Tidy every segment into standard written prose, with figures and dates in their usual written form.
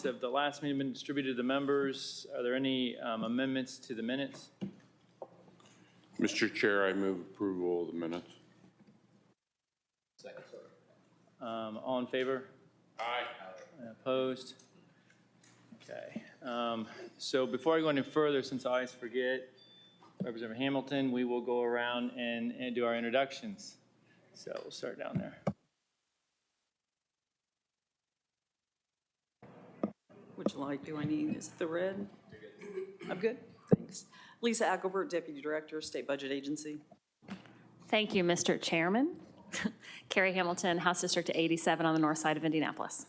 minutes of the last meeting been distributed to the members. Are there any amendments to the minutes? Mr. Chair, I move approval of the minutes. Second, sorry. All in favor? Aye. Opposed? Okay. So before I go any further, since I always forget, Representative Hamilton, we will go around and do our introductions. So we'll start down there. Which light do I need? Is it the red? I'm good, thanks. Lisa Ackelbert, Deputy Director, State Budget Agency. Thank you, Mr. Chairman. Carrie Hamilton, House District 87 on the north side of Indianapolis.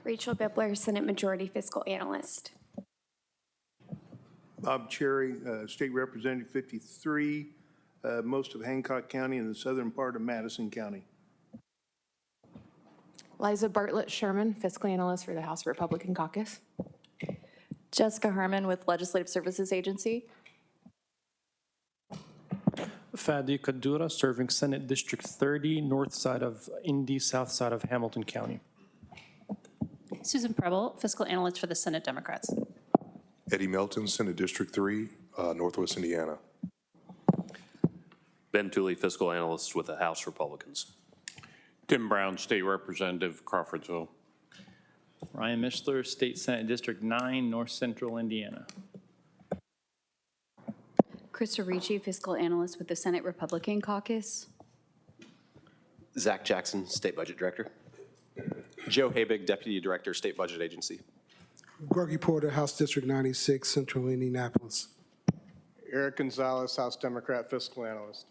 Rachel Bibler, Senate Majority Fiscal Analyst. Bob Cherry, State Representative 53, most of Hancock County and the southern part of Madison County. Liza Bartlett Sherman, Fiscal Analyst for the House Republican Caucus. Jessica Herman with Legislative Services Agency. Fadi Kadura, serving Senate District 30, north side of Indy, south side of Hamilton County. Susan Preble, Fiscal Analyst for the Senate Democrats. Eddie Melton, Senate District 3, Northwest Indiana. Ben Tooley, Fiscal Analyst with the House Republicans. Tim Brown, State Representative, Crawfordsville. Ryan Mishler, State Senate District 9, North Central Indiana. Krista Ricci, Fiscal Analyst with the Senate Republican Caucus. Zach Jackson, State Budget Director. Joe Habig, Deputy Director, State Budget Agency. Gorgie Porter, House District 96, Central Indianapolis. Eric Gonzalez, House Democrat, Fiscal Analyst.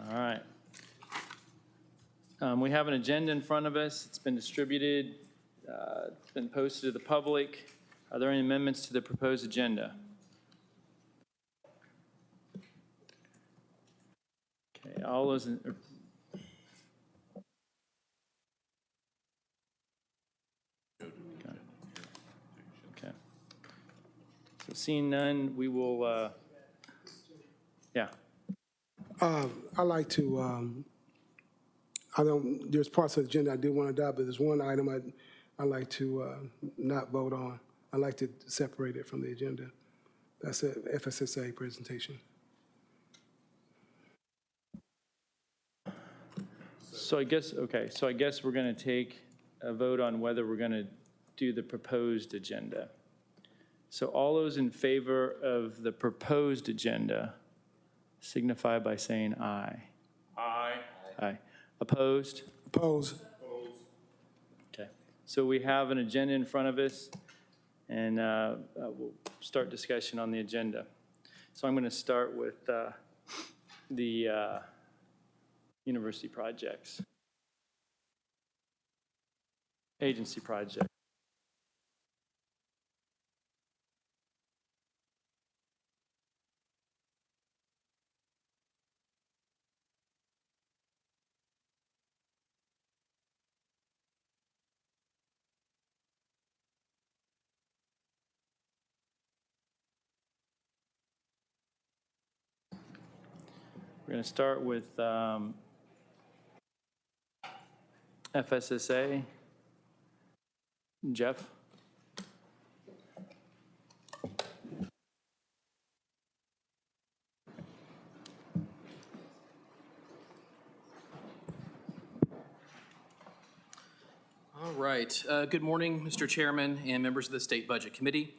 All right. We have an agenda in front of us. It's been distributed. It's been posted to the public. Are there any amendments to the proposed agenda? Okay, all those in, okay. So seeing none, we will, yeah. I like to, there's parts of the agenda I do want to adopt, but there's one item I like to not vote on. I like to separate it from the agenda. That's a FSSA presentation. So I guess, okay, so I guess we're going to take a vote on whether we're going to do the proposed agenda. So all those in favor of the proposed agenda signify by saying aye. Aye. Aye. Opposed? Oppose. Okay. So we have an agenda in front of us, and we'll start discussion on the agenda. So I'm going to start with the university projects, agency project. We're going to start with FSSA. Jeff? All right. Good morning, Mr. Chairman and members of the State Budget Committee.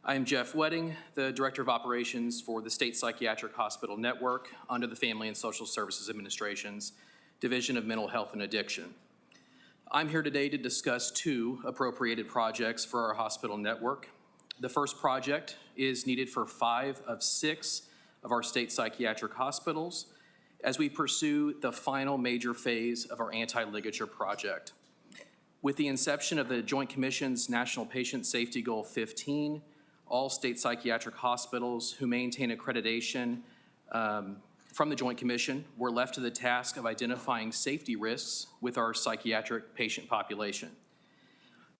I am Jeff Wedding, the Director of Operations for the State Psychiatric Hospital Network under the Family and Social Services Administration's Division of Mental Health and Addiction. I'm here today to discuss two appropriated projects for our hospital network. The first project is needed for 5 of 6 of our state psychiatric hospitals as we pursue the final major phase of our anti-ligature project. With the inception of the Joint Commission's National Patient Safety Goal 15, all state psychiatric hospitals who maintain accreditation from the Joint Commission were left to the task of identifying safety risks with our psychiatric patient population.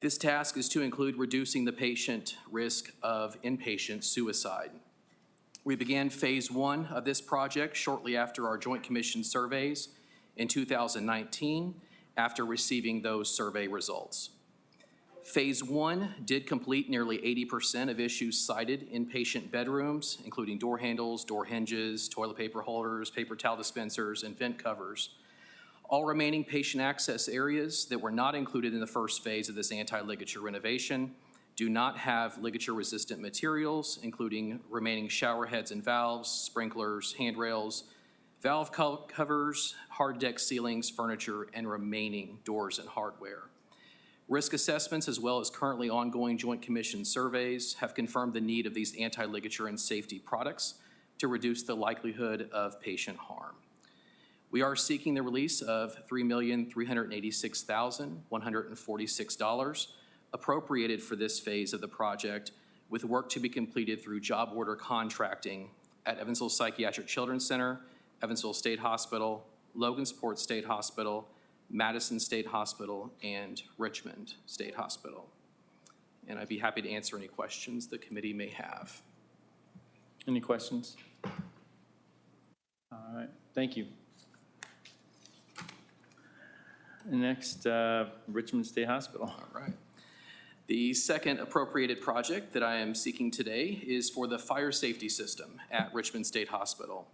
This task is to include reducing the patient risk of inpatient suicide. We began phase 1 of this project shortly after our Joint Commission surveys in 2019, after receiving those survey results. Phase 1 did complete nearly 80% of issues cited in patient bedrooms, including door handles, door hinges, toilet paper holders, paper towel dispensers, and vent covers. All remaining patient access areas that were not included in the first phase of this anti-ligature renovation do not have ligature-resistant materials, including remaining shower heads and valves, sprinklers, handrails, valve covers, hard deck ceilings, furniture, and remaining doors and hardware. Risk assessments, as well as currently ongoing Joint Commission surveys, have confirmed the need of these anti-ligature and safety products to reduce the likelihood of patient harm. We are seeking the release of $3,386,146 appropriated for this phase of the project, with work to be completed through job order contracting at Evansville Psychiatric Children's Center, Evansville State Hospital, Logansport State Hospital, Madison State Hospital, and Richmond State Hospital. And I'd be happy to answer any questions the committee may have. Any questions? All right, thank you. Next, Richmond State Hospital. All right. The second appropriated project that I am seeking today is for the fire safety system at Richmond State Hospital.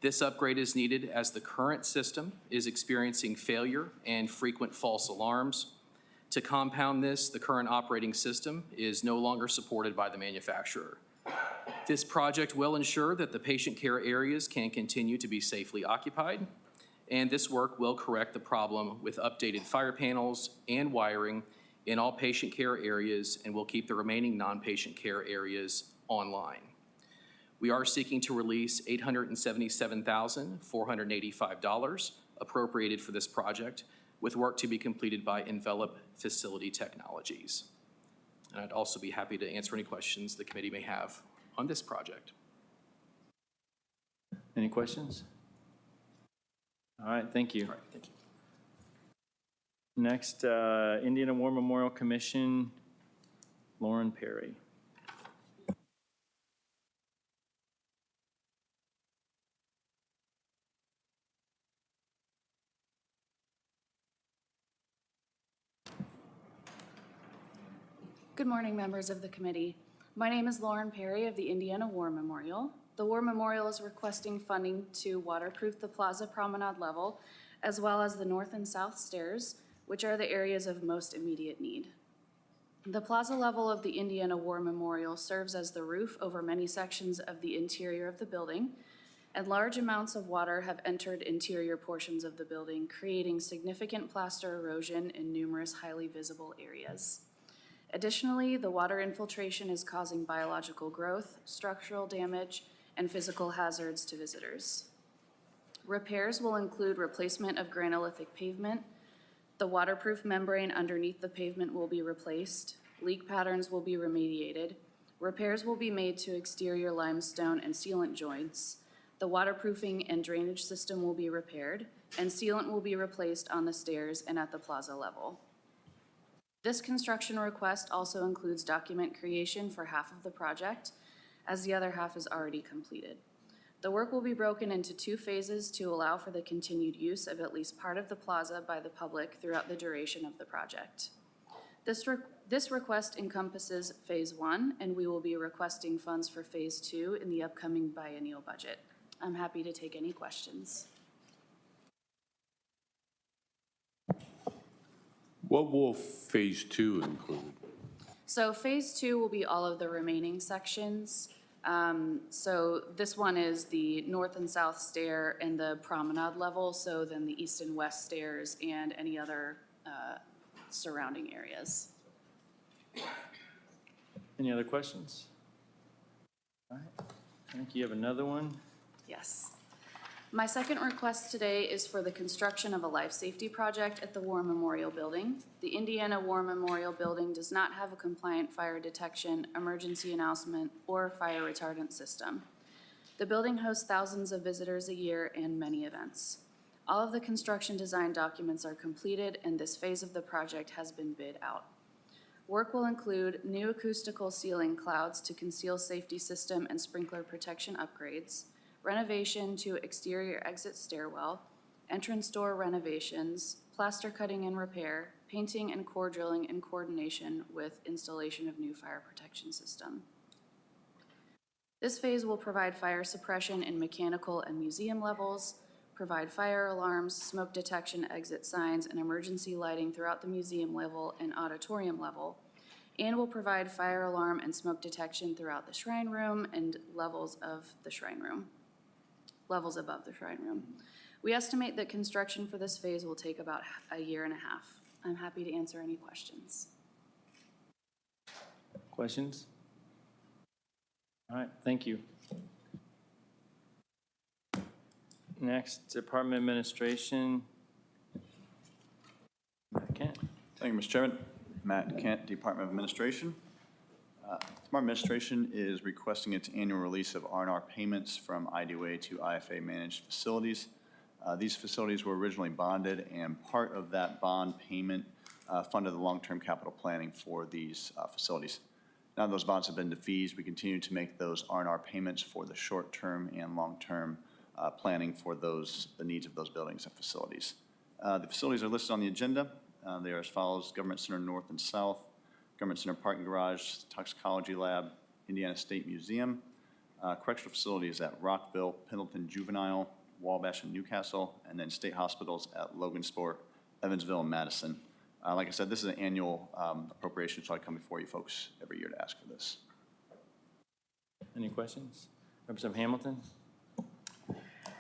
This upgrade is needed as the current system is experiencing failure and frequent false alarms. To compound this, the current operating system is no longer supported by the manufacturer. This project will ensure that the patient care areas can continue to be safely occupied, and this work will correct the problem with updated fire panels and wiring in all patient care areas and will keep the remaining non-patient care areas online. We are seeking to release $877,485 appropriated for this project, with work to be completed by Envelop Facility Technologies. And I'd also be happy to answer any questions the committee may have on this project. Any questions? All right, thank you. All right, thank you. Next, Indiana War Memorial Commission, Lauren Perry. Good morning, members of the committee. My name is Lauren Perry of the Indiana War Memorial. The War Memorial is requesting funding to waterproof the Plaza Promenade level, as well as the north and south stairs, which are the areas of most immediate need. The plaza level of the Indiana War Memorial serves as the roof over many sections of the interior of the building, and large amounts of water have entered interior portions of the building, creating significant plaster erosion in numerous highly visible areas. Additionally, the water infiltration is causing biological growth, structural damage, and physical hazards to visitors. Repairs will include replacement of granolithic pavement. The waterproof membrane underneath the pavement will be replaced. Leak patterns will be remediated. Repairs will be made to exterior limestone and sealant joints. The waterproofing and drainage system will be repaired, and sealant will be replaced on the stairs and at the plaza level. This construction request also includes document creation for half of the project, as the other half is already completed. The work will be broken into 2 phases to allow for the continued use of at least part of the plaza by the public throughout the duration of the project. This request encompasses Phase 1, and we will be requesting funds for Phase 2 in the upcoming biennial budget. I'm happy to take any questions. What will Phase 2 include? So Phase 2 will be all of the remaining sections. So this one is the north and south stair and the promenade level, so then the east and west stairs and any other surrounding areas. Any other questions? All right, I think you have another one. Yes. My second request today is for the construction of a life safety project at the War Memorial Building. The Indiana War Memorial Building does not have a compliant fire detection, emergency announcement, or fire retardant system. The building hosts thousands of visitors a year and many events. All of the construction design documents are completed, and this phase of the project has been bid out. Work will include new acoustical ceiling clouds to conceal safety system and sprinkler protection upgrades, renovation to exterior exit stairwell, entrance door renovations, plaster cutting and repair, painting and core drilling in coordination with installation of new fire protection system. This phase will provide fire suppression in mechanical and museum levels, provide fire alarms, smoke detection, exit signs, and emergency lighting throughout the museum level and auditorium level, and will provide fire alarm and smoke detection throughout the shrine room and levels above the shrine room. We estimate that construction for this phase will take about a year and a half. I'm happy to answer any questions. Questions? All right, thank you. Next, Department Administration. Matt Kent. Thank you, Mr. Chairman. Matt Kent, Department of Administration. Department of Administration is requesting its annual release of R&R payments from IDOA to IFA managed facilities. These facilities were originally bonded, and part of that bond payment funded the long-term capital planning for these facilities. Now those bonds have been defeased, we continue to make those R&R payments for the short-term and long-term planning for the needs of those buildings and facilities. The facilities are listed on the agenda. They are as follows: Government Center North and South, Government Center Parking Garage, Toxicology Lab, Indiana State Museum. Correctional facilities at Rockville, Pendleton Juvenile, Wabash and Newcastle, and then state hospitals at Logansport, Evansville, and Madison. Like I said, this is an annual appropriation, so I come before you folks every year to ask for this. Any questions? Representative Hamilton?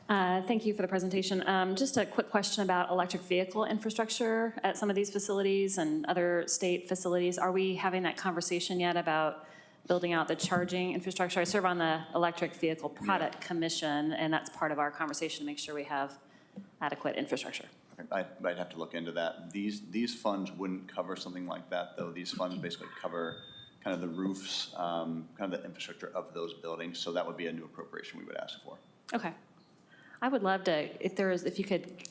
Thank you for the presentation. Just a quick question about electric vehicle infrastructure at some of these facilities and other state facilities. Are we having that conversation yet about building out the charging infrastructure? I serve on the Electric Vehicle Product Commission, and that's part of our conversation to make sure we have adequate infrastructure. I'd have to look into that. These funds wouldn't cover something like that, though. These funds basically cover kind of the roofs, kind of the infrastructure of those buildings. So that would be a new appropriation we would ask for. Okay. I would love to, if you could,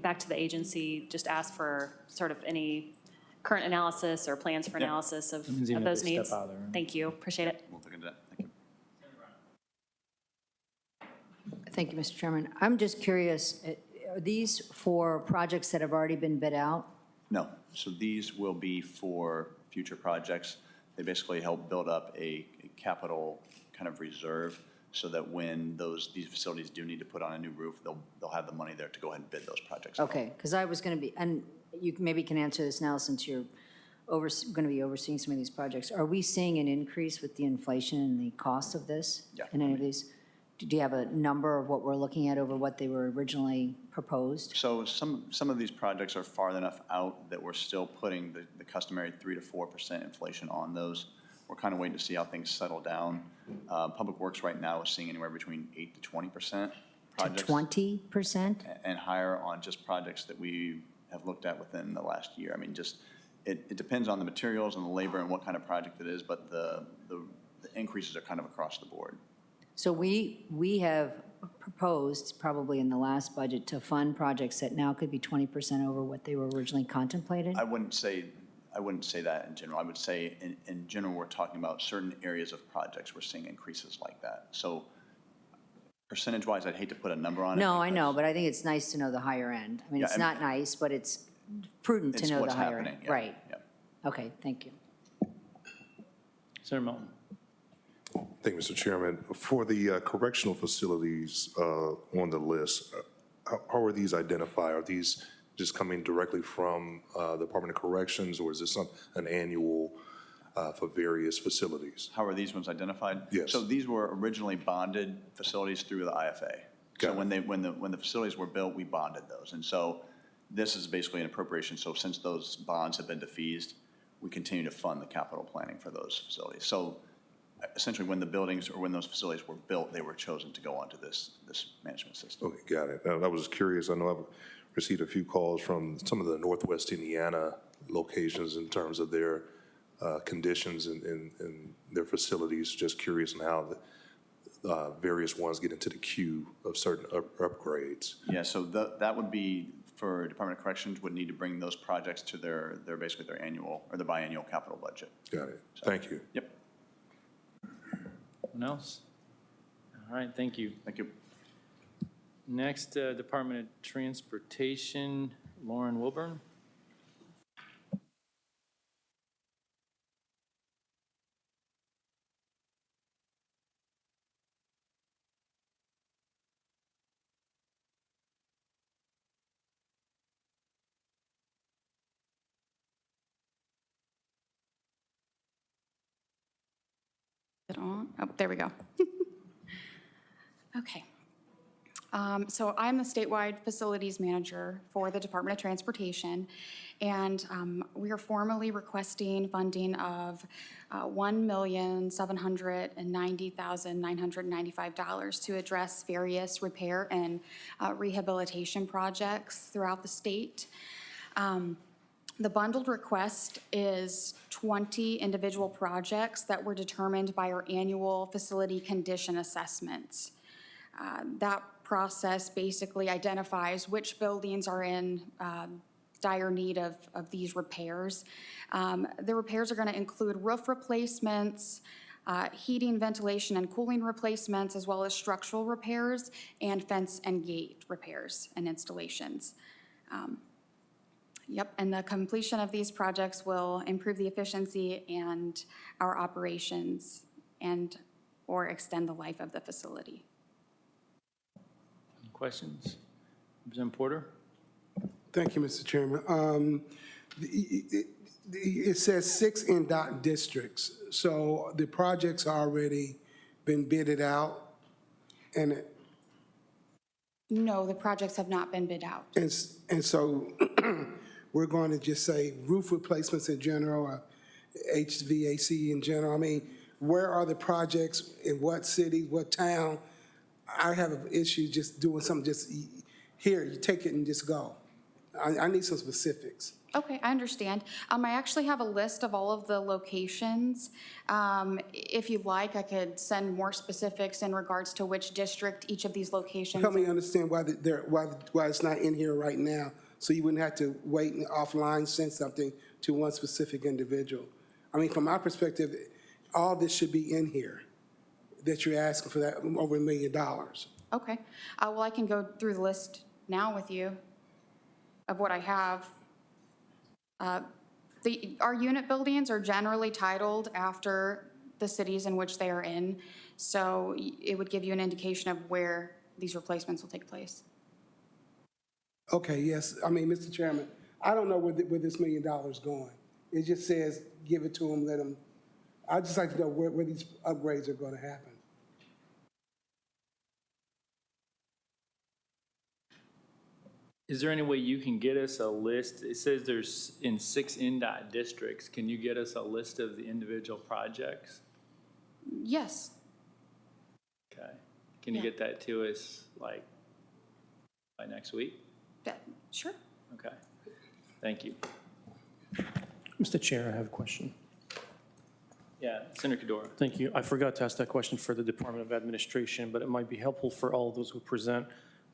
back to the agency, just ask for sort of any current analysis or plans for analysis of those needs. Thank you. Appreciate it. We'll look into that. Thank you. Thank you, Mr. Chairman. I'm just curious, are these for projects that have already been bid out? No. So these will be for future projects. They basically help build up a capital kind of reserve so that when these facilities do need to put on a new roof, they'll have the money there to go ahead and bid those projects out. Okay, because I was going to be, and you maybe can answer this now since you're going to be overseeing some of these projects. Are we seeing an increase with the inflation and the cost of this? Yeah. In any of these? Do you have a number of what we're looking at over what they were originally proposed? So some of these projects are far enough out that we're still putting the customary 3 to 4% inflation on those. We're kind of waiting to see how things settle down. Public Works right now is seeing anywhere between 8 to 20% projects. To 20%? And higher on just projects that we have looked at within the last year. I mean, just it depends on the materials and the labor and what kind of project it is, but the increases are kind of across the board. So we have proposed, probably in the last budget, to fund projects that now could be 20% over what they were originally contemplated? I wouldn't say that in general. I would say in general, we're talking about certain areas of projects. We're seeing increases like that. So percentage-wise, I'd hate to put a number on it. No, I know, but I think it's nice to know the higher end. I mean, it's not nice, but it's prudent to know the higher end. Yeah. Right. Yeah. Okay, thank you. Senator Moulton. Thank you, Mr. Chairman. For the correctional facilities on the list, how are these identified? Are these just coming directly from the Department of Corrections, or is this an annual for various facilities? How are these ones identified? Yes. So these were originally bonded facilities through the IFA. So when the facilities were built, we bonded those. And so this is basically an appropriation. So since those bonds have been defeased, we continue to fund the capital planning for those facilities. So essentially, when the buildings or when those facilities were built, they were chosen to go onto this management system. Okay, got it. I was curious. I know I've received a few calls from some of the Northwest Indiana locations in terms of their conditions in their facilities. Just curious on how the various ones get into the queue of certain upgrades. Yeah, so that would be for Department of Corrections would need to bring those projects to their basically their annual or their biannual capital budget. Got it. So, thank you. Yep. Anyone else? All right, thank you. Thank you. Next, Department of Transportation, Lauren Wilburn. It on? Oh, there we go. Okay. So I'm the statewide facilities manager for the Department of Transportation, and we are formally requesting funding of $1,790,995 to address various repair and rehabilitation projects throughout the state. The bundled request is 20 individual projects that were determined by our annual facility condition assessments. That process basically identifies which buildings are in dire need of these repairs. The repairs are going to include roof replacements, heating, ventilation, and cooling replacements, as well as structural repairs and fence and gate repairs and installations. Yep, and the completion of these projects will improve the efficiency and our operations and or extend the life of the facility. Any questions? Representative Porter? Thank you, Mr. Chairman. It says 6 NDOT districts, so the projects already been bidded out, and No, the projects have not been bid out. and so we're going to just say roof replacements in general, or HVAC in general. I mean, where are the projects, in what city, what town? I have an issue just doing something, just here, you take it and just go. I need some specifics. Okay, I understand. I actually have a list of all of the locations. If you'd like, I could send more specifics in regards to which district each of these locations. Help me understand why it's not in here right now, so you wouldn't have to wait and offline send something to one specific individual. I mean, from my perspective, all this should be in here, that you're asking for that over $1 million. Okay, well, I can go through the list now with you of what I have. Our unit buildings are generally titled after the cities in which they are in, so it would give you an indication of where these replacements will take place. Okay, yes, I mean, Mr. Chairman, I don't know where this $1 million going. It just says, give it to them, let them, I'd just like to know where these upgrades are going to happen. Is there any way you can get us a list? It says there's in 6 NDOT districts. Can you get us a list of the individual projects? Yes. Okay. Can you get that to us like by next week? Sure. Okay. Thank you. Mr. Chair, I have a question. Yeah, Senator Cadora. Thank you. I forgot to ask that question for the Department of Administration, but it might be helpful for all those who present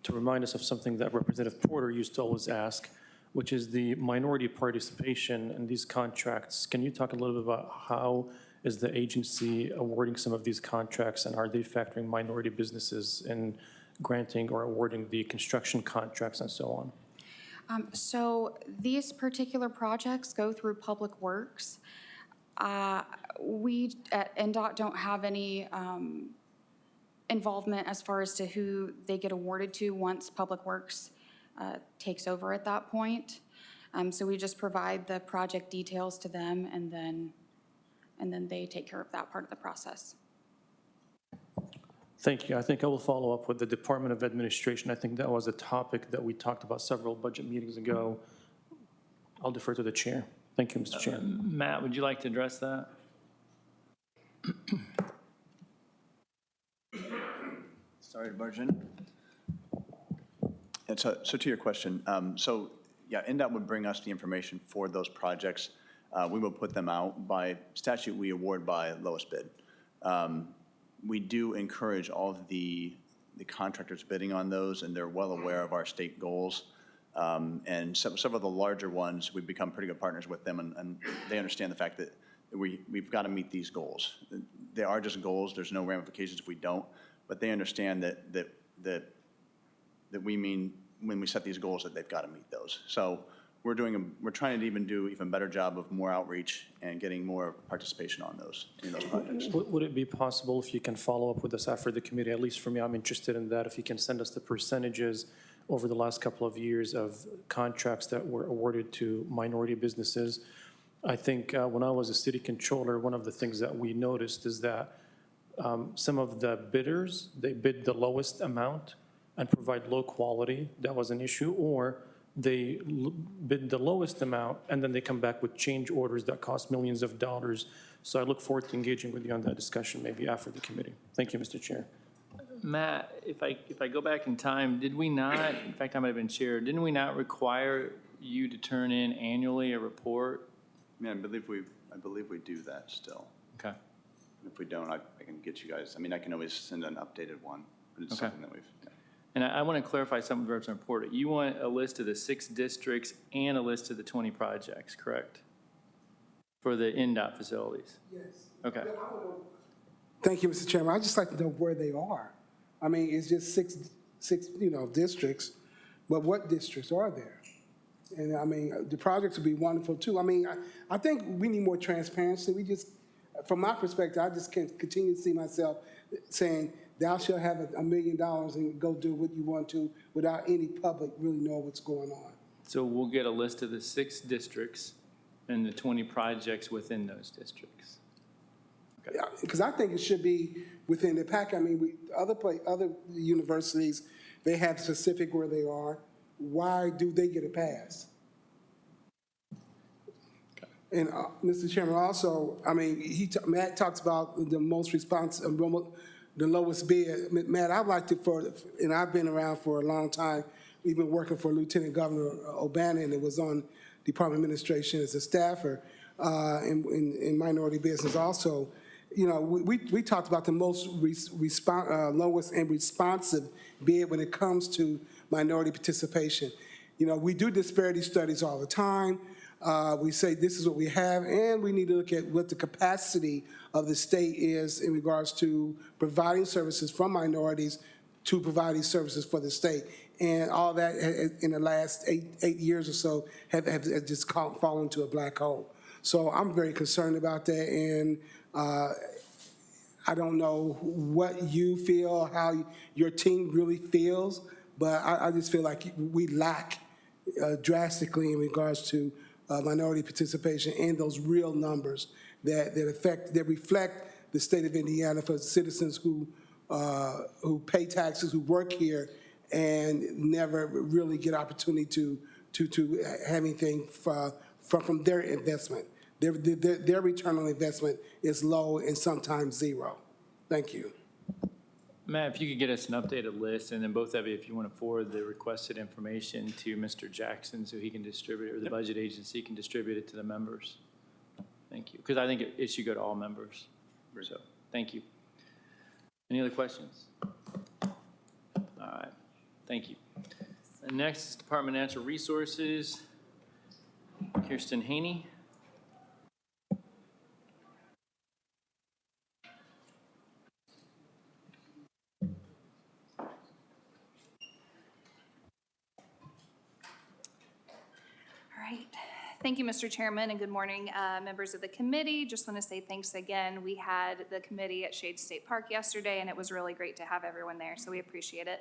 to remind us of something that Representative Porter used to always ask, which is the minority participation in these contracts. Can you talk a little bit about how is the agency awarding some of these contracts, and are they factoring minority businesses in granting or awarding the construction contracts and so on? So these particular projects go through Public Works. We at NDOT don't have any involvement as far as to who they get awarded to once Public Works takes over at that point. So we just provide the project details to them, and then they take care of that part of the process. Thank you. I think I will follow up with the Department of Administration. I think that was a topic that we talked about several budget meetings ago. I'll defer to the chair. Thank you, Mr. Chair. Matt, would you like to address that? Sorry to barge in. And so to your question, so yeah, NDOT would bring us the information for those projects. We will put them out. By statute, we award by lowest bid. We do encourage all of the contractors bidding on those, and they're well aware of our state goals. And several of the larger ones, we've become pretty good partners with them, and they understand the fact that we've got to meet these goals. They are just goals. There's no ramifications if we don't, but they understand that we mean when we set these goals, that they've got to meet those. So we're trying to do even better job of more outreach and getting more participation on those, in those projects. Would it be possible if you can follow up with us after the committee? At least for me, I'm interested in that. If you can send us the percentages over the last couple of years of contracts that were awarded to minority businesses. I think when I was a city controller, one of the things that we noticed is that some of the bidders, they bid the lowest amount and provide low quality. That was an issue. Or they bid the lowest amount and then they come back with change orders that cost millions of dollars. So I look forward to engaging with you on that discussion maybe after the committee. Thank you, Mr. Chair. Matt, if I go back in time, did we not, in fact, I might have been chair, didn't we not require you to turn in annually a report? Yeah, I believe we do that still. Okay. If we don't, I can get you guys, I can always send an updated one, but it's Okay. something that we've, And I want to clarify something about the report. You want a list of the 6 districts and a list of the 20 projects, correct? For the NDOT facilities? Yes. Okay. Thank you, Mr. Chairman. I'd just like to know where they are. It's just six, districts, but what districts are there? And the projects would be wonderful too. I think we need more transparency. From my perspective, I just can't continue to see myself saying, thou shalt have $1 million and go do what you want to without any public really knowing what's going on. So we'll get a list of the 6 districts and the 20 projects within those districts. Okay. Because I think it should be within the pack. Other universities, they have specific where they are. Why do they get a pass? Okay. And Mr. Chairman, also, Matt talks about the most responsive, the lowest bid. Matt, I'd like to, and I've been around for a long time, we've been working for Lieutenant Governor O'Bannon, and was on Department of Administration as a staffer in minority business also. We talked about the most lowest and responsive bid when it comes to minority participation. We do disparity studies all the time. We say this is what we have, and we need to look at what the capacity of the state is in regards to providing services from minorities to providing services for the state. And all that in the last eight years or so have just fallen into a black hole. So I'm very concerned about that, and I don't know what you feel, how your team really feels, but I just feel like we lack drastically in regards to minority participation and those real numbers that reflect the state of Indiana for citizens who pay taxes, who work here, and never really get opportunity to have anything from their investment. Their return on investment is low and sometimes zero. Thank you. Matt, if you could get us an updated list, and then both of you, if you want to forward the requested information to Mr. Jackson so he can distribute it, or the budget agency can distribute it to the members. Thank you. Because I think it should go to all members. So, thank you. Any other questions? All right. Thank you. And next is Department of Natural Resources. Kirsten Haney. Thank you, Mr. Chairman, and good morning, members of the committee. Just want to say thanks again. We had the committee at Shade State Park yesterday, and it was really great to have everyone there, so we appreciate it.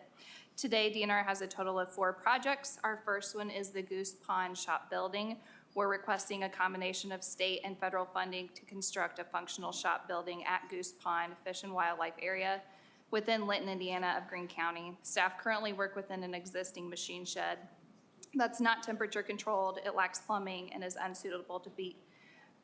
Today, DNR has a total of 4 projects. Our first one is the Goose Pond Shop Building. We're requesting a combination of state and federal funding to construct a functional shop building at Goose Pond Fish and Wildlife Area within Linton, Indiana of Greene County. Staff currently work within an existing machine shed that's not temperature controlled, it lacks plumbing, and is unsuitable to meet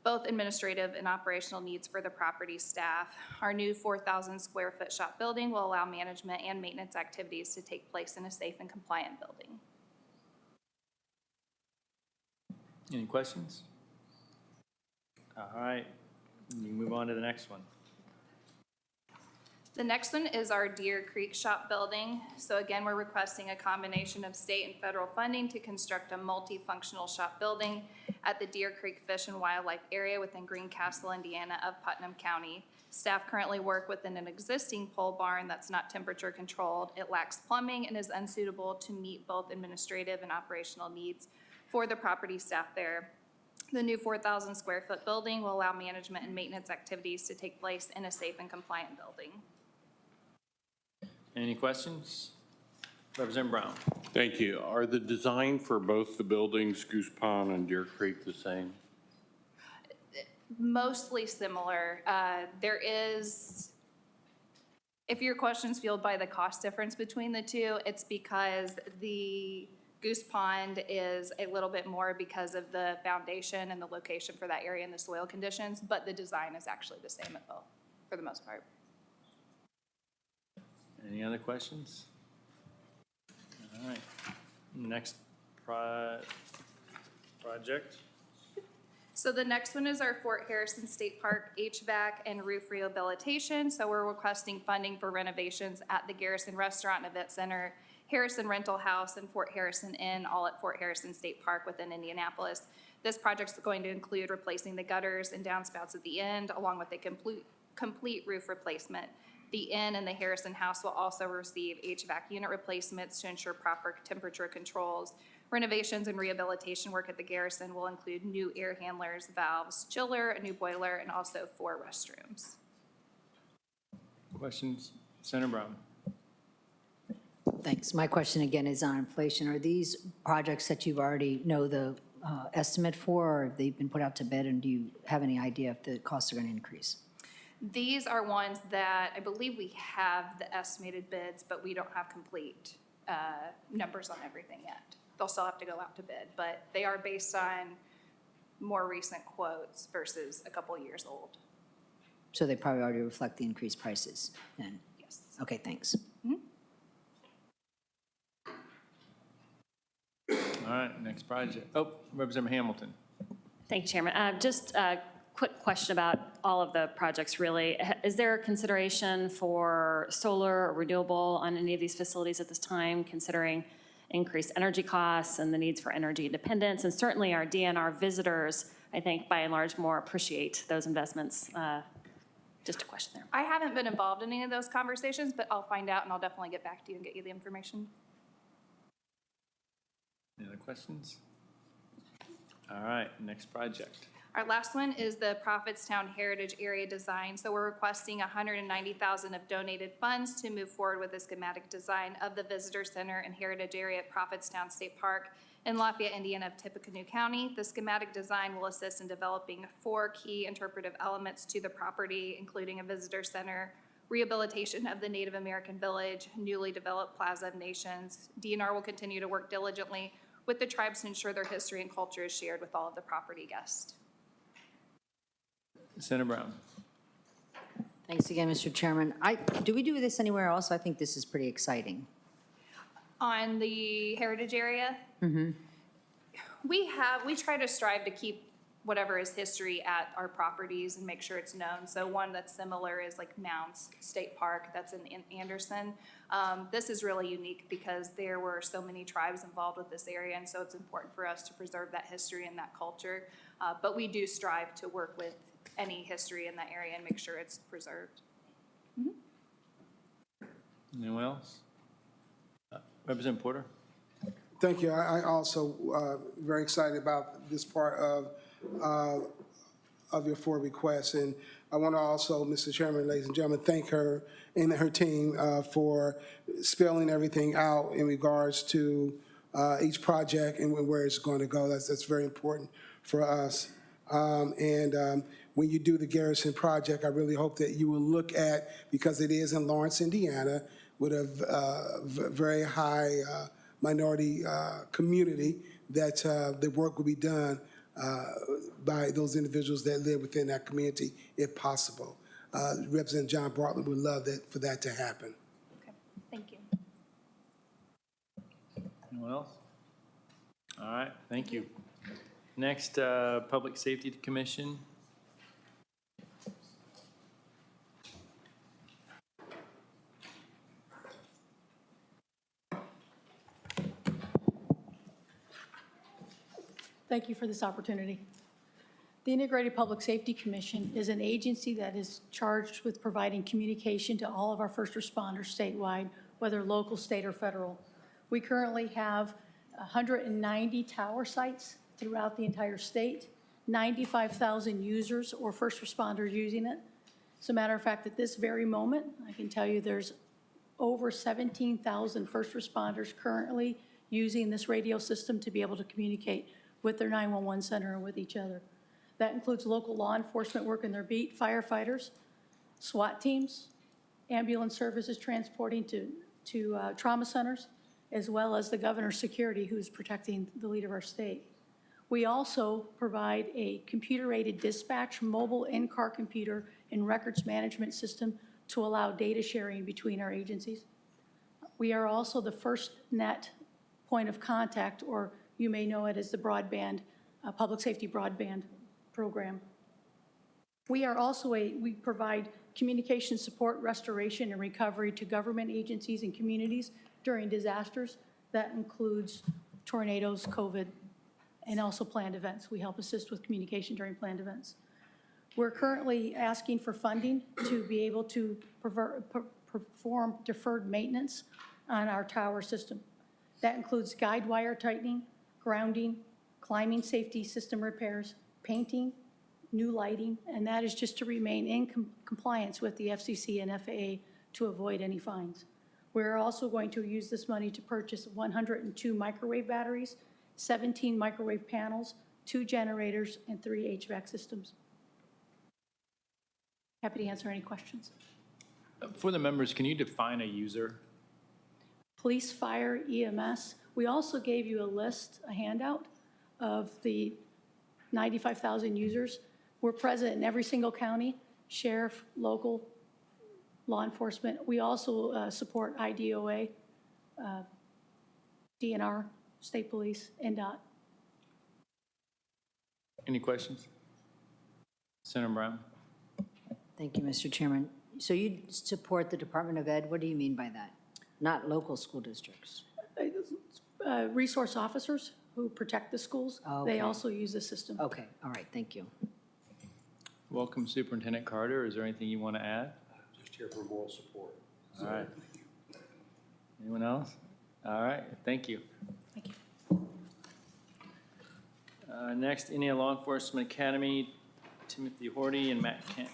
both administrative and operational needs for the property staff. Our new 4,000 square foot shop building will allow management and maintenance activities to take place in a safe and compliant building. Any questions? All right, you move on to the next one. The next one is our Deer Creek Shop Building. So again, we're requesting a combination of state and federal funding to construct a multifunctional shop building at the Deer Creek Fish and Wildlife Area within Greencastle, Indiana of Putnam County. Staff currently work within an existing pole barn that's not temperature controlled. It lacks plumbing and is unsuitable to meet both administrative and operational needs for the property staff there. The new 4,000 square foot building will allow management and maintenance activities to take place in a safe and compliant building. Any questions? Representative Brown. Thank you. Are the design for both the buildings, Goose Pond and Deer Creek, the same? Mostly similar. There is, if your question's fueled by the cost difference between the two, it's because the Goose Pond is a little bit more because of the foundation and the location for that area and the soil conditions, but the design is actually the same at both, for the most part. Any other questions? All right. Next project. So the next one is our Fort Harrison State Park HVAC and roof rehabilitation. So we're requesting funding for renovations at the Garrison Restaurant and Event Center, Harrison Rental House, and Fort Harrison Inn, all at Fort Harrison State Park within Indianapolis. This project is going to include replacing the gutters and downspouts at the end, along with a complete roof replacement. The inn and the Harrison House will also receive HVAC unit replacements to ensure proper temperature controls. Renovations and rehabilitation work at the Garrison will include new air handlers, valves, chiller, a new boiler, and also 4 restrooms. Questions? Senator Brown. Thanks. My question again is on inflation. Are these projects that you've already know the estimate for, or have they been put out to bid, and do you have any idea if the costs are going to increase? These are ones that I believe we have the estimated bids, but we don't have complete numbers on everything yet. They'll still have to go out to bid, but they are based on more recent quotes versus a couple years old. So they probably already reflect the increased prices then? Yes. Okay, thanks. All right, next project. Oh, Representative Hamilton. Thank you, Chairman. Just a quick question about all of the projects, really. Is there a consideration for solar or renewable on any of these facilities at this time, considering increased energy costs and the needs for energy independence? And certainly our DNR visitors, I think, by and large, more appreciate those investments. Just a question there. I haven't been involved in any of those conversations, but I'll find out and I'll definitely get back to you and get you the information. Any other questions? All right, next project. Our last one is the Prophetstown Heritage Area Design. So we're requesting $190,000 of donated funds to move forward with the schematic design of the Visitor Center and Heritage Area at Prophetstown State Park in Lafayette, Indiana of Tippecanoe County. The schematic design will assist in developing 4 key interpretive elements to the property, including a visitor center, rehabilitation of the Native American village, newly developed Plaza of Nations. DNR will continue to work diligently with the tribes to ensure their history and culture is shared with all of the property guests. Senator Brown. Thanks again, Mr. Chairman. Do we do this anywhere else? I think this is pretty exciting. On the heritage area, we try to strive to keep whatever is history at our properties and make sure it's known. So one that's similar is like Mounds State Park, that's in Anderson. This is really unique because there were so many tribes involved with this area, and so it's important for us to preserve that history and that culture. But we do strive to work with any history in that area and make sure it's preserved. Anyone else? Representative Porter. Thank you. I also very excited about this part of your 4 requests. And I want to also, Mr. Chairman, ladies and gentlemen, thank her and her team for spelling everything out in regards to each project and where it's going to go. That's very important for us. When you do the Garrison project, I really hope that you will look at, because it is in Lawrence, Indiana, with a very high minority community, that the work will be done by those individuals that live within that community, if possible. Representative John Bartlett would love for that to happen. Okay, thank you. Anyone else? All right, thank you. Next, Public Safety Commission. Thank you for this opportunity. The Integrated Public Safety Commission is an agency that is charged with providing communication to all of our first responders statewide, whether local, state, or federal. We currently have 190 tower sites throughout the entire state, 95,000 users or first responders using it. As a matter of fact, at this very moment, I can tell you there's over 17,000 first responders currently using this radio system to be able to communicate with their 911 center and with each other. That includes local law enforcement working their beat, firefighters, SWAT teams, ambulance services transporting to trauma centers, as well as the governor's security who's protecting the lead of our state. We also provide a computer-aided dispatch, mobile in-car computer and records management system to allow data sharing between our agencies. We are also the first net point of contact, or you may know it as the broadband, public safety broadband program. We are also we provide communication support, restoration, and recovery to government agencies and communities during disasters. That includes tornadoes, COVID, and also planned events. We help assist with communication during planned events. We're currently asking for funding to be able to perform deferred maintenance on our tower system. That includes guide wire tightening, grounding, climbing safety system repairs, painting, new lighting, and that is just to remain in compliance with the FCC and FAA to avoid any fines. We're also going to use this money to purchase 102 microwave batteries, 17 microwave panels, 2 generators, and 3 HVAC systems. Happy to answer any questions. For the members, can you define a user? Police, fire, EMS. We also gave you a list, a handout of the 95,000 users. We're present in every single county, sheriff, local, law enforcement. We also support IDOA, DNR, state police, NDOT. Any questions? Senator Brown. Thank you, Mr. Chairman. So you support the Department of Ed. What do you mean by that? Not local school districts? Resource officers who protect the schools. Okay. They also use the system. Okay, all right, thank you. Welcome, Superintendent Carter. Is there anything you want to add? Just here for moral support. All right. Anyone else? All right, thank you. Thank you. Next, Indiana Law Enforcement Academy, Timothy Horty and Matt Kent.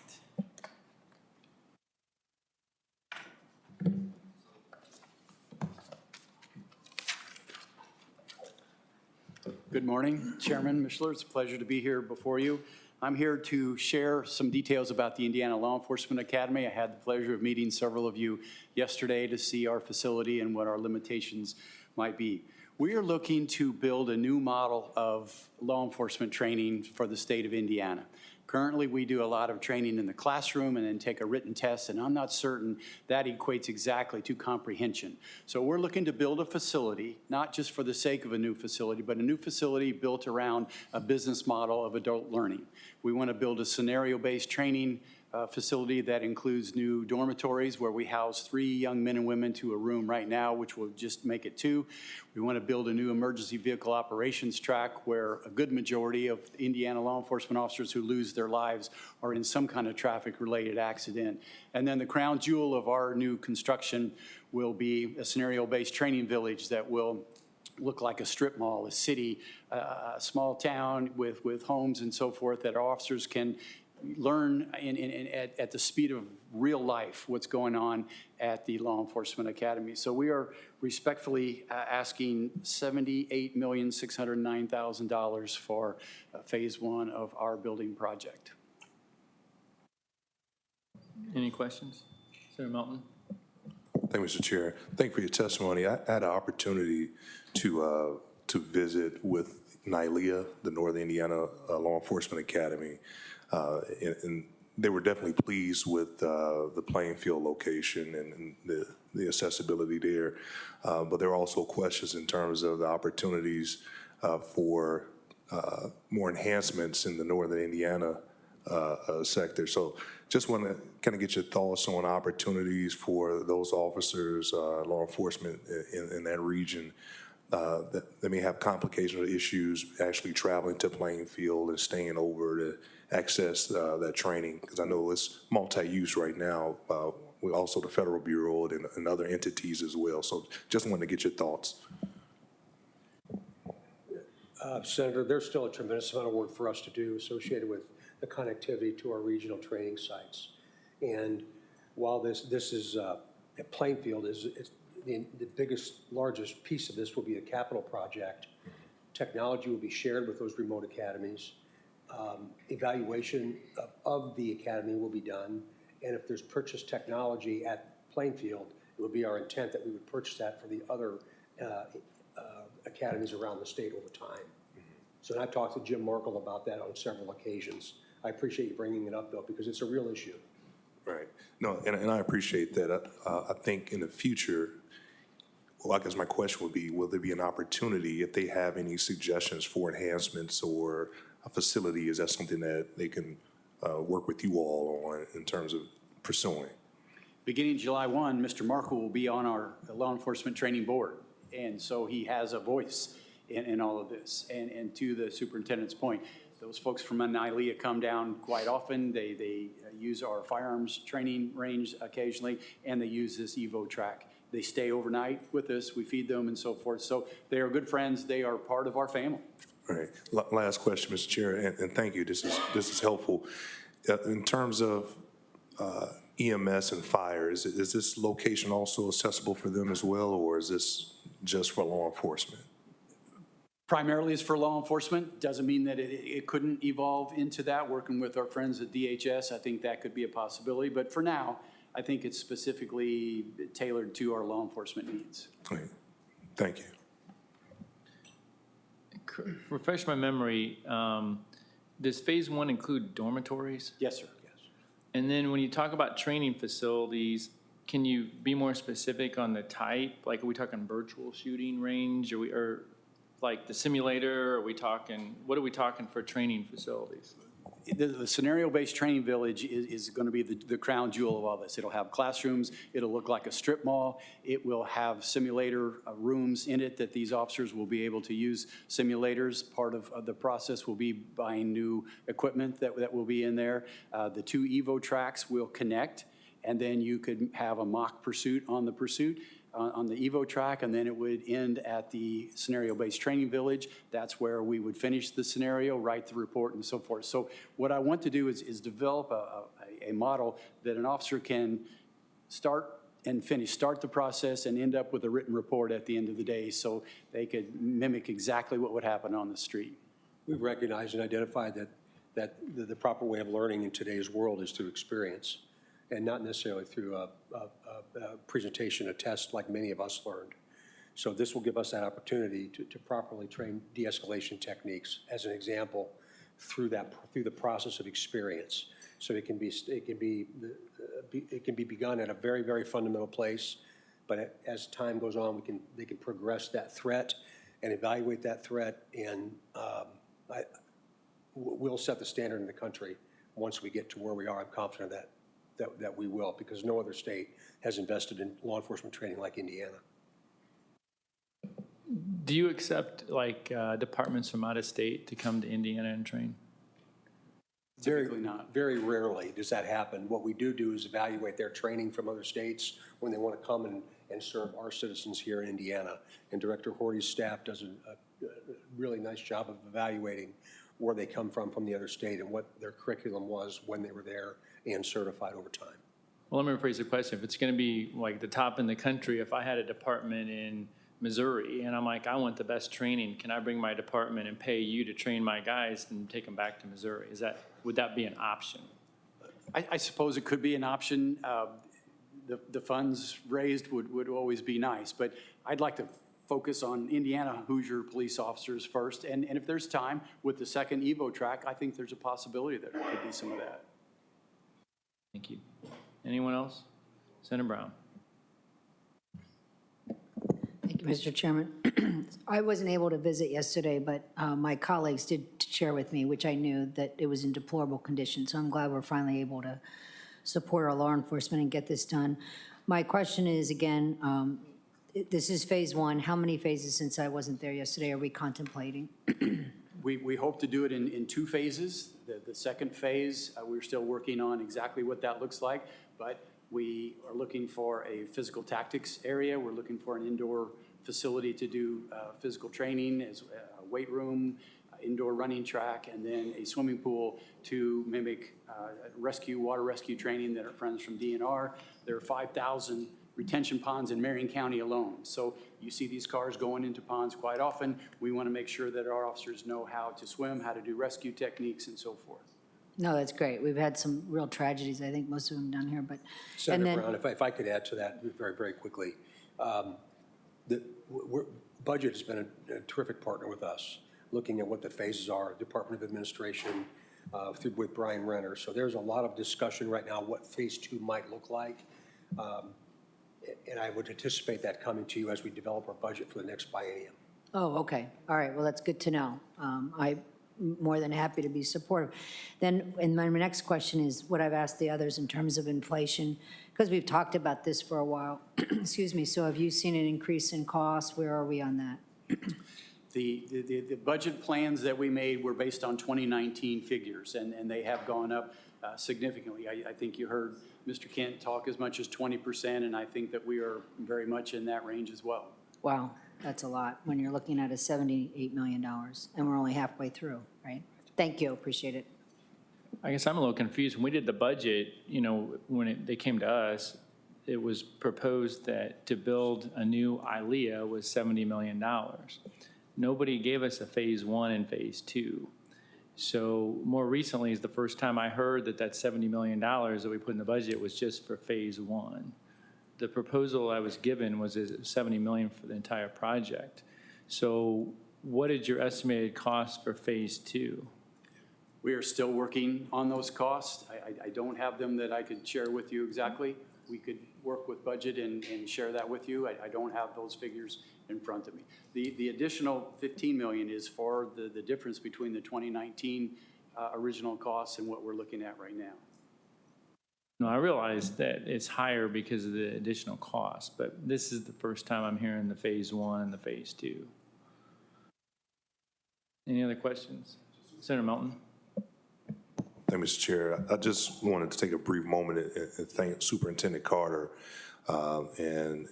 Good morning, Chairman Mishler. It's a pleasure to be here before you. I'm here to share some details about the Indiana Law Enforcement Academy. I had the pleasure of meeting several of you yesterday to see our facility and what our limitations might be. We are looking to build a new model of law enforcement training for the state of Indiana. Currently, we do a lot of training in the classroom and then take a written test, and I'm not certain that equates exactly to comprehension. So we're looking to build a facility, not just for the sake of a new facility, but a new facility built around a business model of adult learning. We want to build a scenario-based training facility that includes new dormitories where we house 3 young men and women to a room right now, which will just make it 2. We want to build a new emergency vehicle operations track where a good majority of Indiana law enforcement officers who lose their lives are in some kind of traffic-related accident. And then the crown jewel of our new construction will be a scenario-based training village that will look like a strip mall, a city, a small town with homes and so forth that our officers can learn at the speed of real life what's going on at the Law Enforcement Academy. So we are respectfully asking $78,609,000 for phase 1 of our building project. Any questions? Senator Melton. Thank you, Mr. Chair. Thank you for your testimony. I had an opportunity to visit with NILEA, the Northern Indiana Law Enforcement Academy, and they were definitely pleased with the playing field location and the accessibility there. But there are also questions in terms of the opportunities for more enhancements in the Northern Indiana sector. So just want to kind of get your thoughts on opportunities for those officers, law enforcement in that region that they may have complications or issues actually traveling to Plainfield and staying over to access that training? Because I know it's multi-use right now. We also the Federal Bureau and other entities as well. So just wanted to get your thoughts. Senator, there's still a tremendous amount of work for us to do associated with the connectivity to our regional training sites. And while this is at Plainfield, it's the biggest, largest piece of this will be a capital project. Technology will be shared with those remote academies. Evaluation of the academy will be done. And if there's purchased technology at Plainfield, it would be our intent that we would purchase that for the other academies around the state over time. So I've talked to Jim Markle about that on several occasions. I appreciate you bringing it up, though, because it's a real issue. Right. No, and I appreciate that. I think in the future, well, I guess my question would be, will there be an opportunity if they have any suggestions for enhancements or a facility? Is that something that they can work with you all on in terms of pursuing? Beginning July 1, Mr. Markle will be on our law enforcement training board. And so he has a voice in all of this. And to the superintendent's point, those folks from NILEA come down quite often. They use our firearms training range occasionally, and they use this Evo track. They stay overnight with us. We feed them and so forth. So they are good friends. They are part of our family. All right. Last question, Mr. Chair, and thank you. This is helpful. In terms of EMS and fire, is this location also accessible for them as well, or is this just for law enforcement? Primarily is for law enforcement. Doesn't mean that it couldn't evolve into that. Working with our friends at DHS, I think that could be a possibility. But for now, I think it's specifically tailored to our law enforcement needs. Okay. Thank you. Refresh my memory, does phase one include dormitories? Yes, sir. Yes. And then when you talk about training facilities, can you be more specific on the type? Like, are we talking virtual shooting range? Or like the simulator? Are we talking, what are we talking for training facilities? The scenario-based training village is going to be the crown jewel of all this. It'll have classrooms. It'll look like a strip mall. It will have simulator rooms in it that these officers will be able to use simulators. Part of the process will be buying new equipment that will be in there. The two Evo tracks will connect, and then you could have a mock pursuit on the pursuit. On the Evo track, and then it would end at the scenario-based training village. That's where we would finish the scenario, write the report, and so forth. So what I want to do is develop a model that an officer can start and finish, start the process and end up with a written report at the end of the day, so they could mimic exactly what would happen on the street. We've recognized and identified that the proper way of learning in today's world is through experience, and not necessarily through a presentation, a test like many of us learned. So this will give us that opportunity to properly train de-escalation techniques, as an example, through the process of experience. So it can be begun at a very, very fundamental place, but as time goes on, they can progress that threat and evaluate that threat, and we'll set the standard in the country once we get to where we are. I'm confident that we will, because no other state has invested in law enforcement training like Indiana. Do you accept like departments from out of state to come to Indiana and train? Typically not. Very rarely does that happen. What we do is evaluate their training from other states when they want to come and serve our citizens here in Indiana. And Director Horty's staff does a really nice job of evaluating where they come from the other state and what their curriculum was when they were there and certified over time. Well, let me rephrase the question. If it's going to be like the top in the country, if I had a department in Missouri and I'm like, I want the best training, can I bring my department and pay you to train my guys and take them back to Missouri? Would that be an option? I suppose it could be an option. The funds raised would always be nice, but I'd like to focus on Indiana Hoosier police officers first. And if there's time with the second Evo track, I think there's a possibility that there could be some of that. Thank you. Anyone else? Senator Brown. Thank you, Mr. Chairman. I wasn't able to visit yesterday, but my colleagues did share with me, which I knew, that it was in deplorable condition. So I'm glad we're finally able to support our law enforcement and get this done. My question is, again, This is phase one. How many phases, since I wasn't there yesterday, are we contemplating? We hope to do it in two phases. The second phase, we're still working on exactly what that looks like, but we are looking for a physical tactics area. We're looking for an indoor facility to do physical training, as a weight room, indoor running track, and then a swimming pool to mimic water rescue training that our friends from DNR. There are 5,000 retention ponds in Marion County alone. So you see these cars going into ponds quite often. We want to make sure that our officers know how to swim, how to do rescue techniques, and so forth. No, that's great. We've had some real tragedies, I think, most of them down here, but. Senator Brown, if I could add to that very, very quickly. Budget has been a terrific partner with us, looking at what the phases are, Department of Administration, with Brian Renner. So there's a lot of discussion right now what phase 2 might look like. And I would anticipate that coming to you as we develop our budget for the next biennium. Oh, okay. All right. Well, that's good to know. I'm more than happy to be supportive. Then, and my next question is what I've asked the others in terms of inflation, because we've talked about this for a while. Excuse me. So have you seen an increase in costs? Where are we on that? The budget plans that we made were based on 2019 figures, and they have gone up significantly. I think you heard Mr. Kent talk as much as 20%, and I think that we are very much in that range as well. Wow, that's a lot when you're looking at a $78 million, and we're only halfway through, right? Thank you, appreciate it. I guess I'm a little confused. When we did the budget, you know, when they came to us, it was proposed that to build a new ILEA was $70 million. Nobody gave us a phase 1 and phase 2. So more recently is the first time I heard that $70 million that we put in the budget was just for phase 1. The proposal I was given was $70 million for the entire project. So what is your estimated cost for phase 2? We are still working on those costs. I don't have them that I could share with you exactly. We could work with budget and share that with you. I don't have those figures in front of me. The additional $15 million is for the difference between the 2019 original costs and what we're looking at right now. No, I realize that it's higher because of the additional cost, but this is the first time I'm hearing the phase 1 and the phase 2. Any other questions? Senator Melton? Thank you, Mr. Chair. I just wanted to take a brief moment and thank Superintendent Carter and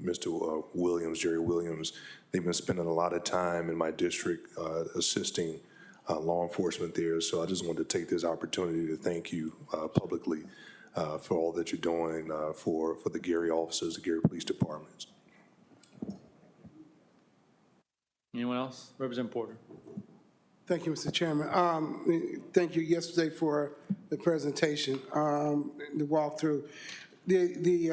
Mr. Williams, Jerry Williams. They've been spending a lot of time in my district assisting law enforcement there. So I just wanted to take this opportunity to thank you publicly for all that you're doing for the Gary officers, the Gary Police Departments. Anyone else? Representative Porter. Thank you, Mr. Chairman. Thank you yesterday for the presentation, the walkthrough. The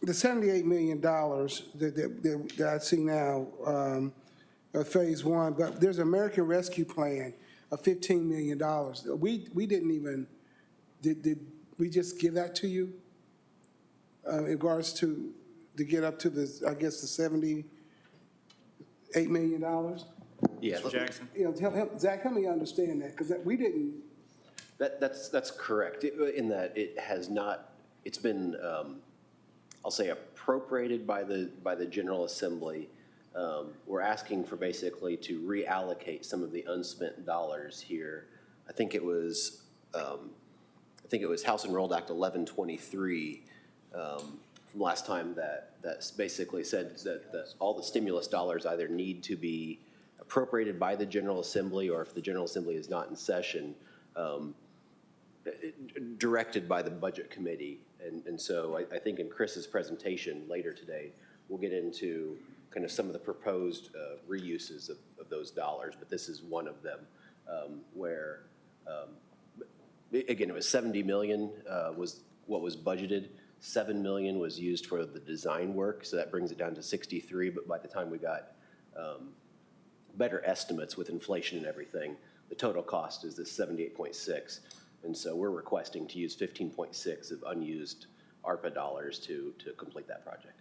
$78 million that I see now, phase 1, but there's an American Rescue Plan of $15 million. We didn't even, did we just give that to you in regards to get up to the, I guess, the $78 million? Yeah. Mr. Jackson? You know, Zach, help me understand that, because we didn't. That's correct, in that it has not, it's been, I'll say, appropriated by the General Assembly. We're asking for basically to reallocate some of the unspent dollars here. I think it was House Enrolled Act 1123 from last time that basically said that all the stimulus dollars either need to be appropriated by the General Assembly, or if the General Assembly is not in session, directed by the Budget Committee. And so I think in Chris's presentation later today, we'll get into kind of some of the proposed reuses of those dollars, but this is one of them where, again, it was $70 million was what was budgeted. $7 million was used for the design work, so that brings it down to 63, but by the time we got better estimates with inflation and everything, the total cost is this 78.6. And so we're requesting to use 15.6 of unused ARPA dollars to complete that project.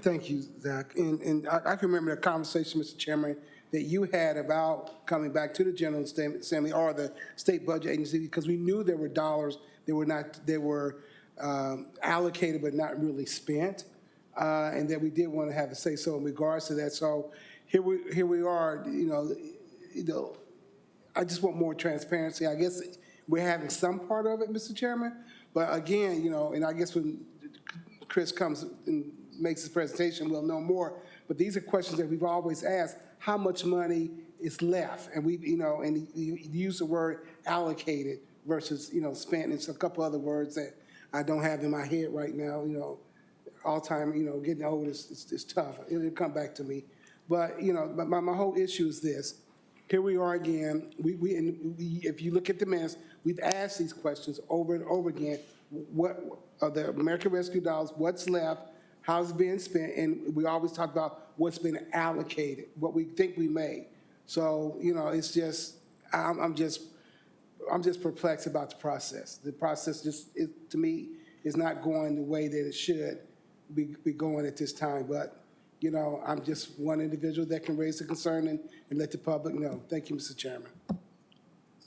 Thank you, Zach. And I can remember the conversation, Mr. Chairman, that you had about coming back to the General Assembly or the state budget agency, because we knew there were dollars that were not, they were allocated but not really spent, and that we did want to have a say-so in regards to that. So here we are, I just want more transparency. I guess we're having some part of it, Mr. Chairman, but again, and I guess when Chris comes and makes his presentation, we'll know more. But these are questions that we've always asked: how much money is left? And and you use the word allocated versus spent. And a couple other words that I don't have in my head right now. All time, getting old is tough. It'll come back to me. But but my whole issue is this. Here we are again. If you look at the minutes, we've asked these questions over and over again. What are the American Rescue dollars? What's left? How's it being spent? And we always talk about what's been allocated, what we think we made. So it's just I'm just perplexed about the process. The process to me is not going the way that it should be going at this time. But I'm just one individual that can raise the concern and let the public know. Thank you, Mr. Chairman.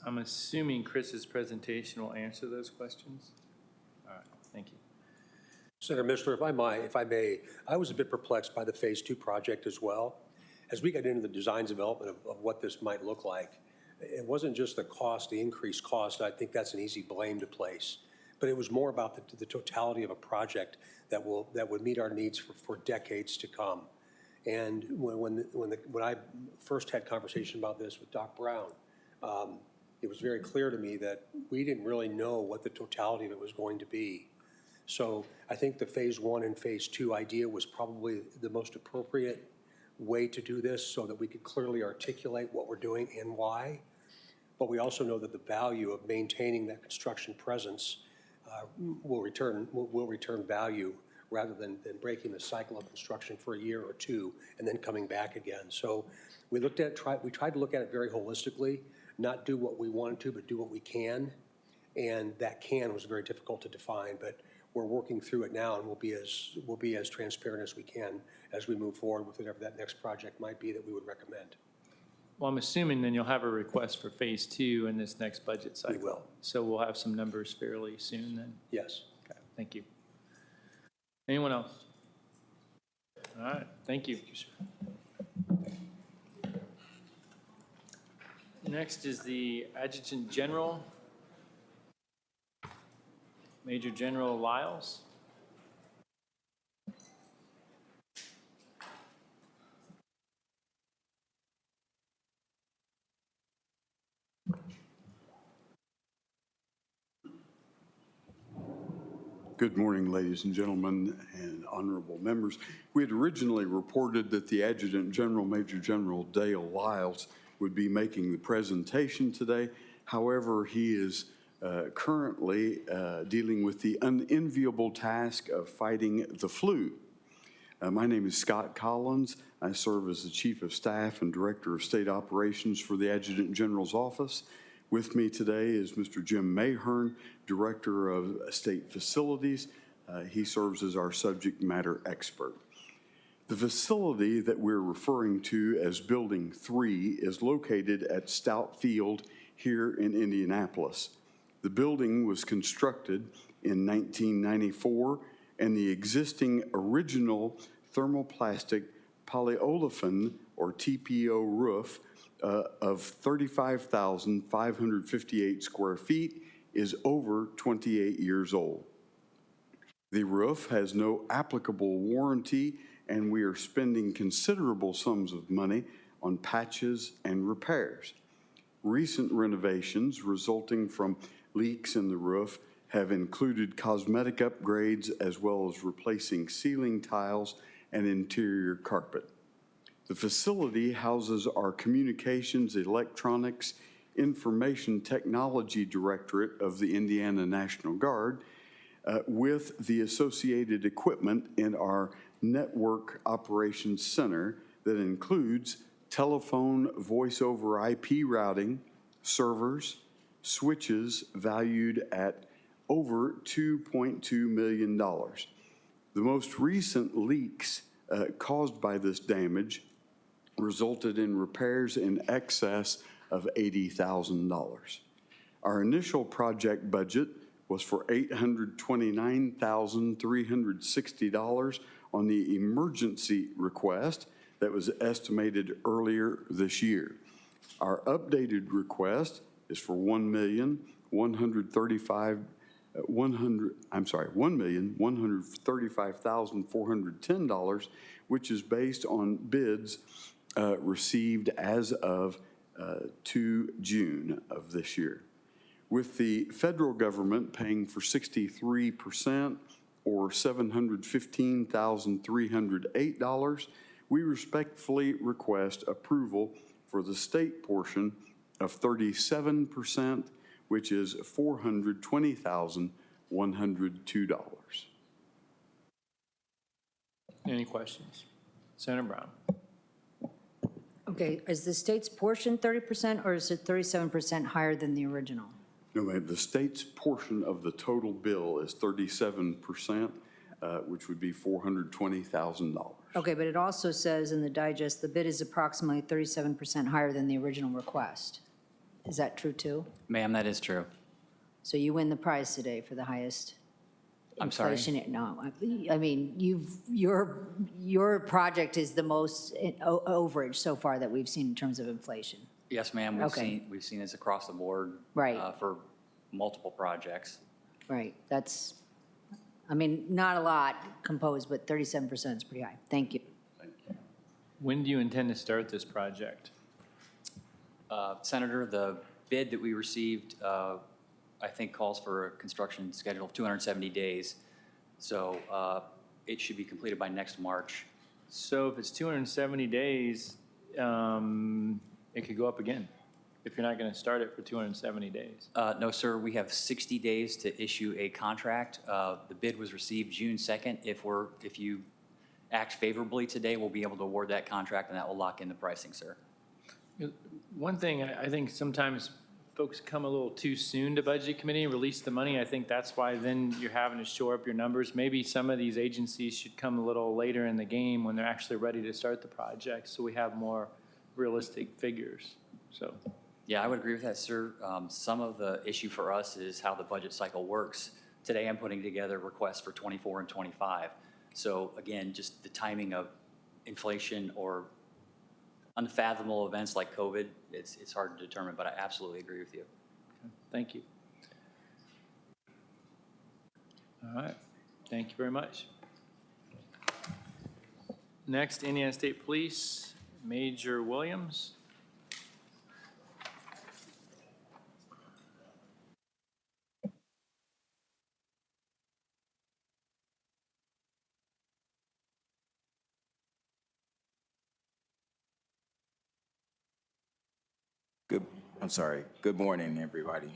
I'm assuming Chris's presentation will answer those questions. All right, thank you. Senator Mishler, if I may, I was a bit perplexed by the Phase 2 project as well. As we got into the design development of what this might look like, it wasn't just the cost, the increased cost. I think that's an easy blame to place. But it was more about the totality of a project that would meet our needs for decades to come. And when I first had conversation about this with Doc Brown, it was very clear to me that we didn't really know what the totality of it was going to be. So I think the Phase 1 and Phase 2 idea was probably the most appropriate way to do this, so that we could clearly articulate what we're doing and why. But we also know that the value of maintaining that construction presence will return value, rather than breaking the cycle of construction for a year or two and then coming back again. So we tried to look at it very holistically, not do what we wanted to, but do what we can. And that can was very difficult to define, but we're working through it now, and we'll be as transparent as we can as we move forward with whatever that next project might be that we would recommend. Well, I'm assuming then you'll have a request for Phase 2 in this next budget cycle. We will. So we'll have some numbers fairly soon then? Yes. Okay, thank you. Anyone else? All right, thank you. Next is the Adjutant General, Major General Lyles. Good morning, ladies and gentlemen and honorable members. We had originally reported that the Adjutant General, Major General Dale Lyles, would be making the presentation today. However, he is currently dealing with the unenviable task of fighting the flu. My name is Scott Collins. I serve as the Chief of Staff and Director of State Operations for the Adjutant General's Office. With me today is Mr. Jim Mahern, Director of State Facilities. He serves as our subject matter expert. The facility that we're referring to as Building 3 is located at Stout Field here in Indianapolis. The building was constructed in 1994, and the existing original thermoplastic polyolefin, or TPO roof, of 35,558 square feet is over 28 years old. The roof has no applicable warranty, and we are spending considerable sums of money on patches and repairs. Recent renovations resulting from leaks in the roof have included cosmetic upgrades as well as replacing ceiling tiles and interior carpet. The facility houses our Communications, Electronics, Information Technology Directorate of the Indiana National Guard with the associated equipment in our Network Operations Center that includes telephone voice over IP routing, servers, switches valued at over $2.2 million. The most recent leaks caused by this damage resulted in repairs in excess of $80,000. Our initial project budget was for $829,360 on the emergency request that was estimated earlier this year. Our updated request is for $1,135,410, which is based on bids received as of 2 June of this year. With the federal government paying for 63%, or $715,308, we respectfully request approval for the state portion of 37%, which is $420,102. Any questions? Senator Brown. Okay, is the state's portion 30% or is it 37% higher than the original? No, ma'am, the state's portion of the total bill is 37%, which would be $420,000. Okay, but it also says in the digest, the bid is approximately 37% higher than the original request. Is that true too? Ma'am, that is true. So you win the prize today for the highest I'm sorry? inflation? No, I mean, your project is the most overage so far that we've seen in terms of inflation. Yes, ma'am. Okay. We've seen this across the board. Right. For multiple projects. Right, that's, I mean, not a lot composed, but 37% is pretty high. Thank you. When do you intend to start this project? Senator, the bid that we received, I think calls for a construction schedule of 270 days. So it should be completed by next March. So if it's 270 days, it could go up again if you're not going to start it for 270 days. No, sir, we have 60 days to issue a contract. The bid was received June 2nd. If you act favorably today, we'll be able to award that contract, and that will lock in the pricing, sir. One thing, I think sometimes folks come a little too soon to Budget Committee and release the money. I think that's why then you're having to shore up your numbers. Maybe some of these agencies should come a little later in the game when they're actually ready to start the project, so we have more realistic figures, so. Yeah, I would agree with that, sir. Some of the issue for us is how the budget cycle works. Today, I'm putting together requests for 24 and 25. So again, just the timing of inflation or unfathomable events like COVID, it's hard to determine, but I absolutely agree with you. Okay. Thank you. All right, thank you very much. Next, Indiana State Police, Major Williams. Good morning, everybody.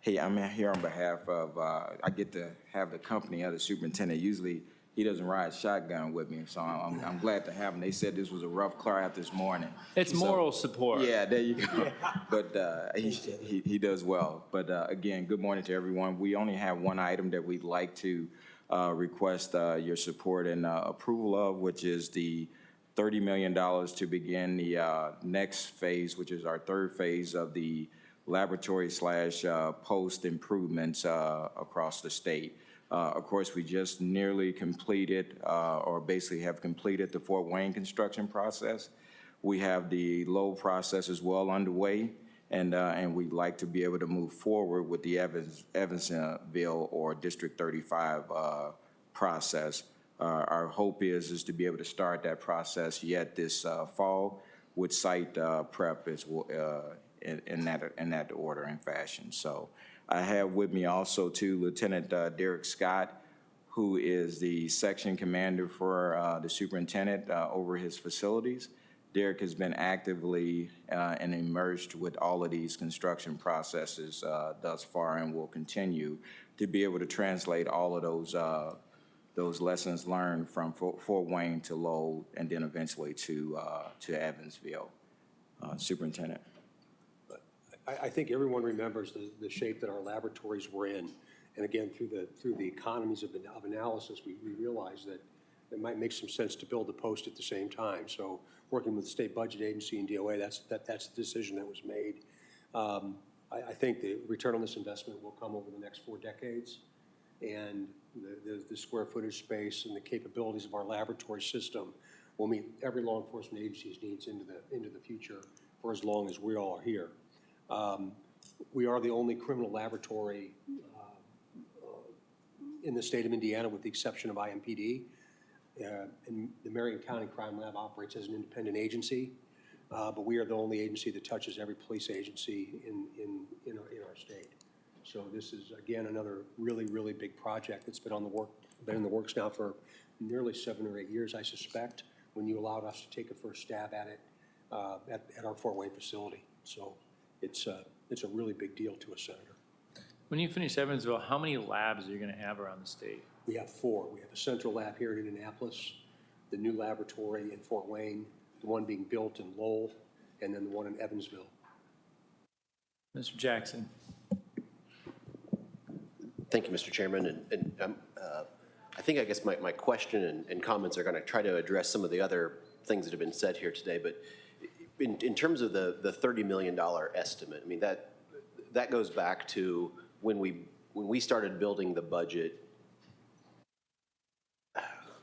Hey, I'm here on behalf of, I get to have the company of the superintendent. Usually, he doesn't ride shotgun with me, so I'm glad to have him. They said this was a rough crowd this morning. It's moral support. Yeah, there you go. But he does well. But again, good morning to everyone. We only have one item that we'd like to request your support and approval of, which is the $30 million to begin the next phase, which is our third phase of the laboratory/post improvements across the state. Of course, we just nearly completed, or basically have completed, the Fort Wayne construction process. We have the Lowell process as well underway, and we'd like to be able to move forward with the Evansville or District 35 process. Our hope is to be able to start that process yet this fall with site prep as well, in that order and fashion. So I have with me also too Lieutenant Derek Scott, who is the section commander for the superintendent over his facilities. Derek has been actively and immersed with all of these construction processes thus far, and will continue to be able to translate all of those lessons learned from Fort Wayne to Lowell, and then eventually to Evansville. Superintendent. I think everyone remembers the shape that our laboratories were in. And again, through the economies of analysis, we realized that it might make some sense to build the post at the same time. So working with the state budget agency and DOA, that's the decision that was made. I think the return on this investment will come over the next 4 decades. And the square footage space and the capabilities of our laboratory system will meet every law enforcement agency's needs into the future for as long as we all are here. We are the only criminal laboratory in the state of Indiana, with the exception of IMPD. And the Marion County Crime Lab operates as an independent agency, but we are the only agency that touches every police agency in our state. So this is, again, another really, really big project that's been in the works now for nearly 7 or 8 years, I suspect, when you allowed us to take a first stab at it at our Fort Wayne facility. So it's a really big deal to us, Senator. When you finish Evansville, how many labs are you going to have around the state? We have 4. We have a central lab here in Indianapolis, the new laboratory in Fort Wayne, the one being built in Lowell, and then the one in Evansville. Mr. Jackson. Thank you, Mr. Chairman. I think, I guess, my question and comments are going to try to address some of the other things that have been said here today. But in terms of the $30 million estimate, I mean, that goes back to when we started building the budget.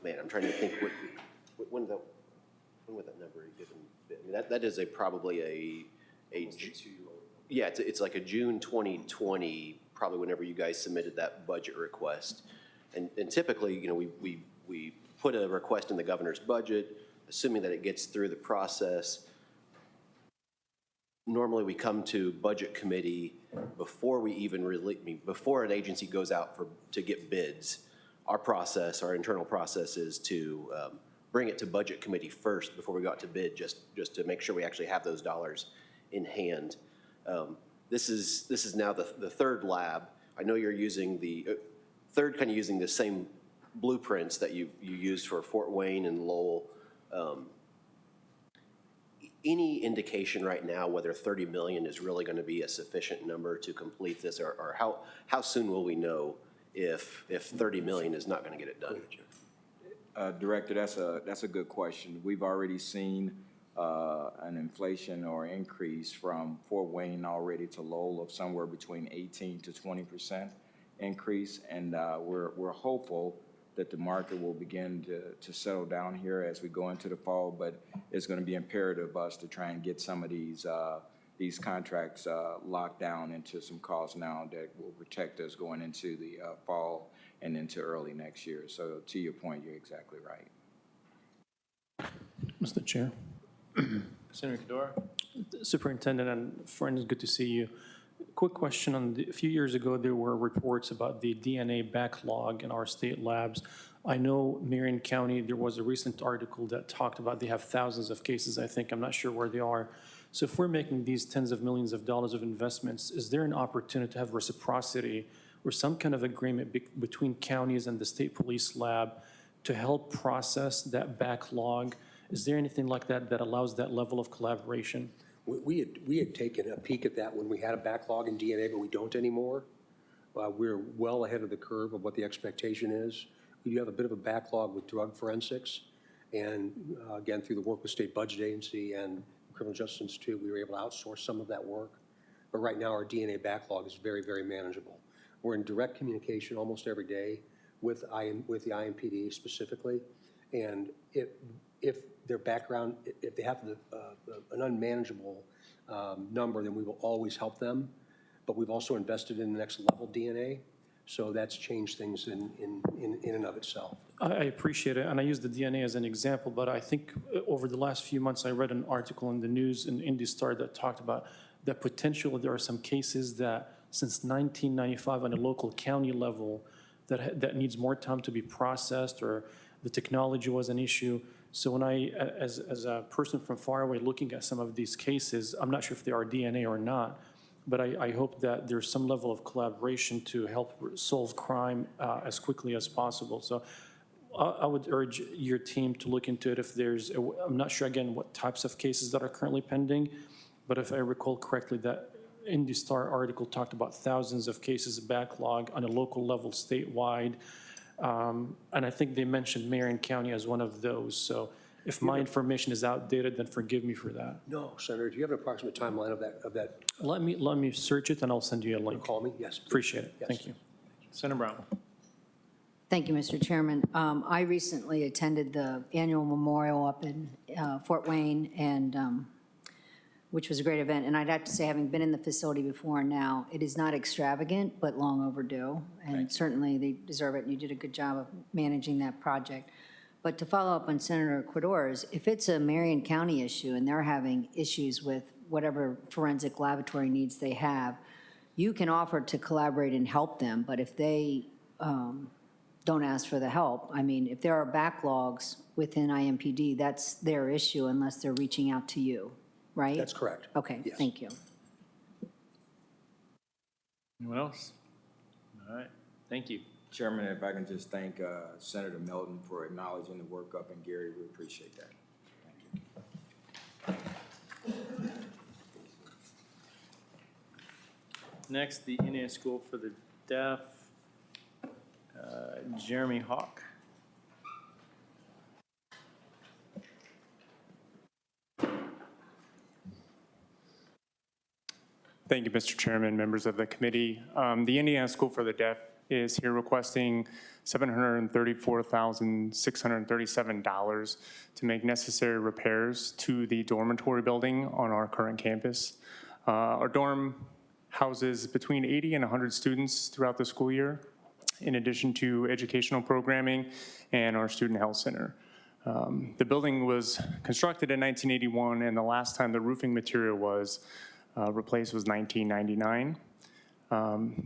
Man, I'm trying to think when would that number have given? I mean, that is probably yeah, it's like a June 2020, probably whenever you guys submitted that budget request. And typically, you know, we put a request in the governor's budget, assuming that it gets through the process. Normally, we come to budget committee before we even before an agency goes out to get bids. Our internal process is to bring it to budget committee first before we go out to bid, just to make sure we actually have those dollars in hand. This is now the third lab. I know you're using the third, kind of using the same blueprints that you used for Fort Wayne and Lowell. Any indication right now whether 30 million is really going to be a sufficient number to complete this, or how soon will we know if 30 million is not going to get it done? Director, that's a good question. We've already seen an inflation or increase from Fort Wayne already to Lowell of somewhere between 18 to 20% increase, and we're hopeful that the market will begin to settle down here as we go into the fall, but it's going to be imperative of us to try and get some of these contracts locked down into some costs now that will protect us going into the fall and into early next year. So to your point, you're exactly right. Mr. Chair. Senator Cadora. Superintendent and friends, good to see you. Quick question on a few years ago, there were reports about the DNA backlog in our state labs. I know Marion County, there was a recent article that talked about they have thousands of cases, I think. I'm not sure where they are. So if we're making these tens of millions of dollars of investments, is there an opportunity to have reciprocity or some kind of agreement between counties and the state police lab to help process that backlog? Is there anything like that that allows that level of collaboration? We had taken a peek at that when we had a backlog in DNA, but we don't anymore. We're well ahead of the curve of what the expectation is. We do have a bit of a backlog with drug forensics, and again, through the work with State Budget Agency and Criminal Justice Institute, we were able to outsource some of that work. But right now, our DNA backlog is very, very manageable. We're in direct communication almost every day with the IMPD specifically, and if their background, if they have an unmanageable number, then we will always help them. But we've also invested in the next level DNA, so that's changed things in and of itself. I appreciate it, and I use the DNA as an example, but I think over the last few months, I read an article in the news in Indy Star that talked about the potential. There are some cases that since 1995 on a local county level that needs more time to be processed, or the technology was an issue. So when as a person from far away looking at some of these cases, I'm not sure if they are DNA or not, but I hope that there's some level of collaboration to help solve crime as quickly as possible. So I would urge your team to look into it if there's, I'm not sure again what types of cases that are currently pending, but if I recall correctly, that Indy Star article talked about thousands of cases backlog on a local level statewide. And I think they mentioned Marion County as one of those. So If my information is outdated, then forgive me for that. No, Senator, do you have an approximate timeline of that? Let me search it, and I'll send you a link. Call me? Yes. please. Appreciate it. Yes. Thank you. Senator Brown. Thank you, Mr. Chairman. I recently attended the annual memorial up in Fort Wayne, and which was a great event. And I'd have to say, having been in the facility before and now, it is not extravagant, but long overdue. And certainly they deserve it, and you did a good job of managing that project. But to follow up on Senator Ecuador's, if it's a Marion County issue and they're having issues with whatever forensic laboratory needs they have, you can offer to collaborate and help them. But if they don't ask for the help, I mean, if there are backlogs within IMPD, that's their issue unless they're reaching out to you, right? That's correct. Okay, Yes. thank you. Anyone else? All right, thank you. Chairman, if I can just thank Senator Melton for acknowledging the work up in Gary, we appreciate that. Thank you. Next, the Indiana School for the Deaf, Jeremy Hawk. Thank you, Mr. Chairman, members of the committee. The Indiana School for the Deaf is here requesting $734,637 to make necessary repairs to the dormitory building on our current campus. Our dorm houses between 80 and 100 students throughout the school year, in addition to educational programming and our student health center. The building was constructed in 1981, and the last time the roofing material was replaced was 1999.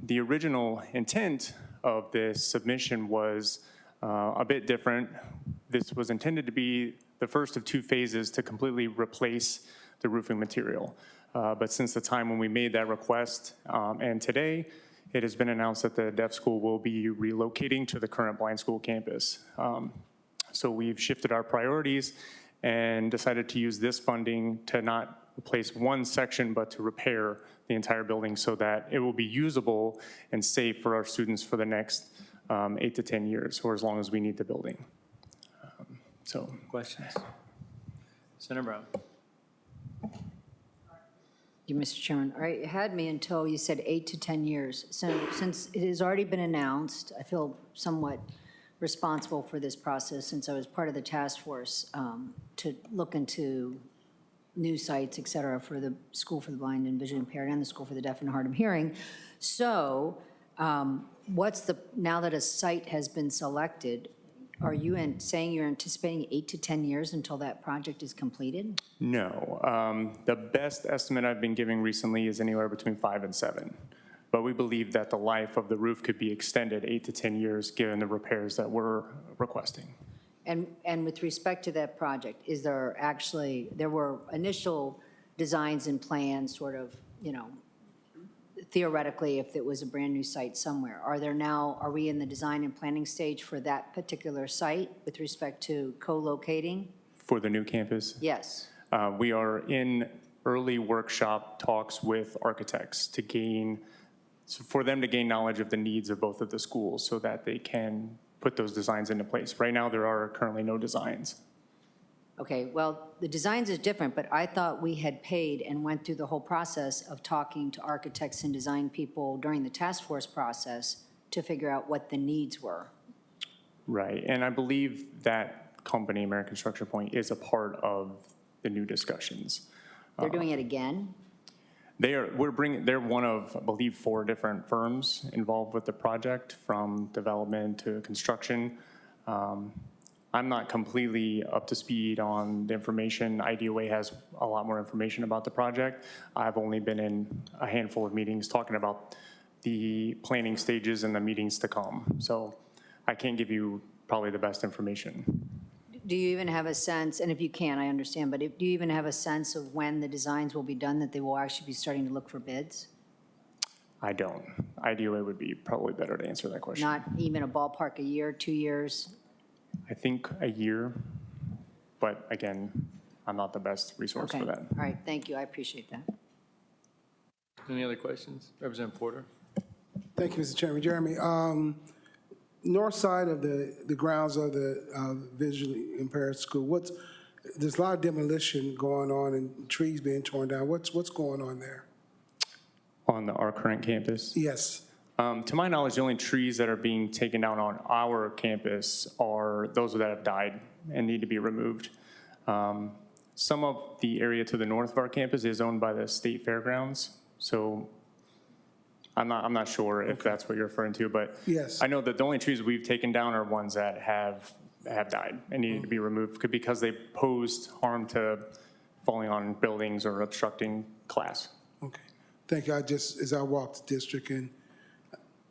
The original intent of this submission was a bit different. This was intended to be the first of two phases to completely replace the roofing material. But since the time when we made that request and today, it has been announced that the deaf school will be relocating to the current blind school campus. So we've shifted our priorities and decided to use this funding to not replace one section, but to repair the entire building so that it will be usable and safe for our students for the next 8 to 10 years, or as long as we need the building. Questions? Senator Brown. Thank you, Mr. Chairman. All right, you had me until you said 8 to 10 years. So since it has already been announced, I feel somewhat responsible for this process since I was part of the task force to look into new sites, et cetera, for the School for the Blind and Visually Impaired and the School for the Deaf and Hard of Hearing. So now that a site has been selected, are you saying you're anticipating 8 to 10 years until that project is completed? No, the best estimate I've been giving recently is anywhere between 5 and 7. But we believe that the life of the roof could be extended 8 to 10 years given the repairs that we're requesting. And with respect to that project, is there actually, there were initial designs and plans sort of, theoretically, if it was a brand new site somewhere. Are we in the design and planning stage for that particular site with respect to co-locating? For the new campus? Yes. We are in early workshop talks with architects for them to gain knowledge of the needs of both of the schools so that they can put those designs into place. Right now, there are currently no designs. Okay, well, the designs is different, but I thought we had paid and went through the whole process of talking to architects and design people during the task force process to figure out what the needs were. Right, and I believe that company, American Construction Point, is a part of the new discussions. They're doing it again? They're one of, I believe, 4 different firms involved with the project, from development to construction. I'm not completely up to speed on the information. IDOA has a lot more information about the project. I've only been in a handful of meetings talking about the planning stages and the meetings to come. So I can't give you probably the best information. Do you even have a sense, and if you can, I understand, but do you even have a sense of when the designs will be done, that they will actually be starting to look for bids? I don't. IDOA would be probably better to answer that question. Not even a ballpark, a year, 2 years? I think a year, but again, I'm not the best resource for that. All right, thank you, I appreciate that. Any other questions? Representative Porter. Thank you, Mr. Chairman. Jeremy, north side of the grounds of the visually impaired school, there's a lot of demolition going on and trees being torn down. What's going on there? On our current campus? Yes. To my knowledge, the only trees that are being taken down on our campus are those that have died and need to be removed. Some of the area to the north of our campus is owned by the state fairgrounds, so I'm not sure if that's what you're referring to, but Yes. I know that the only trees we've taken down are ones that have died and needed to be removed because they posed harm to falling on buildings or obstructing class. Okay. Thank you. As I walked the district, and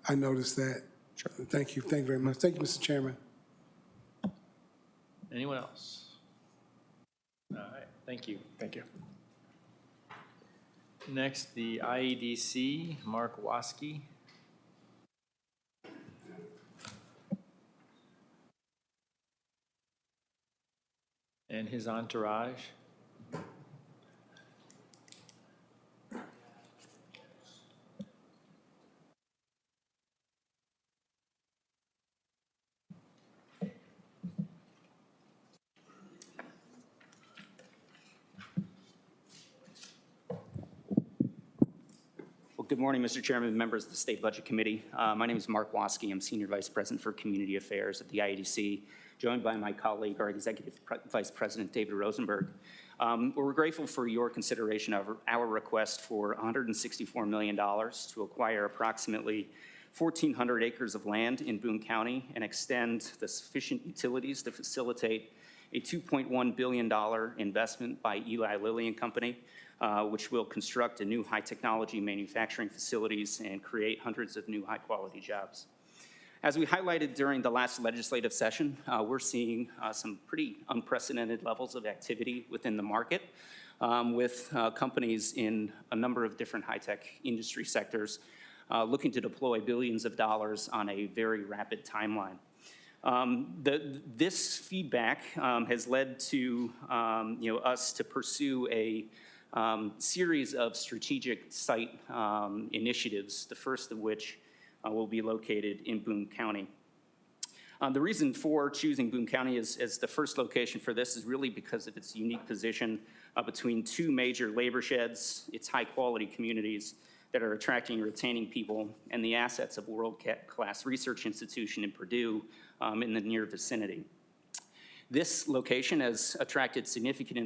I noticed that. Sure. Thank you. Thank you very much. Thank you, Mr. Chairman. Anyone else? All right, thank you. Thank you. Next, the IEDC, Mark Waske. And his entourage. Well, good morning, Mr. Chairman and members of the State Budget Committee. My name is Mark Waske. I'm Senior Vice President for Community Affairs at the IEDC, joined by my colleague, our Executive Vice President, David Rosenberg. We're grateful for your consideration of our request for $164 million to acquire approximately 1,400 acres of land in Boone County and extend the sufficient utilities to facilitate a $2.1 billion investment by Eli Lilly and Company, which will construct a new high-technology manufacturing facilities and create hundreds of new high-quality jobs. As we highlighted during the last legislative session, we're seeing some pretty unprecedented levels of activity within the market with companies in a number of different high-tech industry sectors looking to deploy billions of dollars on a very rapid timeline. This feedback has led to us to pursue a series of strategic site initiatives, the first of which will be located in Boone County. The reason for choosing Boone County as the first location for this is really because of its unique position between two major labor sheds, its high-quality communities that are attracting and retaining people, and the assets of world-class research institution in Purdue in the near vicinity. This location has attracted significant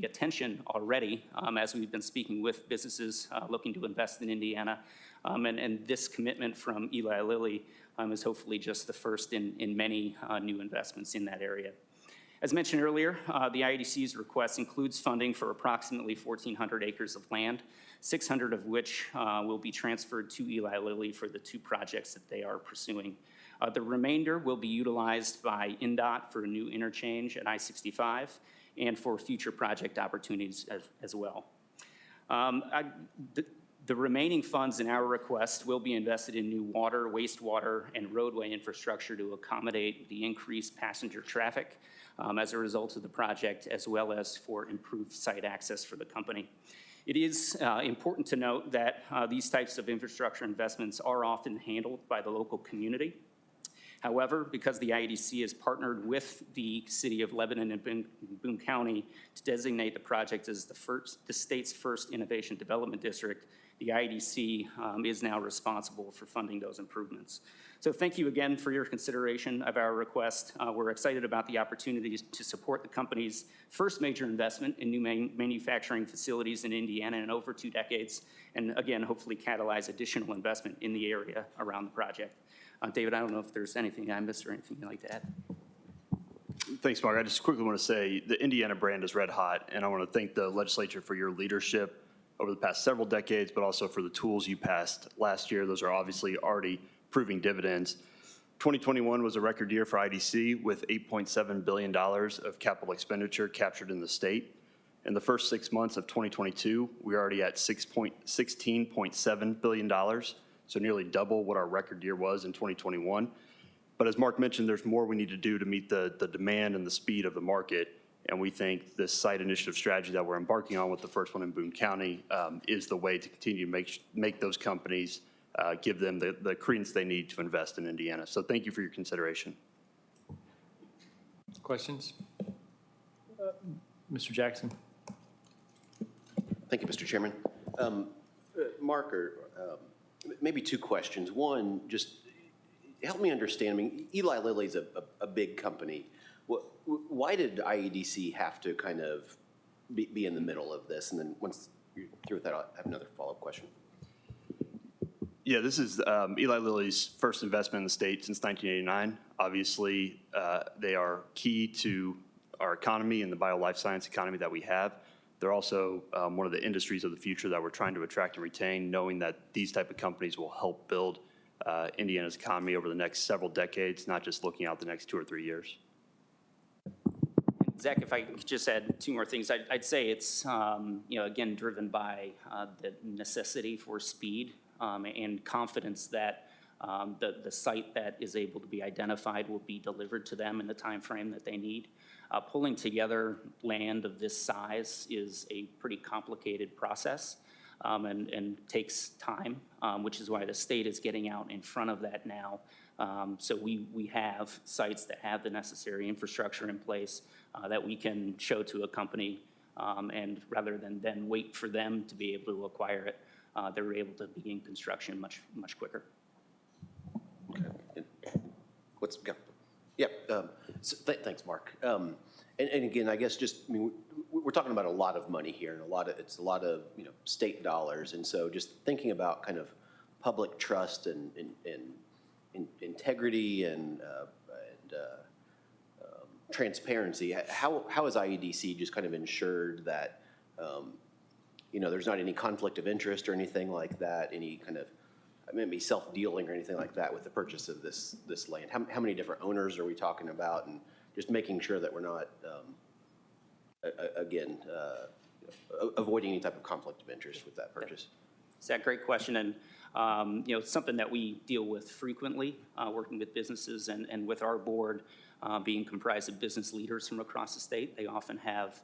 attention already as we've been speaking with businesses looking to invest in Indiana. And this commitment from Eli Lilly is hopefully just the first in many new investments in that area. As mentioned earlier, the IEDC's request includes funding for approximately 1,400 acres of land, 600 of which will be transferred to Eli Lilly for the two projects that they are pursuing. The remainder will be utilized by INDOT for a new interchange at I-65 and for future project opportunities as well. The remaining funds in our request will be invested in new water, wastewater, and roadway infrastructure to accommodate the increased passenger traffic as a result of the project, as well as for improved site access for the company. It is important to note that these types of infrastructure investments are often handled by the local community. However, because the IEDC has partnered with the City of Lebanon and Boone County to designate the project as the state's first innovation development district, the IEDC is now responsible for funding those improvements. So thank you again for your consideration of our request. We're excited about the opportunities to support the company's first major investment in new manufacturing facilities in Indiana in over 2 decades, and again, hopefully catalyze additional investment in the area around the project. David, I don't know if there's anything I missed or anything you'd like to add. Thanks, Mark. I just quickly want to say the Indiana brand is red hot, and I want to thank the legislature for your leadership over the past several decades, but also for the tools you passed last year. Those are obviously already proving dividends. 2021 was a record year for IDC with $8.7 billion of capital expenditure captured in the state. In the first 6 months of 2022, we're already at $16.7 billion. So nearly double what our record year was in 2021. But as Mark mentioned, there's more we need to do to meet the demand and the speed of the market. And we think this site initiative strategy that we're embarking on with the first one in Boone County is the way to continue to make those companies, give them the credence they need to invest in Indiana. So thank you for your consideration. Questions? Mr. Jackson. Thank you, Mr. Chairman. Mark, or maybe two questions. One, just help me understand. I mean, Eli Lilly's a big company. Why did IEDC have to kind of be in the middle of this? And then once you're through with that, I'll have another follow-up question. Yeah, this is Eli Lilly's first investment in the state since 1989. Obviously, they are key to our economy and the bio-life science economy that we have. They're also one of the industries of the future that we're trying to attract and retain, knowing that these type of companies will help build Indiana's economy over the next several decades, not just looking out the next 2 or 3 years. Zach, if I could just add two more things, I'd say it's, again, driven by the necessity for speed and confidence that the site that is able to be identified will be delivered to them in the time frame that they need. Pulling together land of this size is a pretty complicated process and takes time, which is why the state is getting out in front of that now. So we have sites that have the necessary infrastructure in place that we can show to a company, and rather than then wait for them to be able to acquire it, they're able to begin construction much quicker. Thanks, Mark. And again, I guess just, I mean, we're talking about a lot of money here, and it's a lot of state dollars, and so just thinking about kind of public trust and integrity and transparency. How has IEDC just kind of ensured that there's not any conflict of interest or anything like that, any kind of maybe self-dealing or anything like that with the purchase of this land? How many different owners are we talking about, and just making sure that we're not avoiding any type of conflict of interest with that purchase? Is that a great question? And something that we deal with frequently, working with businesses and with our board being comprised of business leaders from across the state. They often have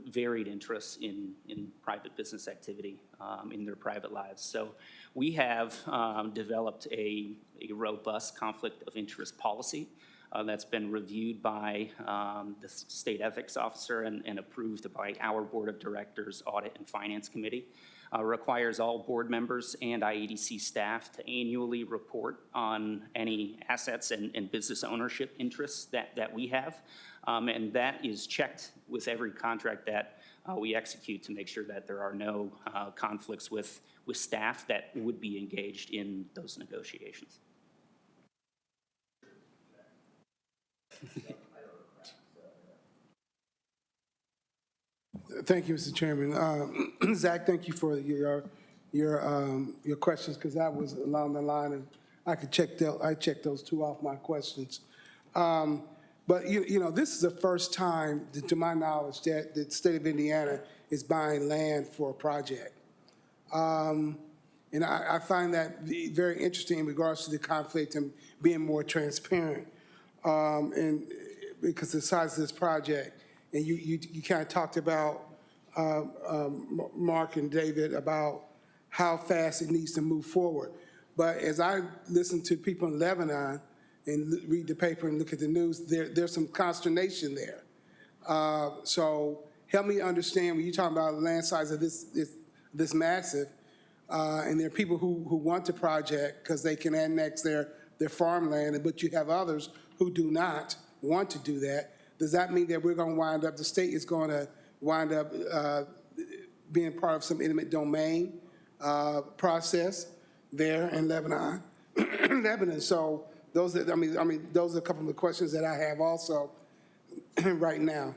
varied interests in private business activity in their private lives. So we have developed a robust conflict of interest policy that's been reviewed by the state ethics officer and approved by our board of directors, audit and finance committee. Requires all board members and IEDC staff to annually report on any assets and business ownership interests that we have. And that is checked with every contract that we execute to make sure that there are no conflicts with staff that would be engaged in those negotiations. Thank you, Mr. Chairman. Zach, thank you for your questions, because that was along the line, and I checked those two off my questions. But this is the first time, to my knowledge, that the state of Indiana is buying land for a project. And I find that very interesting in regards to the conflict and being more transparent, and because the size of this project. And you kind of talked about, Mark and David, about how fast it needs to move forward. But as I listen to people in Lebanon and read the paper and look at the news, there's some consternation there. So help me understand, when you're talking about land size of this massive, and there are people who want the project because they can annex their farmland, but you have others who do not want to do that. Does that mean that we're going to wind up, the state is going to wind up being part of some eminent domain process there in Lebanon? So those are, those are a couple of the questions that I have also right now.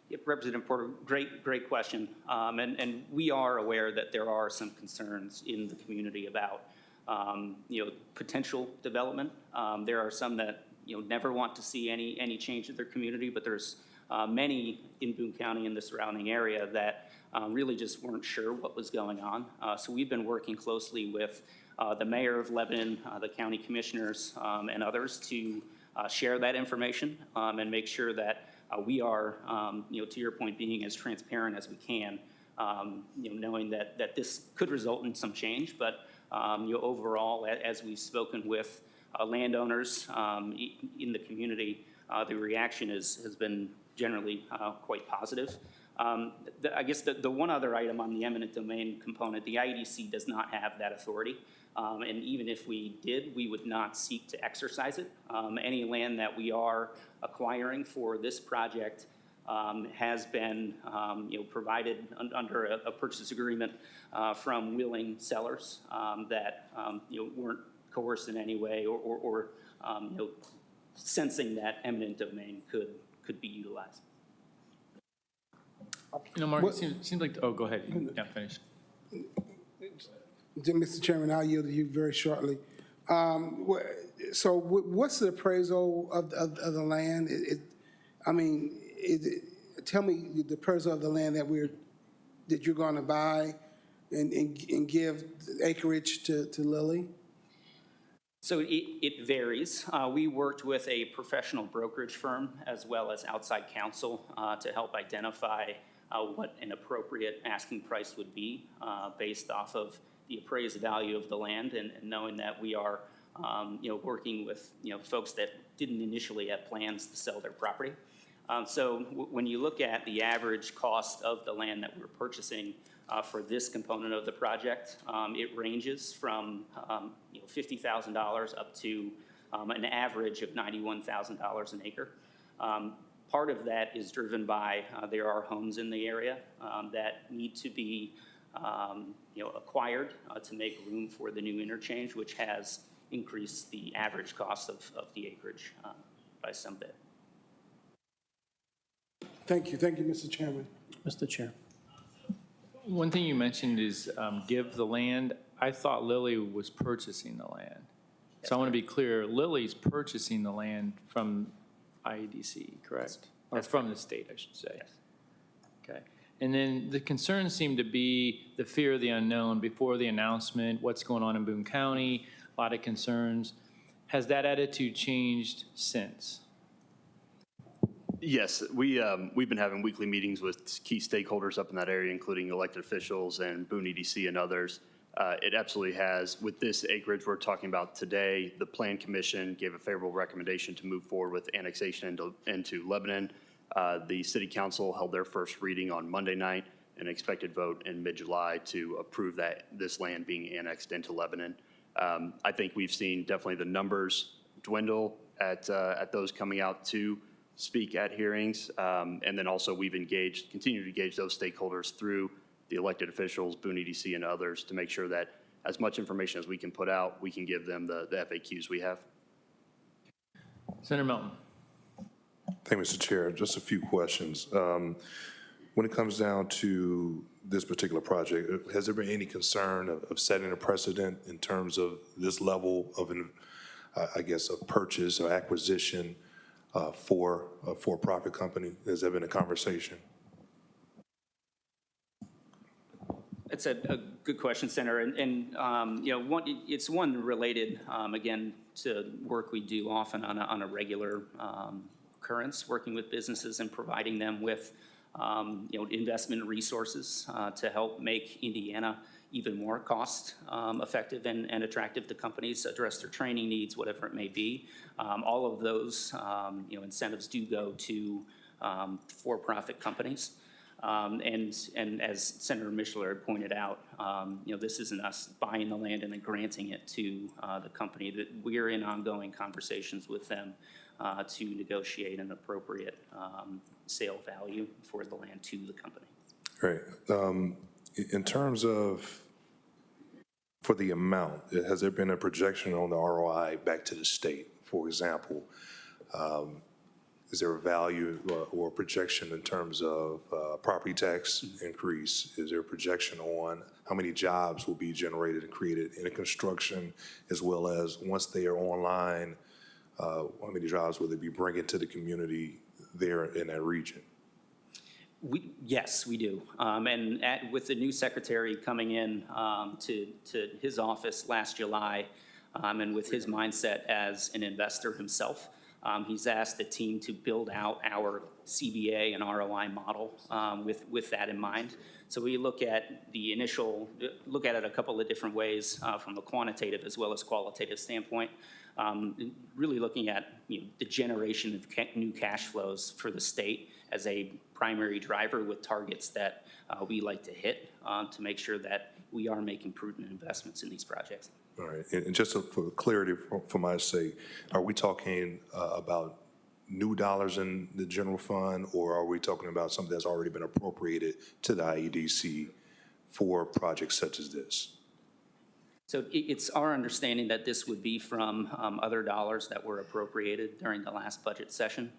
Yep, Representative Porter, great question. And we are aware that there are some concerns in the community about potential development. There are some that never want to see any change in their community, but there's many in Boone County and the surrounding area that really just weren't sure what was going on. So we've been working closely with the mayor of Lebanon, the county commissioners, and others to share that information and make sure that we are, to your point, being as transparent as we can, knowing that this could result in some change, but overall, as we've spoken with landowners in the community, the reaction has been generally quite positive. I guess the one other item on the eminent domain component, the IEDC does not have that authority. And even if we did, we would not seek to exercise it. Any land that we are acquiring for this project has been provided under a purchase agreement from willing sellers that weren't coerced in any way or sensing that eminent domain could be utilized. Mark, it seems like, oh, go ahead. Yeah, finish. Mr. Chairman, I'll yield to you very shortly. So what's the appraisal of the land? Tell me the appraisal of the land that you're going to buy and give acreage to Lilly? So it varies. We worked with a professional brokerage firm as well as outside counsel to help identify what an appropriate asking price would be based off of the appraised value of the land, and knowing that we are working with folks that didn't initially have plans to sell their property. So when you look at the average cost of the land that we're purchasing for this component of the project, it ranges from $50,000 up to an average of $91,000 an acre. Part of that is driven by there are homes in the area that need to be acquired to make room for the new interchange, which has increased the average cost of the acreage by some bit. Thank you, Mr. Chairman. Mr. Chair. One thing you mentioned is give the land. I thought Lilly was purchasing the land. So I want to be clear, Lilly's purchasing the land from IEDC, correct? Or from the state, I should say. Yes. Okay. And then the concerns seem to be the fear of the unknown before the announcement, what's going on in Boone County, a lot of concerns. Has that attitude changed since? Yes, we've been having weekly meetings with key stakeholders up in that area, including elected officials and Boone EDC and others. It absolutely has. With this acreage we're talking about today, the Plan Commission gave a favorable recommendation to move forward with annexation into Lebanon. The City Council held their first reading on Monday night, and expected vote in mid-July to approve this land being annexed into Lebanon. I think we've seen definitely the numbers dwindle at those coming out to speak at hearings, and then also we've continued to engage those stakeholders through the elected officials, Boone EDC, and others to make sure that as much information as we can put out, we can give them the FAQs we have. Senator Melton. Thank you, Mr. Chair. Just a few questions. When it comes down to this particular project, has there been any concern of setting a precedent in terms of this level of, of purchase or acquisition for a for-profit company? Has there been a conversation? It's a good question, Senator, and it's one related again to work we do often on a regular occurrence, working with businesses and providing them with investment resources to help make Indiana even more cost effective and attractive to companies, address their training needs, whatever it may be. All of those incentives do go to for-profit companies. And as Senator Mishler pointed out, this isn't us buying the land and then granting it to the company. That we're in ongoing conversations with them to negotiate an appropriate sale value for the land to the company. Great. In terms of, for the amount, has there been a projection on the ROI back to the state? For example, is there a value or projection in terms of property tax increase? Is there a projection on how many jobs will be generated and created in construction, as well as once they are online, how many jobs will they be bringing to the community there in that region? Yes, we do. And with the new secretary coming in to his office last July, and with his mindset as an investor himself, he's asked the team to build out our CBA and ROI model with that in mind. So we look at it a couple of different ways from a quantitative as well as qualitative standpoint. Really looking at the generation of new cash flows for the state as a primary driver with targets that we like to hit to make sure that we are making prudent investments in these projects. All right, and just for clarity for my sake, are we talking about new dollars in the general fund, or are we talking about something that's already been appropriated to the IEDC for projects such as this? So it's our understanding that this would be from other dollars that were appropriated during the last budget session,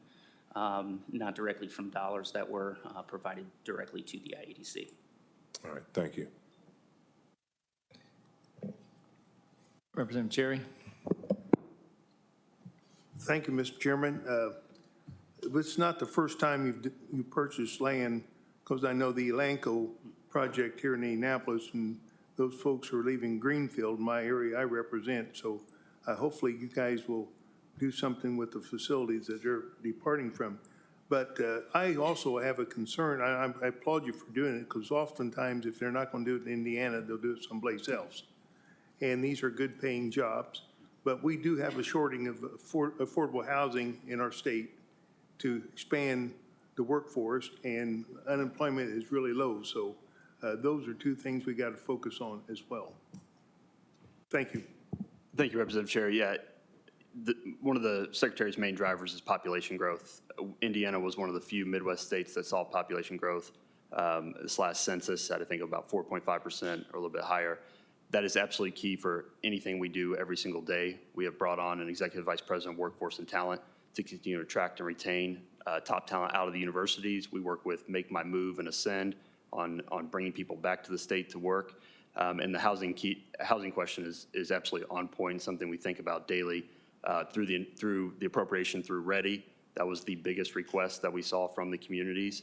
not directly from dollars that were provided directly to the IEDC. All right, thank you. Representative Cherry. Thank you, Mr. Chairman. It's not the first time you purchased land, because I know the Elanco project here in Indianapolis, and those folks are leaving Greenfield, my area I represent. So hopefully you guys will do something with the facilities that they're departing from. But I also have a concern. I applaud you for doing it, because oftentimes if they're not going to do it in Indiana, they'll do it someplace else. And these are good paying jobs. But we do have a shortage of affordable housing in our state to expand the workforce, and unemployment is really low. So those are two things we got to focus on as well. Thank you. Thank you, Representative Cherry. Yeah, one of the Secretary's main drivers is population growth. Indiana was one of the few Midwest states that saw population growth. This last census had, I think, about 4.5% or a little bit higher. That is absolutely key for anything we do every single day. We have brought on an Executive Vice President of Workforce and Talent to continue to attract and retain top talent out of the universities. We work with Make My Move and Ascend on bringing people back to the state to work. And the housing question is absolutely on point, something we think about daily through the appropriation through READY. That was the biggest request that we saw from the communities.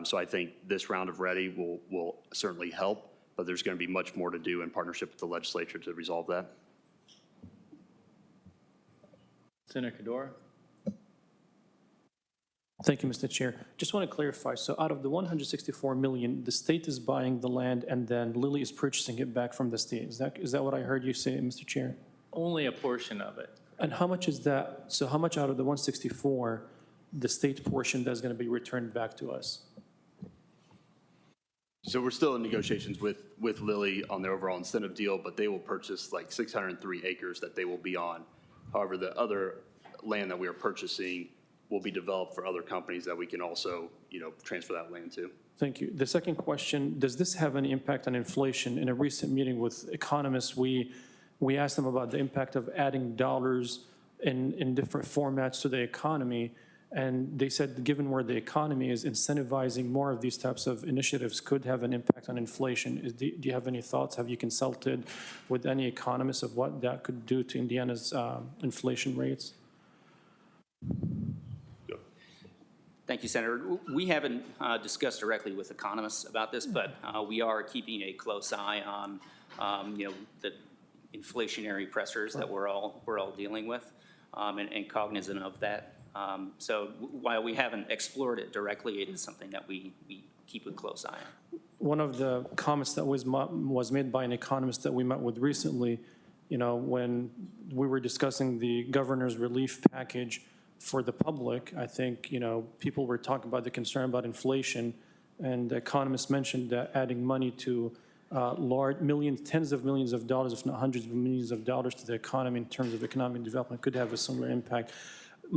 So I think this round of READY will certainly help, but there's going to be much more to do in partnership with the legislature to resolve that. Senator Cadora. Thank you, Mr. Chair. Just want to clarify, so out of the $164 million, the state is buying the land and then Lilly is purchasing it back from the state. Is that what I heard you say, Mr. Chair? Only a portion of it. And how much is that? So how much out of the 164, the state portion that's going to be returned back to us? So we're still in negotiations with Lilly on their overall incentive deal, but they will purchase like 603 acres that they will be on. However, the other land that we are purchasing will be developed for other companies that we can also, transfer that land to. Thank you. The second question, does this have any impact on inflation? In a recent meeting with economists, we asked them about the impact of adding dollars in different formats to the economy. And they said, given where the economy is, incentivizing more of these types of initiatives could have an impact on inflation. Do you have any thoughts? Have you consulted with any economists of what that could do to Indiana's inflation rates? Thank you, Senator. We haven't discussed directly with economists about this, but we are keeping a close eye on, the inflationary pressures that we're all dealing with, and cognizant of that. So while we haven't explored it directly, it is something that we keep a close eye on. One of the comments that was made by an economist that we met with recently, when we were discussing the governor's relief package for the public, I think, people were talking about the concern about inflation, and the economist mentioned that adding money to tens of millions of dollars, if not hundreds of millions of dollars to the economy in terms of economic development could have a similar impact.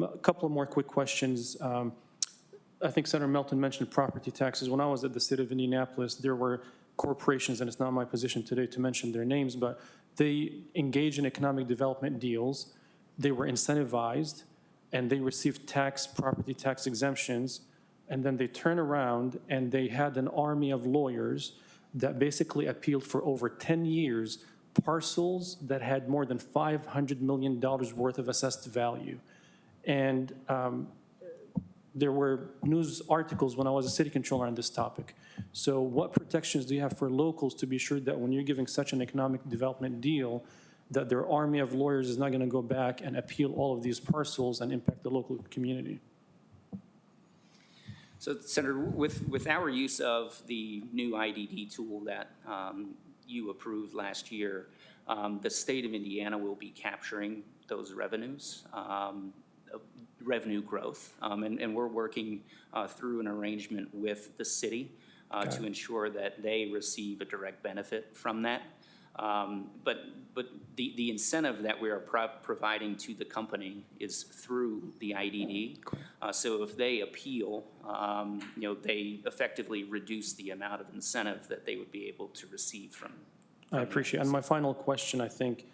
A couple of more quick questions. I think Senator Melton mentioned property taxes. When I was at the city of Indianapolis, there were corporations, and it's not my position today to mention their names, but they engage in economic development deals. They were incentivized, and they received property tax exemptions, and then they turn around and they had an army of lawyers that basically appealed for over 10 years parcels that had more than $500 million worth of assessed value. And there were news articles when I was a city controller on this topic. So what protections do you have for locals to be sure that when you're giving such an economic development deal, that their army of lawyers is not going to go back and appeal all of these parcels and impact the local community? So, Senator, with our use of the new IDD tool that you approved last year, the state of Indiana will be capturing those revenues revenue growth. And we're working through an arrangement with the city to ensure that they receive a direct benefit from that. But the incentive that we are providing to the company is through the IDD. So if they appeal, they effectively reduce the amount of incentive that they would be able to receive from. I appreciate it. And my final question, I think,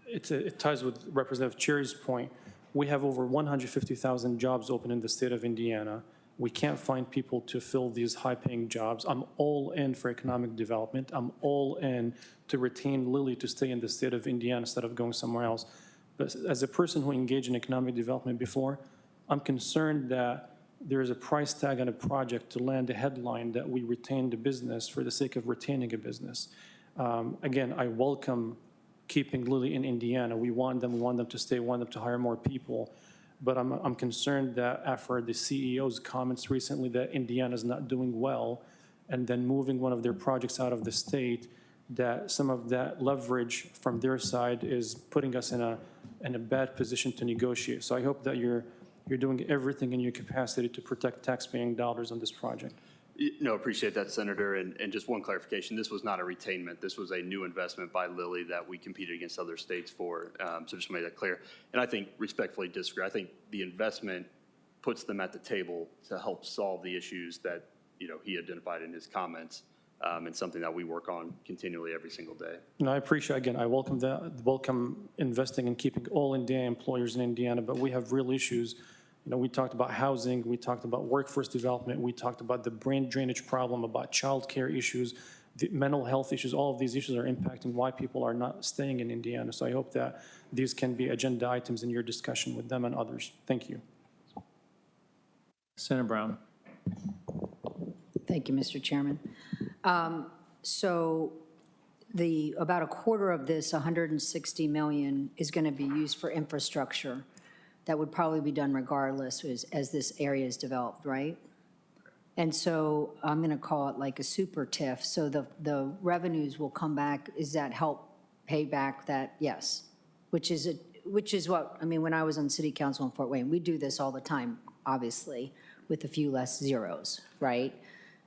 it ties with Representative Cherry's point. We have over 150,000 jobs open in the state of Indiana. We can't find people to fill these high-paying jobs. I'm all in for economic development. I'm all in to retain Lilly to stay in the state of Indiana instead of going somewhere else. But as a person who engaged in economic development before, I'm concerned that there is a price tag on a project to land a headline that we retain the business for the sake of retaining a business. Again, I welcome keeping Lilly in Indiana. We want them to stay, want them to hire more people. But I'm concerned that after the CEO's comments recently that Indiana's not doing well, and then moving one of their projects out of the state, that some of that leverage from their side is putting us in a bad position to negotiate. So I hope that you're doing everything in your capacity to protect taxpaying dollars on this project. No, appreciate that, Senator. And just one clarification, this was not a retainment. This was a new investment by Lilly that we competed against other states for. So just to make that clear. And I think, respectfully disagree, I think the investment puts them at the table to help solve the issues that, he identified in his comments, and something that we work on continually every single day. No, I appreciate, again, I welcome investing and keeping all Indiana employers in Indiana, but we have real issues. We talked about housing, we talked about workforce development, we talked about the brain drainage problem, about childcare issues, the mental health issues. All of these issues are impacting why people are not staying in Indiana. So I hope that these can be agenda items in your discussion with them and others. Thank you. Senator Brown. Thank you, Mr. Chairman. So about a quarter of this, $160 million, is going to be used for infrastructure. That would probably be done regardless as this area is developed, right? And so I'm going to call it like a super TIF. So the revenues will come back. Is that help pay back that? Yes. Which is what, I mean, when I was on city council in Fort Wayne, we do this all the time, obviously, with a few less zeros, right?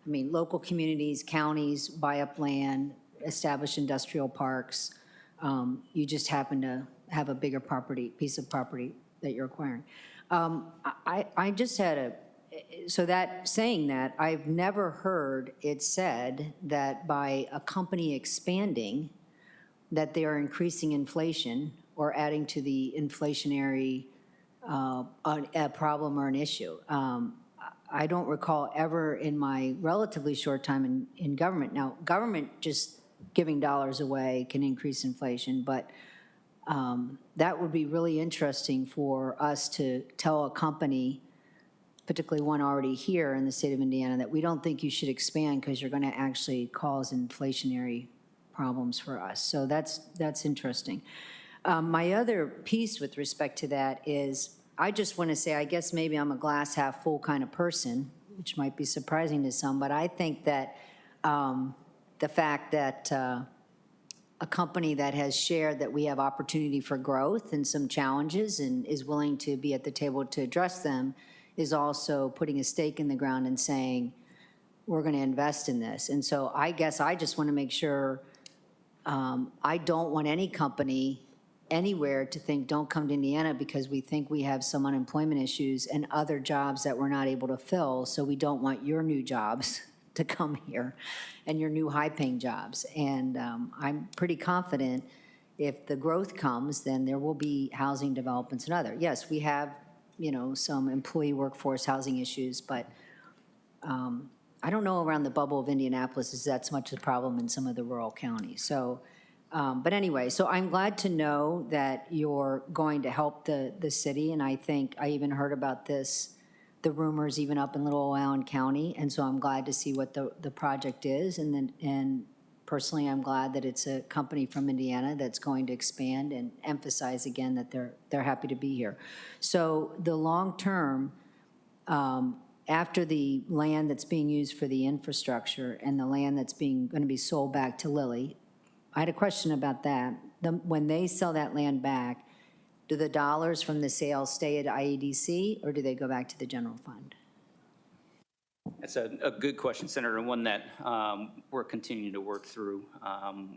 I mean, local communities, counties buy up land, establish industrial parks. You just happen to have a bigger piece of property that you're acquiring. I just had saying that, I've never heard it said that by a company expanding, that they are increasing inflation or adding to the inflationary problem or an issue. I don't recall ever in my relatively short time in government. Now, government just giving dollars away can increase inflation, but that would be really interesting for us to tell a company, particularly one already here in the state of Indiana, that we don't think you should expand because you're going to actually cause inflationary problems for us. So that's interesting. My other piece with respect to that is, I just want to say, I guess maybe I'm a glass half full kind of person, which might be surprising to some, but I think that the fact that a company that has shared that we have opportunity for growth and some challenges and is willing to be at the table to address them is also putting a stake in the ground and saying, we're going to invest in this. And so I guess I just want to make sure I don't want any company anywhere to think, don't come to Indiana because we think we have some unemployment issues and other jobs that we're not able to fill, so we don't want your new jobs to come here and your new high-paying jobs. And I'm pretty confident if the growth comes, then there will be housing developments and other. Yes, we have, some employee workforce housing issues, but I don't know around the bubble of Indianapolis is that's much a problem in some of the rural counties. So, but anyway, so I'm glad to know that you're going to help the city, and I think I even heard about this, the rumors even up in Little Island County, and so I'm glad to see what the project is, and personally I'm glad that it's a company from Indiana that's going to expand and emphasize again that they're happy to be here. So the long term, after the land that's being used for the infrastructure and the land that's going to be sold back to Lilly, I had a question about that. When they sell that land back, Do the dollars from the sale stay at IEDC, or do they go back to the general fund? That's a good question, Senator, and one that we're continuing to work through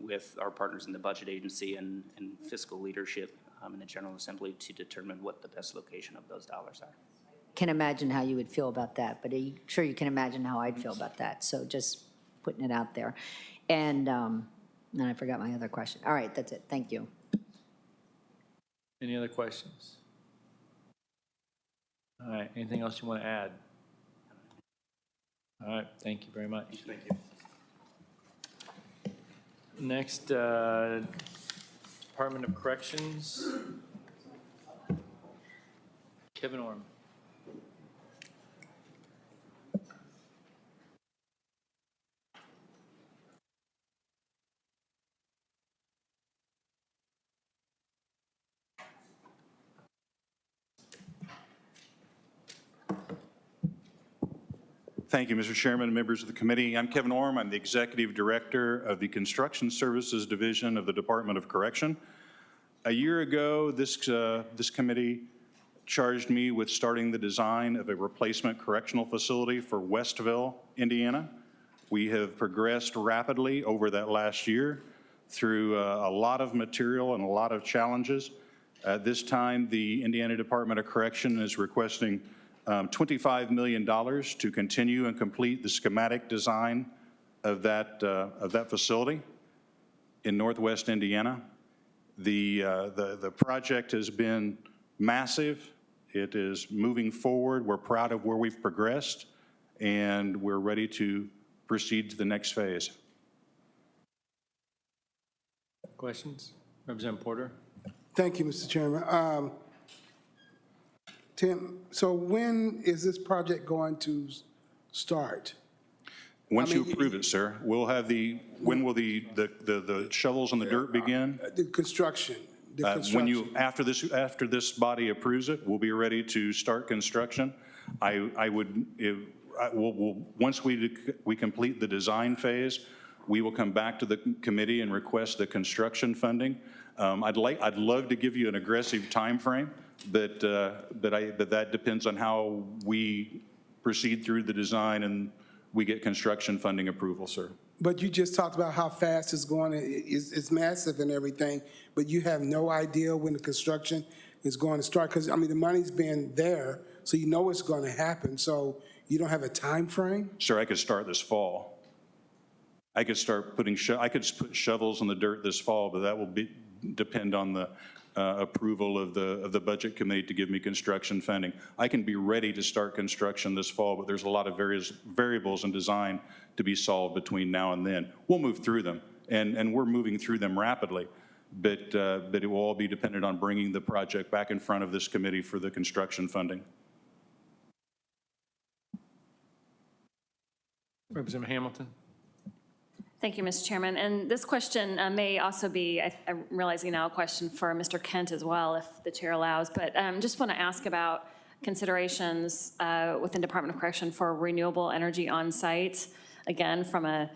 with our partners in the budget agency and fiscal leadership in the General Assembly to determine what the best location of those dollars are. Can imagine how you would feel about that, but I'm sure you can imagine how I'd feel about that. So just putting it out there. And then I forgot my other question. All right, that's it. Thank you. Any other questions? All right, anything else you want to add? All right, thank you very much. Thank you. Next, Department of Corrections. Kevin Orm. Thank you, Mr. Chairman and members of the committee. I'm Kevin Orm. I'm the Executive Director of the Construction Services Division of the Department of Correction. A year ago, this committee charged me with starting the design of a replacement correctional facility for Westville, Indiana. We have progressed rapidly over that last year through a lot of material and a lot of challenges. At this time, the Indiana Department of Correction is requesting $25 million to continue and complete the schematic design of that facility in Northwest Indiana. The project has been massive. It is moving forward. We're proud of where we've progressed, and we're ready to proceed to the next phase. Questions? Representative Porter. Thank you, Mr. Chairman. Tim, so when is this project going to start? Once you approve it, sir, we'll have when will the shovels and the dirt begin? The construction. After this body approves it, we'll be ready to start construction. Once we complete the design phase, we will come back to the committee and request the construction funding. I'd love to give you an aggressive time frame, but that depends on how we proceed through the design and we get construction funding approval, sir. But you just talked about how fast it's going. It's massive and everything, but you have no idea when the construction is going to start? Because, I mean, the money's been there, so you know it's going to happen. So you don't have a time frame? Sir, I could start this fall. I could start putting, I could put shovels in the dirt this fall, but that will depend on the approval of the budget committee to give me construction funding. I can be ready to start construction this fall, but there's a lot of variables in design to be solved between now and then. We'll move through them, and we're moving through them rapidly, but it will all be dependent on bringing the project back in front of this committee for the construction funding. Representative Hamilton. Thank you, Mr. Chairman. And this question may also be, I'm realizing now, a question for Mr. Kent as well, if the chair allows. But just want to ask about considerations within Department of Correction for renewable energy on site, again, from a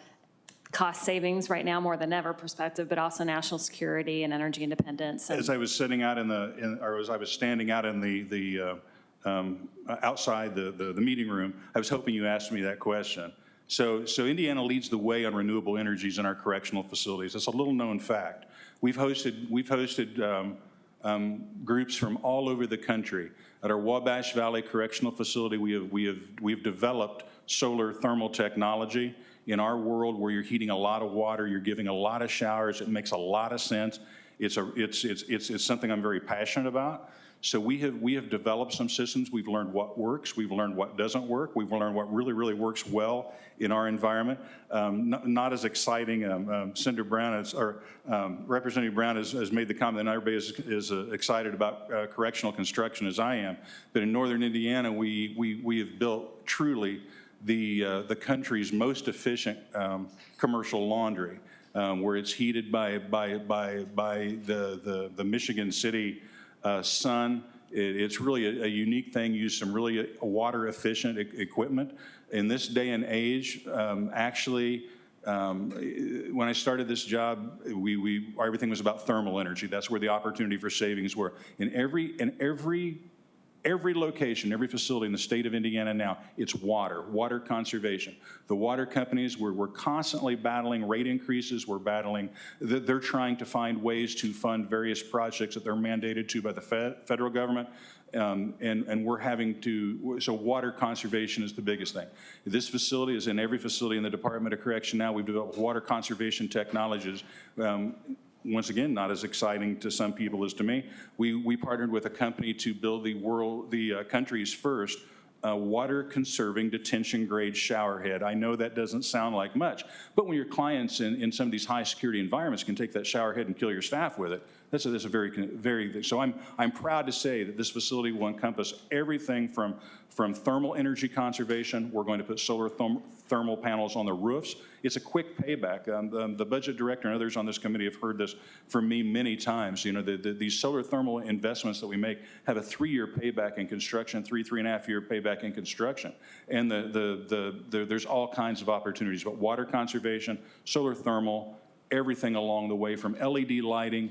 cost savings right now more than ever perspective, but also national security and energy independence. As I was sitting out as I was standing out in the outside the meeting room, I was hoping you asked me that question. So Indiana leads the way on renewable energies in our correctional facilities. It's a little known fact. We've hosted groups from all over the country. At our Wabash Valley Correctional Facility, we've developed solar thermal technology. In our world, where you're heating a lot of water, you're giving a lot of showers, it makes a lot of sense. It's something I'm very passionate about. So we have developed some systems. We've learned what works. We've learned what doesn't work. We've learned what really, really works well in our environment. Not as exciting. Senator Brown Representative Brown has made the comment that everybody is excited about correctional construction as I am. But in northern Indiana, we have built truly the country's most efficient commercial laundry, where it's heated by the Michigan City sun. It's really a unique thing. Use some really water efficient equipment. In this day and age, actually, When I started this job, everything was about thermal energy. That's where the opportunity for savings were. In every location, every facility in the state of Indiana now, it's water conservation. The water companies, we're constantly battling rate increases. They're trying to find ways to fund various projects that they're mandated to by the federal government. And we're having to, so water conservation is the biggest thing. This facility is in every facility in the Department of Correction now. We've developed water conservation technologies. Once again, not as exciting to some people as to me. We partnered with a company to build the country's first water-conserving detention-grade shower head. I know that doesn't sound like much, but when your clients in some of these high-security environments can take that shower head and kill your staff with it, that's a very, so I'm proud to say that this facility will encompass everything from thermal energy conservation. We're going to put solar thermal panels on the roofs. It's a quick payback. The budget director and others on this committee have heard this from me many times. You know, these solar thermal investments that we make have a 3-year payback in construction, 3.5-year payback in construction. And there's all kinds of opportunities, but water conservation, solar thermal, everything along the way from LED lighting,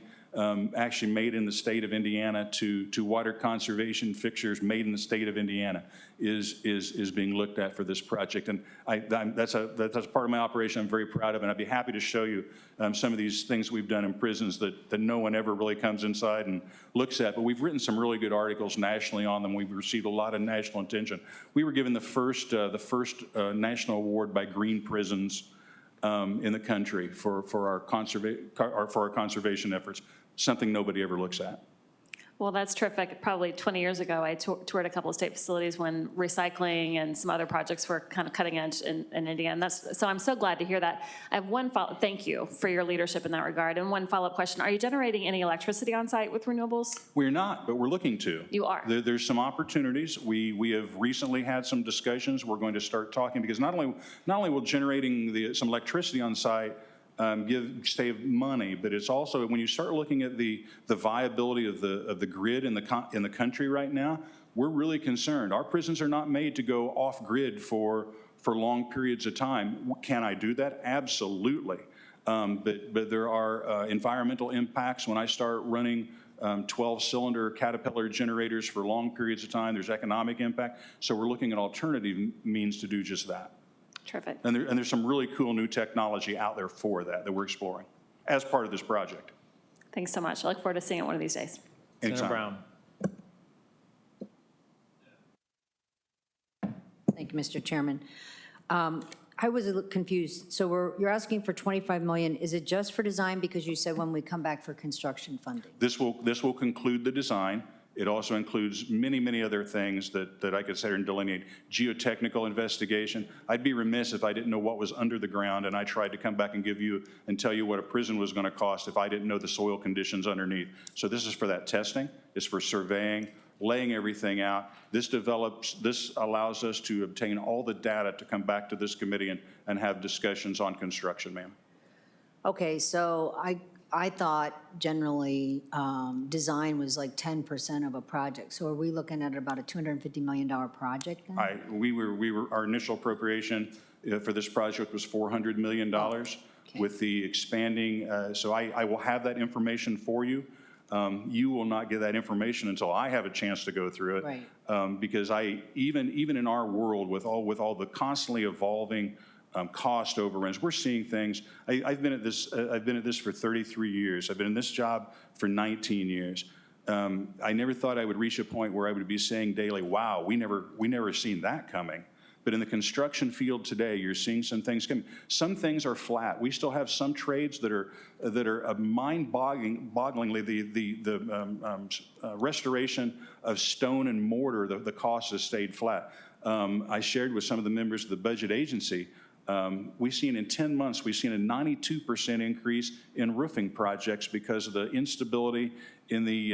actually made in the state of Indiana to water conservation fixtures made in the state of Indiana is being looked at for this project. And that's part of my operation I'm very proud of, and I'd be happy to show you some of these things we've done in prisons that no one ever really comes inside and looks at. But we've written some really good articles nationally on them. We've received a lot of national attention. We were given the first national award by Green Prisons in the country for our conservation efforts. Something nobody ever looks at. Well, that's terrific. Probably 20 years ago, I toured a couple of state facilities when recycling and some other projects were kind of cutting edge in Indiana. So I'm so glad to hear that. I have one follow-up. Thank you for your leadership in that regard. And one follow-up question. Are you generating any electricity on site with renewables? We're not, but we're looking to. You are? There's some opportunities. We have recently had some discussions. We're going to start talking because not only will generating some electricity on site save money, but it's also when you start looking at the viability of the grid in the country right now, we're really concerned. Our prisons are not made to go off grid for long periods of time. Can I do that? Absolutely. But there are environmental impacts when I start running 12-cylinder Caterpillar generators for long periods of time. There's economic impact. So we're looking at alternative means to do just that. Terrific. And there's some really cool new technology out there for that we're exploring as part of this project. Thanks so much. I look forward to seeing it one of these days. Senator Brown. Thank you, Mr. Chairman. I was a little confused. So you're asking for $25 million. Is it just for design? Because you said when we come back for construction funding. This will conclude the design. It also includes many, many other things that I could sit here and delineate. Geotechnical investigation. I'd be remiss if I didn't know what was under the ground and I tried to come back and give you and tell you what a prison was going to cost if I didn't know the soil conditions underneath. So this is for that testing. It's for surveying, laying everything out. This allows us to obtain all the data to come back to this committee and have discussions on construction, ma'am. Okay, so I thought generally design was like 10% of a project. So are we looking at about a $250 million project then? Our initial appropriation for this project was $400 million. Okay. With the expanding, so I will have that information for you. You will not get that information until I have a chance to go through it. Right. Because even in our world with all the constantly evolving cost overruns. We're seeing things. I've been at this for 33 years. I've been in this job for 19 years. I never thought I would reach a point where I would be saying daily, "Wow, we never seen that coming." But in the construction field today, you're seeing some things coming. Some things are flat. We still have some trades that are mind-bogglingly the restoration of stone and mortar. The cost has stayed flat. I shared with some of the members of the budget agency. We've seen in 10 months, we've seen a 92% increase in roofing projects because of the instability in the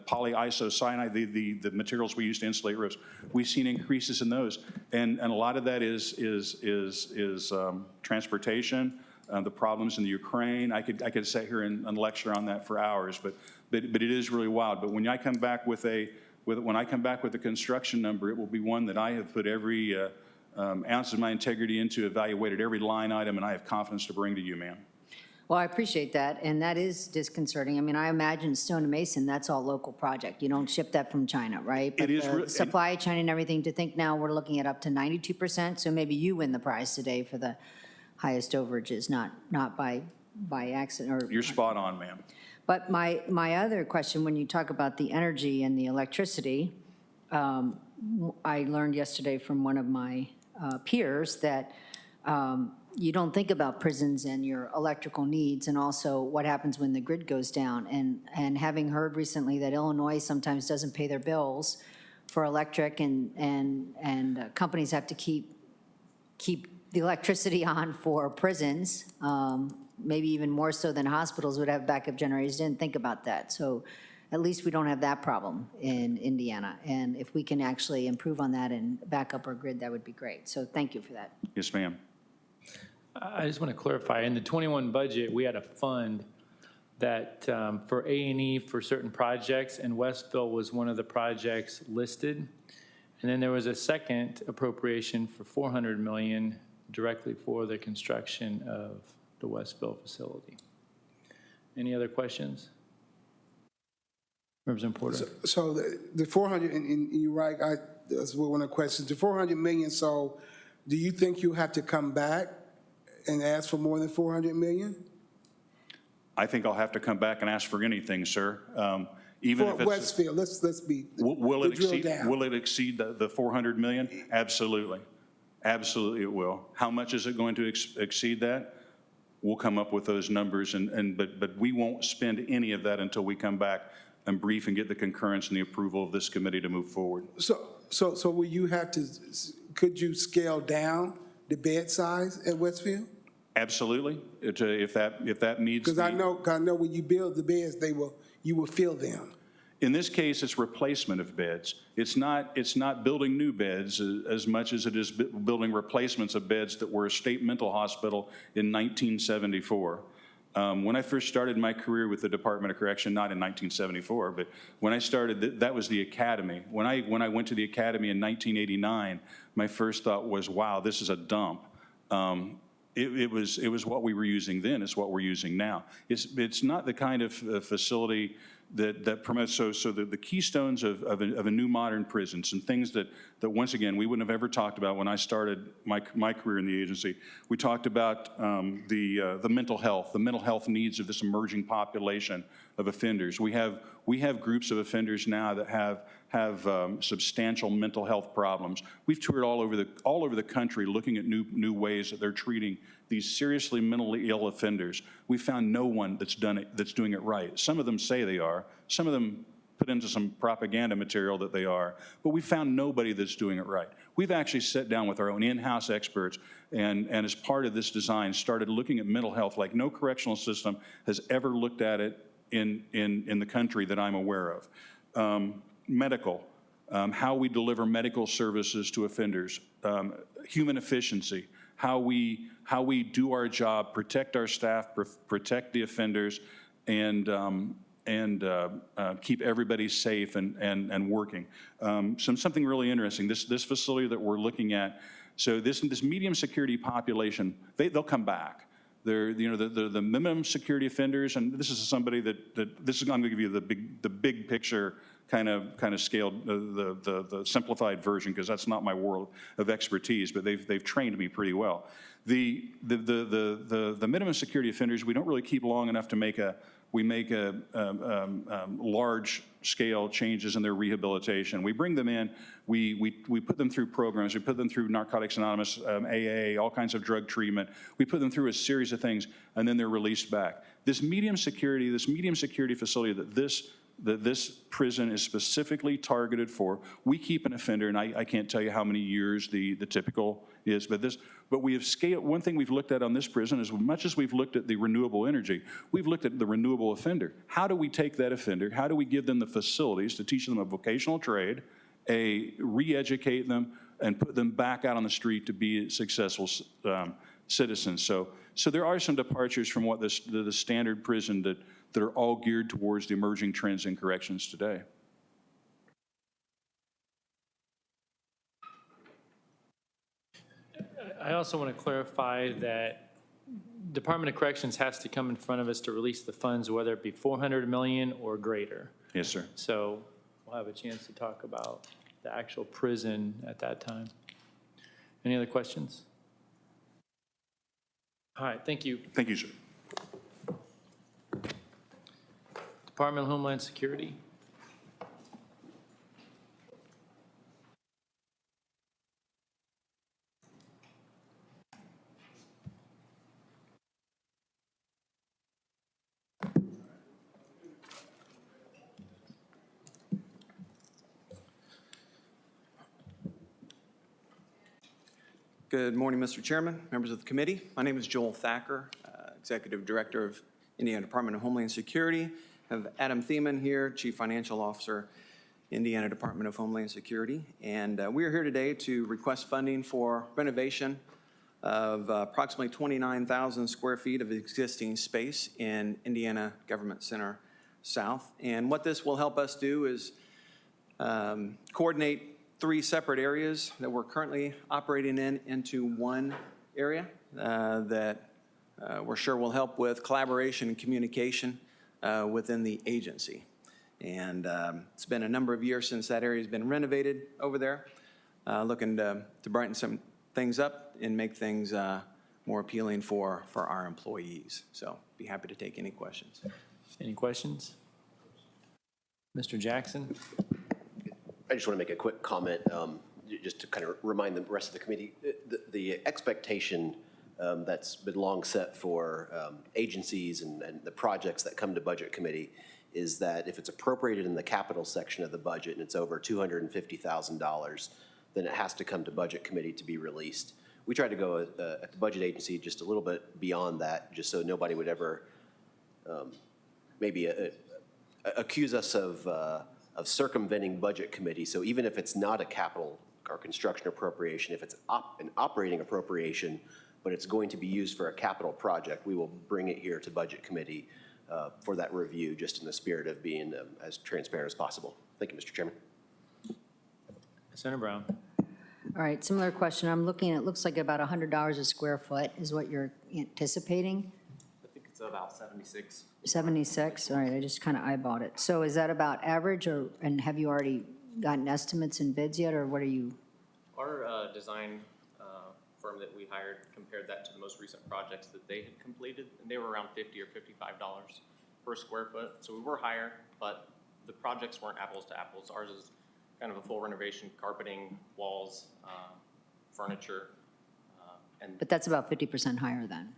polyisocyanide, the materials we use to insulate roofs. We've seen increases in those, and a lot of that is transportation, the problems in the Ukraine. I could sit here and lecture on that for hours, but it is really wild. But when I come back with a construction number, it will be one that I have put every ounces of my integrity into, evaluated every line item, and I have confidence to bring to you, ma'am. Well, I appreciate that, and that is disconcerting. I mean, I imagine Stone and Mason, that's all local project. You don't ship that from China, right? It is But the supply chain and everything, to think now we're looking at up to 92%, so maybe you win the prize today for the highest overages, not by accident or. You're spot on, ma'am. But my other question, when you talk about the energy and the electricity, I learned yesterday from one of my peers that you don't think about prisons and your electrical needs and also what happens when the grid goes down. And having heard recently that Illinois sometimes doesn't pay their bills for electric and companies have to keep the electricity on for prisons, maybe even more so than hospitals would have backup generators. Didn't think about that. So at least we don't have that problem in Indiana. And if we can actually improve on that and back up our grid, that would be great. So thank you for that. Yes, ma'am. I just want to clarify, in the 21 budget, we had a fund that for A&E for certain projects, and Westville was one of the projects listed. And then there was a second appropriation for $400 million directly for the construction of the Westville facility. Any other questions? Representative Porter. So the 400, and you're right, that's one of the questions. The 400 million, so do you think you have to come back and ask for more than 400 million? I think I'll have to come back and ask for anything, sir. Even For if it's Westfield, let's be, will it drill exceed? down. Will it exceed the 400 million? Absolutely, absolutely it will. How much is it going to exceed that? We'll come up with those numbers, but we won't spend any of that until we come back and brief and get the concurrence and the approval of this committee to move forward. So will you have to, could you scale down the bed size at Westfield? Absolutely, if that needs. Because I know when you build the beds, you will fill them. In this case, it's replacement of beds. It's not building new beds as much as it is building replacements of beds that were a state mental hospital in 1974. When I first started my career with the Department of Correction, not in 1974, but when I started, that was the academy. When I went to the academy in 1989, my first thought was, wow, this is a dump. It was what we were using then. It's what we're using now. It's not the kind of facility that promotes, so the keystones of a new modern prison, some things that once again, we wouldn't have ever talked about when I started my career in the agency. We talked about the mental health needs of this emerging population of offenders. We have groups of offenders now that have substantial mental health problems. We've toured all over the country looking at new ways that they're treating these seriously mentally ill offenders. We found no one that's doing it right. Some of them say they are. Some of them put into some propaganda material that they are. But we found nobody that's doing it right. We've actually sat down with our own in-house experts and as part of this design started looking at mental health like no correctional system has ever looked at it in the country that I'm aware of. Medical, how we deliver medical services to offenders, human efficiency, how we do our job, protect our staff, protect the offenders, and keep everybody safe and working. Something really interesting. This facility that we're looking at. So this medium security population, they'll come back. They're the minimum security offenders, and this is somebody that I'm going to give you the big picture kind of scaled the simplified version because that's not my world of expertise, but they've trained me pretty well. The minimum security offenders we don't really keep long enough to make large scale changes in their rehabilitation. We bring them in, we put them through programs, we put them through Narcotics Anonymous, AA, all kinds of drug treatment. We put them through a series of things, and then they're released back. This medium security facility that this prison is specifically targeted for. We keep an offender, and I can't tell you how many years the typical is, but we have scaled. One thing we've looked at on this prison is as much as we've looked at the renewable energy, we've looked at the renewable offender. How do we take that offender? How do we give them the facilities to teach them a vocational trade, re-educate them, and put them back out on the street to be successful citizens? So there are some departures from what the standard prison that are all geared towards the emerging trends in corrections today. I also want to clarify that Department of Corrections has to come in front of us to release the funds, whether it be 400 million or greater. Yes, sir. So we'll have a chance to talk about the actual prison at that time. Any other questions? All right, thank you. Thank you, sir. Department of Homeland Security. Good morning, Mr. Chairman, members of the committee. My name is Joel Thacker, Executive Director of Indiana Department of Homeland Security. I have Adam Thiemann here, Chief Financial Officer, Indiana Department of Homeland Security. And we are here today to request funding for renovation of approximately 29,000 square feet of existing space in Indiana Government Center South. And what this will help us do is coordinate 3 separate areas that we're currently operating in into one area that we're sure will help with collaboration and communication within the agency. And it's been a number of years since that area has been renovated over there, looking to brighten some things up and make things more appealing for our employees. So be happy to take any questions. Any questions? Mr. Jackson? I just want to make a quick comment, just to kind of remind the rest of the committee, the expectation that's been long set for agencies and the projects that come to Budget Committee is that if it's appropriated in the capital section of the budget and it's over $250,000, then it has to come to Budget Committee to be released. We try to go at the budget agency just a little bit beyond that, just so nobody would ever maybe accuse us of circumventing Budget Committee. So even if it's not a capital or construction appropriation, if it's an operating appropriation, but it's going to be used for a capital project, we will bring it here to Budget Committee for that review, just in the spirit of being as transparent as possible. Thank you, Mr. Chairman. Senator Brown. All right, similar question. I'm looking, it looks like about $100 a square foot is what you're anticipating? I think it's about 76. 76, all right, I just kind of eyeballed it. So is that about average, and have you already gotten estimates and bids yet, or what are you? Our design firm that we hired compared that to the most recent projects that they had completed, and they were around $50 or $55 per square foot. So we were higher, but the projects weren't apples to apples. Ours is kind of a full renovation, carpeting, walls, furniture. But that's about 50% higher then?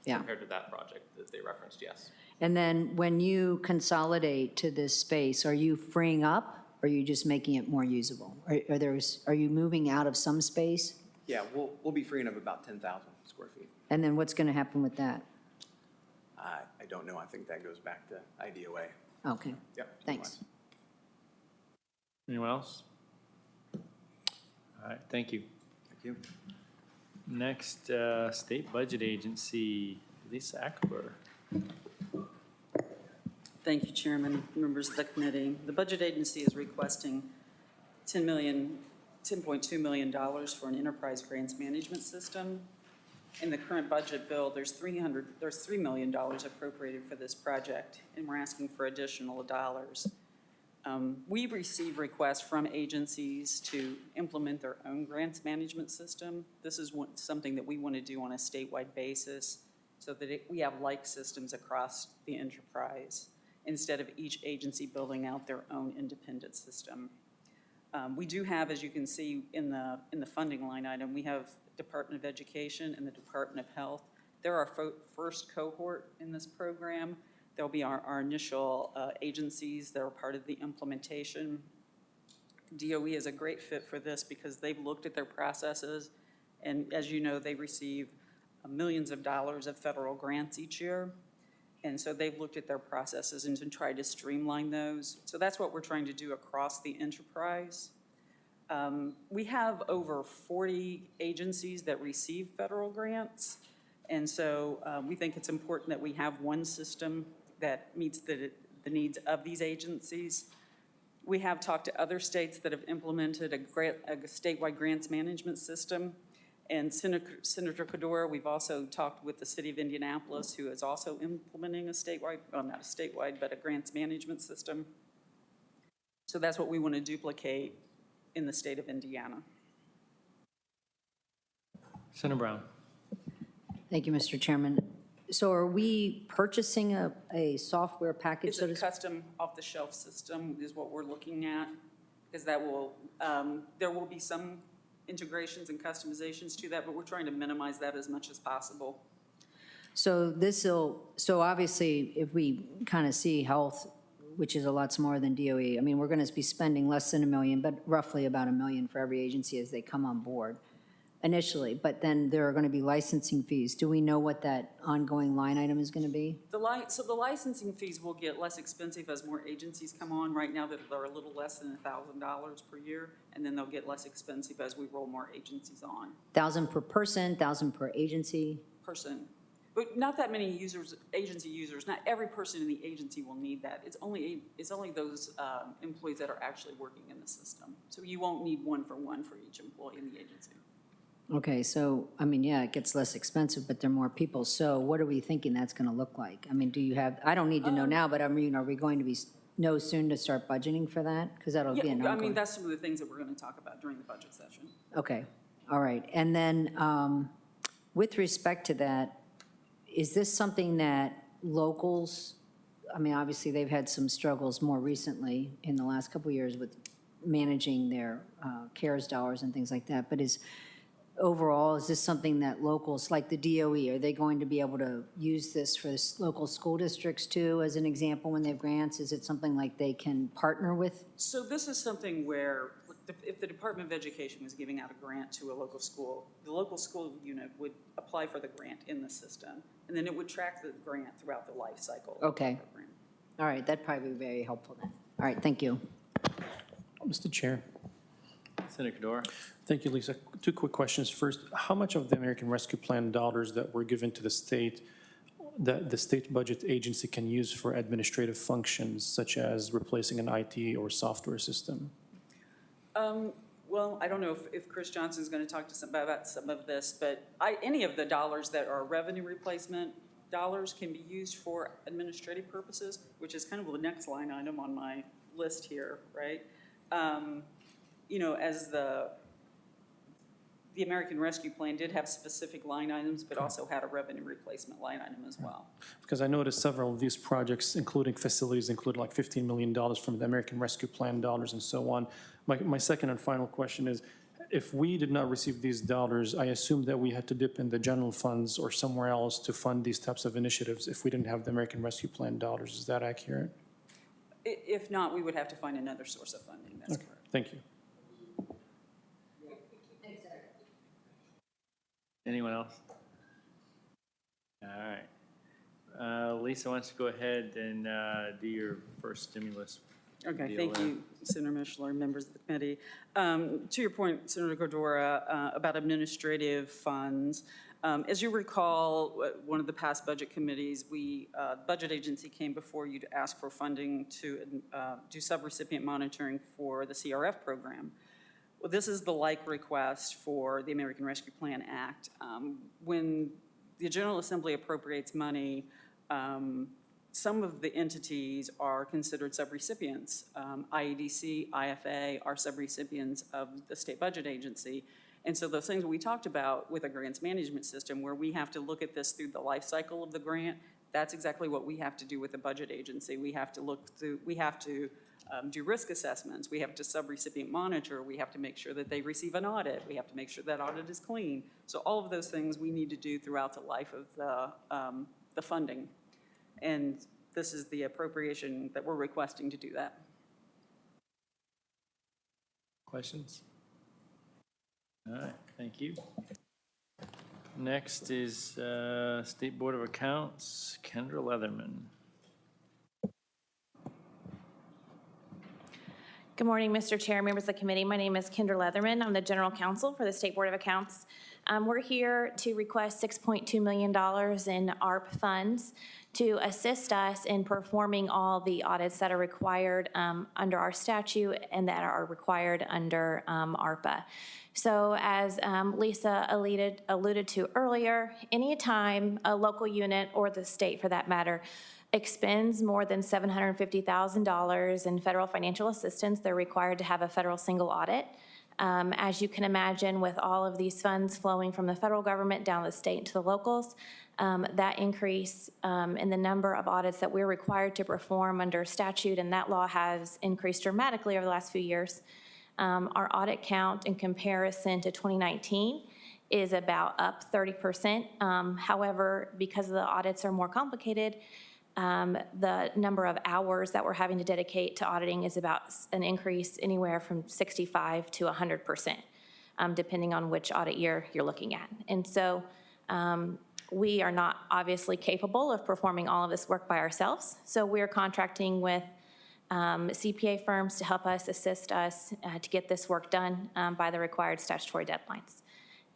Yeah. Compared to that project that they referenced, yes. And then when you consolidate to this space, are you freeing up, or are you just making it more usable? Are you moving out of some space? Yeah, we'll be freeing up about 10,000 square feet. And then what's going to happen with that? I don't know. I think that goes back to IDOA. Okay. Yep. Thanks. Anyone else? All right, thank you. Thank you. Next, State Budget Agency, Lisa Akbar. Thank you, Chairman, members of the committee. The Budget Agency is requesting $10.2 million for an enterprise grants management system. In the current budget bill, there's $3 million appropriated for this project, and we're asking for additional dollars. We receive requests from agencies to implement their own grants management system. This is something that we want to do on a statewide basis so that we have like systems across the enterprise instead of each agency building out their own independent system. We do have, as you can see in the funding line item, we have Department of Education and the Department of Health. They're our first cohort in this program. They'll be our initial agencies that are part of the implementation. DOE is a great fit for this because they've looked at their processes, and as you know, they receive millions of dollars of federal grants each year. And so they've looked at their processes and tried to streamline those. So that's what we're trying to do across the enterprise. We have over 40 agencies that receive federal grants. And so we think it's important that we have one system that meets the needs of these agencies. We have talked to other states that have implemented a statewide grants management system, And Senator Cordora, we've also talked with the city of Indianapolis, who is also implementing a statewide, well, not a statewide, but a grants management system. So that's what we want to duplicate in the state of Indiana. Senator Brown. Thank you, Mr. Chairman. So are we purchasing a software package? It's so a to speak? custom off-the-shelf system is what we're looking at, because that will, there will be some integrations and customizations to that, but we're trying to minimize that as much as possible. So so obviously, if we kind of see health, which is a lot more than DOE, I mean, we're going to be spending less than $1 million, but roughly about $1 million for every agency as they come on board initially, but then there are going to be licensing fees. Do we know what that ongoing line item is going to be? So the licensing fees will get less expensive as more agencies come on. Right now, they're a little less than $1,000 per year, and then they'll get less expensive as we roll more agencies on. 1,000 per person, 1,000 per agency? Person. But not that many users, agency users. Not every person in the agency will need that. It's only those employees that are actually working in the system. So you won't need one-for-one for each employee in the agency. Okay, so, I mean, yeah, it gets less expensive, but there are more people. So what are we thinking that's going to look like? I mean, do you have, I don't need to know now, but I mean, are we going to know soon to start budgeting for that? Because that'll be an ongoing. I mean, that's some of the things that we're going to talk about during the budget session. Okay, all right. And then with respect to that, is this something that locals, I mean, obviously they've had some struggles more recently in the last couple of years with managing their CARES dollars and things like that, but overall, is this something that locals, like the DOE, are they going to be able to use this for local school districts too, as an example, when they have grants? Is it something like they can partner with? So this is something where if the Department of Education was giving out a grant to a local school, the local school unit would apply for the grant in the system, and then it would track the grant throughout the life cycle. Okay. All right, that'd probably be very helpful then. All right, thank you. Mr. Chair. Senator Cordora. Thank you, Lisa. Two quick questions. First, how much of the American Rescue Plan dollars that were given to the state, that the state budget agency can use for administrative functions, such as replacing an IT or software system? Well, I don't know if Chris Johnson is going to talk to somebody about some of this, but any of the dollars that are revenue replacement dollars can be used for administrative purposes, which is kind of the next line item on my list here, right? You know, as the American Rescue Plan did have specific line items, but also had a revenue replacement line item as well. Because I noticed several of these projects, including facilities, include like $15 million from the American Rescue Plan dollars and so on. My second and final question is, if we did not receive these dollars, I assume that we had to dip in the general funds or somewhere else to fund these types of initiatives if we didn't have the American Rescue Plan dollars. Is that accurate? If not, we would have to find another source of funding. That's correct. Thank you. Anyone else? All right. Lisa, why don't you go ahead and do your first stimulus. Okay, deal thank there. you, Senator Mishler, members of the committee. To your point, Senator Cordora, about administrative funds, as you recall, one of the past budget committees, budget agency came before you to ask for funding to do subrecipient monitoring for the CRF program. Well, this is the like request for the American Rescue Plan Act. When the General Assembly appropriates money, some of the entities are considered subrecipients. IEDC, IFA are subrecipients of the state budget agency. And so those things we talked about with a grants management system where we have to look at this through the life cycle of the grant, that's exactly what we have to do with the budget agency. We have to look through, we have to do risk assessments. We have to subrecipient monitor. We have to make sure that they receive an audit. We have to make sure that audit is clean. So all of those things we need to do throughout the life of the funding. And this is the appropriation that we're requesting to do that. Questions? All right, thank you. Next is State Board of Accounts, Kendra Leatherman. Good morning, Mr. Chair, members of the committee. My name is Kendra Leatherman. I'm the General Counsel for the State Board of Accounts. We're here to request $6.2 million in ARP funds to assist us in performing all the audits that are required under our statute and that are required under ARPA. So as Lisa alluded to earlier, anytime a local unit, or the state for that matter, expends more than $750,000 in federal financial assistance, they're required to have a federal single audit. As you can imagine, with all of these funds flowing from the federal government down the state to the locals, that increase in the number of audits that we're required to perform under statute, and that law has increased dramatically over the last few years. Our audit count in comparison to 2019 is about up 30%. However, because the audits are more complicated, the number of hours that we're having to dedicate to auditing is about an increase anywhere from 65 to 100%, depending on which audit year you're looking at. And so we are not obviously capable of performing all of this work by ourselves. So we're contracting with CPA firms to help us, assist us to get this work done by the required statutory deadlines.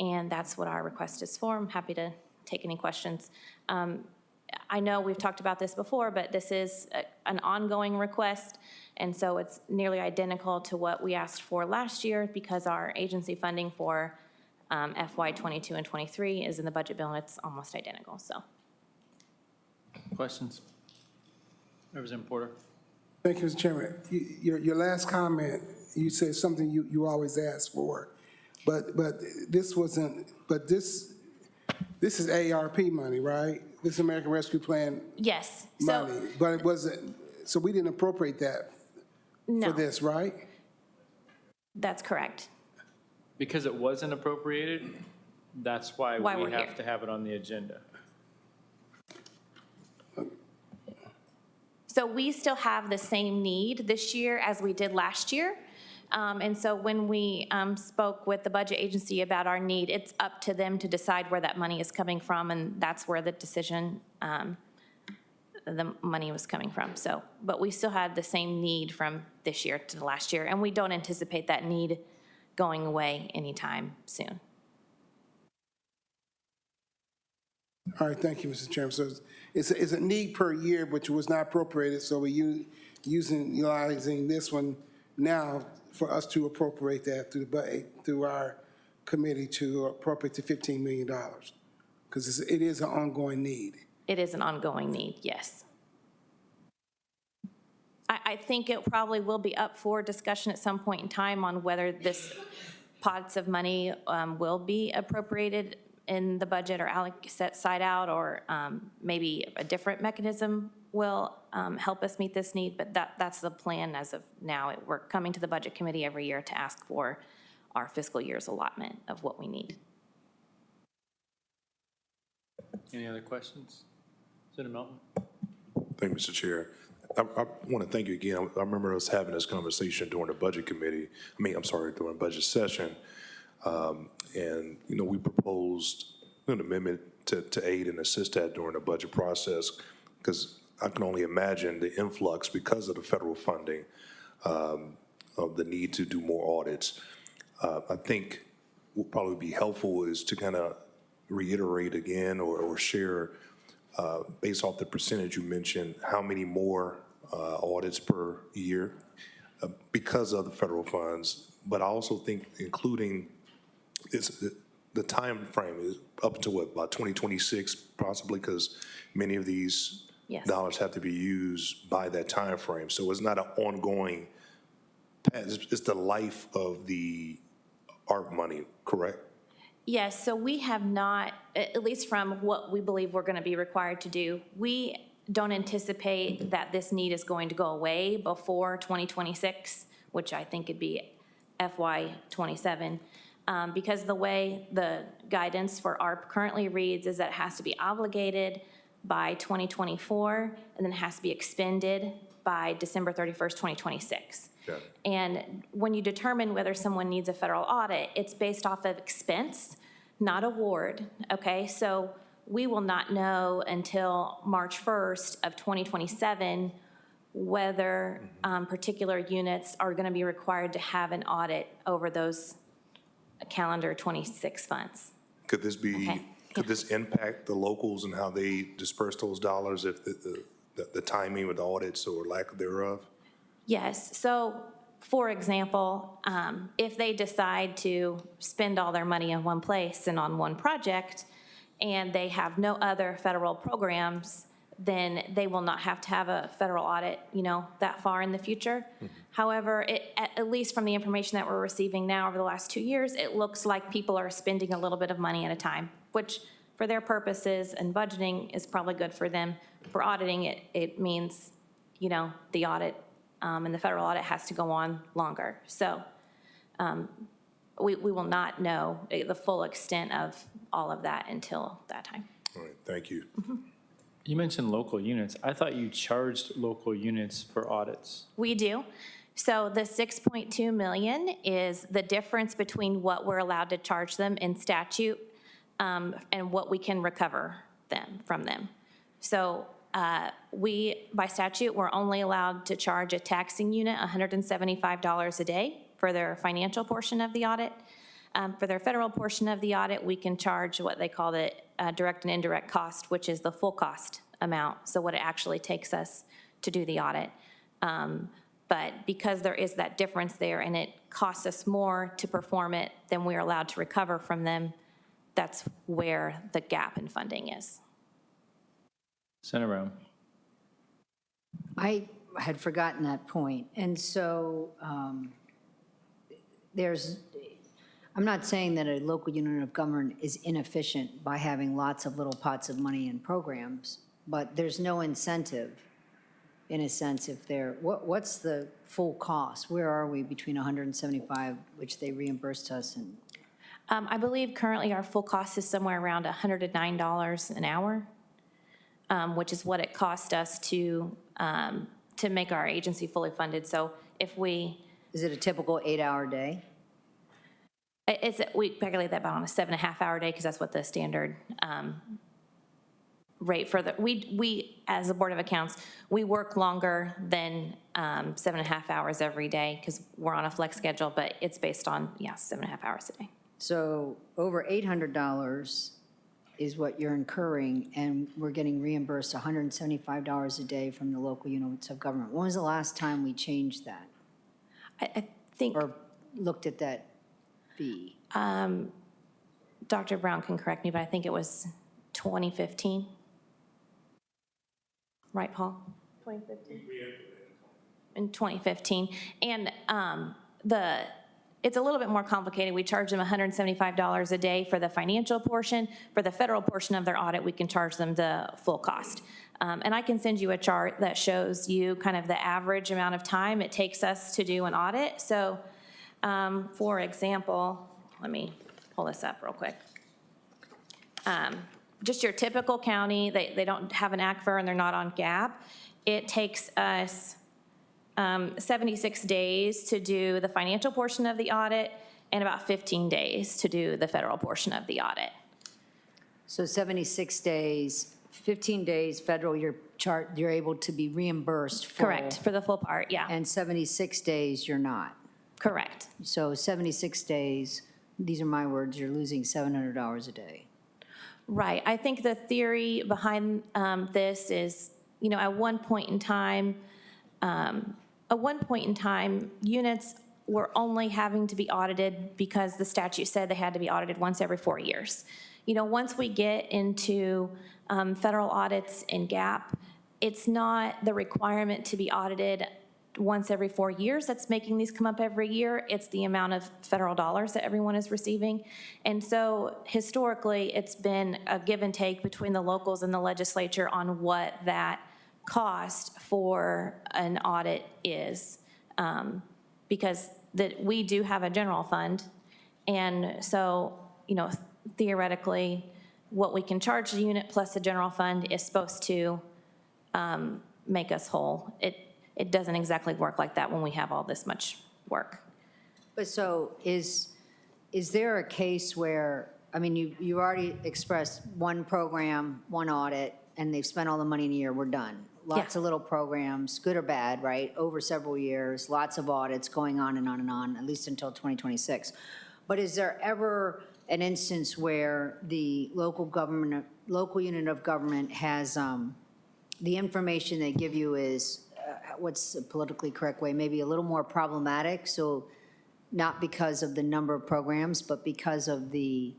And that's what our request is for. I'm happy to take any questions. I know we've talked about this before, but this is an ongoing request, and so it's nearly identical to what we asked for last year because our agency funding for FY '22 and '23 is in the budget bill, and it's almost identical, so. Questions? Representative Porter. Thank you, Mr. Chairman. Your last comment, you said something you always ask for, but this wasn't, but this is ARP money, right? This is American Rescue Plan Yes. money, but it wasn't, so we didn't appropriate that for this, right? That's correct. Because it wasn't appropriated, that's why Why we we're have here. to have it on the agenda. So we still have the same need this year as we did last year. And so when we spoke with the budget agency about our need, it's up to them to decide where that money is coming from, and that's where the decision, the money was coming from. So, but we still had the same need from this year to the last year, and we don't anticipate that need going away anytime soon. All right, thank you, Mr. Chairman. So it's a need per year, which was not appropriated, so we're utilizing this one now for us to appropriate that through our committee to appropriate the $15 million, because it is an ongoing need. It is an ongoing need, yes. I think it probably will be up for discussion at some point in time on whether this pots of money will be appropriated in the budget or set aside out, or maybe a different mechanism will help us meet this need, but that's the plan as of now. We're coming to the Budget Committee every year to ask for our fiscal year's allotment of what we need. Any other questions? Senator Melton? Thank you, Mr. Chair. I want to thank you again. I remember us having this conversation during the budget committee, during budget session. And, we proposed an amendment to aid and assist that during the budget process, because I can only imagine the influx because of the federal funding of the need to do more audits. I think what would probably be helpful is to kind of reiterate again or share, based off the percentage you mentioned, how many more audits per year because of the federal funds. But I also think including the time frame is up to what, about 2026 possibly, because many of these dollars have to be used by that time frame. So it's not an ongoing, it's the life of the ARP money, correct? Yes, so we have not, at least from what we believe we're going to be required to do, we don't anticipate that this need is going to go away before 2026, which I think would be FY '27. Because the way the guidance for ARP currently reads is that it has to be obligated by 2024, and then it has to be expended by December 31st, 2026. Okay. And when you determine whether someone needs a federal audit, it's based off of expense, not award, okay? So we will not know until March 1st of 2027 whether particular units are going to be required to have an audit over those calendar 26 funds. Could this be, Okay. could this impact the locals and how they disperse those dollars if the timing with audits or lack thereof? Yes, so, for example, if they decide to spend all their money in one place and on one project, and they have no other federal programs, then they will not have to have a federal audit, that far in the future. However, at least from the information that we're receiving now over the last 2 years, it looks like people are spending a little bit of money at a time, which for their purposes and budgeting is probably good for them. For auditing, it means, the audit and the federal audit has to go on longer. So we will not know the full extent of all of that until that time. All right, thank you. You mentioned local units. I thought you charged local units for audits. We do. So the 6.2 million is the difference between what we're allowed to charge them in statute and what we can recover from them. So by statute, we're only allowed to charge a taxing unit $175 a day for their financial portion of the audit. For their federal portion of the audit, we can charge what they call the direct and indirect cost, which is the full cost amount, so what it actually takes us to do the audit. But because there is that difference there and it costs us more to perform it than we're allowed to recover from them, that's where the gap in funding is. Senator Brown. I had forgotten that point. And so I'm not saying that a local unit of government is inefficient by having lots of little pots of money in programs, but there's no incentive, in a sense, if they're, what's the full cost? Where are we between 175, which they reimbursed us, and I believe currently our full cost is somewhere around $109 an hour, which is what it cost us to make our agency fully funded. So if we... Is it a typical 8-hour day? We calculate that about on a 7.5-hour day because that's what the standard rate for the... We, as a Board of Accounts, we work longer than 7.5 hours every day because we're on a flex schedule, but it's based on, 7.5 hours a day. So over $800 is what you're incurring, and we're getting reimbursed $175 a day from the local units of government. When was the last time we changed that? I think... Or looked at that fee? Dr. Brown can correct me, but I think it was 2015. Right, Paul? 2015? In 2015. And it's a little bit more complicated. We charge them $175 a day for the financial portion. For the federal portion of their audit, we can charge them the full cost. And I can send you a chart that shows you kind of the average amount of time it takes us to do an audit. So, for example, let me pull this up real quick. Just your typical county, they don't have an ACFR and they're not on GAAP. It takes us 76 days to do the financial portion of the audit and about 15 days to do the federal portion of the audit. So 76 days, 15 days federal, you're able to be reimbursed full. Correct, for the full part, yeah. And 76 days, you're not. Correct. So 76 days, these are my words, you're losing $700 a day. Right. I think the theory behind this is, at one point in time, units were only having to be audited because the statute said they had to be audited once every 4 years. Once we get into federal audits and GAAP, it's not the requirement to be audited once every 4 years that's making these come up every year. It's the amount of federal dollars that everyone is receiving. And so historically, it's been a give and take between the locals and the legislature on what that cost for an audit is. Because we do have a general fund. And so, theoretically, what we can charge the unit plus the general fund is supposed to make us whole. It doesn't exactly work like that when we have all this much work. But so is there a case where, you already expressed one program, one audit, and they've spent all the money in a year, we're done. Lots of little programs, good or bad, right, over several years, lots of audits going on and on and on, at least until 2026. But is there ever an instance where the local unit of government has, the information they give you is, what's the politically correct way, maybe a little more problematic, so not because of the number of programs, but because of the.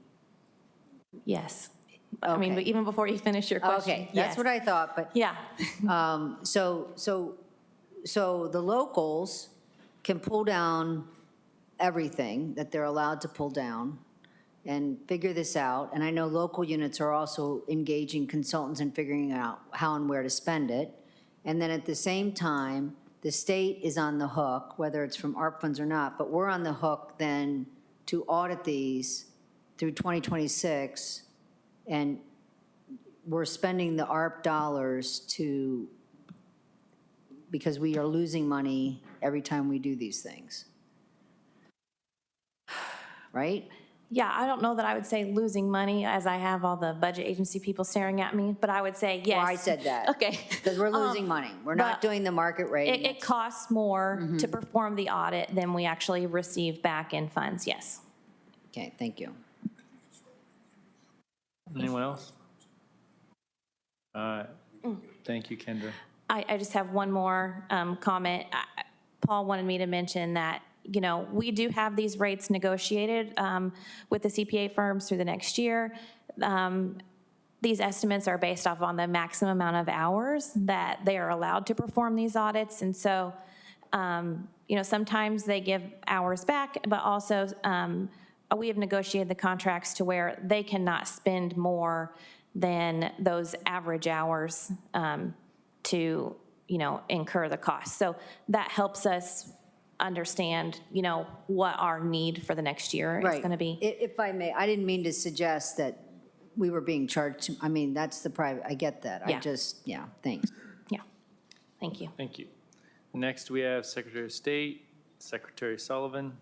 Yes. I mean, Okay. even before you finish your question. Okay, that's what I thought, but. Yeah. So the locals can pull down everything that they're allowed to pull down and figure this out. And I know local units are also engaging consultants and figuring out how and where to spend it. And then at the same time, the state is on the hook, whether it's from ARP funds or not, but we're on the hook then to audit these through 2026. And we're spending the ARP dollars because we are losing money every time we do these things. Right? Yeah, I don't know that I would say losing money as I have all the budget agency people staring at me, but I would say yes. Well, I said that. Okay. Because we're losing money. We're not but doing the market rate. It costs more to perform the audit than we actually receive back in funds, yes. Okay, thank you. Anyone else? Thank you, Kendra. I just have one more comment. Paul wanted me to mention that, you know, we do have these rates negotiated with the CPA firms through the next year. These estimates are based off on the maximum amount of hours that they are allowed to perform these audits. And so, you know, sometimes they give hours back, but also we have negotiated the contracts to where they cannot spend more than those average hours to, you know, incur the cost. So that helps us understand, you know, what our need for the next year is going to be. If I may, I didn't mean to suggest that we were being charged. I mean, that's the private, I get that. Yeah. I just, thanks. Yeah, thank you. Thank you. Next, we have Secretary of State, Secretary Sullivan.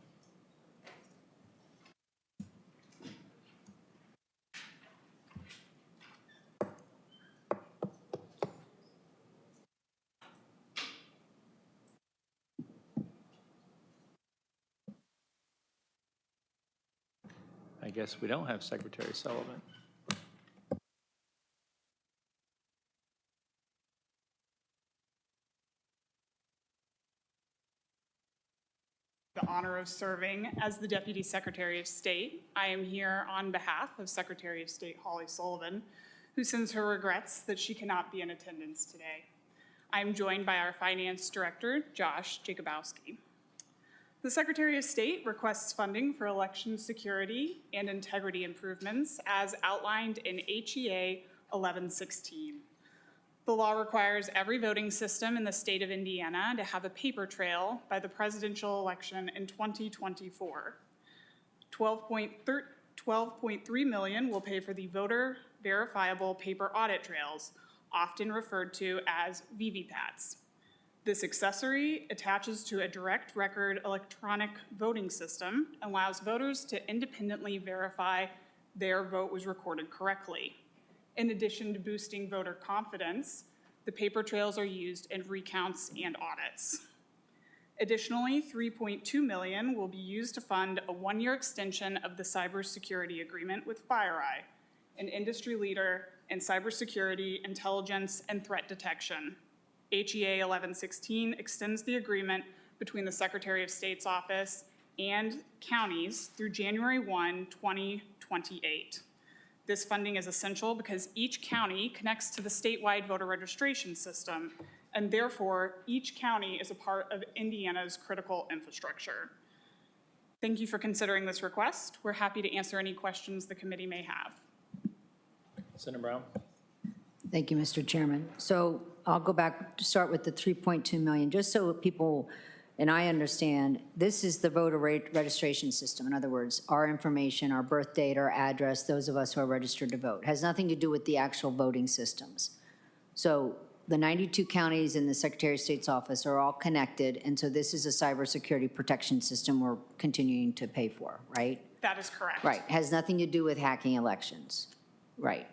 I guess we don't have Secretary Sullivan. The honor of serving as the Deputy Secretary of State. I am here on behalf of Secretary of State Holly Sullivan, who sends her regrets that she cannot be in attendance today. I am joined by our Finance Director, Josh Jacobowski. The Secretary of State requests funding for election security and integrity improvements as outlined in HEA 1116. The law requires every voting system in the state of Indiana to have a paper trail by the presidential election in 2024. 12.3 million will pay for the voter verifiable paper audit trails, often referred to as VVPATs. This accessory attaches to a direct record electronic voting system and allows voters to independently verify their vote was recorded correctly. In addition to boosting voter confidence, the paper trails are used in recounts and audits. Additionally, $3.2 million will be used to fund a one-year extension of the cybersecurity agreement with FireEye, an industry leader in cybersecurity, intelligence, and threat detection. HEA 1116 extends the agreement between the Secretary of State's office and counties through January 1, 2028. This funding is essential because each county connects to the statewide voter registration system, and therefore each county is a part of Indiana's critical infrastructure. Thank you for considering this request. We're happy to answer any questions the committee may have. Senator Brown. Thank you, Mr. Chairman. So I'll go back to start with the 3.2 million, just so people, and I understand, this is the voter registration system. In other words, our information, our birth date, our address, those of us who are registered to vote. Has nothing to do with the actual voting systems. So the 92 counties in the Secretary of State's office are all connected, and so this is a cybersecurity protection system we're continuing to pay for, right? That is correct. Right, has nothing to do with hacking elections. Right.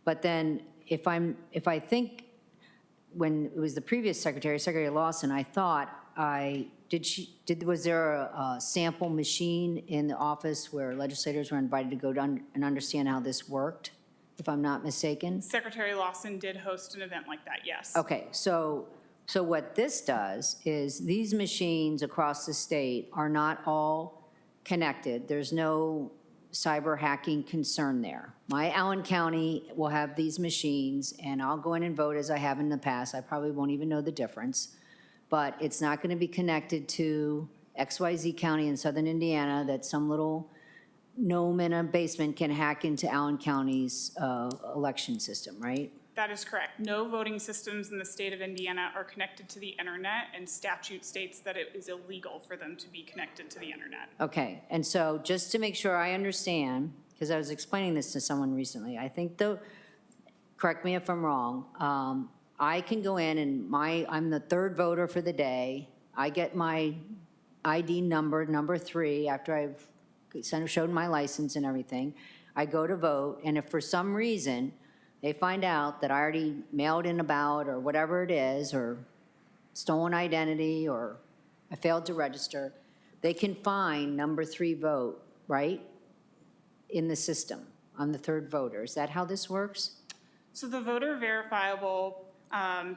But then if I think when it was the previous secretary, Secretary Lawson, I thought was there a sample machine in the office where legislators were invited to go down and understand how this worked, if I'm not mistaken? Secretary Lawson did host an event like that, yes. Okay, so what this does is these machines across the state are not all connected. There's no cyber hacking concern there. My Allen County will have these machines, and I'll go in and vote as I have in the past. I probably won't even know the difference. But it's not going to be connected to XYZ County in southern Indiana that some little gnome in a basement can hack into Allen County's election system, right? That is correct. No voting systems in the state of Indiana are connected to the internet, and statute states that it is illegal for them to be connected to the internet. Okay, and so just to make sure I understand, because I was explaining this to someone recently, I think correct me if I'm wrong, I can go in and I'm the third voter for the day. I get my ID number 3, after I've showed my license and everything. I go to vote, and if for some reason they find out that I already mailed in a ballot or whatever it is, or stolen identity, or I failed to register, they can find number 3 vote, right, in the system. I'm the third voter. Is that how this works? So the voter verifiable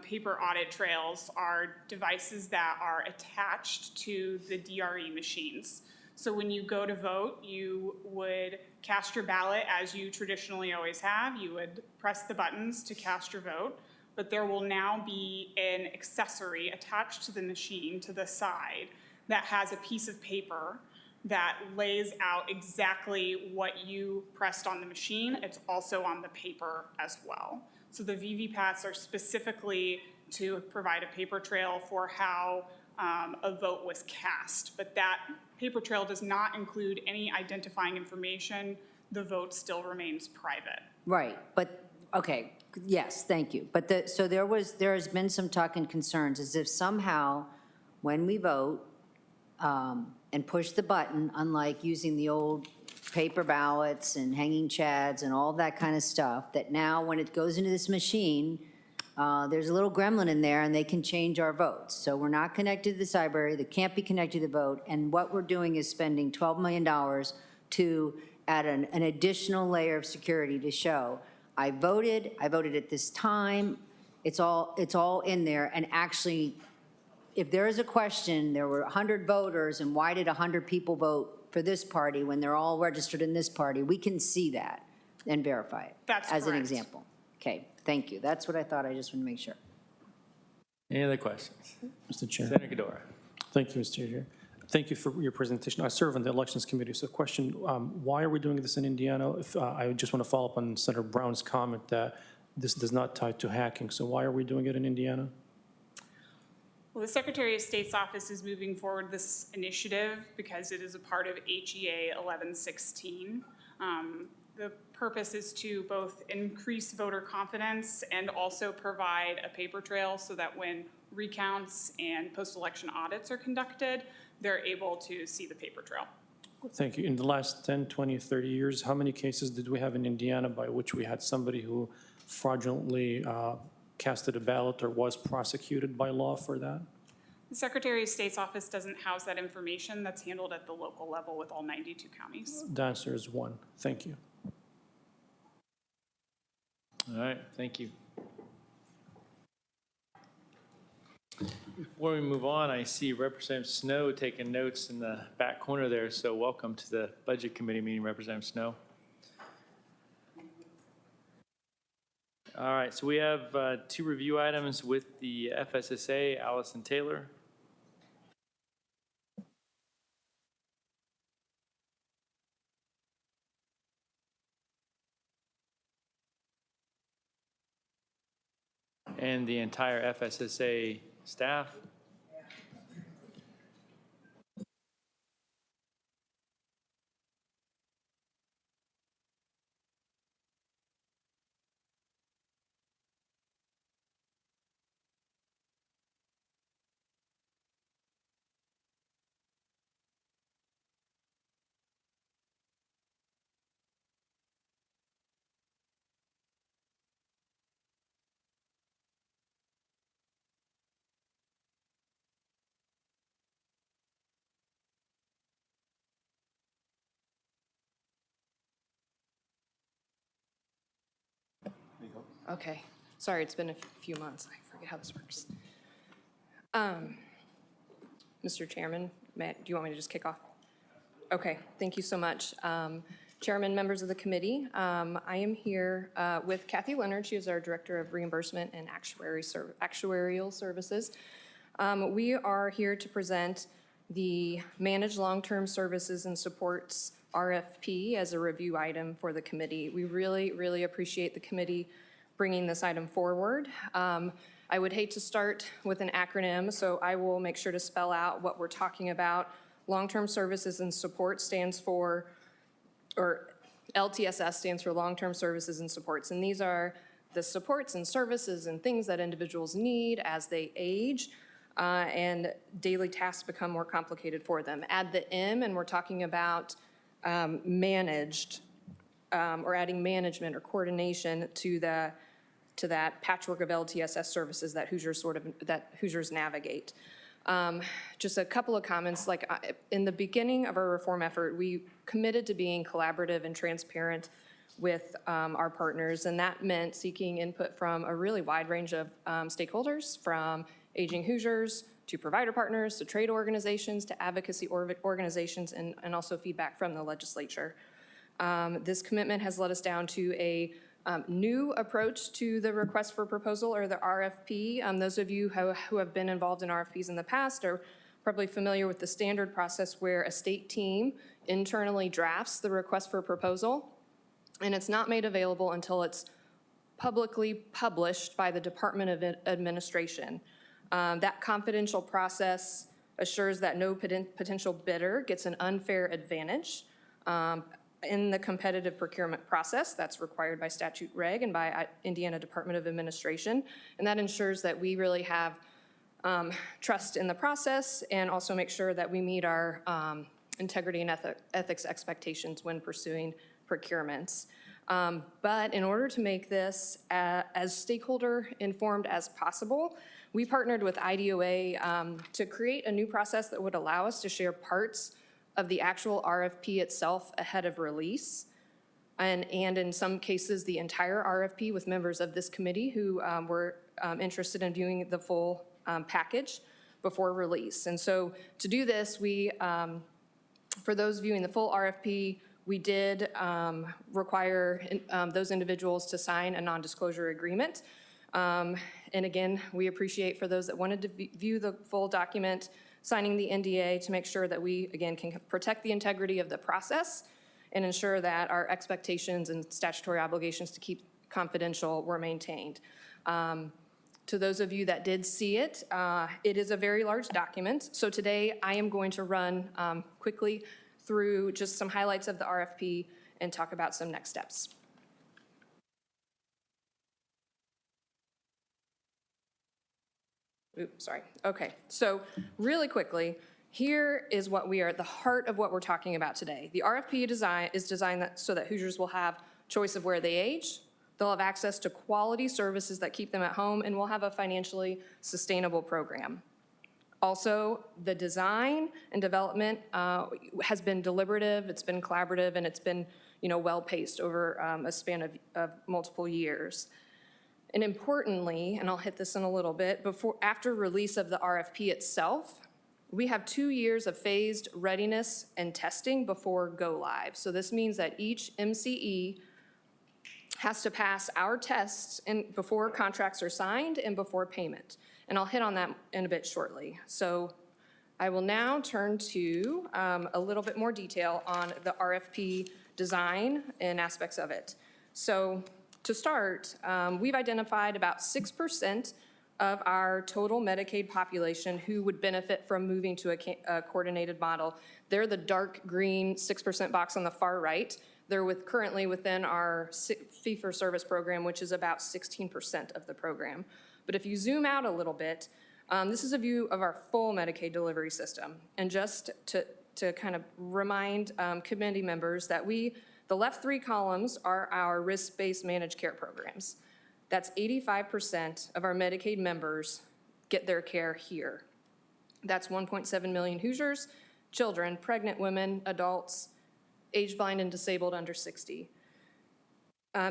paper audit trails are devices that are attached to the DRE machines. So when you go to vote, you would cast your ballot as you traditionally always have. You would press the buttons to cast your vote, but there will now be an accessory attached to the machine to the side that has a piece of paper that lays out exactly what you pressed on the machine. It's also on the paper as well. So the VVPATs are specifically to provide a paper trail for how a vote was cast, but that paper trail does not include any identifying information. The vote still remains private. Right, but, okay, yes, thank you. But so there has been some talk and concerns as if somehow when we vote and push the button, unlike using the old paper ballots and hanging chads and all that kind of stuff, that now when it goes into this machine, there's a little gremlin in there and they can change our votes. So we're not connected to the cyber, they can't be connected to the vote, and what we're doing is spending $12 million to add an additional layer of security to show I voted at this time, it's all in there, and actually, if there is a question, there were 100 voters, and why did 100 people vote for this party when they're all registered in this party, we can see that and verify it. That's as an correct. example. Okay, thank you. That's what I thought. I just want to make sure. Any other questions? Mr. Chair. Senator Gadora. Thank you, Mr. Chair. Thank you for your presentation. I serve on the Elections Committee, so question, why are we doing this in Indiana? I just want to follow up on Senator Brown's comment that this does not tie to hacking, so why are we doing it in Indiana? Well, the Secretary of State's office is moving forward this initiative because it is a part of HEA 1116. The purpose is to both increase voter confidence and also provide a paper trail so that when recounts and post-election audits are conducted, they're able to see the paper trail. Thank you. In the last 10, 20, 30 years, how many cases did we have in Indiana by which we had somebody who fraudulently casted a ballot or was prosecuted by law for that? The Secretary of State's office doesn't house that information. That's handled at the local level with all 92 counties. The answer is 1. Thank you. All right, thank you. Before we move on, I see Representative Snow taking notes in the back corner there, so welcome to the Budget Committee meeting, Representative Snow. All right, so we have 2 review items with the FSSA, Allison Taylor. And the entire FSSA staff. Okay, sorry, it's been a few months. I forget how this works. Mr. Chairman, do you want me to just kick off? Okay, thank you so much. Chairman, members of the committee, I am here with Kathy Leonard. She is our Director of Reimbursement and Actuarial Services. We are here to present the Managed Long-Term Services and Supports RFP as a review item for the committee. We really, really appreciate the committee bringing this item forward. I would hate to start with an acronym, so I will make sure to spell out what we're talking about. Long-term services and support stands for, or LTSS stands for long-term services and supports. And these are the supports and services and things that individuals need as they age and daily tasks become more complicated for them. Add the M and we're talking about managed or adding management or coordination to that patchwork of LTSS services that Hoosiers navigate. Just a couple of comments, like in the beginning of our reform effort, we committed to being collaborative and transparent with our partners, and that meant seeking input from a really wide range of stakeholders, from aging Hoosiers to provider partners, to trade organizations, to advocacy organizations, and also feedback from the legislature. This commitment has led us down to a new approach to the request for proposal, or the RFP. Those of you who have been involved in RFPs in the past are probably familiar with the standard process where a state team internally drafts the request for proposal, and it's not made available until it's publicly published by the Department of Administration. That confidential process assures that no potential bidder gets an unfair advantage in the competitive procurement process that's required by statute reg and by Indiana Department of Administration. And that ensures that we really have trust in the process and also make sure that we meet our integrity and ethics expectations when pursuing procurements. But in order to make this as stakeholder informed as possible, we partnered with IDOA to create a new process that would allow us to share parts of the actual RFP itself ahead of release, and in some cases, the entire RFP with members of this committee who were interested in viewing the full package before release. And so to do this, we, for those viewing the full RFP, we did require those individuals to sign a non-disclosure agreement. And again, we appreciate for those that wanted to view the full document, signing the NDA to make sure that we, again, can protect the integrity of the process and ensure that our expectations and statutory obligations to keep confidential were maintained. To those of you that did see it, it is a very large document. So today I am going to run quickly through just some highlights of the RFP and talk about some next steps. Oops, sorry. Okay, so really quickly, here is what we are at the heart of what we're talking about today. The RFP is designed so that Hoosiers will have choice of where they age, they'll have access to quality services that keep them at home, and we'll have a financially sustainable program. Also, the design and development has been deliberative, it's been collaborative, and it's been well-paced over a span of multiple years. And importantly, and I'll hit this in a little bit, after release of the RFP itself, we have 2 years of phased readiness and testing before go live. So this means that each MCE has to pass our tests before contracts are signed and before payment. And I'll hit on that in a bit shortly. So I will now turn to a little bit more detail on the RFP design and aspects of it. So to start, we've identified about 6% of our total Medicaid population who would benefit from moving to a coordinated model. They're the dark green 6% box on the far right. They're currently within our fee-for-service program, which is about 16% of the program. But if you zoom out a little bit, this is a view of our full Medicaid delivery system. And just to kind of remind committee members that the left 3 columns are our risk-based managed care programs. That's 85% of our Medicaid members get their care here. That's 1.7 million Hoosiers, children, pregnant women, adults, age blind and disabled under 60.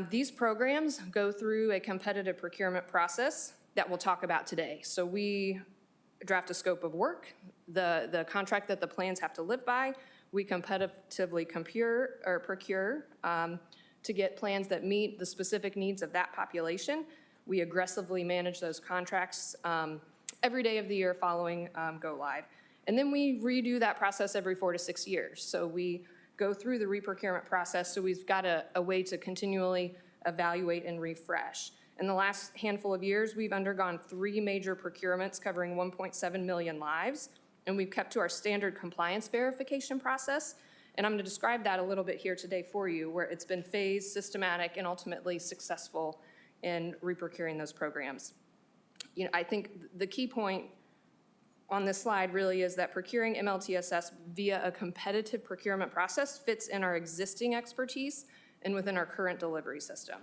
These programs go through a competitive procurement process that we'll talk about today. So we draft a scope of work, the contract that the plans have to live by. We competitively procure to get plans that meet the specific needs of that population. We aggressively manage those contracts every day of the year following go live. And then we redo that process every 4 to 6 years. So we go through the re-procurement process, so we've got a way to continually evaluate and refresh. In the last handful of years, we've undergone 3 major procurements covering 1.7 million lives, and we've kept to our standard compliance verification process. And I'm going to describe that a little bit here today for you, where it's been phased, systematic, and ultimately successful in re-procuring those programs. I think the key point on this slide really is that procuring MLTSS via a competitive procurement process fits in our existing expertise and within our current delivery system.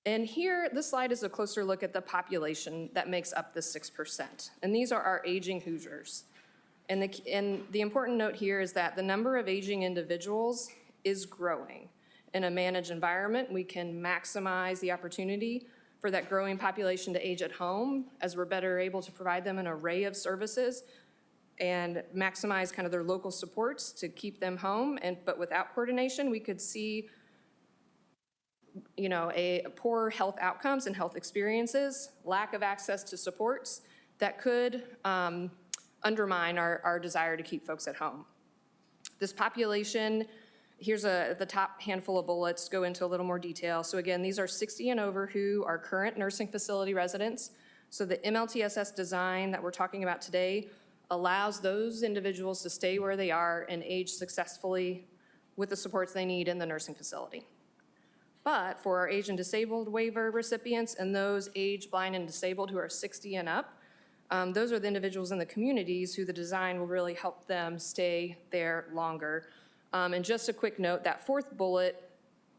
And here, this slide is a closer look at the population that makes up the 6%. And these are our aging Hoosiers. And the important note here is that the number of aging individuals is growing. In a managed environment, we can maximize the opportunity for that growing population to age at home, as we're better able to provide them an array of services and maximize kind of their local supports to keep them home. But without coordination, we could see a poor health outcomes and health experiences, lack of access to supports that could undermine our desire to keep folks at home. This population, here's the top handful of bullets, go into a little more detail. So again, these are 60 and over who are current nursing facility residents. So the MLTSS design that we're talking about today allows those individuals to stay where they are and age successfully with the supports they need in the nursing facility. But for our age and disabled waiver recipients and those age, blind, and disabled who are 60 and up, those are the individuals in the communities who the design will really help them stay there longer. And just a quick note, that 4th bullet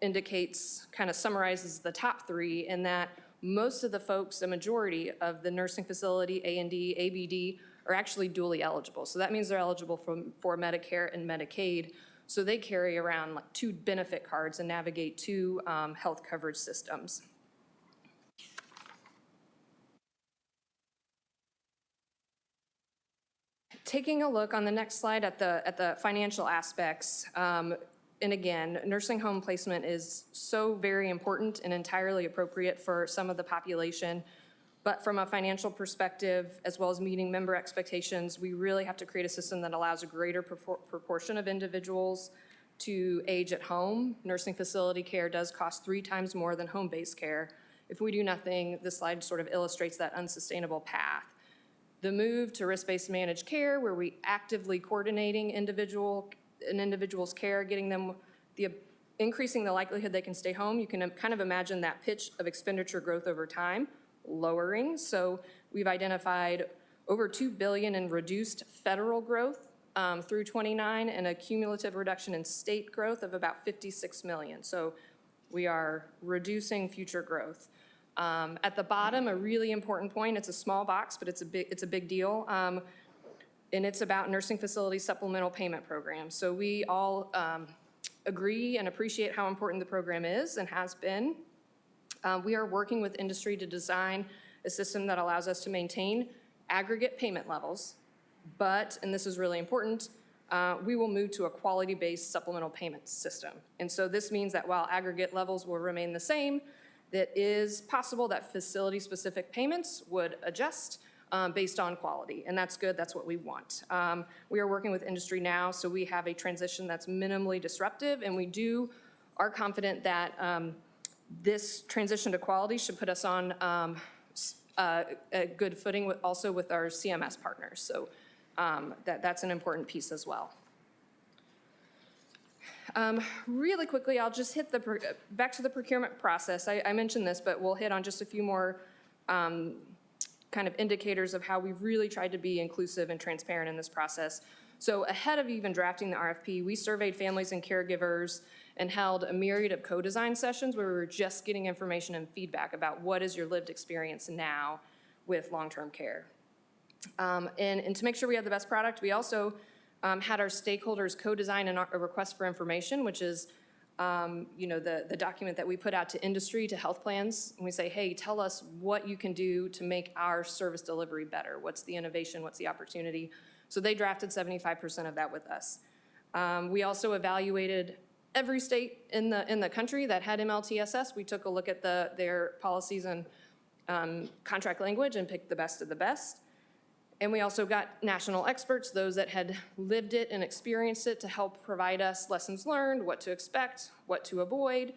indicates, kind of summarizes the top 3 in that most of the folks, the majority of the nursing facility, A&D, ABD, are actually dually eligible. So that means they're eligible for Medicare and Medicaid. So they carry around like 2 benefit cards and navigate 2 health coverage systems. Taking a look on the next slide at the financial aspects, and again, nursing home placement is so very important and entirely appropriate for some of the population. But from a financial perspective, as well as meeting member expectations, we really have to create a system that allows a greater proportion of individuals to age at home. Nursing facility care does cost 3 times more than home-based care. If we do nothing, this slide sort of illustrates that unsustainable path. The move to risk-based managed care, where we actively coordinating an individual's care, getting them increasing the likelihood they can stay home. You can kind of imagine that pitch of expenditure growth over time lowering. So we've identified over $2 billion in reduced federal growth through 29 and a cumulative reduction in state growth of about $56 million. So we are reducing future growth. At the bottom, a really important point, it's a small box, but it's a big deal. And it's about nursing facility supplemental payment programs. So we all agree and appreciate how important the program is and has been. We are working with industry to design a system that allows us to maintain aggregate payment levels, but, and this is really important, we will move to a quality-based supplemental payment system. And so this means that while aggregate levels will remain the same, it is possible that facility-specific payments would adjust based on quality, and that's good, that's what we want. We are working with industry now, so we have a transition that's minimally disruptive, and we are confident that this transition to quality should put us on a good footing also with our CMS partners. So that's an important piece as well. Really quickly, I'll just hit back to the procurement process. I mentioned this, but we'll hit on just a few more kind of indicators of how we've really tried to be inclusive and transparent in this process. So ahead of even drafting the RFP, we surveyed families and caregivers and held a myriad of co-design sessions where we were just getting information and feedback about what is your lived experience now with long-term care. And to make sure we had the best product, we also had our stakeholders co-design a request for information, which is the document that we put out to industry, to health plans, and we say, hey, tell us what you can do to make our service delivery better. What's the innovation? What's the opportunity? So they drafted 75% of that with us. We also evaluated every state in the country that had MLTSS. We took a look at their policies and contract language and picked the best of the best. And we also got national experts, those that had lived it and experienced it, to help provide us lessons learned, what to expect, what to avoid.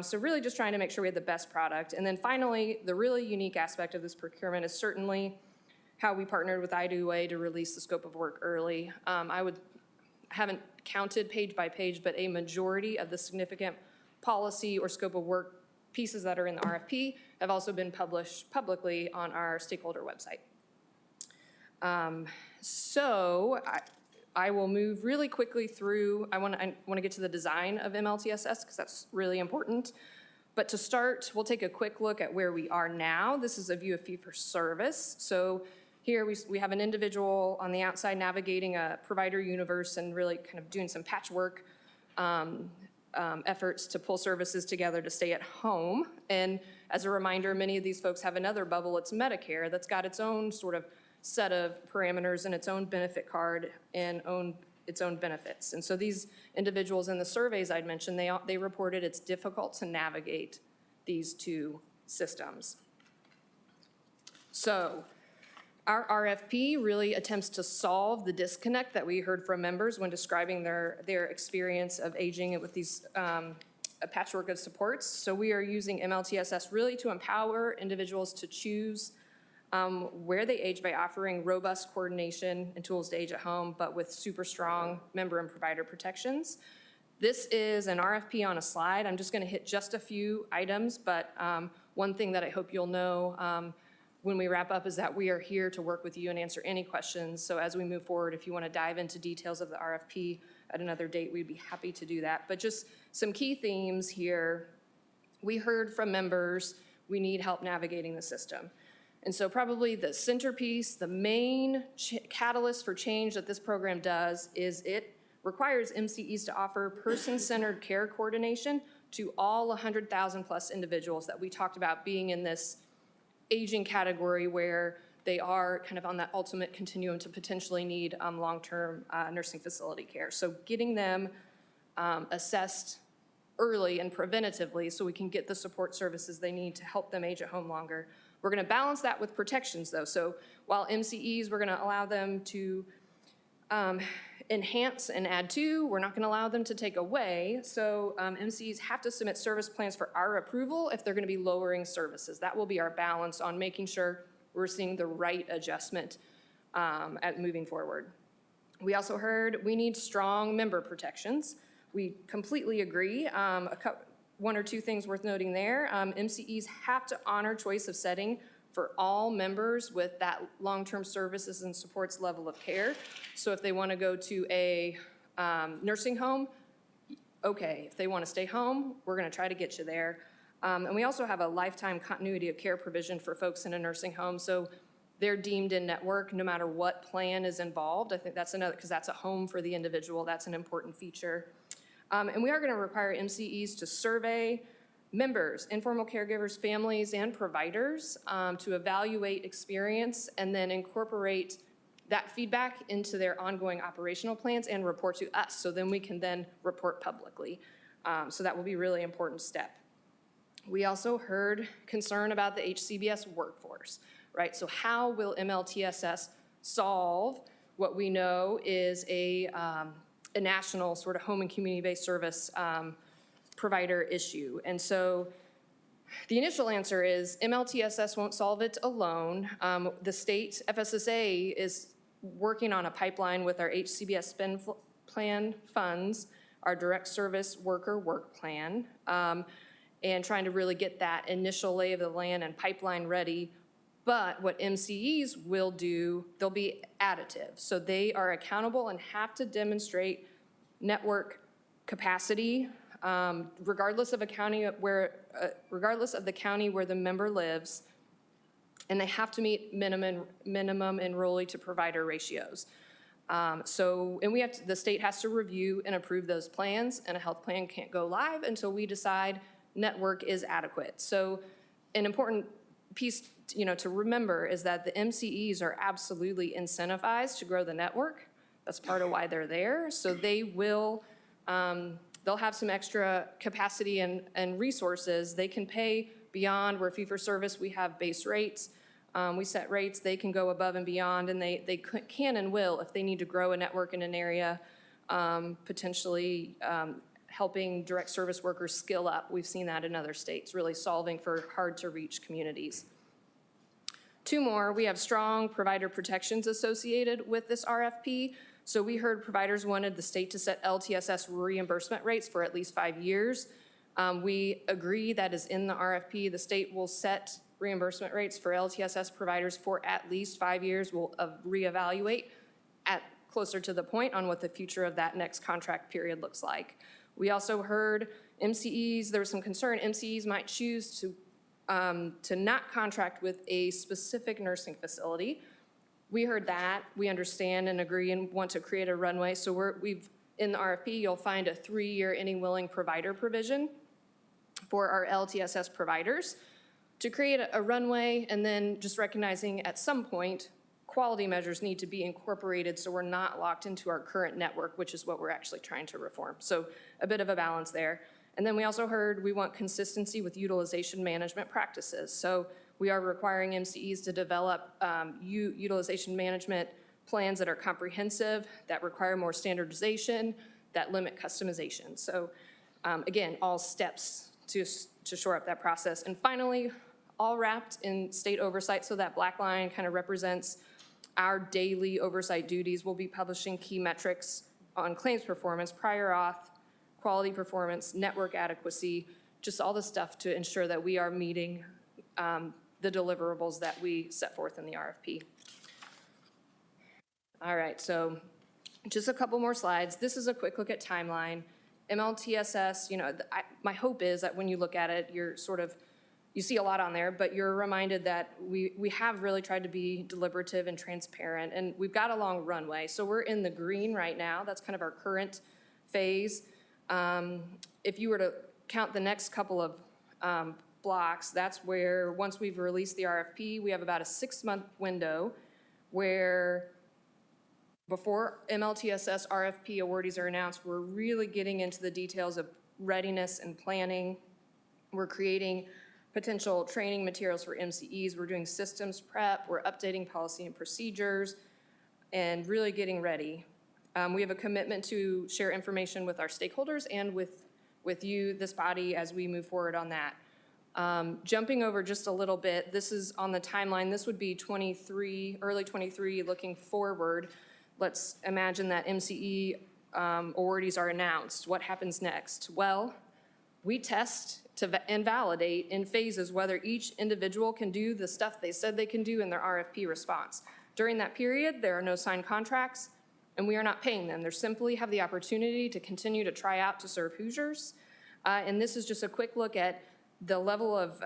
So really just trying to make sure we had the best product. And then finally, the really unique aspect of this procurement is certainly how we partnered with IDOA to release the scope of work early. I haven't counted page by page, but a majority of the significant policy or scope of work pieces that are in the RFP have also been published publicly on our stakeholder website. So I will move really quickly through. I want to get to the design of MLTSS because that's really important. But to start, we'll take a quick look at where we are now. This is a view of fee-for-service. So here we have an individual on the outside navigating a provider universe and really kind of doing some patchwork efforts to pull services together to stay at home. And as a reminder, many of these folks have another bubble. It's Medicare that's got its own sort of set of parameters and its own benefit card and its own benefits. And so these individuals in the surveys I'd mentioned, they reported it's difficult to navigate these two systems. So our RFP really attempts to solve the disconnect that we heard from members when describing their experience of aging with these a patchwork of supports. So we are using MLTSS really to empower individuals to choose where they age by offering robust coordination and tools to age at home, but with super strong member and provider protections. This is an RFP on a slide. I'm just going to hit just a few items, but one thing that I hope you'll know when we wrap up is that we are here to work with you and answer any questions. So as we move forward, if you want to dive into details of the RFP at another date, we'd be happy to do that. But just some key themes here. We heard from members, we need help navigating the system. And so probably the centerpiece, the main catalyst for change that this program does is it requires MCEs to offer person-centered care coordination to all 100,000 plus individuals that we talked about being in this aging category where they are kind of on that ultimate continuum to potentially need long-term nursing facility care. So getting them assessed early and preventatively so we can get the support services they need to help them age at home longer. We're going to balance that with protections, though. So while MCEs, we're going to allow them to enhance and add to, we're not going to allow them to take away. So MCEs have to submit service plans for our approval if they're going to be lowering services. That will be our balance on making sure we're seeing the right adjustment at moving forward. We also heard we need strong member protections. We completely agree. One or two things worth noting there. MCEs have to honor choice of setting for all members with that long-term services and supports level of care. So if they want to go to a nursing home, okay. If they want to stay home, we're going to try to get you there. And we also have a lifetime continuity of care provision for folks in a nursing home. So they're deemed in network no matter what plan is involved. I think that's another, because that's a home for the individual. That's an important feature. And we are going to require MCEs to survey members, informal caregivers, families, and providers to evaluate experience and then incorporate that feedback into their ongoing operational plans and report to us. So then we can then report publicly. So that will be a really important step. We also heard concern about the HCBS workforce, right? So how will MLTSS solve what we know is a national sort of home and community-based service provider issue? And so the initial answer is MLTSS won't solve it alone. The state FSSA is working on a pipeline with our HCBS spend plan funds, our direct service worker work plan, and trying to really get that initial lay of the land and pipeline ready. But what MCEs will do, they'll be additive. So they are accountable and have to demonstrate network capacity, regardless of the county where the member lives, and they have to meet minimum enrollee to provider ratios. And the state has to review and approve those plans, and a health plan can't go live until we decide network is adequate. So an important piece, to remember is that the MCEs are absolutely incentivized to grow the network. That's part of why they're there. So they will, they'll have some extra capacity and resources. They can pay beyond where fee-for-service, we have base rates. We set rates, they can go above and beyond, and they can and will if they need to grow a network in an area, potentially helping direct service workers skill up. We've seen that in other states, really solving for hard-to-reach communities. Two more, we have strong provider protections associated with this RFP. So we heard providers wanted the state to set LTSS reimbursement rates for at least 5 years. We agree that is in the RFP. The state will set reimbursement rates for LTSS providers for at least 5 years. We'll reevaluate at closer to the point on what the future of that next contract period looks like. We also heard MCEs, there was some concern, MCEs might choose to not contract with a specific nursing facility. We heard that, we understand and agree and want to create a runway. So in the RFP, you'll find a 3-year any willing provider provision for our LTSS providers to create a runway, and then just recognizing at some point, quality measures need to be incorporated so we're not locked into our current network, which is what we're actually trying to reform. So a bit of a balance there. And then we also heard we want consistency with utilization management practices. So we are requiring MCEs to develop utilization management plans that are comprehensive, that require more standardization, that limit customization. So again, all steps to shore up that process. And finally, all wrapped in state oversight, so that black line kind of represents our daily oversight duties. We'll be publishing key metrics on claims performance, prior auth, quality performance, network adequacy, just all the stuff to ensure that we are meeting the deliverables that we set forth in the RFP. All right, so just a couple more slides. This is a quick look at timeline. MLTSS, my hope is that when you look at it, you see a lot on there, but you're reminded that we have really tried to be deliberative and transparent, and we've got a long runway. So we're in the green right now. That's kind of our current phase. If you were to count the next couple of blocks, that's where once we've released the RFP, we have about a 6-month window where before MLTSS RFP awardees are announced, we're really getting into the details of readiness and planning. We're creating potential training materials for MCEs. We're doing systems prep. We're updating policy and procedures and really getting ready. We have a commitment to share information with our stakeholders and with you, this body, as we move forward on that. Jumping over just a little bit, this is on the timeline. This would be early 23, looking forward. Let's imagine that MCE awardees are announced. What happens next? Well, we test and validate in phases whether each individual can do the stuff they said they can do in their RFP response. During that period, there are no signed contracts, and we are not paying them. They simply have the opportunity to continue to try out to serve Hoosiers. And this is just a quick look at the level of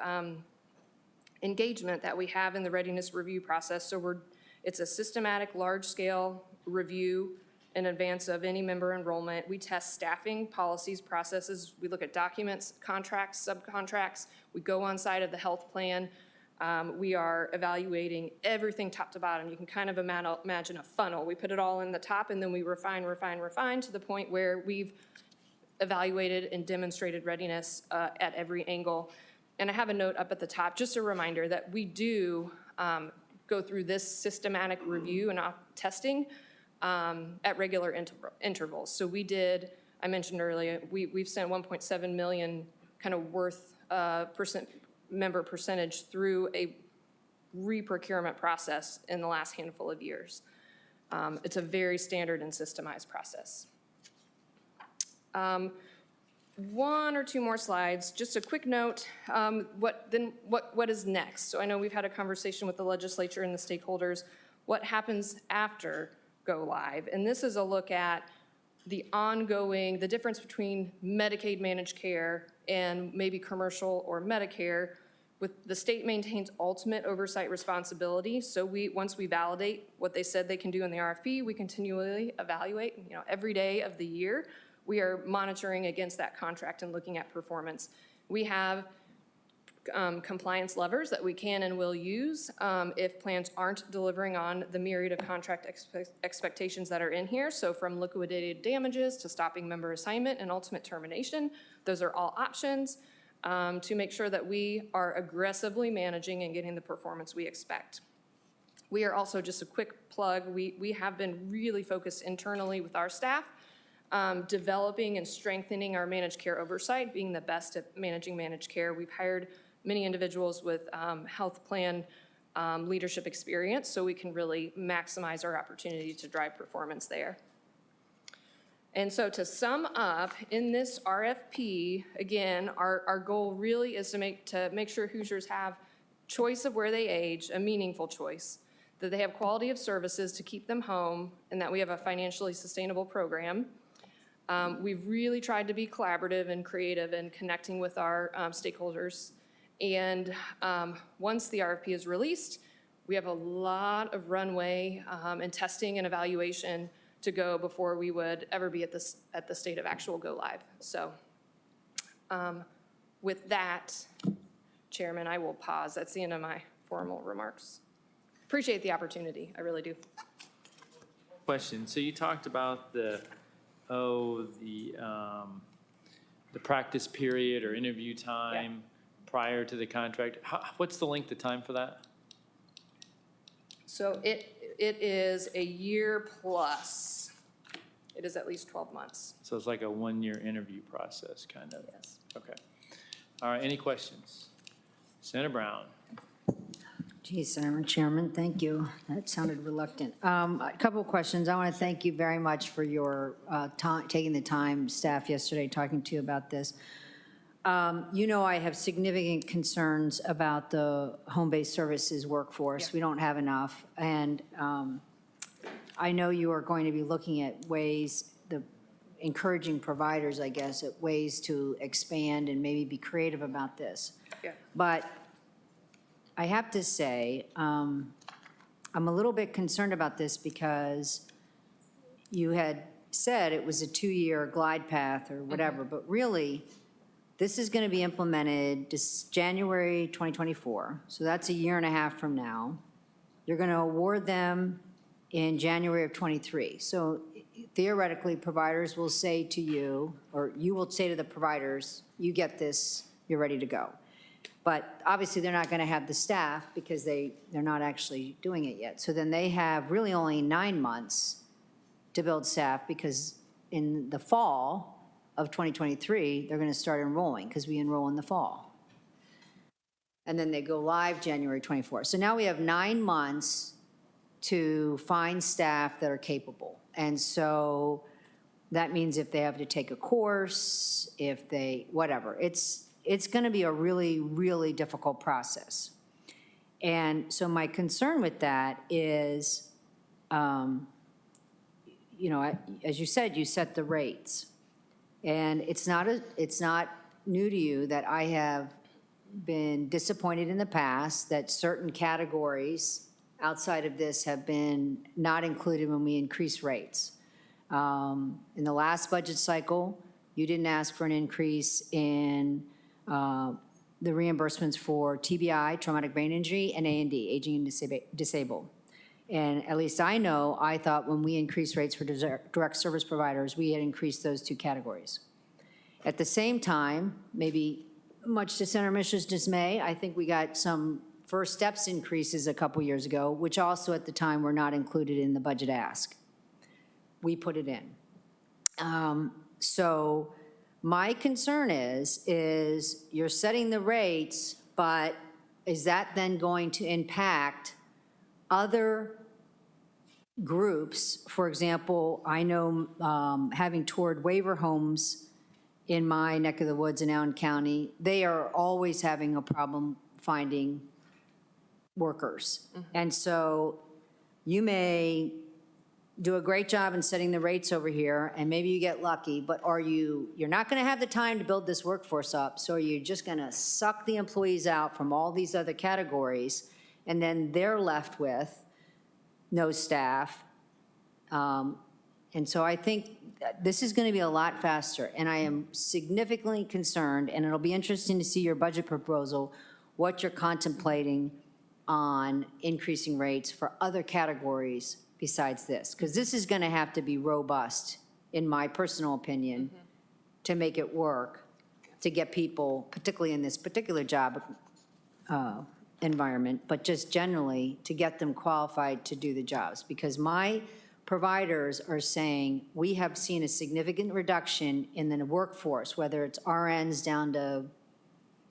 engagement that we have in the readiness review process. So it's a systematic, large-scale review in advance of any member enrollment. We test staffing, policies, processes. We look at documents, contracts, subcontracts. We go on site of the health plan. We are evaluating everything top to bottom. You can kind of imagine a funnel. We put it all in the top, and then we refine to the point where we've evaluated and demonstrated readiness at every angle. And I have a note up at the top, just a reminder that we do go through this systematic review and testing at regular intervals. So I mentioned earlier, we've sent 1.7 million kind of worth member percentage through a re-procurement process in the last handful of years. It's a very standard and systemized process. One or two more slides, just a quick note, what is next? So I know we've had a conversation with the legislature and the stakeholders. What happens after go live? And this is a look at the difference between Medicaid managed care and maybe commercial or Medicare The state maintains ultimate oversight responsibility, so once we validate what they said they can do in the RFP, we continually evaluate, every day of the year. We are monitoring against that contract and looking at performance. We have compliance levers that we can and will use if plans aren't delivering on the myriad of contract expectations that are in here. So from liquidated damages to stopping member assignment and ultimate termination, those are all options to make sure that we are aggressively managing and getting the performance we expect. We are also, just a quick plug, we have been really focused internally with our staff, developing and strengthening our managed care oversight, being the best at managing managed care. We've hired many individuals with health plan leadership experience, so we can really maximize our opportunity to drive performance there. And so to sum up, in this RFP, again, our goal really is to make sure Hoosiers have choice of where they age, a meaningful choice, that they have quality of services to keep them home, and that we have a financially sustainable program. We've really tried to be collaborative and creative in connecting with our stakeholders. And once the RFP is released, we have a lot of runway and testing and evaluation to go before we would ever be at the state of actual go live. So with that, Chairman, I will pause. That's the end of my formal remarks. Appreciate the opportunity, I really do. Question, so you talked about the practice period or interview time prior to the contract. What's the length of time for that? So it is a year plus. It is at least 12 months. So it's like a one-year interview process, kind of? Yes. Okay. All right, any questions? Senator Brown. Geez, Senator Chairman, thank you. That sounded reluctant. A couple of questions. I want to thank you very much for your taking the time, staff yesterday, talking to you about this. I have significant concerns about the home-based services workforce. Yeah. We don't have enough. And I know you are going to be looking at ways, encouraging providers, I guess, at ways to expand and maybe be creative about this. Yeah. But I have to say, I'm a little bit concerned about this because you had said it was a 2-year glide path or whatever, but really, this is going to be implemented this January 2024, so that's a year and a half from now. You're going to award them in January of 23. So theoretically, providers will say to you, or you will say to the providers, you get this, you're ready to go. But obviously, they're not going to have the staff because they're not actually doing it yet. So then they have really only 9 months to build staff, because in the fall of 2023, they're going to start enrolling, because we enroll in the fall. And then they go live January 24. So now we have 9 months to find staff that are capable. And so that means if they have to take a course, if they, whatever, it's going to be a really, really difficult process. And so my concern with that is, as you said, you set the rates. And it's not new to you that I have been disappointed in the past that certain categories outside of this have been not included when we increase rates. In the last budget cycle, you didn't ask for an increase in the reimbursements for TBI, traumatic brain injury, and A&D, aging and disabled. And at least I thought when we increased rates for direct service providers, we had increased those 2 categories. At the same time, maybe much to Senator Mishra's dismay, I think we got some first steps increases a couple years ago, which also at the time were not included in the budget ask. We put it in. So my concern is you're setting the rates, but is that then going to impact other groups? For example, I know having toured waiver homes in my neck of the woods in Allen County, they are always having a problem finding workers. And so you may do a great job in setting the rates over here, and maybe you get lucky, but you're not going to have the time to build this workforce up, so you're just going to suck the employees out from all these other categories, and then they're left with no staff. And so I think that this is going to be a lot faster, and I am significantly concerned, and it'll be interesting to see your budget proposal, what you're contemplating on increasing rates for other categories besides this, because this is going to have to be robust, in my personal opinion, to make it work, to get people, particularly in this particular job environment, but just generally to get them qualified to do the jobs. Because my providers are saying, we have seen a significant reduction in the workforce, whether it's RNs down to,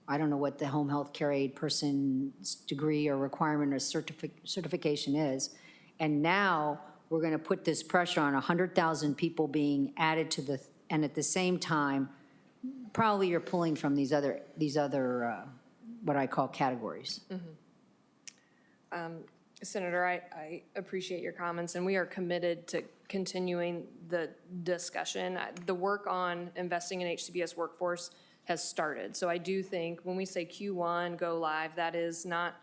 I don't know what the home health care aide person's degree or requirement or certification is. And now we're going to put this pressure on 100,000 people being added to the, and at the same time, probably you're pulling from these other what I call categories. Senator, I appreciate your comments, and we are committed to continuing the discussion. The work on investing in HCBS workforce has started. So I do think when we say Q1 go live, that is not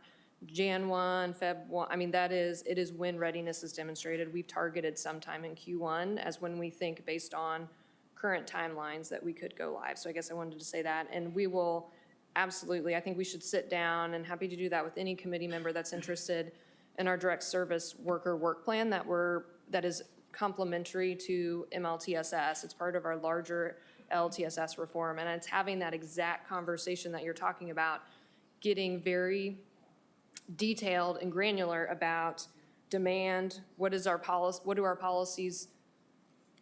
Jan 1, Feb 1. I mean, it is when readiness is demonstrated. We've targeted sometime in Q1 as when we think based on current timelines that we could go live. So I guess I wanted to say that. And we will absolutely, I think we should sit down, and happy to do that with any committee member that's interested in our direct service worker work plan that is complementary to MLTSS. It's part of our larger LTSS reform, and it's having that exact conversation that you're talking about, getting very detailed and granular about demand, what do our policies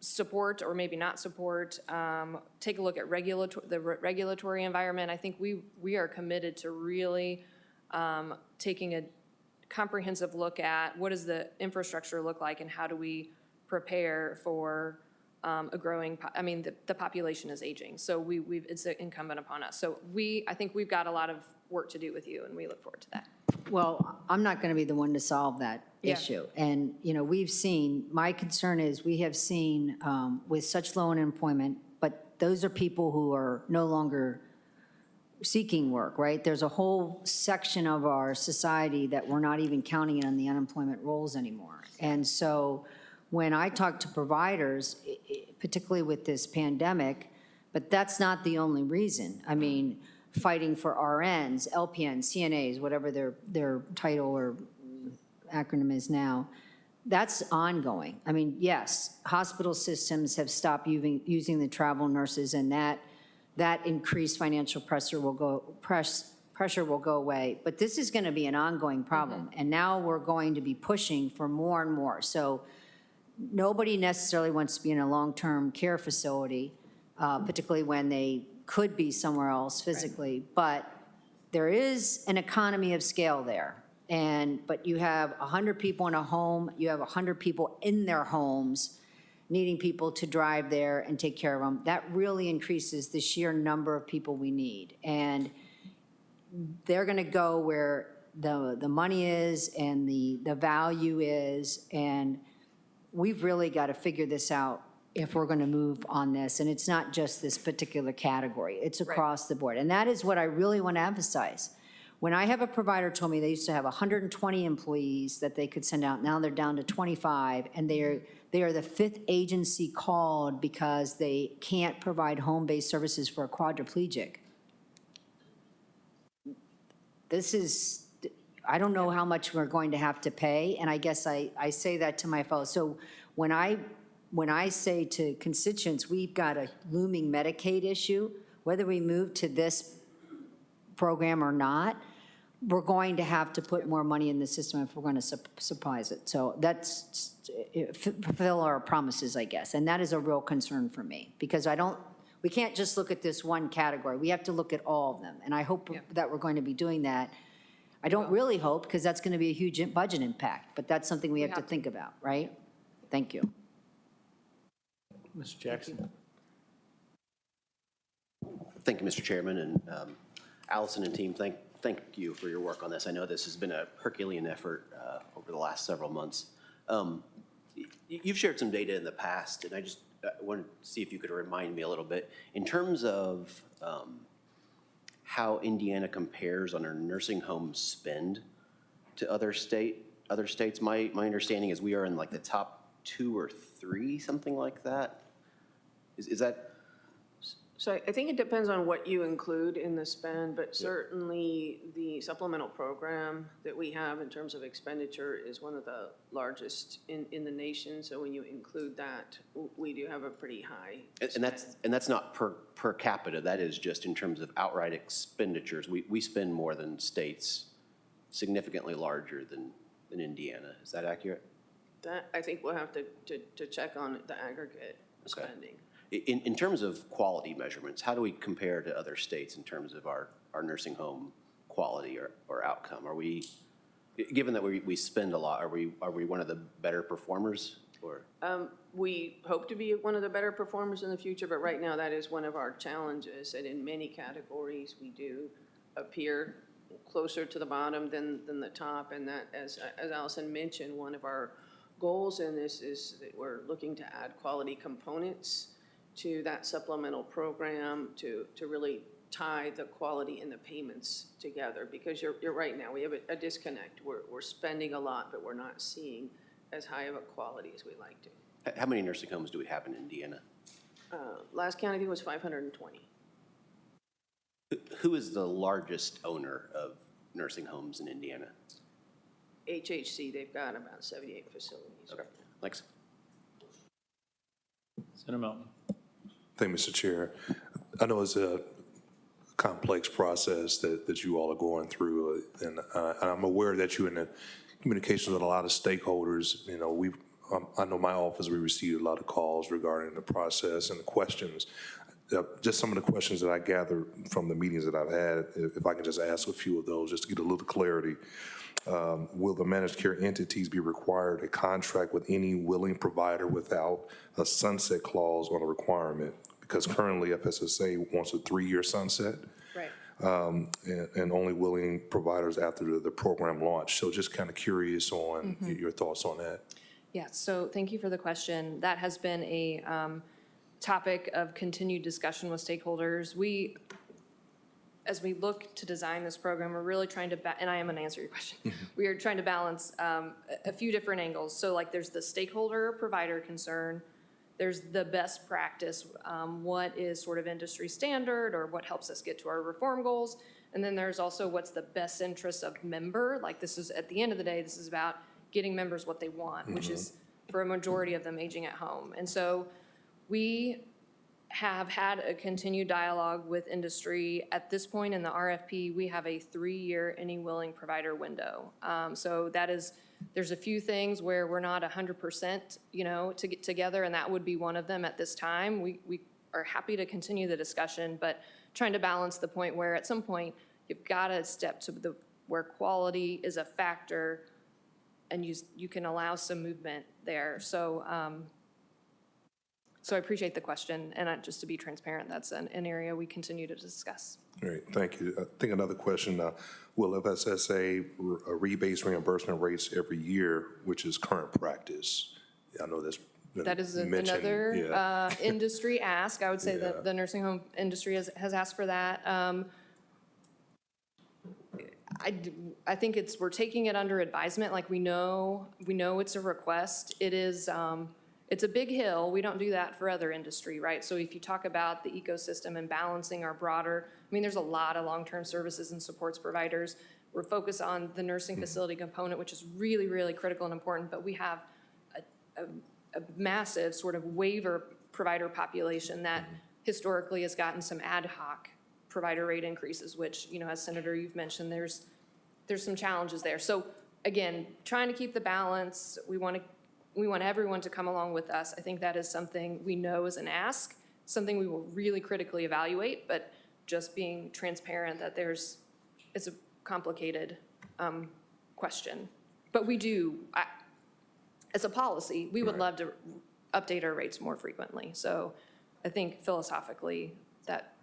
support or maybe not support, take a look at the regulatory environment. I think we are committed to really taking a comprehensive look at what does the infrastructure look like and how do we prepare for a growing, the population is aging, so it's incumbent upon us. So I think we've got a lot of work to do with you, and we look forward to that. Well, I'm not going to be the one to solve that Yeah. issue. And, we've seen, my concern is we have seen with such low unemployment, but those are people who are no longer seeking work, right? There's a whole section of our society that we're not even counting on the unemployment rolls anymore. And so when I talk to providers, particularly with this pandemic, but that's not the only reason. I mean, fighting for RNs, LPNs, CNAs, whatever their title or acronym is now, that's ongoing. I mean, yes, hospital systems have stopped using the travel nurses, and that increased financial pressure will go away. But this is going to be an ongoing problem, and now we're going to be pushing for more and more. So nobody necessarily wants to be in a long-term care facility, particularly when they could be somewhere else physically, but there is an economy of scale there. But you have 100 people in a home, you have 100 people in their homes needing people to drive there and take care of them. That really increases the sheer number of people we need. And they're going to go where the money is and the value is, and we've really got to figure this out if we're going to move on this. And it's not just this particular category. It's across the board. And that is what I really want to emphasize. When I have a provider told me they used to have 120 employees that they could send out, now they're down to 25, and they are the fifth agency called because they can't provide home-based services for a quadriplegic. This is, I don't know how much we're going to have to pay, and I guess I say that to my fellows. So when I say to constituents, we've got a looming Medicaid issue, whether we move to this program or not, we're going to have to put more money in the system if we're going to supplies it. So that's fulfill our promises, I guess. And that is a real concern for me, because we can't just look at this one category. We have to look at all of them. And I hope that we're going to be doing that. I don't really hope, because that's going to be a huge budget impact, but that's something we have to think about, right? Thank you. Mr. Jackson. Thank you, Mr. Chairman, and Allison and team, thank you for your work on this. I know this has been a Herculean effort over the last several months. You've shared some data in the past, and I just wanted to see if you could remind me a little bit. In terms of how Indiana compares on our nursing home spend to other states, my understanding is we are in like the top 2 or 3, something like that. Is that? So I think it depends on what you include in the spend, but certainly the supplemental program that we have in terms of expenditure is one of the largest in the nation. So when you include that, we do have a pretty high. And that's not per capita. That is just in terms of outright expenditures. We spend more than states, significantly larger than Indiana. Is that accurate? That, I think we'll have to check on the aggregate spending. In terms of quality measurements, how do we compare to other states in terms of our nursing home quality or outcome? Are we, given that we spend a lot, are we one of the better performers, or? We hope to be one of the better performers in the future, but right now that is one of our challenges. And in many categories, we do appear closer to the bottom than the top. And that, as Allison mentioned, one of our goals in this is that we're looking to add quality components to that supplemental program to really tie the quality and the payments together, because you're right now, we have a disconnect. We're spending a lot, but we're not seeing as high of a quality as we like to. How many nursing homes do we have in Indiana? Last count I think was 520. Who is the largest owner of nursing homes in Indiana? HHC, they've got about 78 facilities. Okay, thanks. Senator Melton. Thank you, Mr. Chair. I know it's a complex process that you all are going through, and I'm aware that you're in the communications with a lot of stakeholders. You know, I know my office, we received a lot of calls regarding the process and the questions. Just some of the questions that I gathered from the meetings that I've had, if I can just ask a few of those, just to get a little clarity. Will the managed care entities be required to contract with any willing provider without a sunset clause on a requirement? Because currently FSSA wants a 3-year sunset. Right. And only willing providers after the program launch. So just kind of curious on your thoughts on that. Yeah, so thank you for the question. That has been a topic of continued discussion with stakeholders. As we look to design this program, we're really trying to, and I am going to answer your question. We are trying to balance a few different angles. So like there's the stakeholder provider concern, there's the best practice, what is sort of industry standard or what helps us get to our reform goals. And then there's also what's the best interest of member. Like this is, at the end of the day, this is about getting members what they want, which is for a majority of them aging at home. And so we have had a continued dialogue with industry. At this point in the RFP, we have a 3-year any willing provider window. So that is, there's a few things where we're not 100%, to get together, and that would be one of them at this time. We are happy to continue the discussion, but trying to balance the point where at some point you've got to step to where quality is a factor, and you can allow some movement there. So I appreciate the question, and just to be transparent, that's an area we continue to discuss. Great, thank you. I think another question, will FSSA rebase reimbursement rates every year, which is current practice? I know that's been That is mentioned, another industry ask. I would say that the nursing home industry has asked for that. I think we're taking it under advisement. Like we know it's a request. It is, it's a big hill. We don't do that for other industry, right? So if you talk about the ecosystem and balancing our broader, there's a lot of long-term services and supports providers. We're focused on the nursing facility component, which is really, really critical and important, but we have a massive sort of waiver provider population that historically has gotten some ad hoc provider rate increases, which, as Senator, you've mentioned, there's some challenges there. So again, trying to keep the balance. We want everyone to come along with us. I think that is something we know is an ask, something we will really critically evaluate, but just being transparent that it's a complicated question. But we do, as a policy, we would love to update our rates more frequently. So I think philosophically that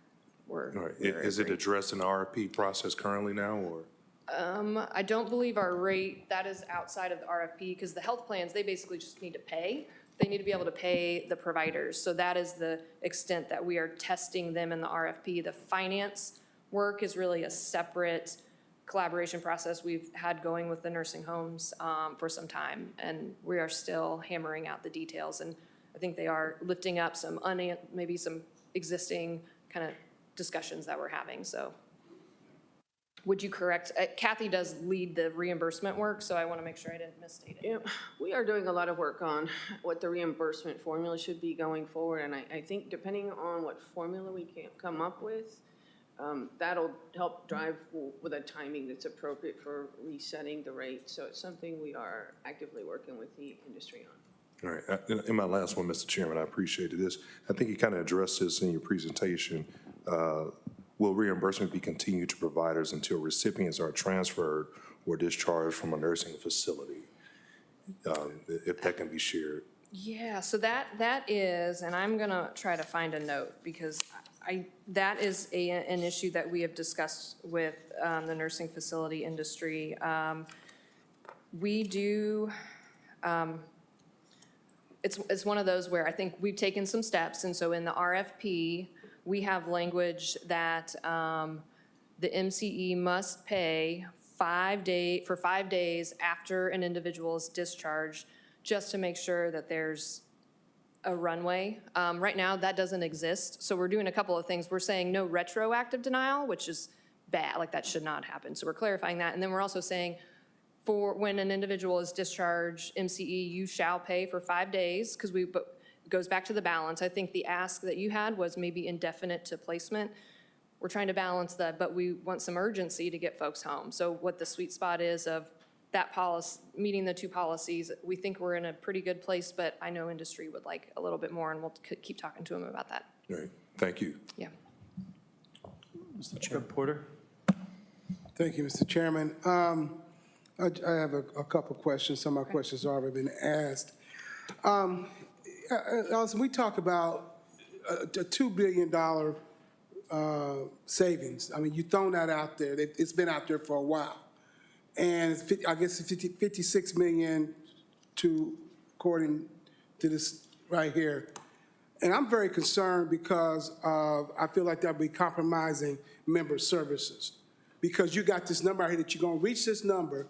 we're. All right. Is it addressed in the RFP process currently now, or? I don't believe our rate, that is outside of the RFP, because the health plans, they basically just need to pay. They need to be able to pay the providers. So that is the extent that we are testing them in the RFP. The finance work is really a separate collaboration process we've had going with the nursing homes for some time, and we are still hammering out the details. And I think they are lifting up some maybe some existing kind of discussions that we're having, so. Would you correct, Kathy does lead the reimbursement work, so I want to make sure I didn't misstate it. Yeah, we are doing a lot of work on what the reimbursement formula should be going forward, and I think depending on what formula we can come up with, that'll help drive with a timing that's appropriate for resetting the rate. So it's something we are actively working with the industry on. All right, in my last one, Mr. Chairman, I appreciated this. I think you kind of addressed this in your presentation. Will reimbursement be continued to providers until recipients are transferred or discharged from a nursing facility? If that can be shared. Yeah, so that is, and I'm gonna try to find a note, because that is an issue that we have discussed with the nursing facility industry. We do, it's one of those where I think we've taken some steps, and so in the RFP, we have language that the MCE must pay for 5 days after an individual is discharged, just to make sure that there's a runway. Right now, that doesn't exist, so we're doing a couple of things. We're saying no retroactive denial, which is bad, like that should not happen. So we're clarifying that, and then we're also saying for when an individual is discharged, MCE, you shall pay for 5 days, because it goes back to the balance. I think the ask that you had was maybe indefinite to placement. We're trying to balance that, but we want some urgency to get folks home. So what the sweet spot is of that policy, meeting the two policies, we think we're in a pretty good place, but I know industry would like a little bit more, and we'll keep talking to them about that. All right, thank you. Yeah. Mr. Chairman Porter? Thank you, Mr. Chairman. I have a couple questions. Some of my questions have already been asked. Allison, we talk about a $2 billion savings. I mean, you've thrown that out there. It's been out there for a while. And I guess it's 56 million according to this right here. And I'm very concerned because I feel like that'll be compromising member services. Because you got this number out here that you're gonna reach this number.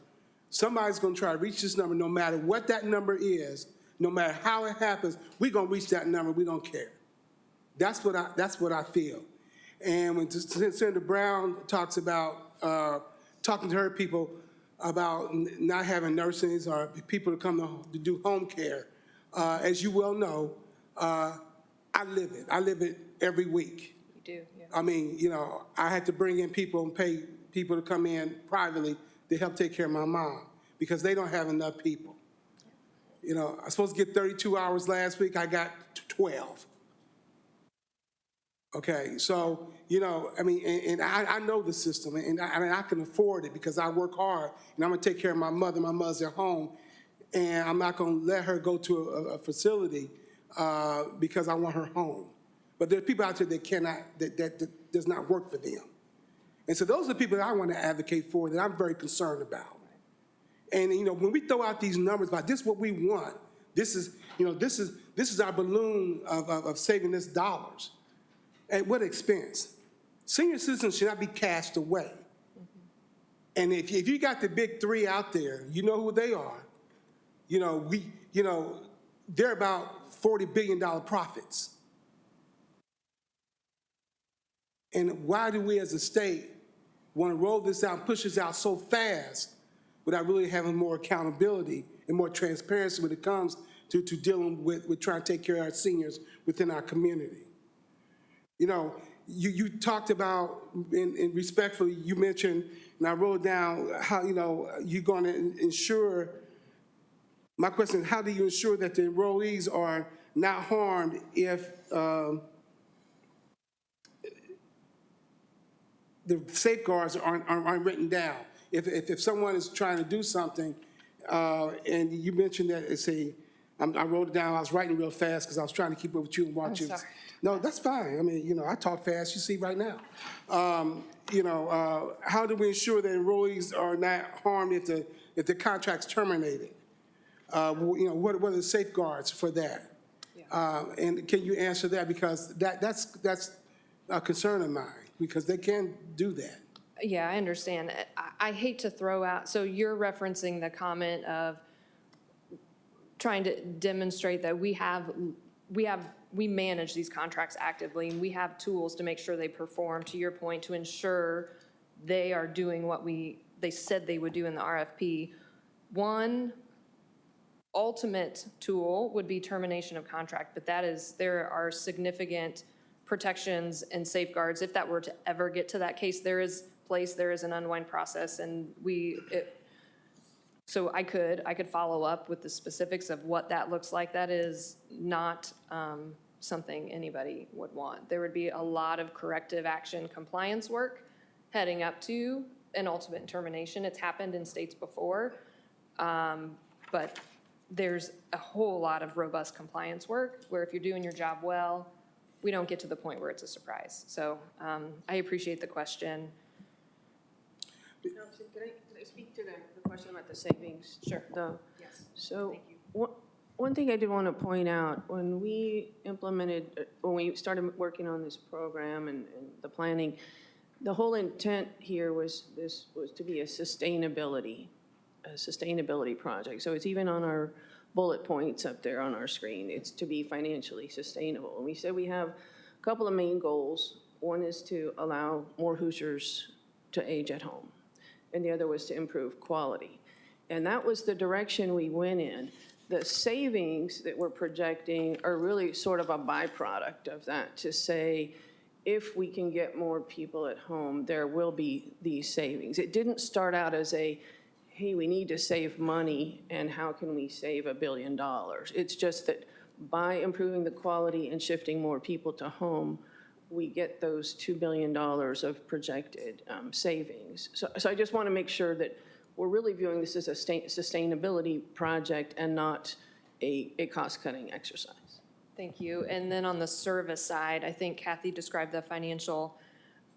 Somebody's gonna try to reach this number no matter what that number is, no matter how it happens, we're gonna reach that number, we don't care. That's what I feel. And when Senator Brown talks about talking to her people about not having nurses or people to come to do home care, as you well know, I live it. I live it every week. You do, yeah. I mean, you know, I had to bring in people and pay people to come in privately to help take care of my mom because they don't have enough people. You know, I was supposed to get 32 hours last week. I got 12. Okay, so, you know, I mean, and I know the system, and I can afford it because I work hard, and I'm gonna take care of my mother. My mother's at home, and I'm not gonna let her go to a facility because I want her home. But there are people out there that cannot, that does not work for them. And so those are the people that I want to advocate for, that I'm very concerned about. And, you know, when we throw out these numbers about this is what we want, this is, you know, this is our balloon of saving this dollars. At what expense? Senior citizens should not be cast away. And if you got the big three out there, you know who they are. You know, they're about $40 billion profits. And why do we as a state want to roll this out, push this out so fast without really having more accountability and more transparency when it comes to dealing with trying to take care of our seniors within our community? You know, you talked about, and respectfully, you mentioned, and I wrote down how, you know, you're going to ensure, my question is, how do you ensure that the enrollees are not harmed if the safeguards aren't written down? If someone is trying to do something, and you mentioned that it's I wrote it down. I was writing real fast because I was trying to keep up with you and watch you. sorry. No, that's fine. I mean, I talk fast, you see right now. How do we ensure that enrollees are not harmed if the contract's terminated? What are the safeguards for that? And can you answer that? Because that's a concern of mine, because they can do that. Yeah, I understand. I hate to throw out, so you're referencing the comment of trying to demonstrate that we manage these contracts actively, and we have tools to make sure they perform, to your point, to ensure they are doing what they said they would do in the RFP. One ultimate tool would be termination of contract, but there are significant protections and safeguards. If that were to ever get to that case, there is an unwind process, and so I could follow up with the specifics of what that looks like. That is not something anybody would want. There would be a lot of corrective action compliance work heading up to an ultimate termination. It's happened in states before, but there's a whole lot of robust compliance work where if you're doing your job well, we don't get to the point where it's a surprise. So I appreciate the question. Can I speak to the question about the savings? Sure. Yes. So one thing I did want to point out, when we started working on this program and the planning, the whole intent here was to be a sustainability project. So it's even on our bullet points up there on our screen. It's to be financially sustainable. And we said we have a couple of main goals. One is to allow more Hoosiers to age at home, and the other was to improve quality. And that was the direction we went in. The savings that we're projecting are really sort of a byproduct of that, to say, if we can get more people at home, there will be these savings. It didn't start out as hey, we need to save money, and how can we save $1 billion? It's just that by improving the quality and shifting more people to home, we get those $2 billion of projected savings. So I just want to make sure that we're really viewing this as a sustainability project and not a cost-cutting exercise. Thank you. And then on the service side, I think Kathy described the financial.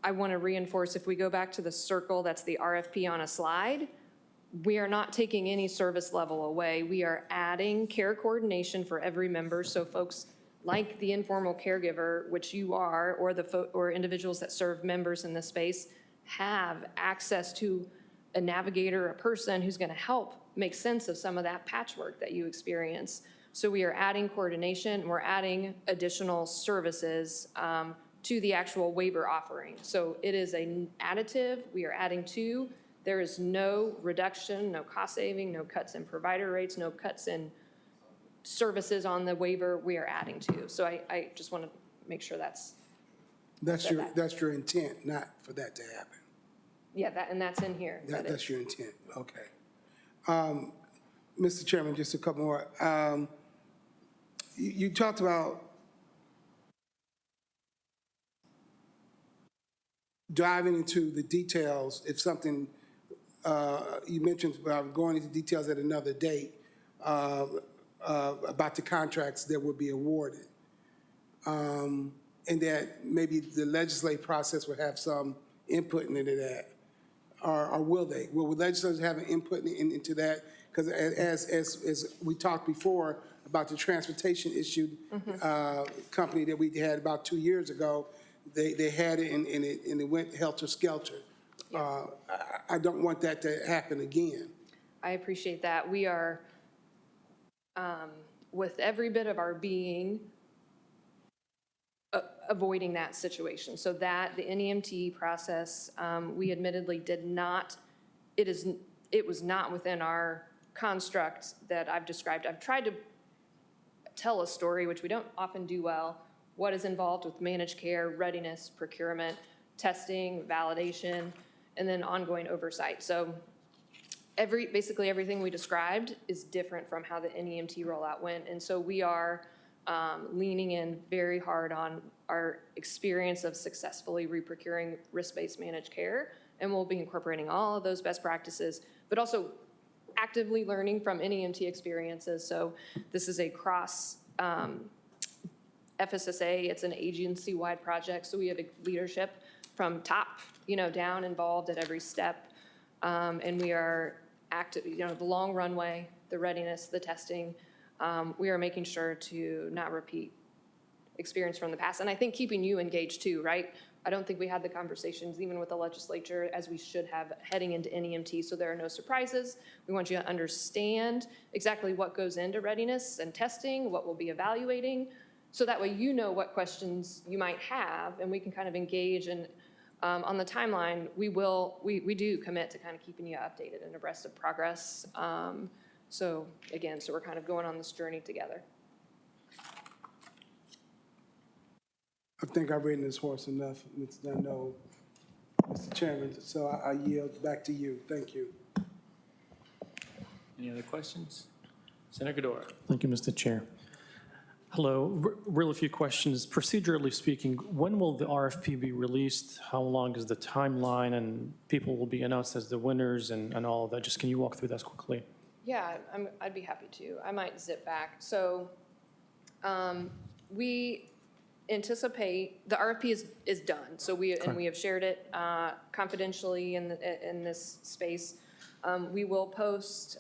I want to reinforce, if we go back to the circle, that's the RFP on a slide, we are not taking any service level away. We are adding care coordination for every member. So folks like the informal caregiver, which you are, or individuals that serve members in this space, have access to a navigator, a person who's going to help make sense of some of that patchwork that you experience. So we are adding coordination, we're adding additional services to the actual waiver offering. So it is an additive, we are adding to. There is no reduction, no cost saving, no cuts in provider rates, no cuts in services on the waiver we are adding to. So I just want to make sure that's your intent, not for that to happen. Yeah, and that's in here. That's your intent, okay. Mr. Chairman, just a couple more. You talked about diving into the details if something, you mentioned about going into details at another date about the contracts that would be awarded. And that maybe the legislative process would have some input into that. Or will they? Will legislators have an input into that? Because as we talked before about the transportation issue company that we had about 2 years ago, they had it and it went helter-skelter. I don't want that to happen again. I appreciate that. We are, with every bit of our being, avoiding that situation. So that the NEMT process, we admittedly did not, it was not within our construct that I've described. I've tried to tell a story, which we don't often do well, what is involved with managed care, readiness, procurement, testing, validation, and then ongoing oversight. So basically everything we described is different from how the NEMT rollout went. And so we are leaning in very hard on our experience of successfully reprocuring risk-based managed care, and we'll be incorporating all of those best practices, but also actively learning from NEMT experiences. So this is a cross FSSA, it's an agency-wide project, so we have a leadership from top, down involved at every step. And we are active, the long runway, the readiness, the testing, we are making sure to not repeat experience from the past. And I think keeping you engaged too, right? I don't think we had the conversations even with the legislature as we should have heading into NEMT, so there are no surprises. We want you to understand exactly what goes into readiness and testing, what we'll be evaluating, so that way you know what questions you might have, and we can kind of engage. And on the timeline, we do commit to kind of keeping you updated and abreast of progress. So we're kind of going on this journey together. I think I've ridden this horse enough, I know, Mr. Chairman, so I yield back to you. Thank you. Any other questions? Senator Godora. Thank you, Mr. Chair. Hello, really few questions. Procedurally speaking, when will the RFP be released? How long is the timeline, and people will be announced as the winners and all of that? Just can you walk through that quickly? Yeah, I'd be happy to. I might zip back. So we anticipate, the RFP is done. So we have shared it confidentially in this space. We will post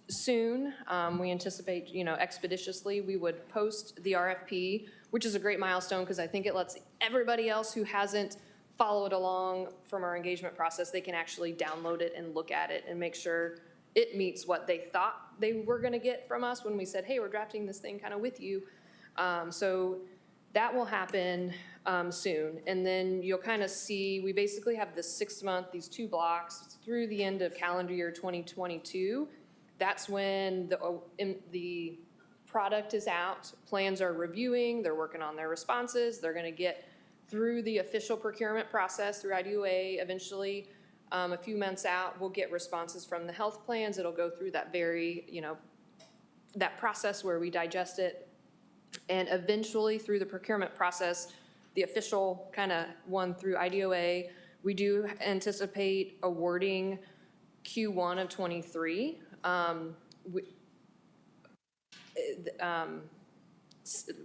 soon. We anticipate, expeditiously, we would post the RFP, which is a great milestone because I think it lets everybody else who hasn't followed along from our engagement process, they can actually download it and look at it and make sure it meets what they thought they were going to get from us when we said, hey, we're drafting this thing kind of with you. So that will happen soon. And then you'll kind of see, we basically have this 6 month, these 2 blocks through the end of calendar year 2022. That's when the product is out, plans are reviewing, they're working on their responses, they're gonna get through the official procurement process through IDOA. Eventually, a few months out, we'll get responses from the health plans. It'll go through that that process where we digest it. And eventually, through the procurement process, the official kind of one through IDOA, we do anticipate awarding Q1 of 23.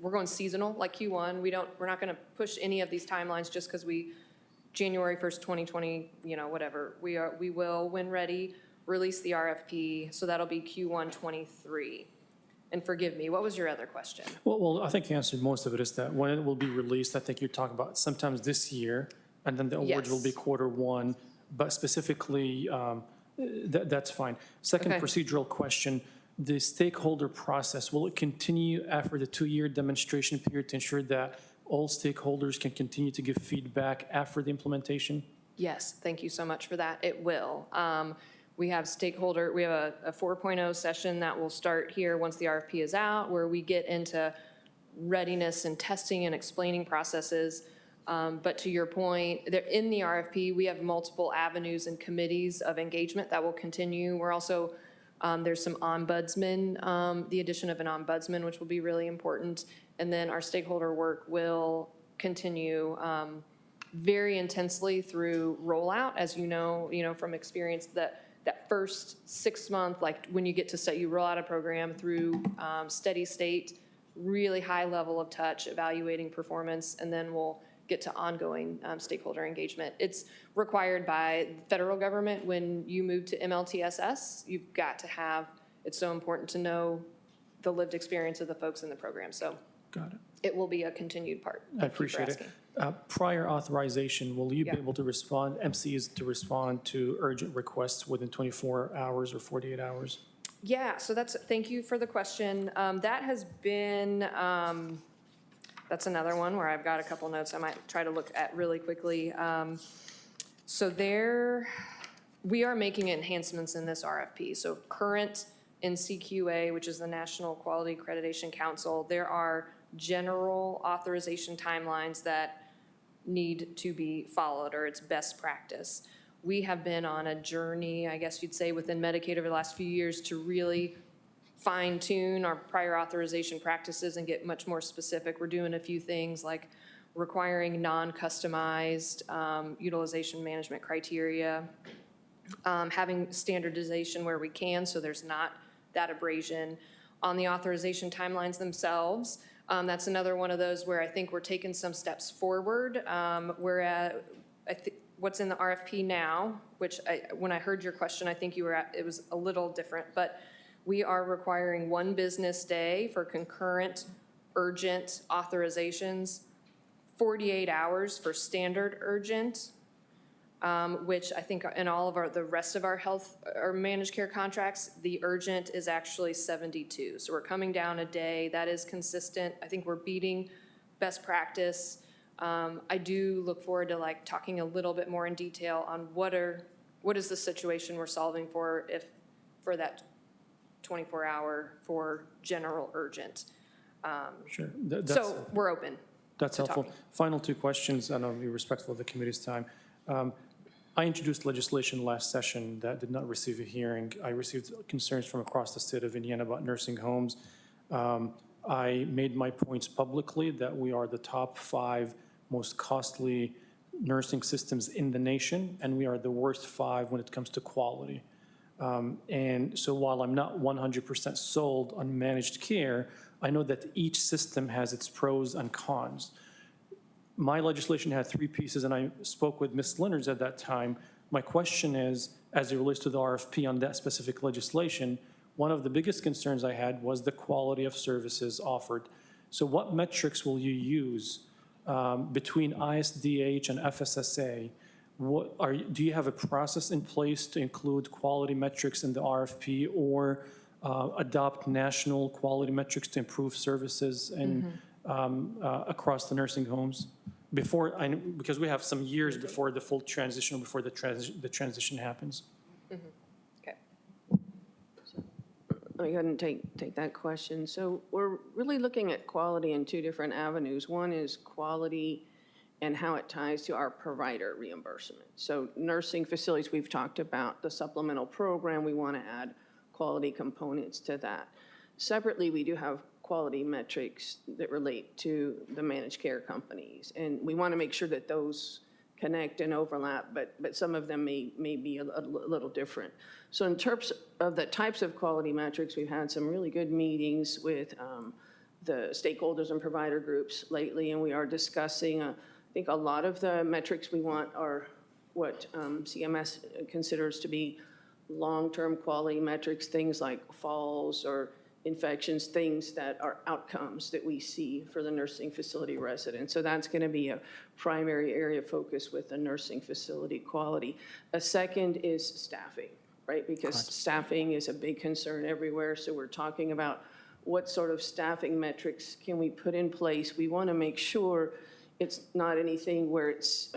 We're going seasonal like Q1. We're not going to push any of these timelines just because January 1st, 2020, whatever. We will, when ready, release the RFP. So that'll be Q1 23. And forgive me, what was your other question? Well, I think you answered most of it, is that when it will be released. I think you're talking about sometimes this year, and then the awards will be Q1, but specifically, that's fine. Second procedural question, the stakeholder process, will it continue after the 2-year demonstration period to ensure that all stakeholders can continue to give feedback after the implementation? Yes, thank you so much for that. It will. We have we have a 4.0 session that will start here once the RFP is out, where we get into readiness and testing and explaining processes. But to your point, in the RFP, we have multiple avenues and committees of engagement that will continue. We're also, there's some ombudsman, the addition of an ombudsman, which will be really important. And then our stakeholder work will continue very intensely through rollout. As you know from experience, that first 6 month, like when you get to you roll out a program through steady state, really high level of touch, evaluating performance, and then we'll get to ongoing stakeholder engagement. It's required by the federal government. When you move to MLTSS, you've got to have, it's so important to know the lived experience of the folks in the program. So got it. It will be a continued part. I appreciate it. Prior authorization, will you be able to respond, MCs to respond to urgent requests within 24 hours or 48 hours? Yeah, so thank you for the question. That has been, that's another one where I've got a couple notes I might try to look at really quickly. So we are making enhancements in this RFP. So current NCQA, which is the National Quality Accreditation Council, there are general authorization timelines that need to be followed, or it's best practice. We have been on a journey, I guess you'd say, within Medicaid over the last few years to really fine tune our prior authorization practices and get much more specific. We're doing a few things like requiring non-customized utilization management criteria. having standardization where we can, so there's not that abrasion. On the authorization timelines themselves, that's another one of those where I think we're taking some steps forward. Whereas I think what's in the RFP now, which when I heard your question, I think it was a little different, but we are requiring 1 business day for concurrent urgent authorizations, 48 hours for standard urgent, which I think in all of the rest of our managed care contracts, the urgent is actually 72. So we're coming down a day. That is consistent. I think we're beating best practice. I do look forward to talking a little bit more in detail on what is the situation we're solving for that 24-hour for general urgent. Sure. So we're open. That's helpful. talking. Final 2 questions, and I'll be respectful of the committee's time. I introduced legislation last session that did not receive a hearing. I received concerns from across the state of Indiana about nursing homes. I made my points publicly that we are the top 5 most costly nursing systems in the nation, and we are the worst 5 when it comes to quality. And so while I'm not 100% sold on managed care, I know that each system has its pros and cons. My legislation had 3 pieces, and I spoke with Ms. Leonards at that time. My question is, as it relates to the RFP on that specific legislation, one of the biggest concerns I had was the quality of services offered. So what metrics will you use between ISDH and FSSA? Do you have a process in place to include quality metrics in the RFP, or adopt national quality metrics to improve services across the nursing homes? Because we have some years before the full transition, before the transition happens. Okay. Let me go ahead and take that question. So we're really looking at quality in 2 different avenues. One is quality and how it ties to our provider reimbursement. So nursing facilities, we've talked about the supplemental program. We want to add quality components to that. Separately, we do have quality metrics that relate to the managed care companies. And we want to make sure that those connect and overlap, but some of them may be a little different. So in terms of the types of quality metrics, we've had some really good meetings with the stakeholders and provider groups lately, and we are discussing, I think a lot of the metrics we want are what CMS considers to be long-term quality metrics, things like falls or infections, things that are outcomes that we see for the nursing facility residents. So that's going to be a primary area of focus with the nursing facility quality. A second is staffing, right? Because staffing is a big concern everywhere. So we're talking about what sort of staffing metrics can we put in place. We want to make sure it's not anything where it's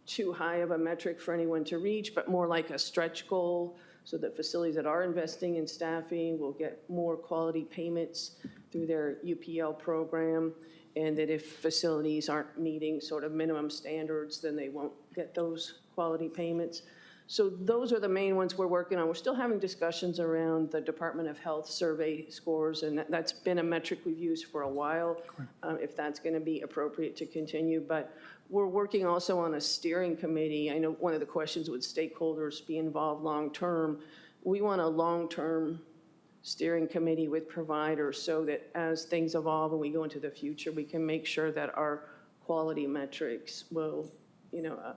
too high of a metric for anyone to reach, but more like a stretch goal, so that facilities that are investing in staffing will get more quality payments through their UPL program, and that if facilities aren't meeting sort of minimum standards, then they won't get those quality payments. So those are the main ones we're working on. We're still having discussions around the Department of Health survey scores, and that's been a metric we've used for a while, if that's going to be appropriate to continue. But we're working also on a steering committee. I know one of the questions, would stakeholders be involved long-term? We want a long-term steering committee with providers so that as things evolve and we go into the future, we can make sure that our quality metrics will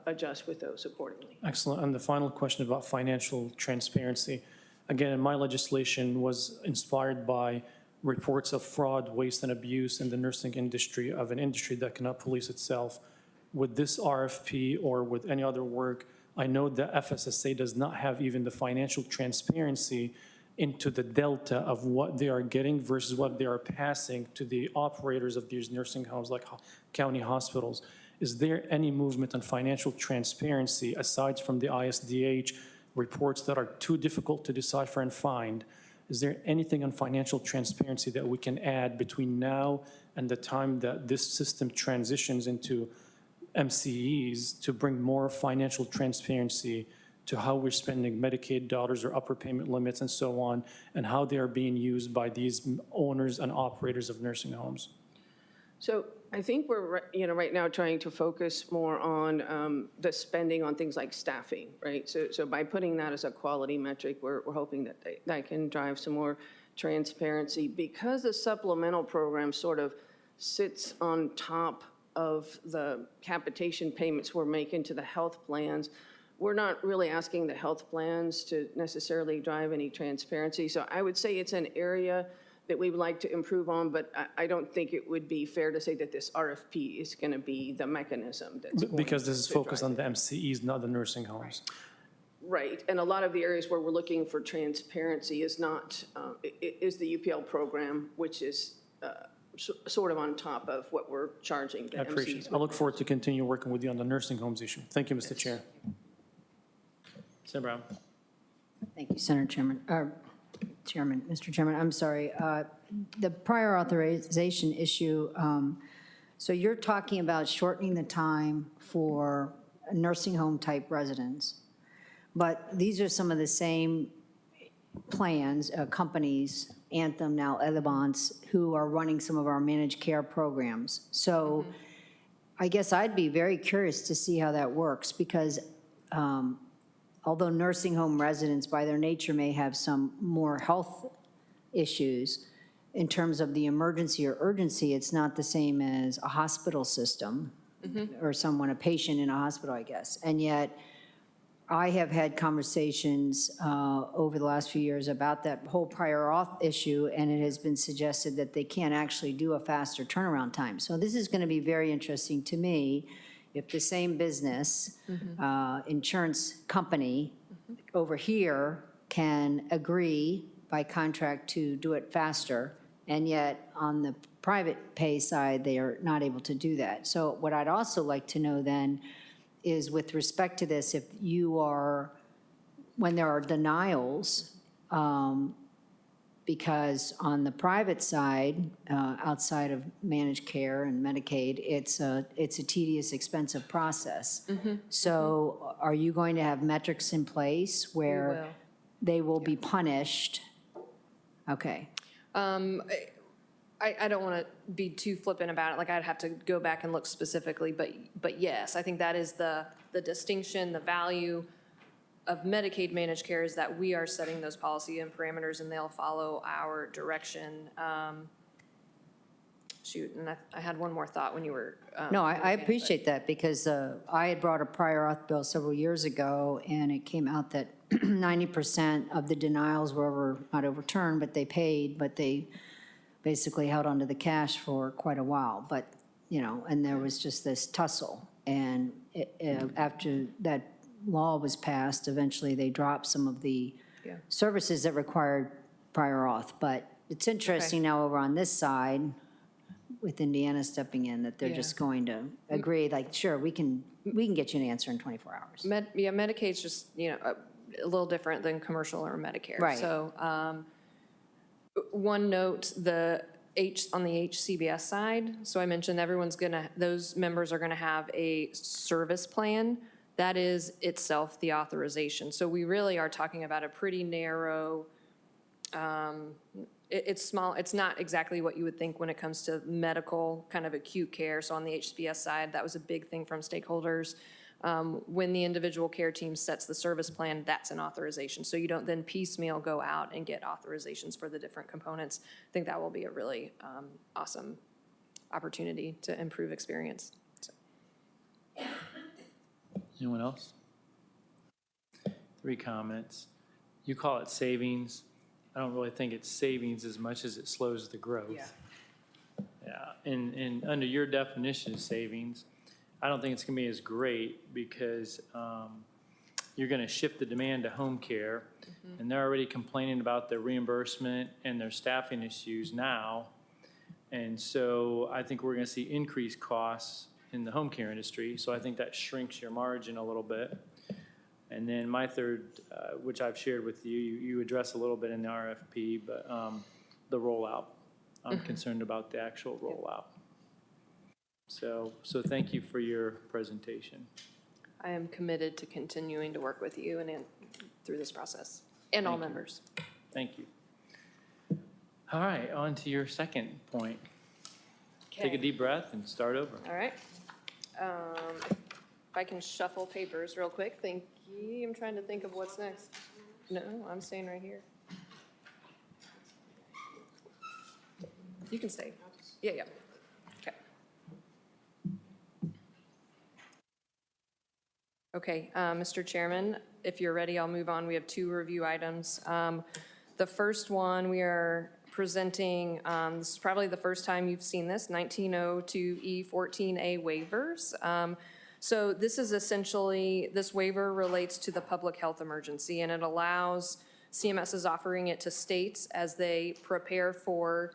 adjust with those accordingly. Excellent. And the final question about financial transparency. Again, my legislation was inspired by reports of fraud, waste, and abuse in the nursing industry, of an industry that cannot police itself. With this RFP or with any other work, I know that FSSA does not have even the financial transparency into the delta of what they are getting versus what they are passing to the operators of these nursing homes, like county hospitals. Is there any movement on financial transparency aside from the ISDH reports that are too difficult to decipher and find? Is there anything on financial transparency that we can add between now and the time that this system transitions into MCEs to bring more financial transparency to how we're spending Medicaid dollars or upper payment limits and so on, and how they are being used by these owners and operators of nursing homes? So I think we're, right now trying to focus more on the spending on things like staffing, right? So by putting that as a quality metric, we're hoping that that can drive some more transparency. Because the supplemental program sort of sits on top of the capitation payments we're making to the health plans, we're not really asking the health plans to necessarily drive any transparency. So I would say it's an area that we would like to improve on, but I don't think it would be fair to say that this RFP is going to be the mechanism that's going Because this is to focused drive on the MCEs, not the nursing homes. Right, and a lot of the areas where we're looking for transparency is not, is the UPL program, which is sort of on top of what we're charging the I appreciate MCs it. I look forward to continue working with you on the nursing homes issue. Thank you, Mr. Chair. Senator Brown. Thank you, Senator Chairman. Mr. Chairman, I'm sorry. The prior authorization issue, so you're talking about shortening the time for nursing home type residents. But these are some of the same plans, companies, Anthem, now Elevance, who are running some of our managed care programs. So I guess I'd be very curious to see how that works, because although nursing home residents by their nature may have some more health issues, in terms of the emergency or urgency, it's not the same as a hospital system or a patient in a hospital, I guess. And yet, I have had conversations over the last few years about that whole prior auth issue, and it has been suggested that they can't actually do a faster turnaround time. So this is going to be very interesting to me if the same business, insurance company over here can agree by contract to do it faster, and yet on the private pay side, they are not able to do that. So what I'd also like to know then is, with respect to this, if you are, when there are denials, because on the private side, outside of managed care and Medicaid, it's a tedious, expensive process. So are you going to have metrics in place where they will be punished? Okay. I don't want to be too flippant about it, like I'd have to go back and look specifically, but yes, I think that is the distinction, the value of Medicaid managed care is that we are setting those policy and parameters and they'll follow our direction. Shoot, and I had one more thought when you were. No, I appreciate that, because I had brought a prior auth bill several years ago, and it came out that 90% of the denials were not overturned, but they paid, but they basically held onto the cash for quite a while. But, and there was just this tussle. And after that law was passed, eventually they dropped some of the services that required prior auth. But it's interesting now over on this side, with Indiana stepping in, that they're just going to agree, like, sure, we can get you an answer in 24 hours. Medicaid's just, a little different than commercial or Medicare. Right. So one note, on the HCBS side, so I mentioned those members are gonna have a service plan. That is itself the authorization. So we really are talking about a pretty narrow, it's small, it's not exactly what you would think when it comes to medical kind of acute care. So on the HCBS side, that was a big thing from stakeholders. When the individual care team sets the service plan, that's an authorization. So you don't then piecemeal go out and get authorizations for the different components. I think that will be a really awesome opportunity to improve experience. So. Anyone else? 3 comments. You call it savings. I don't really think it's savings as much as it slows the growth. Yeah, and under your definition of savings, I don't think it's going to be as great, because you're going to shift the demand to home care, and they're already complaining about their reimbursement and their staffing issues now. And so I think we're going to see increased costs in the home care industry. So I think that shrinks your margin a little bit. And then my third, which I've shared with you, you address a little bit in the RFP, but the rollout. I'm concerned about the actual rollout. So thank you for your presentation. I am committed to continuing to work with you and through this process, and all members. Thank you. All right, on to your second point. take a Okay. deep breath and start over. All right. If I can shuffle papers real quick, thank you. I'm trying to think of what's next. No, I'm staying right here. You can stay. Yeah, yeah. Okay. Okay, Mr. Chairman, if you're ready, I'll move on. We have 2 review items. The first one, we are presenting, this is probably the first time you've seen this, 1902E14A waivers. So this is essentially, this waiver relates to the public health emergency, and it allows, CMS is offering it to states as they prepare for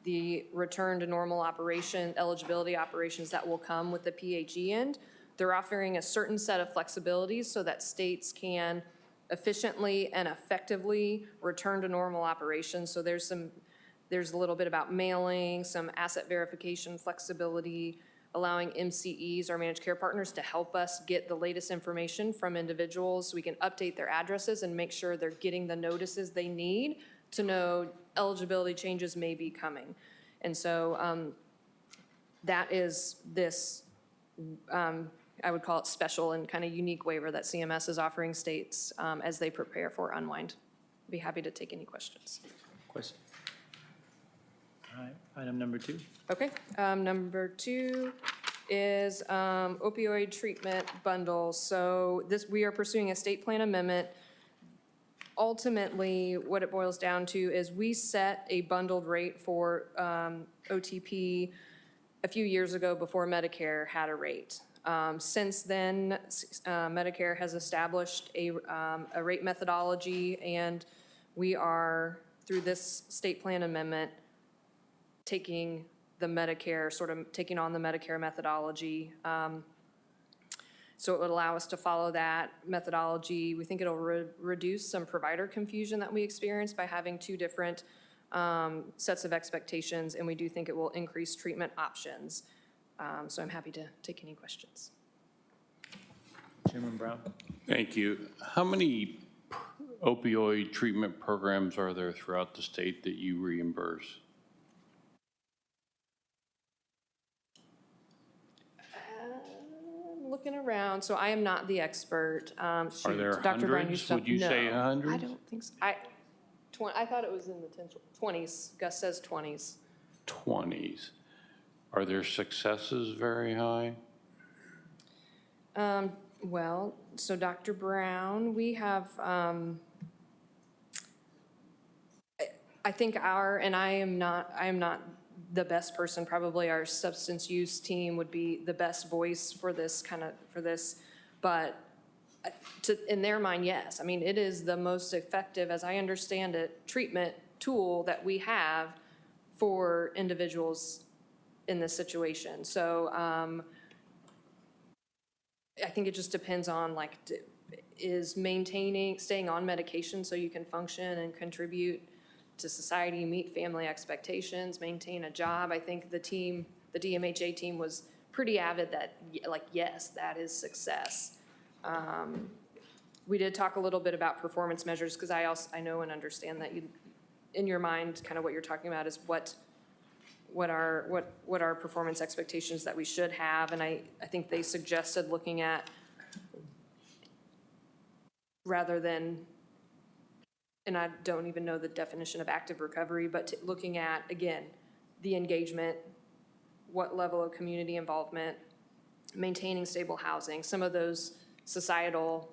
the return to normal operation, eligibility operations that will come with the PHE end. They're offering a certain set of flexibilities so that states can efficiently and effectively return to normal operations. So there's a little bit about mailing, some asset verification flexibility, allowing MCEs, our managed care partners, to help us get the latest information from individuals so we can update their addresses and make sure they're getting the notices they need to know eligibility changes may be coming. And so that is this, I would call it special and kind of unique waiver that CMS is offering states as they prepare for unwind. I'd be happy to take any questions. Questions? All right, item number 2. Okay, number 2 is opioid treatment bundles. So this, we are pursuing a state plan amendment. Ultimately, what it boils down to is we set a bundled rate for OTP a few years ago before Medicare had a rate. Since then, Medicare has established a rate methodology, and we are, through this state plan amendment, taking the Medicare, sort of taking on the Medicare methodology. So it would allow us to follow that methodology. We think it'll reduce some provider confusion that we experience by having 2 different sets of expectations, and we do think it will increase treatment options. So I'm happy to take any questions. Chairman Brown? Thank you. How many opioid treatment programs are there throughout the state that you reimburse? Looking around, so I am not the expert. Are Shoot, there Dr. Brown, you hundreds? stop- Would you say No, I hundreds? don't think so. I thought it was in the 20s. Gus says 20s. 20s. Are their successes very high? Well, so Dr. Brown, we have, I think and I am not the best person, probably our substance use team would be the best voice for this but in their mind, yes. I mean, it is the most effective, as I understand it, treatment tool that we have for individuals in this situation. So I think it just depends on is staying on medication so you can function and contribute to society, meet family expectations, maintain a job. I think the DMHA team was pretty avid that, yes, that is success. We did talk a little bit about performance measures because I know and understand that in your mind, kind of what you're talking about is what are performance expectations that we should have. And I think they suggested looking at, rather than, and I don't even know the definition of active recovery, but looking at, again, the engagement, what level of community involvement, maintaining stable housing, some of those societal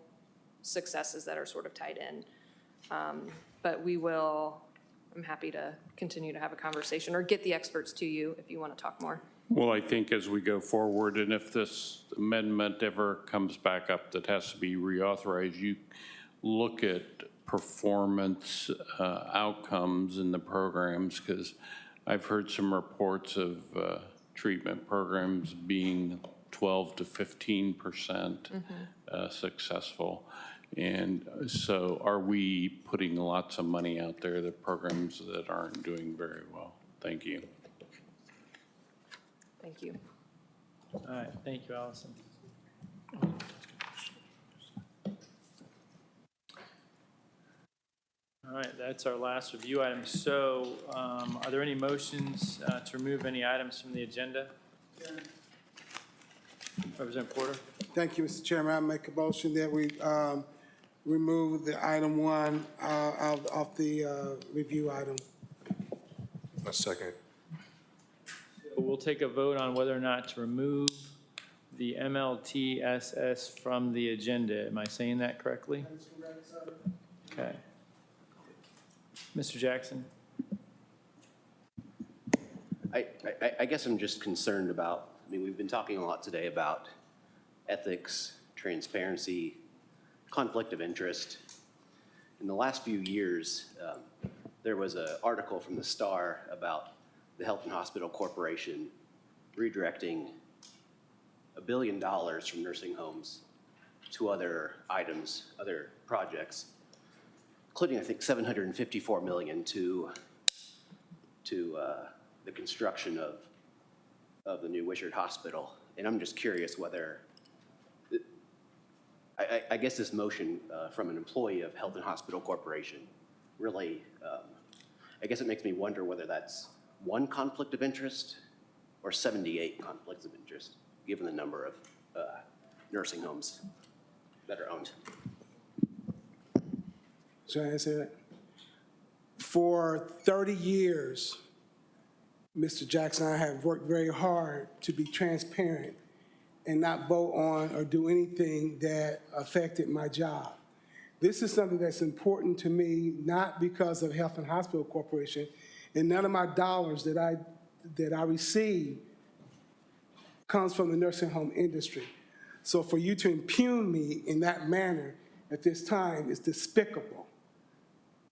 successes that are sort of tied in. But I'm happy to continue to have a conversation or get the experts to you if you want to talk more. Well, I think as we go forward, and if this amendment ever comes back up that has to be reauthorized, you look at performance outcomes in the programs, because I've heard some reports of treatment programs being 12 to 15% successful. And so are we putting lots of money out there, the programs that aren't doing very well? Thank you. Thank you. All right, thank you, Allison. All All right, that's our last review item. So are there any motions to remove any items from the agenda? Representative Porter? Thank you, Mr. Chairman. I make a motion that we remove the item 1 off the review item. A second. We'll take a vote on whether or not to remove the MLTSS from the agenda. Am I saying that correctly? Okay. Mr. Jackson? I guess I'm just concerned about, I mean, we've been talking a lot today about ethics, transparency, conflict of interest. In the last few years, there was an article from the Star about the Health and Hospital Corporation redirecting $1 billion from nursing homes to other items, other projects, including, I think, $754 million to the construction of the new Wishart Hospital. And I'm just curious whether, I guess this motion from an employee of Health and Hospital Corporation really, I guess it makes me wonder whether that's one conflict of interest or 78 conflicts of interest, given the number of nursing homes that are owned. Should I answer that? For 30 years, Mr. Jackson and I have worked very hard to be transparent and not vote on or do anything that affected my job. This is something that's important to me, not because of Health and Hospital Corporation, and none of my dollars that I receive comes from the nursing home industry. So for you to impugn me in that manner at this time is despicable.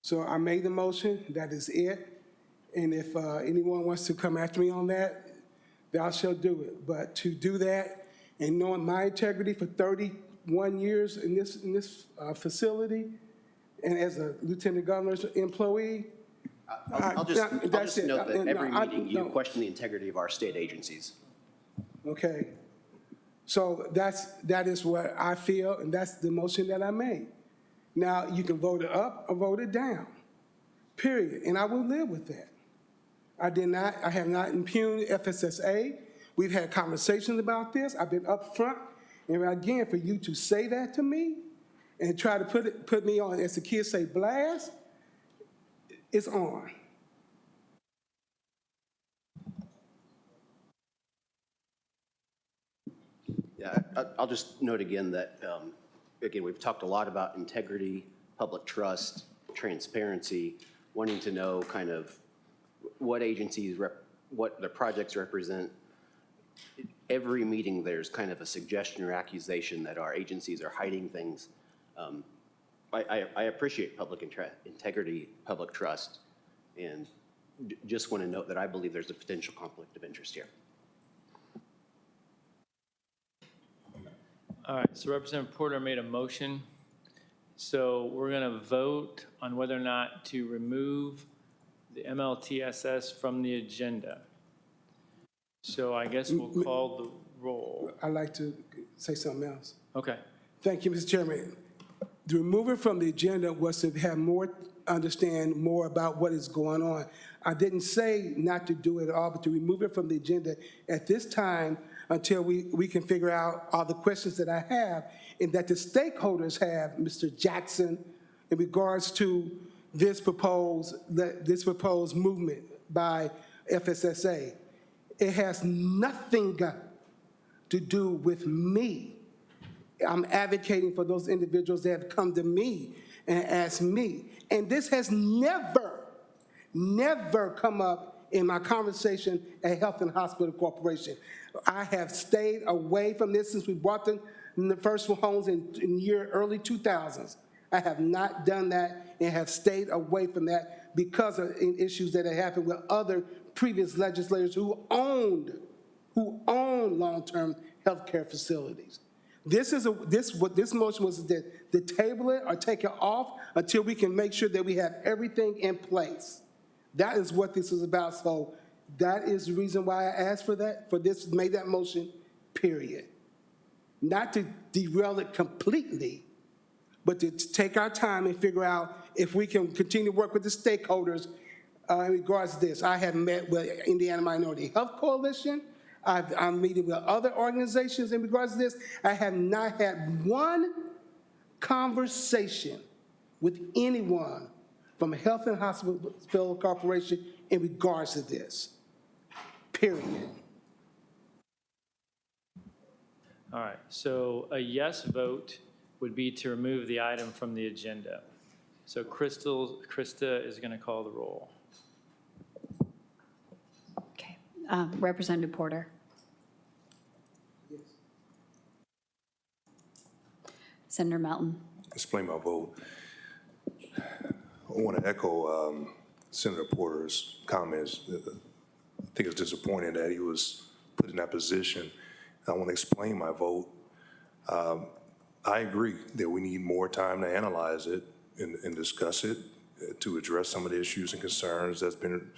So I made the motion, that is it. And if anyone wants to come after me on that, thou shall do it. But to do that and knowing my integrity for 31 years in this facility and as a lieutenant governor's employee, I'll just note that every meeting you question the integrity of our state agencies. Okay. So that is what I feel, and that's the motion that I made. Now, you can vote it up or vote it down, period, and I will live with that. I have not impugned FSSA. We've had conversations about this. I've been upfront, and again, for you to say that to me and try to put me on, as the kids say, blast, it's on. Yeah, I'll just note again that, again, we've talked a lot about integrity, public trust, transparency, wanting to know kind of what agencies, what the projects represent. Every meeting, there's kind of a suggestion or accusation that our agencies are hiding things. I appreciate public integrity, public trust, and just want to note that I believe there's a potential conflict of interest here. All right, so Representative Porter made a motion. So we're going to vote on whether or not to remove the MLTSS from the agenda. So I guess we'll call the roll. I'd like to say something else. Okay. Thank you, Mr. Chairman. To remove it from the agenda was to have understand more about what is going on. I didn't say not to do it at all, but to remove it from the agenda at this time until we can figure out all the questions that I have and that the stakeholders have, Mr. Jackson, in regards to this proposed movement by FSSA. It has nothing to do with me. I'm advocating for those individuals that have come to me and asked me. And this has never come up in my conversation at Health and Hospital Corporation. I have stayed away from this since we bought the first homes in year early 2000s. I have not done that and have stayed away from that because of issues that have happened with other previous legislators who own long-term health care facilities. This motion was to table it or take it off until we can make sure that we have everything in place. That is what this is about. So that is the reason why I asked for this, made that motion, period. Not to derail it completely, but to take our time and figure out if we can continue to work with the stakeholders in regards to this. I have met with Indiana Minority Health Coalition. I'm meeting with other organizations in regards to this. I have not had one conversation with anyone from Health and Hospital Corporation in regards to this, period. All right, so a yes vote would be to remove the item from the agenda. So Krista is going to call the roll. Okay. Representative Porter. Yes. Senator Melton. Explain my vote. I want to echo Senator Porter's comments. I think it's disappointing that he was put in that position. I want to explain my vote. I agree that we need more time to analyze it and discuss it to address some of the issues and concerns that's been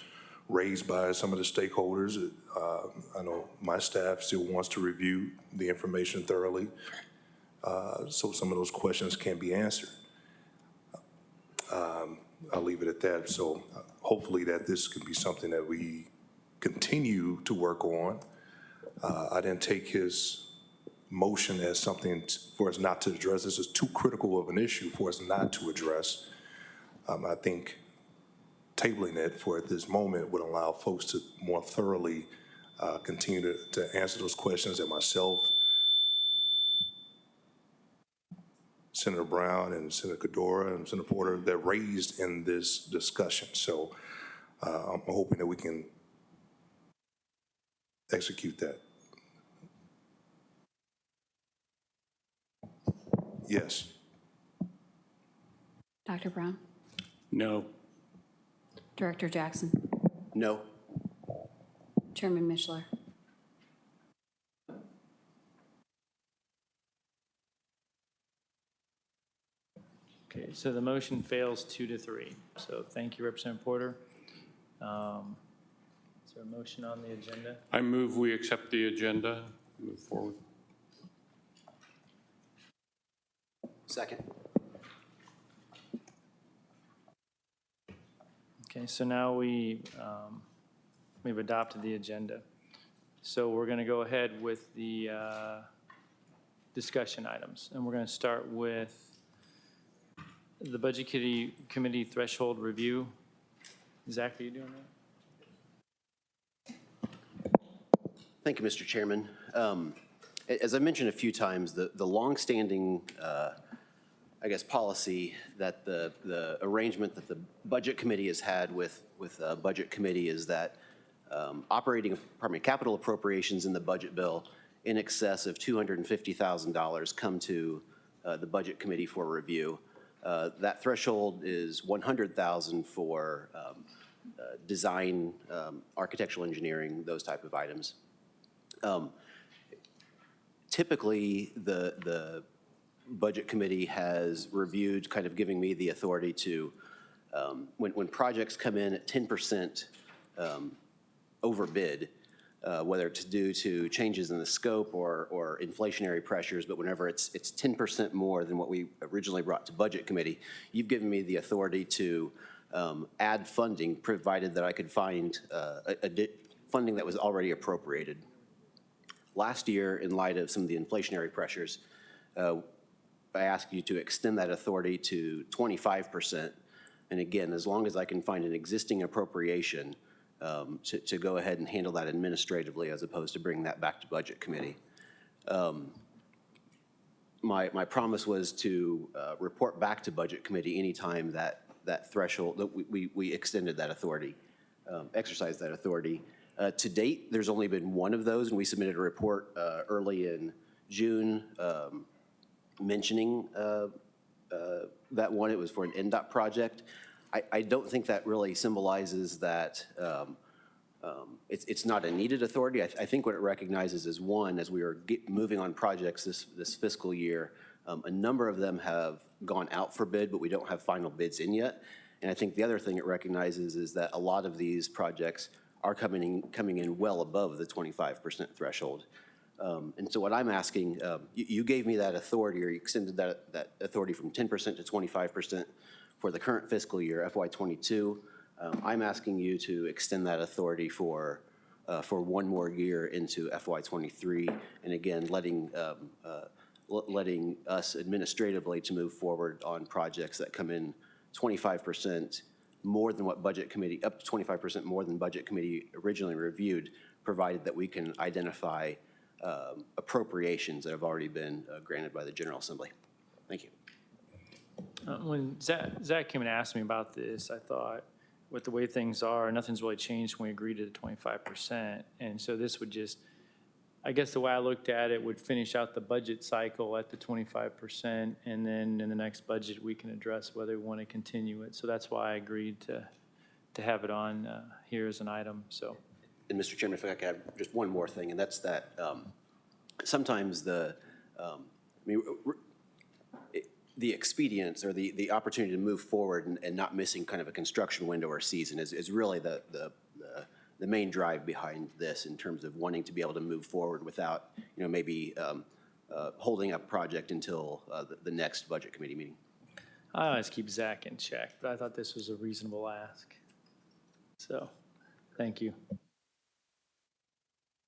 raised by some of the stakeholders. I know my staff still wants to review the information thoroughly, so some of those questions can be answered. I'll leave it at that. So hopefully that this can be something that we continue to work on. I didn't take his motion as something for us not to address. This is too critical of an issue for us not to address. I think tabling it for at this moment would allow folks to more thoroughly continue to answer those questions that myself, Senator Brown and Senator Cadora and Senator Porter that raised in this discussion. So I'm hoping that we can execute that. Yes. Dr. Brown. No. Director Jackson. No. Chairman Mishler. Okay, so the motion fails 2-3. So thank you, Representative Porter. Is there a motion on the agenda? I move we accept the agenda, move forward. Second. Okay, so now we've adopted the agenda. So we're going to go ahead with the discussion items. And we're going to start with the Budget Committee threshold review. Zach, are you doing that? Thank you, Mr. Chairman. As I mentioned a few times, the longstanding, policy that the arrangement that the Budget Committee has had with Budget Committee is that operating department capital appropriations in the budget bill in excess of $250,000 come to the Budget Committee for review. That threshold is $100,000 for design, architectural engineering, those type of items. Typically, the Budget Committee has reviewed, kind of giving me the authority to, when projects come in at 10% overbid, whether it's due to changes in the scope or inflationary pressures, but whenever it's 10% more than what we originally brought to Budget Committee, you've given me the authority to add funding, provided that I could find funding that was already appropriated. Last year, in light of some of the inflationary pressures, I asked you to extend that authority to 25%. And again, as long as I can find an existing appropriation, to go ahead and handle that administratively as opposed to bringing that back to Budget Committee. My promise was to report back to Budget Committee anytime that threshold, that we extended that authority, exercised that authority. To date, there's only been one of those, and we submitted a report early in June mentioning that one. It was for an NDOT project. I don't think that really symbolizes that it's not a needed authority. I think what it recognizes is, one, as we are moving on projects this fiscal year, a number of them have gone out for bid, but we don't have final bids in yet. And I think the other thing it recognizes is that a lot of these projects are coming in well above the 25% threshold. And so what I'm asking, you gave me that authority, or you extended that authority from 10% to 25% for the current fiscal year, FY '22. I'm asking you to extend that authority for one more year into FY '23, and again, letting us administratively to move forward on projects that come in 25% more than what Budget Committee, up to 25% more than Budget Committee originally reviewed, provided that we can identify appropriations that have already been granted by the General Assembly. Thank you. When Zach came and asked me about this, I thought, with the way things are, nothing's really changed when we agreed to the 25%. And so this would just, I guess the way I looked at it, would finish out the budget cycle at the 25%, and then in the next budget, we can address whether we want to continue it. So that's why I agreed to have it on here as an item, so. And Mr. Chairman, if I could add just one more thing, and that's that sometimes the expedience or the opportunity to move forward and not missing kind of a construction window or season is really the main drive behind this, in terms of wanting to be able to move forward without, maybe holding up project until the next Budget Committee meeting. I always keep Zach in check, but I thought this was a reasonable ask. So, thank you.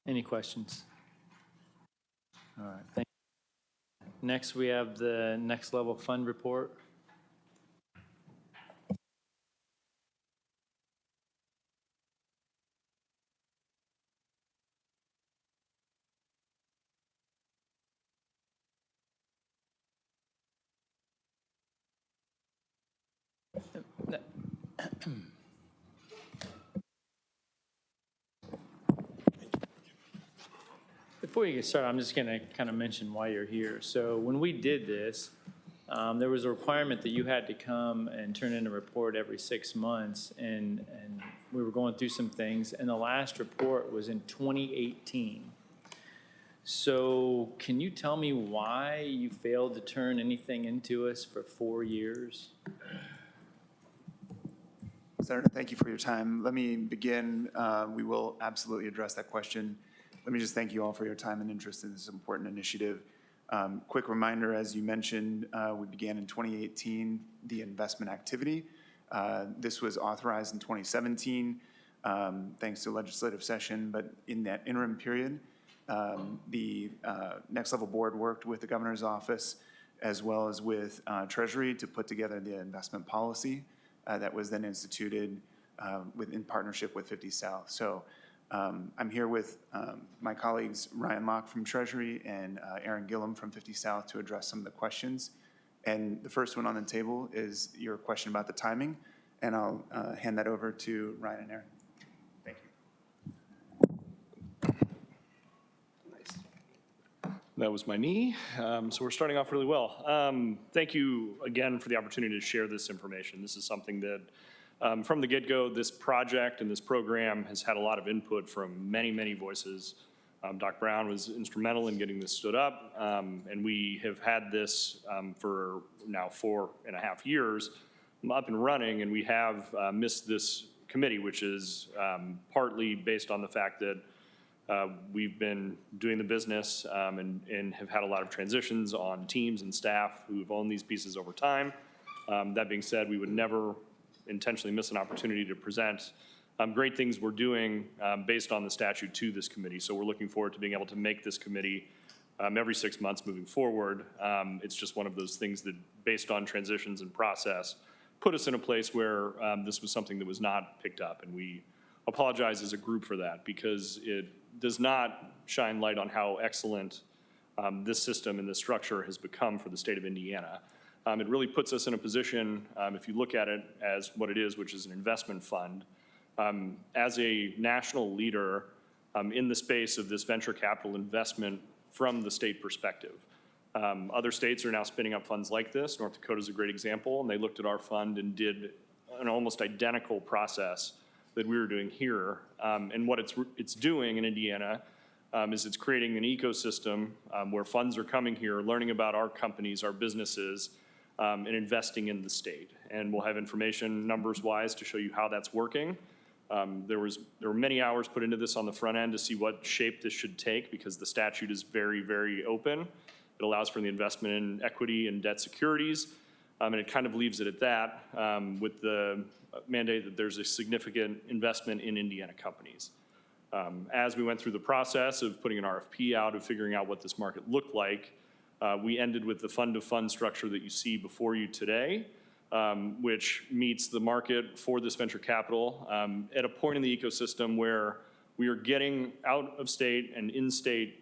Any questions? All right, thank you. Next, we have the next level fund report. Before you get started, I'm just going to kind of mention why you're here. So when we did this, there was a requirement that you had to come and turn in a report every 6 months, and we were going through some things, and the last report was in 2018. So can you tell me why you failed to turn anything into us for 4 years? Senator, thank you for your time. Let me begin. We will absolutely address that question. Let me just thank you all for your time and interest in this important initiative. Quick reminder, as you mentioned, we began in 2018 the investment activity. This was authorized in 2017 thanks to legislative session, but in that interim period, the Next Level Board worked with the Governor's Office as well as with Treasury to put together the investment policy that was then instituted in partnership with 50 South. So I'm here with my colleagues Ryan Locke from Treasury and Aaron Gillum from 50 South to address some of the questions. And the first one on the table is your question about the timing, and I'll hand that over to Ryan and Aaron. Thank you. That was my knee. So we're starting off really well. Thank you again for the opportunity to share this information. This is something that from the get-go, this project and this program has had a lot of input from many, many voices. Doc Brown was instrumental in getting this stood up, and we have had this for now 4.5 years up and running, and we have missed this committee, which is partly based on the fact that we've been doing the business and have had a lot of transitions on teams and staff who've owned these pieces over time. That being said, we would never intentionally miss an opportunity to present great things we're doing based on the statute to this committee. So we're looking forward to being able to make this committee every 6 months moving forward. It's just one of those things that, based on transitions and process, put us in a place where this was something that was not picked up. And we apologize as a group for that, because it does not shine light on how excellent this system and this structure has become for the state of Indiana. It really puts us in a position, if you look at it as what it is, which is an investment fund, as a national leader in the space of this venture capital investment from the state perspective. Other states are now spinning up funds like this. North Dakota is a great example, and they looked at our fund and did an almost identical process that we were doing here. And what it's doing in Indiana is it's creating an ecosystem where funds are coming here, learning about our companies, our businesses, and investing in the state. And we'll have information numbers-wise to show you how that's working. There were many hours put into this on the front end to see what shape this should take, because the statute is very, very open. It allows for the investment in equity and debt securities. And it kind of leaves it at that with the mandate that there's a significant investment in Indiana companies. As we went through the process of putting an RFP out, of figuring out what this market looked like, we ended with the fund-to-fund structure that you see before you today, which meets the market for this venture capital at a point in the ecosystem where we are getting out-of-state and in-state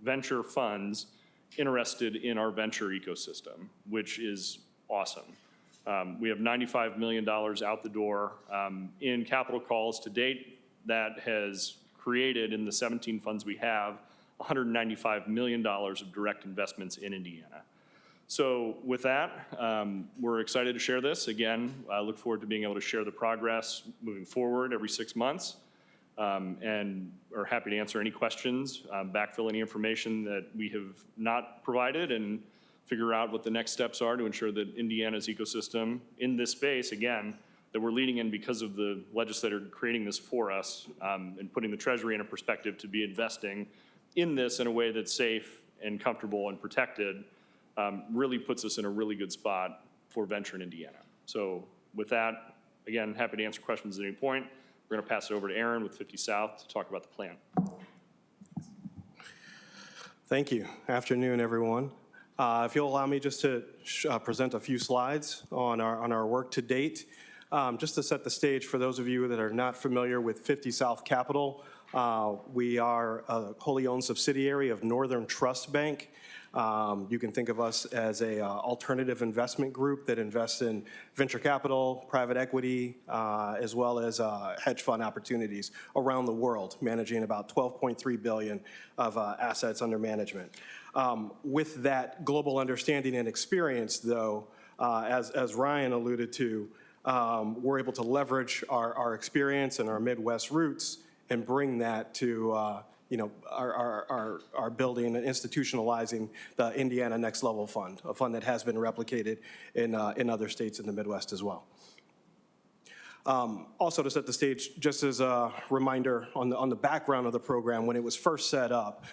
venture funds interested in our venture ecosystem, which is awesome. We have $95 million out the door in capital calls to date. That has created, in the 17 funds we have, $195 million of direct investments in Indiana. So with that, we're excited to share this. Again, I look forward to being able to share the progress moving forward every 6 months, and are happy to answer any questions, backfill any information that we have not provided, and figure out what the next steps are to ensure that Indiana's ecosystem in this space, again, that we're leading in because of the legislator creating this for us, and putting the Treasury in a perspective to be investing in this in a way that's safe and comfortable and protected, really puts us in a really good spot for venture in Indiana. So with that, again, happy to answer questions at any point. We're going to pass it over to Aaron with 50 South to talk about the plan. Thank you. Afternoon, everyone. If you'll allow me just to present a few slides on our work to date. Just to set the stage for those of you that are not familiar with 50 South Capital, we are a wholly owned subsidiary of Northern Trust Bank. You can think of us as a alternative investment group that invests in venture capital, private equity, as well as hedge fund opportunities around the world, managing about $12.3 billion of assets under management. With that global understanding and experience, though, as Ryan alluded to, we're able to leverage our experience and our Midwest roots and bring that to our building and institutionalizing the Indiana Next Level Fund, a fund that has been replicated in other states in the Midwest as well. Also, to set the stage, just as a reminder on the background of the program, when it was first set up,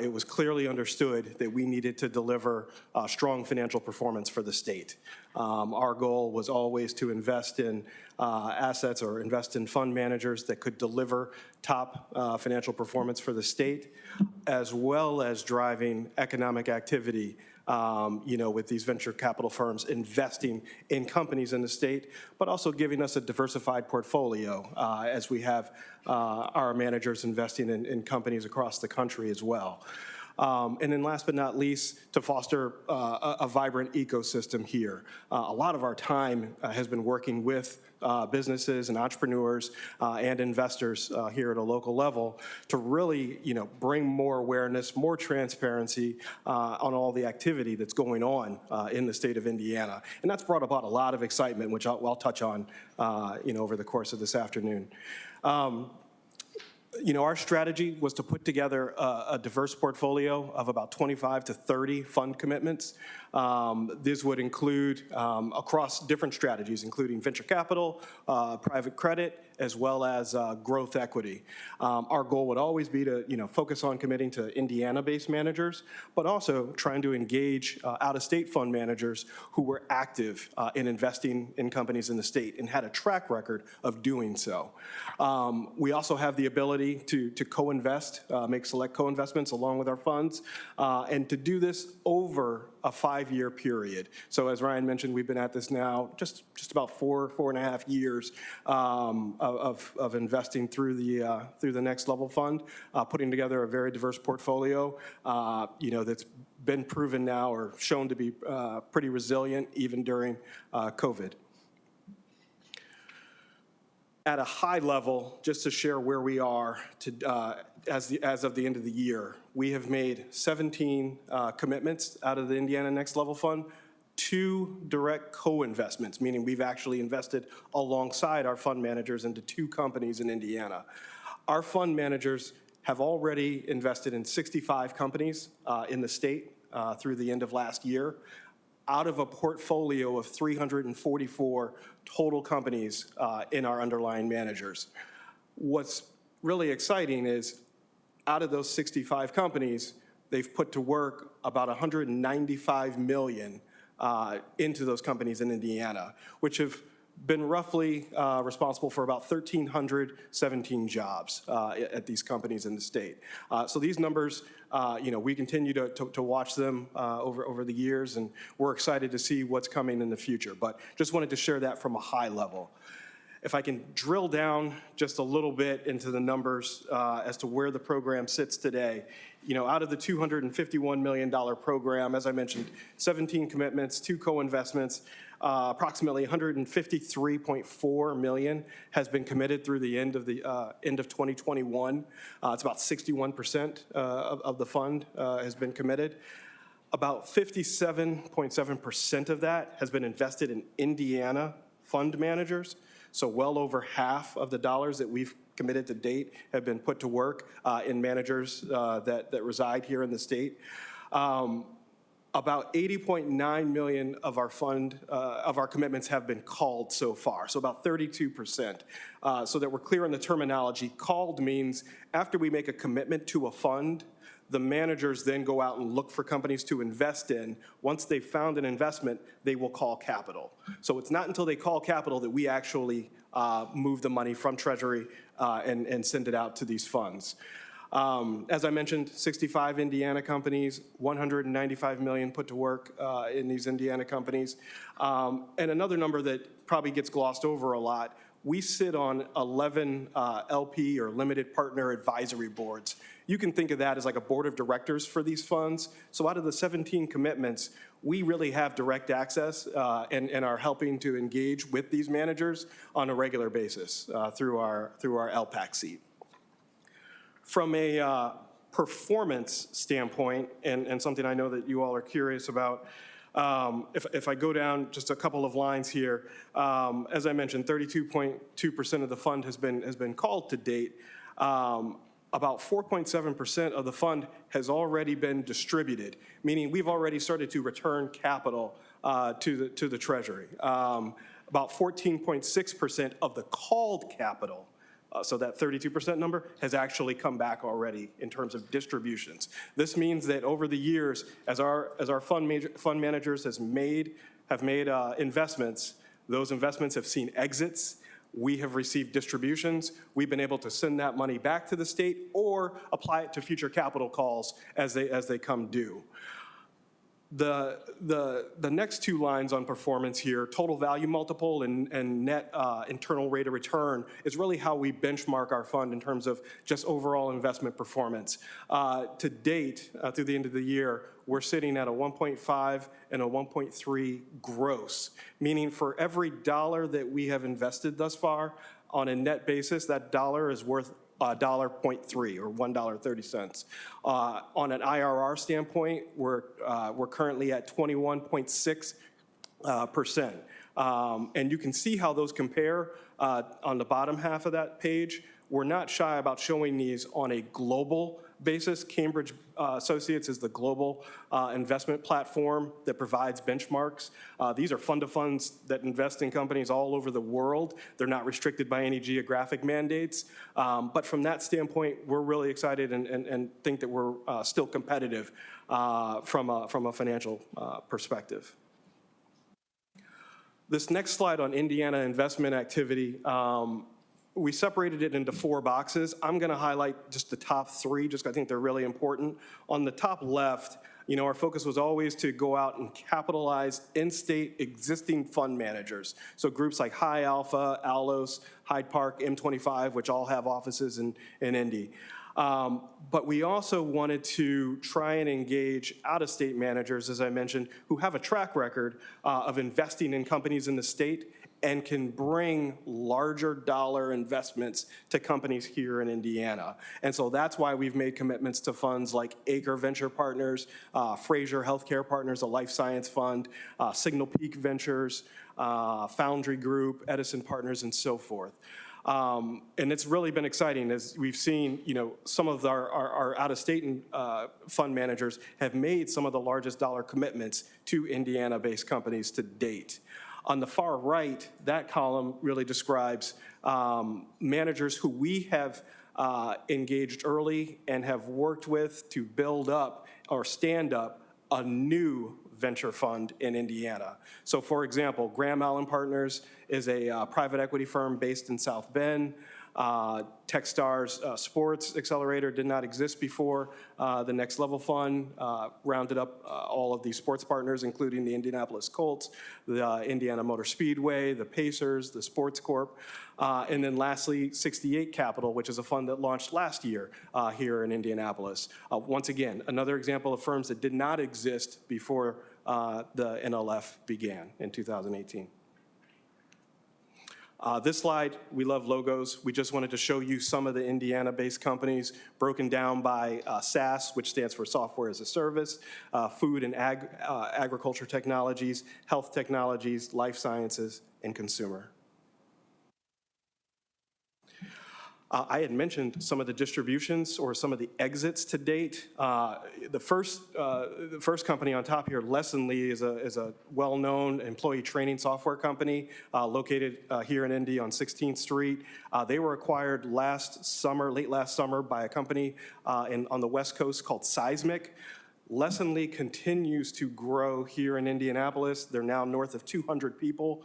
it was clearly understood that we needed to deliver strong financial performance for the state. Our goal was always to invest in assets or invest in fund managers that could deliver top financial performance for the state, as well as driving economic activity with these venture capital firms investing in companies in the state, but also giving us a diversified portfolio as we have our managers investing in companies across the country as well. And then last but not least, to foster a vibrant ecosystem here. A lot of our time has been working with businesses and entrepreneurs and investors here at a local level to really, bring more awareness, more transparency on all the activity that's going on in the state of Indiana. And that's brought about a lot of excitement, which I'll touch on, over the course of this afternoon. Our strategy was to put together a diverse portfolio of about 25 to 30 fund commitments. This would include across different strategies, including venture capital, private credit, as well as growth equity. Our goal would always be to, focus on committing to Indiana-based managers, but also trying to engage out-of-state fund managers who were active in investing in companies in the state and had a track record of doing so. We also have the ability to co-invest, make select co-investments along with our funds, and to do this over a 5-year period. So as Ryan mentioned, we've been at this now just about 4.5 years of investing through the Next Level Fund, putting together a very diverse portfolio, that's been proven now or shown to be pretty resilient even during COVID. At a high level, just to share where we are as of the end of the year, we have made 17 commitments out of the Indiana Next Level Fund, 2 direct co-investments, meaning we've actually invested alongside our fund managers into 2 companies in Indiana. Our fund managers have already invested in 65 companies in the state through the end of last year, out of a portfolio of 344 total companies in our underlying managers. What's really exciting is out of those 65 companies, they've put to work about $195 million into those companies in Indiana, which have been roughly responsible for about 1,317 jobs at these companies in the state. So these numbers, we continue to watch them over the years, and we're excited to see what's coming in the future. But just wanted to share that from a high level. If I can drill down just a little bit into the numbers as to where the program sits today, out of the $251 million program, as I mentioned, 17 commitments, 2 co-investments, approximately $153.4 million has been committed through the end of 2021. It's about 61% of the fund has been committed. About 57.7% of that has been invested in Indiana fund managers. So well over half of the dollars that we've committed to date have been put to work in managers that reside here in the state. About $80.9 million of our commitments have been called so far, so about 32%. So that we're clear on the terminology, called means after we make a commitment to a fund, the managers then go out and look for companies to invest in. Once they've found an investment, they will call capital. So it's not until they call capital that we actually move the money from Treasury and send it out to these funds. As I mentioned, 65 Indiana companies, $195 million put to work in these Indiana companies. And another number that probably gets glossed over a lot, we sit on 11 LP or limited partner advisory boards. You can think of that as like a board of directors for these funds. So out of the 17 commitments, we really have direct access and are helping to engage with these managers on a regular basis through our LPAC seat. From a performance standpoint, and something I know that you all are curious about, if I go down just a couple of lines here, as I mentioned, 32.2% of the fund has been called to date. About 4.7% of the fund has already been distributed, meaning we've already started to return capital to the Treasury. About 14.6% of the called capital, so that 32% number, has actually come back already in terms of distributions. This means that over the years, as our fund managers have made investments, those investments have seen exits. We have received distributions. We've been able to send that money back to the state or apply it to future capital calls as they come due. The next 2 lines on performance here, total value multiple and net internal rate of return, is really how we benchmark our fund in terms of just overall investment performance. To date, through the end of the year, we're sitting at a 1.5 and a 1.3 gross, meaning for every dollar that we have invested thus far, on a net basis, that dollar is worth $1.3 or $1.30. On an IRR standpoint, we're currently at 21.6%. And you can see how those compare on the bottom half of that page. We're not shy about showing these on a global basis. Cambridge Associates is the global investment platform that provides benchmarks. These are fund-of-funds that invest in companies all over the world. They're not restricted by any geographic mandates. But from that standpoint, we're really excited and think that we're still competitive from a financial perspective. This next slide on Indiana investment activity, we separated it into 4 boxes. I'm going to highlight just the top 3, just because I think they're really important. On the top left, our focus was always to go out and capitalize in-state existing fund managers. So groups like High Alpha, Allos, Hyde Park, M25, which all have offices in Indy. But we also wanted to try and engage out-of-state managers, as I mentioned, who have a track record of investing in companies in the state and can bring larger dollar investments to companies here in Indiana. And so that's why we've made commitments to funds like Acre Venture Partners, Fraser Healthcare Partners, a life science fund, Signal Peak Ventures, Foundry Group, Edison Partners, and so forth. And it's really been exciting as we've seen, some of our out-of-state fund managers have made some of the largest dollar commitments to Indiana-based companies to date. On the far right, that column really describes managers who we have engaged early and have worked with to build up or stand up a new venture fund in Indiana. So for example, Graham Allen Partners is a private equity firm based in South Bend. Techstars Sports Accelerator did not exist before. The Next Level Fund rounded up all of these sports partners, including the Indianapolis Colts, the Indiana Motor Speedway, the Pacers, the Sports Corp, and then lastly, 68 Capital, which is a fund that launched last year here in Indianapolis. Once again, another example of firms that did not exist before the NLF began in 2018. This slide, we love logos. We just wanted to show you some of the Indiana-based companies broken down by SaaS, which stands for Software as a Service, Food and Agriculture Technologies, Health Technologies, Life Sciences, and Consumer. I had mentioned some of the distributions or some of the exits to date. The first company on top here, Lessonly, is a well-known employee training software company located here in Indy on 16th Street. They were acquired late last summer by a company on the West Coast called Seismic. Lessonly continues to grow here in Indianapolis. They're now north of 200 people.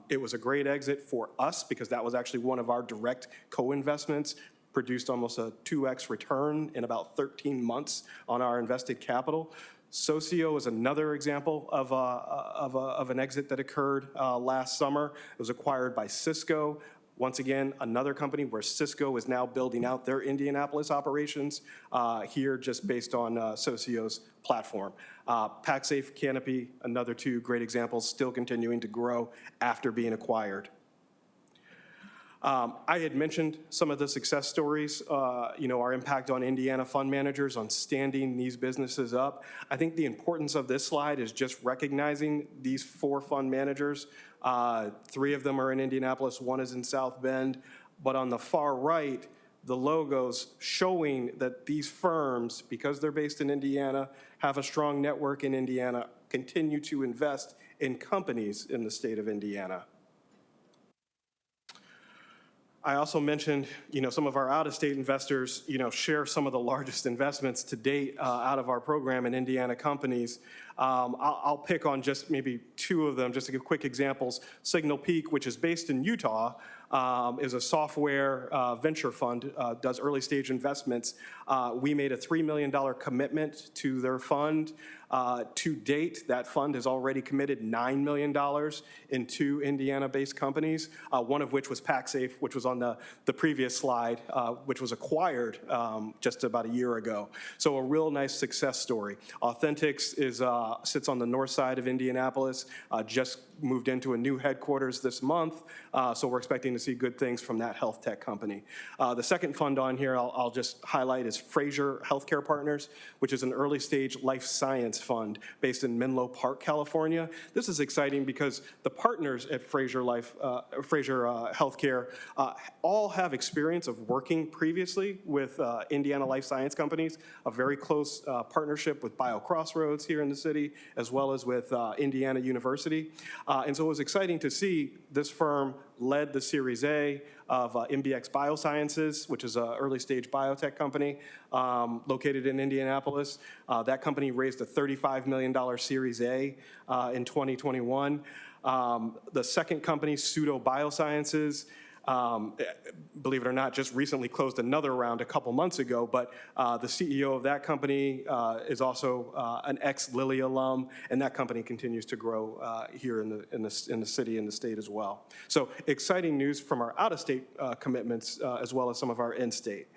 It was a great exit for us because that was actually one of our direct co-investments, produced almost a 2x return in about 13 months on our invested capital. Socio is another example of an exit that occurred last summer. It was acquired by Cisco. Once again, another company where Cisco is now building out their Indianapolis operations here just based on Socio's platform. PacSafe, Canopy, another two great examples, still continuing to grow after being acquired. I had mentioned some of the success stories, our impact on Indiana fund managers on standing these businesses up. I think the importance of this slide is just recognizing these 4 fund managers. 3 of them are in Indianapolis, 1 is in South Bend. But on the far right, the logos showing that these firms, because they're based in Indiana, have a strong network in Indiana, continue to invest in companies in the state of Indiana. I also mentioned, some of our out-of-state investors, share some of the largest investments to date out of our program in Indiana companies. I'll pick on just maybe 2 of them, just to give quick examples. Signal Peak, which is based in Utah, is a software venture fund, does early stage investments. We made a $3 million commitment to their fund. To date, that fund has already committed $9 million in 2 Indiana-based companies, one of which was PacSafe, which was on the previous slide, which was acquired just about a year ago. So a real nice success story. Authentics sits on the north side of Indianapolis, just moved into a new headquarters this month, so we're expecting to see good things from that health tech company. The second fund on here I'll just highlight is Frazier Healthcare Partners, which is an early stage life science fund based in Menlo Park, California. This is exciting because the partners at Frazier Healthcare all have experience of working previously with Indiana life science companies, a very close partnership with BioCrossroads here in the city, as well as with Indiana University. And so it was exciting to see this firm led the Series A of MBX Biosciences, which is an early stage biotech company located in Indianapolis. That company raised a $35 million Series A in 2021. The second company, Pseudo Biosciences, believe it or not, just recently closed another round a couple months ago, but the CEO of that company is also an ex-Lilly alum, and that company continues to grow here in the city and the state as well. So exciting news from our out-of-state commitments as well as some of our in-state.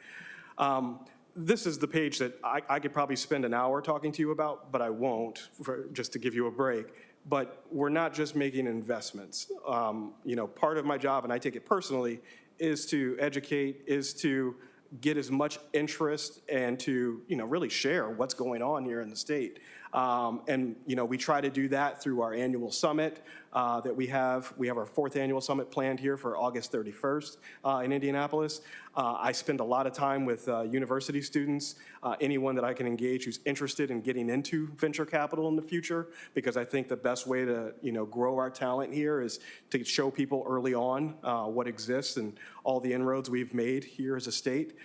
This is the page that I could probably spend an hour talking to you about, but I won't, just to give you a break. But we're not just making investments. Part of my job, and I take it personally, is to educate, is to get as much interest and to, really share what's going on here in the state. And we try to do that through our annual summit. that we have. We have our 4th annual summit planned here for August 31st in Indianapolis. I spend a lot of time with university students, anyone that I can engage who's interested in getting into venture capital in the future, because I think the best way to grow our talent here is to show people early on what exists and all the inroads we've made here as a state.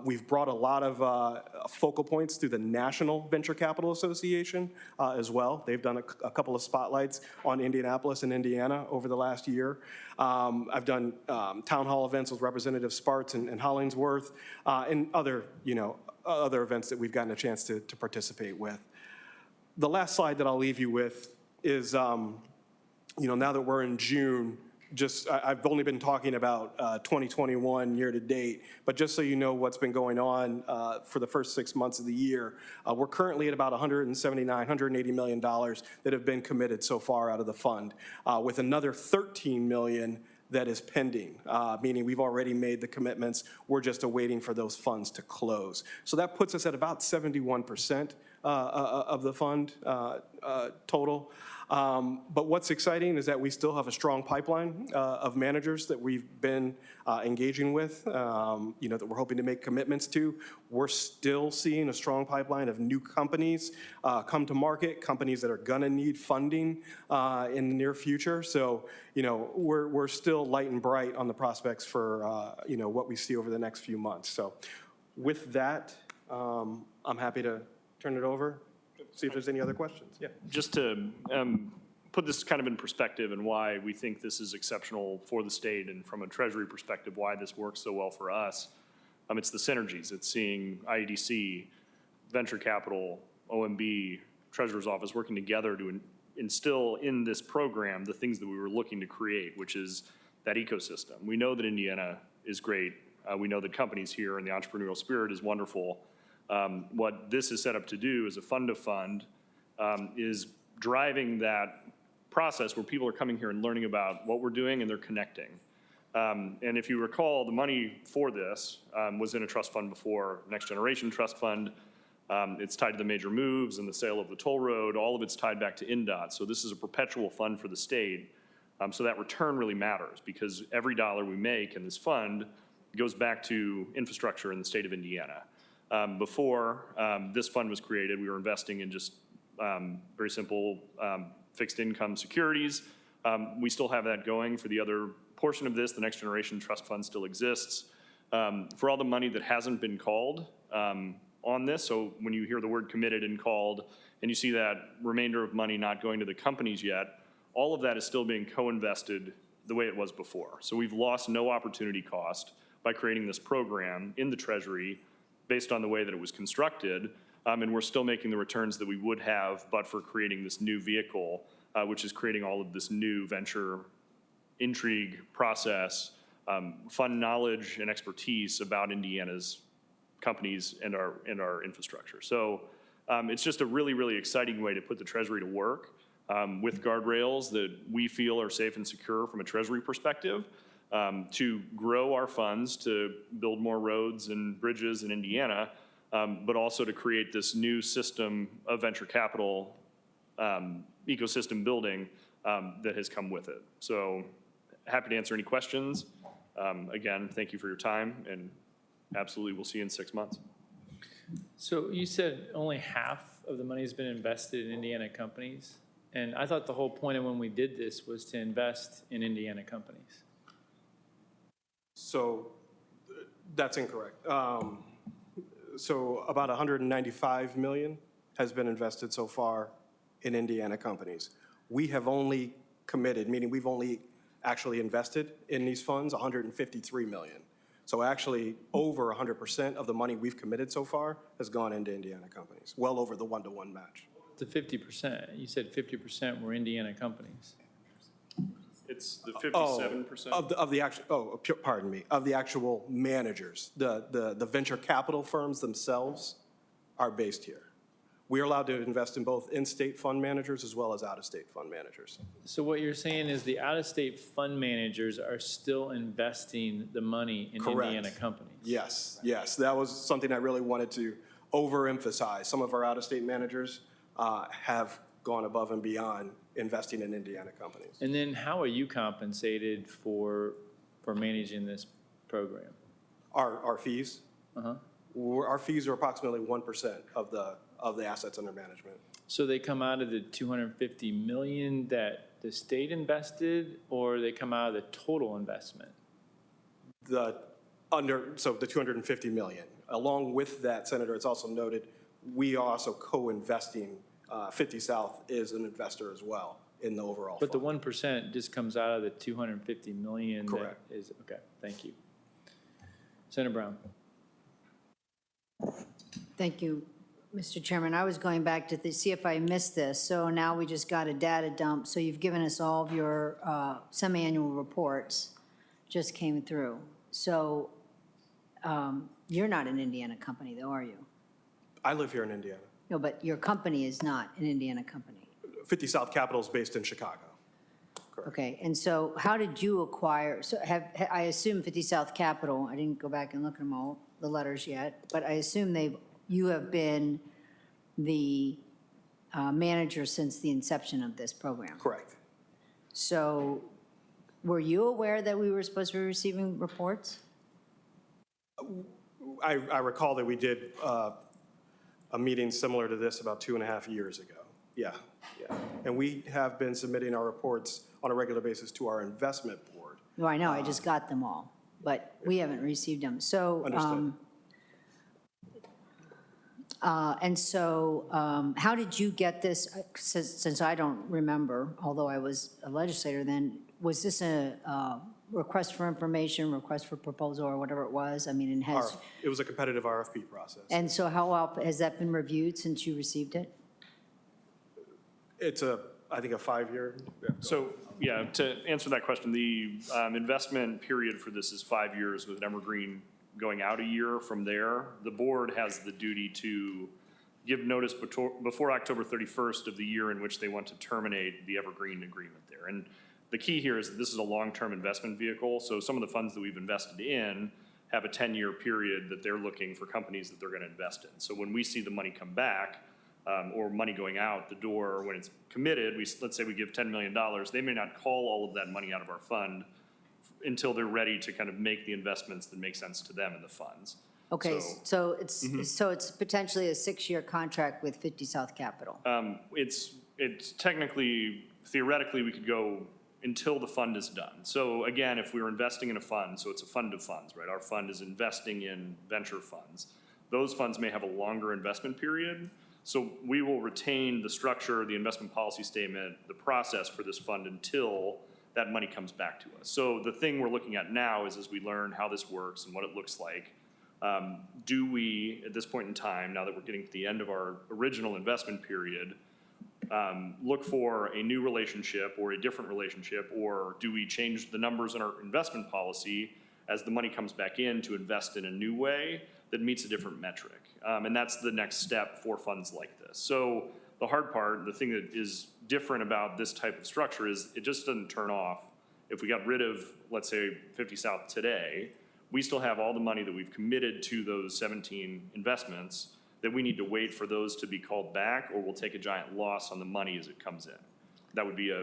We've brought a lot of focal points through the National Venture Capital Association as well. They've done a couple of spotlights on Indianapolis and Indiana over the last year. I've done town hall events with Representative Sparts and Hollingsworth and other events that we've gotten a chance to participate with. The last slide that I'll leave you with is, now that we're in June, I've only been talking about 2021 year to date, but just so you know what's been going on for the first 6 months of the year, we're currently at about $180 million that have been committed so far out of the fund, with another $13 million that is pending, meaning we've already made the commitments. We're just awaiting for those funds to close. So that puts us at about 71% of the fund total. But what's exciting is that we still have a strong pipeline of managers that we've been engaging with, that we're hoping to make commitments to. We're still seeing a strong pipeline of new companies come to market, companies that are going to need funding in the near future. So, we're still light and bright on the prospects for, what we see over the next few months. So with that, I'm happy to turn it over. See if there's any other questions. Yeah. Just to put this kind of in perspective and why we think this is exceptional for the state, and from a Treasury perspective, why this works so well for us, it's the synergies. It's seeing IEDC, venture capital, OMB, Treasurer's Office working together to instill in this program the things that we were looking to create, which is that ecosystem. We know that Indiana is great. We know that companies here and the entrepreneurial spirit is wonderful. What this is set up to do as a fund-to-fund is driving that process where people are coming here and learning about what we're doing and they're connecting. And if you recall, the money for this was in a trust fund before, Next Generation Trust Fund. It's tied to the major moves and the sale of the toll road. All of it's tied back to INDOT. So this is a perpetual fund for the state. So that return really matters, because every dollar we make in this fund goes back to infrastructure in the state of Indiana. Before this fund was created, we were investing in just very simple fixed income securities. We still have that going for the other portion of this. The Next Generation Trust Fund still exists. For all the money that hasn't been called on this, so when you hear the word committed and called, and you see that remainder of money not going to the companies yet, all of that is still being co-invested the way it was before. So we've lost no opportunity cost by creating this program in the Treasury based on the way that it was constructed, and we're still making the returns that we would have but for creating this new vehicle, which is creating all of this new venture intrigue process, fund knowledge and expertise about Indiana's companies and our infrastructure. So it's just a really, really exciting way to put the Treasury to work with guardrails that we feel are safe and secure from a Treasury perspective, to grow our funds, to build more roads and bridges in Indiana, but also to create this new system of venture capital ecosystem building that has come with it. So happy to answer any questions. Again, thank you for your time, and absolutely we'll see you in 6 months. So you said only half of the money has been invested in Indiana companies, and I thought the whole point of when we did this was to invest in Indiana companies. So that's incorrect. So about $195 million has been invested so far in Indiana companies. We have only committed, meaning we've only actually invested in these funds, $153 million. So actually over 100% of the money we've committed so far has gone into Indiana companies, well over the 1-to-1 match. The 50%, you said 50% were Indiana companies. It's the 57%? Of the actual, pardon me, of the actual managers. The venture capital firms themselves are based here. We're allowed to invest in both in-state fund managers as well as out-of-state fund managers. So what you're saying is the out-of-state fund managers are still investing the money in Correct. Indiana companies? Yes, yes. That was something I really wanted to overemphasize. Some of our out-of-state managers have gone above and beyond investing in Indiana companies. And then how are you compensated for managing this program? Our fees? Uh-huh. Our fees are approximately 1% of the assets under management. So they come out of the 250 million that the state invested, or they come out of the total investment? So the 250 million. Along with that, Senator, it's also noted, we are also co-investing. 50 South is an investor as well in the overall But the fund. 1% just comes out of the 250 million? Correct. That is, okay, thank you. Senator Brown. Thank you, Mr. Chairman. I was going back to see if I missed this. So now we just got a data dump. So you've given us all of your semi-annual reports, just came through. So you're not an Indiana company, though, are you? I live here in Indiana. No, but your company is not an Indiana company. 50 South Capital is based in Chicago. Okay, and so how did you acquire, so I assume 50 South Capital, I didn't go back and look at them all, the letters yet, but I assume you have been the manager since the inception of this program. Correct. So were you aware that we were supposed to be receiving reports? I recall that we did a meeting similar to this about 2.5 years ago. Yeah. And we have been submitting our reports on a regular basis to our investment board. No, I know, I just got them all, but we haven't received them. So, Understood. How did you get this, since I don't remember, although I was a legislator then, was this a request for information, request for proposal, or whatever it was? I mean, It was a competitive RFP process. And so how often, has that been reviewed since you received it? It's I think a 5-year. So, yeah, to answer that question, the investment period for this is 5 years with an evergreen going out a year from there. The board has the duty to give notice before October 31st of the year in which they want to terminate the evergreen agreement there. And the key here is that this is a long-term investment vehicle, so some of the funds that we've invested in have a 10-year period that they're looking for companies that they're going to invest in. So when we see the money come back, or money going out the door when it's committed, let's say we give $10 million, they may not call all of that money out of our fund until they're ready to kind of make the investments that make sense to them in the funds. Okay, so it's potentially a 6-year contract with 50 South Capital. It's technically, theoretically, we could go until the fund is done. So again, if we were investing in a fund, so it's a fund of funds, right? Our fund is investing in venture funds. Those funds may have a longer investment period. So we will retain the structure, the investment policy statement, the process for this fund until that money comes back to us. So the thing we're looking at now is as we learn how this works and what it looks like, do we, at this point in time, now that we're getting to the end of our original investment period, look for a new relationship or a different relationship, or do we change the numbers in our investment policy as the money comes back in to invest in a new way that meets a different metric? And that's the next step for funds like this. So the hard part, the thing that is different about this type of structure is it just doesn't turn off. If we got rid of, let's say, 50 South today, we still have all the money that we've committed to those 17 investments that we need to wait for those to be called back, or we'll take a giant loss on the money as it comes in. That would be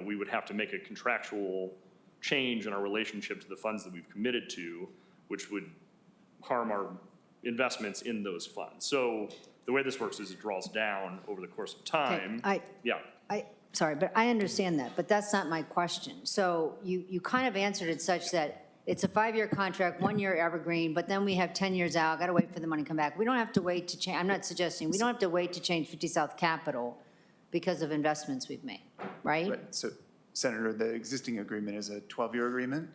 we would have to make a contractual change in our relationship to the funds that we've committed to, which would harm our investments in those funds. So the way this works is it draws down over the course of time. Sorry, but I understand that, but that's not my question. So you kind of answered it such that it's a 5-year contract, 1-year evergreen, but then we have 10 years out, got to wait for the money to come back. We don't have to wait to change, I'm not suggesting, we don't have to wait to change 50 South Capital because of investments we've made, right? So, Senator, the existing agreement is a 12-year agreement,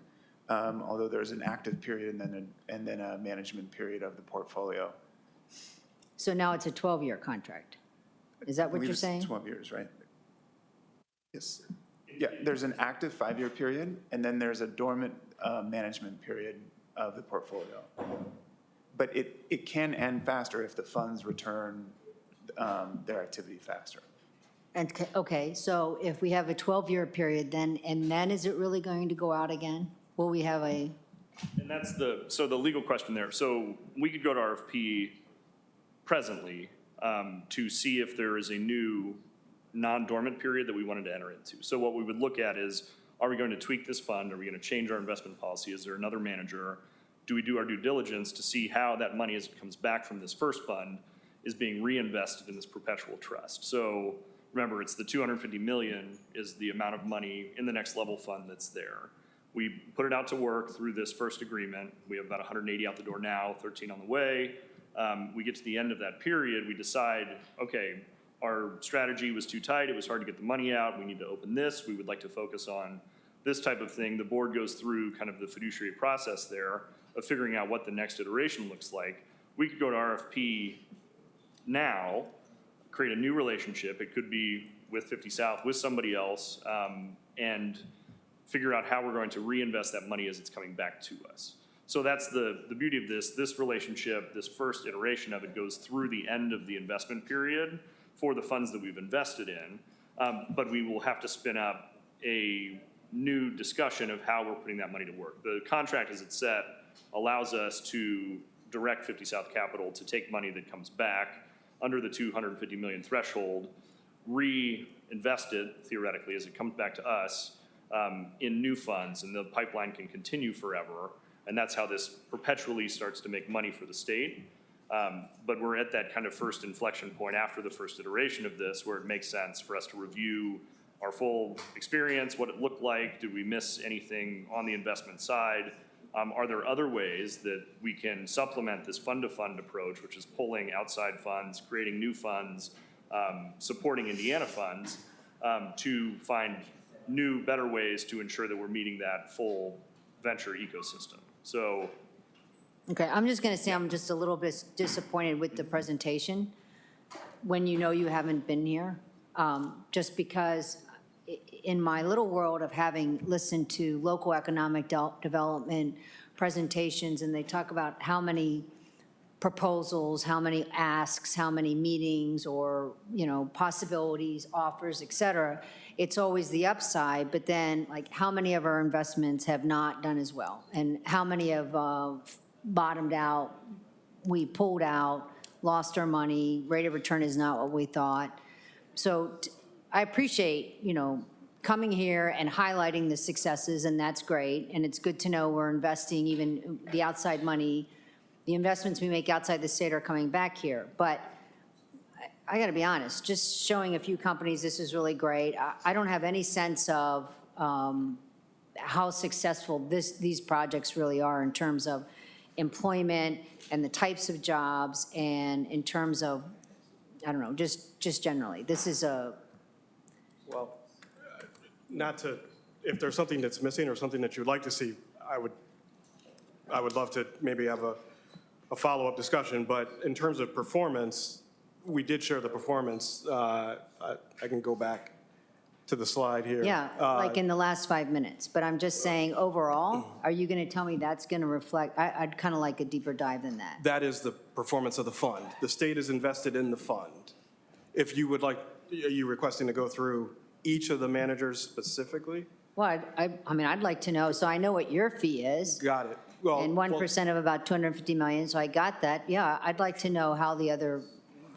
although there's an active period and then a management period of the portfolio. So now it's a 12-year contract. Is that what you're saying? 12 years, right? Yes. Yeah, there's an active 5-year period, and then there's a dormant management period of the portfolio. But it can end faster if the funds return their activity faster. And, okay, so if we have a 12-year period, then is it really going to go out again? Will we have a? And that's the legal question there. So we could go to RFP presently to see if there is a new non-dormant period that we wanted to enter into. So what we would look at is, are we going to tweak this fund? Are we going to change our investment policy? Is there another manager? Do we do our due diligence to see how that money, as it comes back from this first fund, is being reinvested in this perpetual trust? So remember, it's the $250 million is the amount of money in the next level fund that's there. We put it out to work through this first agreement. We have about 180 out the door now, 13 on the way. We get to the end of that period, we decide, okay, our strategy was too tight, it was hard to get the money out, we need to open this, we would like to focus on this type of thing. The board goes through kind of the fiduciary process there of figuring out what the next iteration looks like. We could go to RFP now, create a new relationship, it could be with 50 South, with somebody else, and figure out how we're going to reinvest that money as it's coming back to us. So that's the beauty of this relationship, this first iteration of it goes through the end of the investment period for the funds that we've invested in. But we will have to spin up a new discussion of how we're putting that money to work. The contract as it's set allows us to direct 50 South Capital to take money that comes back under the $250 million threshold, reinvest it theoretically as it comes back to us in new funds, and the pipeline can continue forever. And that's how this perpetually starts to make money for the state. But we're at that kind of first inflection point after the first iteration of this where it makes sense for us to review our full experience, what it looked like, did we miss anything on the investment side? Are there other ways that we can supplement this fund-to-fund approach, which is pulling outside funds, creating new funds, supporting Indiana funds, to find new, better ways to ensure that we're meeting that full venture ecosystem? So, Okay, I'm just going to say I'm just a little bit disappointed with the presentation when you know you haven't been here, just because in my little world of having listened to local economic development presentations, and they talk about how many proposals, how many asks, how many meetings, or, you know, possibilities, offers, et cetera, it's always the upside, but then, like, how many of our investments have not done as well? And how many have bottomed out, we pulled out, lost our money, rate of return is not what we thought. So I appreciate, you know, coming here and highlighting the successes, and that's great, and it's good to know we're investing even the outside money. The investments we make outside the state are coming back here. But I got to be honest, just showing a few companies this is really great. I don't have any sense of how successful these projects really are in terms of employment and the types of jobs, and in terms of, I don't know, just generally. This is a... Well, not to, if there's something that's missing or something that you'd like to see, I would love to maybe have a follow-up discussion, but in terms of performance, we did share the performance. I can go back to the slide here. Yeah, like in the last 5 minutes. But I'm just saying, overall, are you going to tell me that's going to reflect? I'd kind of like a deeper dive than that. That is the performance of the fund. The state is invested in the fund. If you would like, are you requesting to go through each of the managers specifically? Well, I mean, I'd like to know, so I know what your fee is. Got it. Well, And 1% of about 250 million, so I got that. Yeah, I'd like to know how the other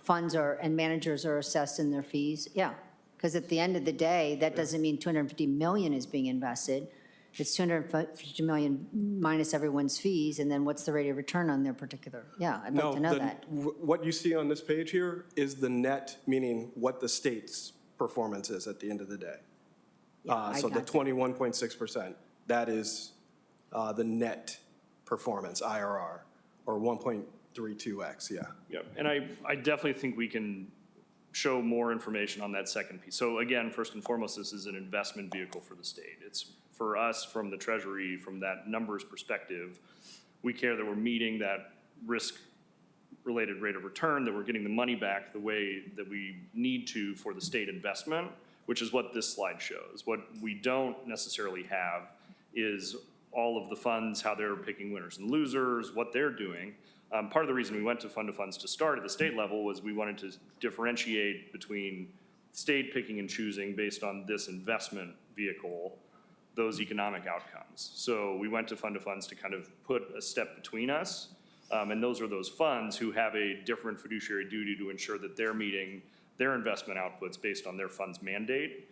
funds are, and managers are assessed in their fees. Yeah, because at the end of the day, that doesn't mean 250 million is being invested. It's 250 million minus everyone's fees, and then what's the rate of return on their particular? Yeah, I'd like to know that. What you see on this page here is the net, meaning what the state's performance is at the end of the day. So the 21.6%, that is the net performance, IRR, or 1.32x, yeah. Yep, and I definitely think we can show more information on that second piece. So again, first and foremost, this is an investment vehicle for the state. It's for us, from the Treasury, from that numbers perspective, we care that we're meeting that risk-related rate of return, that we're getting the money back the way that we need to for the state investment, which is what this slide shows. What we don't necessarily have is all of the funds, how they're picking winners and losers, what they're doing. Part of the reason we went to fund-to-funds to start at the state level was we wanted to differentiate between state picking and choosing based on this investment vehicle, those economic outcomes. So we went to fund-to-funds to kind of put a step between us, and those are those funds who have a different fiduciary duty to ensure that they're meeting their investment outputs based on their fund's mandate.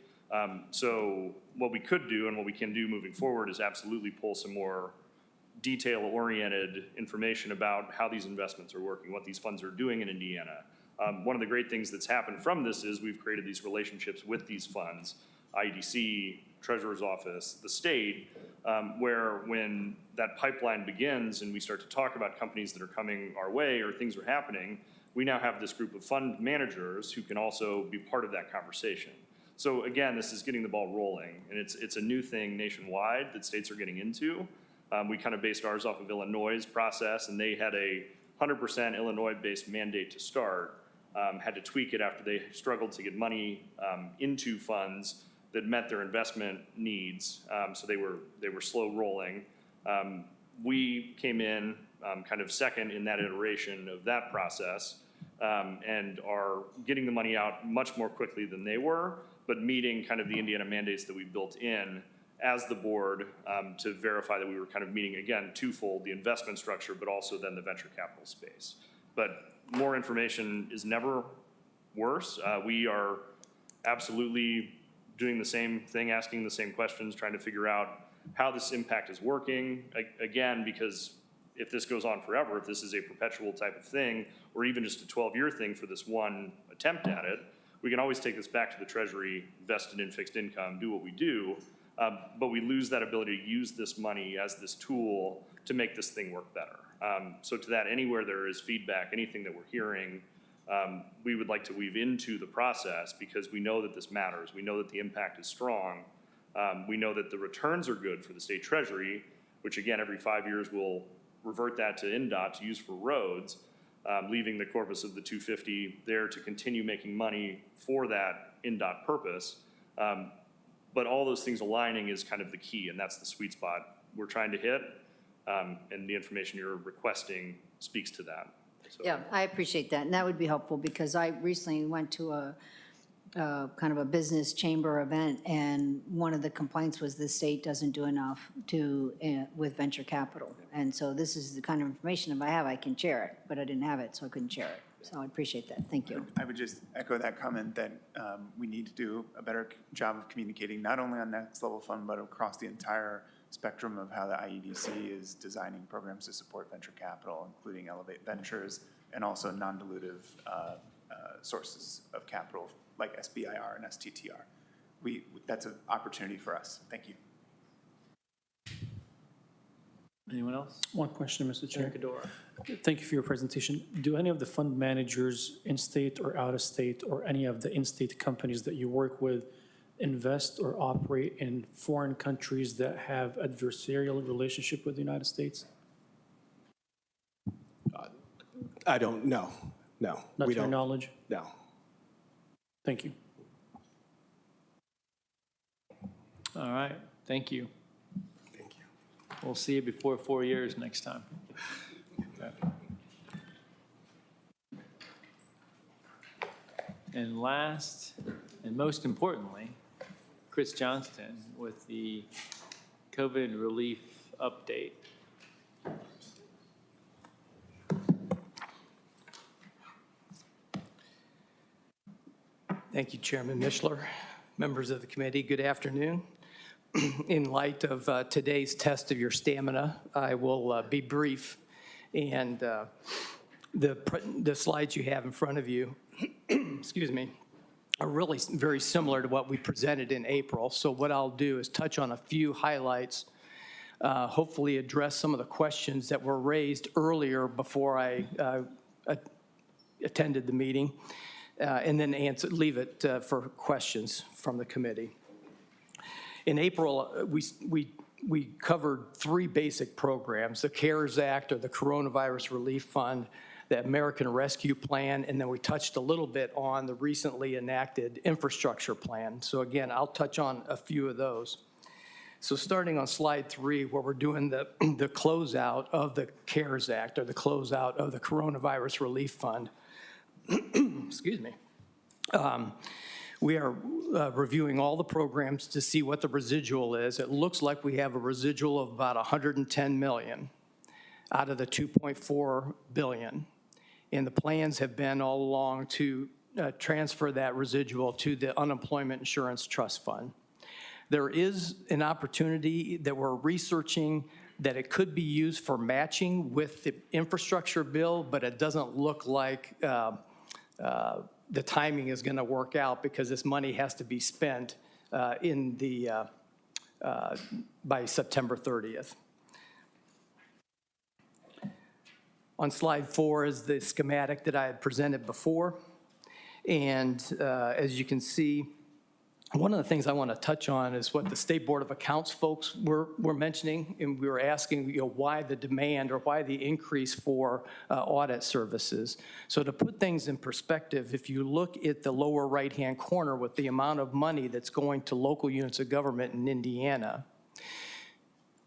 So what we could do and what we can do moving forward is absolutely pull some more detail-oriented information about how these investments are working, what these funds are doing in Indiana. One of the great things that's happened from this is we've created these relationships with these funds, IEDC, Treasurer's Office, the state, where when that pipeline begins and we start to talk about companies that are coming our way or things are happening, we now have this group of fund managers who can also be part of that conversation. So again, this is getting the ball rolling, and it's a new thing nationwide that states are getting into. We kind of based ours off of Illinois' process, and they had a 100% Illinois-based mandate to start, had to tweak it after they struggled to get money into funds that met their investment needs, so they were slow rolling. We came in kind of second in that iteration of that process, and are getting the money out much more quickly than they were, but meeting kind of the Indiana mandates that we built in as the board to verify that we were kind of meeting, again, twofold, the investment structure, but also then the venture capital space. But more information is never worse. We are absolutely doing the same thing, asking the same questions, trying to figure out how this impact is working. Again, because if this goes on forever, if this is a perpetual type of thing, or even just a 12-year thing for this one attempt at it, we can always take this back to the Treasury, invest it in fixed income, do what we do, but we lose that ability to use this money as this tool to make this thing work better. So to that, anywhere there is feedback, anything that we're hearing, we would like to weave into the process because we know that this matters. We know that the impact is strong. We know that the returns are good for the state treasury, which again, every 5 years we'll revert that to NDOT to use for roads, leaving the corpus of the 250 there to continue making money for that NDOT purpose. But all those things aligning is kind of the key, and that's the sweet spot we're trying to hit, and the information you're requesting speaks to that. So. Yeah, I appreciate that, and that would be helpful because I recently went to a kind of a business chamber event, and one of the complaints was the state doesn't do enough with venture capital. And so this is the kind of information, if I have, I can share it, but I didn't have it, so I couldn't share it. So I appreciate that. Thank you. I would just echo that comment that we need to do a better job of communicating, not only on Next Level Fund, but across the entire spectrum of how the IEDC is designing programs to support venture capital, including Elevate Ventures and also non-dilutive sources of capital like SBIR and STTR. That's an opportunity for us. Thank you. Anyone else? One question, Mr. Chair. Cadora. Thank you for your presentation. Do any of the fund managers in-state or out-of-state or any of the in-state companies that you work with invest or operate in foreign countries that have adversarial relationship with the United States? I don't know. No. Not we to your don't. knowledge? No. Thank you. All right, thank you. Thank you. We'll see you before 4 years next time. Okay. And last, and most importantly, Chris Johnston with the COVID relief update. Thank you, Chairman Mishler, members of the committee. Good afternoon. In light of today's test of your stamina, I will be brief. And the slides you have in front of you, excuse me, are really very similar to what we presented in April. So what I'll do is touch on a few highlights, hopefully address some of the questions that were raised earlier before I attended the meeting, and then leave it for questions from the committee. In April, we covered 3 basic programs: the CARES Act, or the Coronavirus Relief Fund, the American Rescue Plan, and then we touched a little bit on the recently enacted infrastructure plan. So again, I'll touch on a few of those. So starting on slide 3, where we're doing the closeout of the CARES Act, or the closeout of the Coronavirus Relief Fund, excuse me. We are reviewing all the programs to see what the residual is. It looks like we have a residual of about $110 million out of the $2.4 billion. And the plans have been all along to transfer that residual to the Unemployment Insurance Trust Fund. There is an opportunity that we're researching that it could be used for matching with the infrastructure bill, but it doesn't look like the timing is going to work out because this money has to be spent by September 30th. On slide 4 is the schematic that I had presented before. And as you can see, one of the things I want to touch on is what the State Board of Accounts folks were mentioning, and we were asking, why the demand or why the increase for audit services. So to put things in perspective, if you look at the lower right-hand corner with the amount of money that's going to local units of government in Indiana,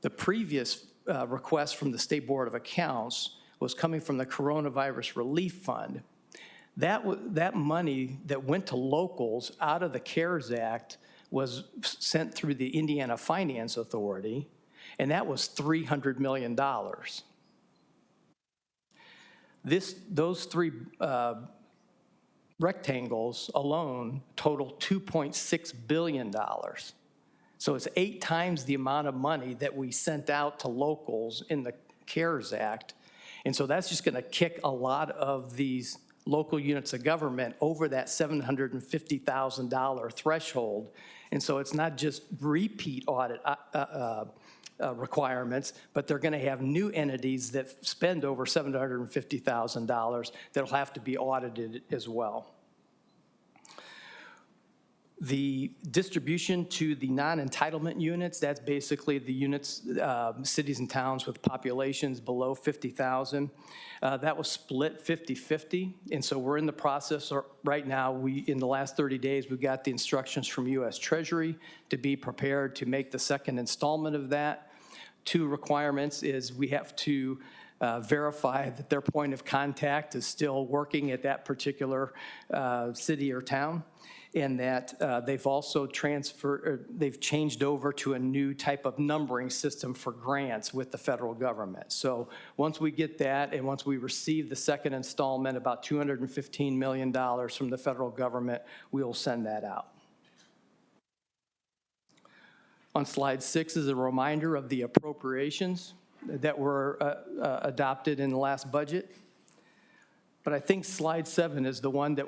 the previous request from the State Board of Accounts was coming from the Coronavirus Relief Fund. That money that went to locals out of the CARES Act was sent through the Indiana Finance Authority, and that was $300 million. Those three rectangles alone total $2.6 billion. So it's 8 times the amount of money that we sent out to locals in the CARES Act. And so that's just going to kick a lot of these local units of government over that $750,000 threshold. And so it's not just repeat audit requirements, but they're going to have new entities that spend over $750,000 that'll have to be audited as well. The distribution to the non-entitlement units, that's basically the units, cities and towns with populations below 50,000. That was split 50-50, and so we're in the process right now. In the last 30 days, we got the instructions from U.S. Treasury to be prepared to make the second installment of that. 2 requirements is we have to verify that their point of contact is still working at that particular city or town, and that they've also they've changed over to a new type of numbering system for grants with the federal government. So once we get that, and once we receive the second installment, about $215 million from the federal government, we will send that out. On slide 6 is a reminder of the appropriations that were adopted in the last budget. But I think slide 7 is the one that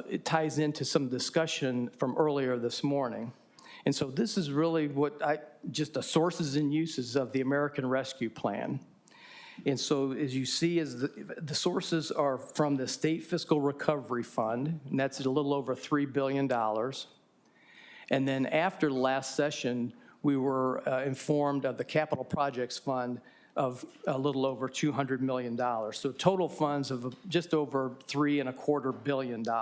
it ties into some discussion from earlier this morning. And so this is really just the sources and uses of the American Rescue Plan. And so as you see, the sources are from the State Fiscal Recovery Fund, and that's a little over $3 billion. And then after the last session, we were informed of the Capital Projects Fund of a little over $200 million. So total funds of just over $3.25 billion. Do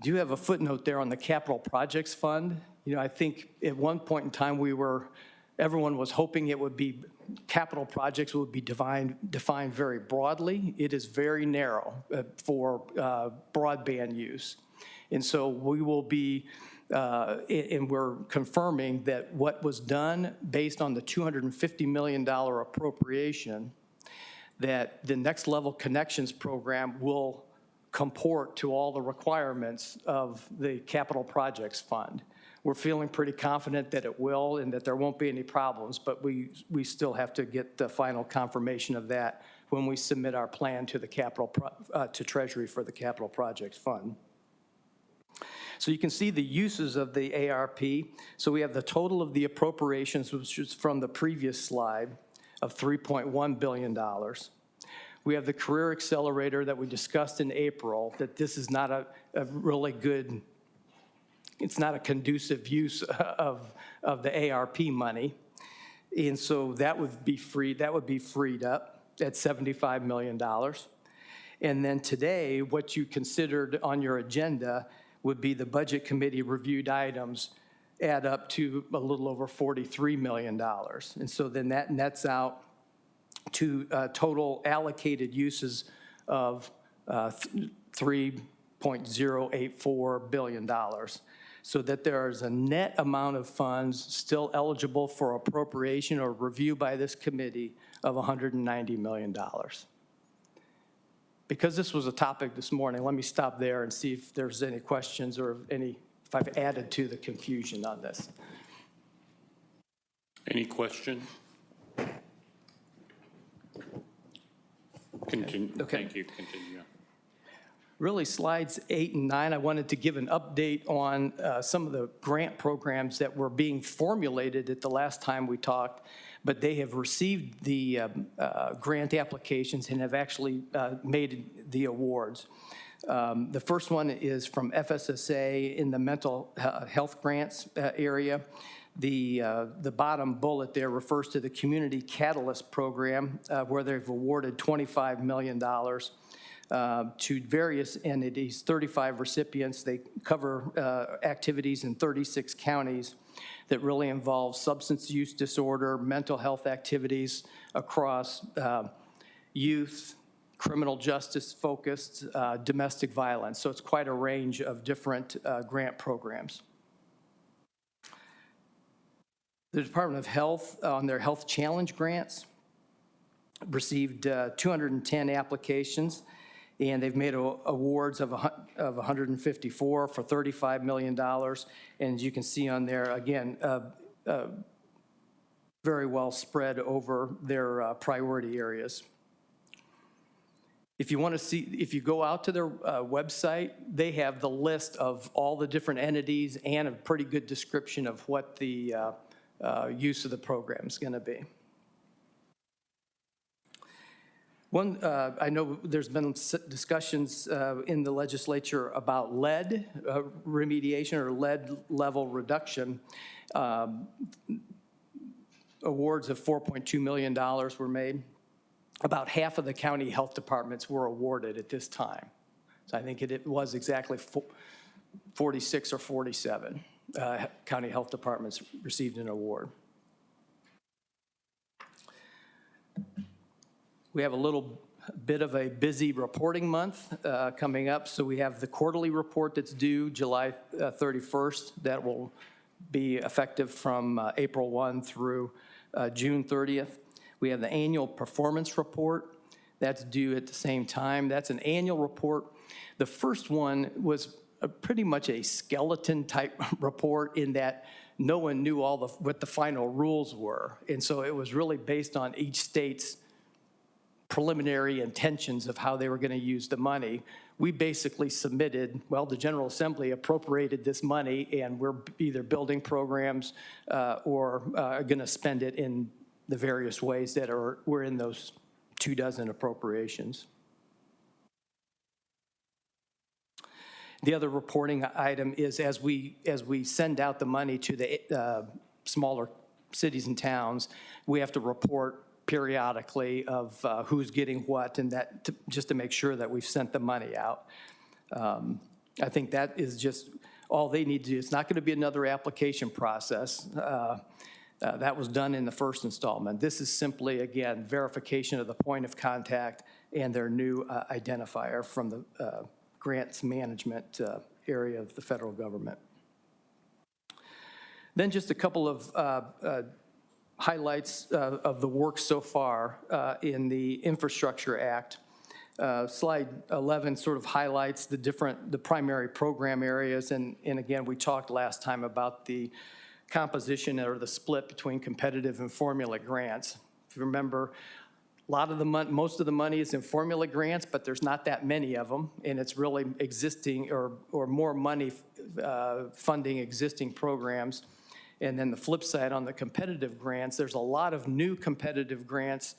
you have a footnote there on the Capital Projects Fund? I think at one point in time everyone was hoping it would be, capital projects would be defined very broadly. It is very narrow for broadband use. And so we will be, and we're confirming that what was done based on the $250 million appropriation, that the Next Level Connections program will comport to all the requirements of the Capital Projects Fund. We're feeling pretty confident that it will and that there won't be any problems, but we still have to get the final confirmation of that when we submit our plan to the to Treasury for the Capital Projects Fund. So you can see the uses of the ARP. So we have the total of the appropriations, which is from the previous slide, of $3.1 billion. We have the Career Accelerator that we discussed in April, that this is not a really good, it's not a conducive use of the ARP money. And so that would be freed up at $75 million. And then today, what you considered on your agenda would be the Budget Committee reviewed items add up to a little over $43 million. And so then that nets out to total allocated uses of $3.084 billion. So that there is a net amount of funds still eligible for appropriation or review by this committee of $190 million. because this was a topic this morning, let me stop there and see if there's any questions or if I've added to the confusion on this. Any question? Continue. Okay. Thank you. Continue. Really, slides 8 and 9, I wanted to give an update on some of the grant programs that were being formulated at the last time we talked, but they have received the grant applications and have actually made the awards. The first one is from FSSA in the mental health grants area. The bottom bullet there refers to the Community Catalyst Program, where they've awarded $25 million to various entities, 35 recipients. They cover activities in 36 counties that really involve substance use disorder, mental health activities across youth, criminal justice focused, domestic violence. So it's quite a range of different grant programs. The Department of Health, on their Health Challenge grants, received 210 applications, and they've made awards of 154 for $35 million. And as you can see on there, again, very well spread over their priority areas. If you want to see, if you go out to their website, they have the list of all the different entities and a pretty good description of what the use of the program is going to be. I know there's been discussions in the legislature about lead remediation or lead level reduction. Awards of $4.2 million were made. About half of the county health departments were awarded at this time. So I think it was exactly 46 or 47 county health departments received an award. We have a little bit of a busy reporting month coming up. So we have the quarterly report that's due July 31st. That will be effective from April 1 through June 30th. We have the annual performance report. That's due at the same time. That's an annual report. The first one was pretty much a skeleton type report in that no one knew what the final rules were. And so it was really based on each state's preliminary intentions of how they were going to use the money. We basically submitted, well, the General Assembly appropriated this money and we're either building programs or going to spend it in the various ways that were in those 24 appropriations. The other reporting item is as we send out the money to the smaller cities and towns, we have to report periodically of who's getting what, and that just to make sure that we've sent the money out. I think that is just all they need to do. It's not going to be another application process. That was done in the first installment. This is simply, again, verification of the point of contact and their new identifier from the grants management area of the federal government. Then just a couple of highlights of the work so far in the Infrastructure Act. Slide 11 sort of highlights the primary program areas, and again, we talked last time about the composition or the split between competitive and formula grants. If you remember, most of the money is in formula grants, but there's not that many of them, and it's really existing or more money funding existing programs. And then the flip side on the competitive grants, there's a lot of new competitive grants,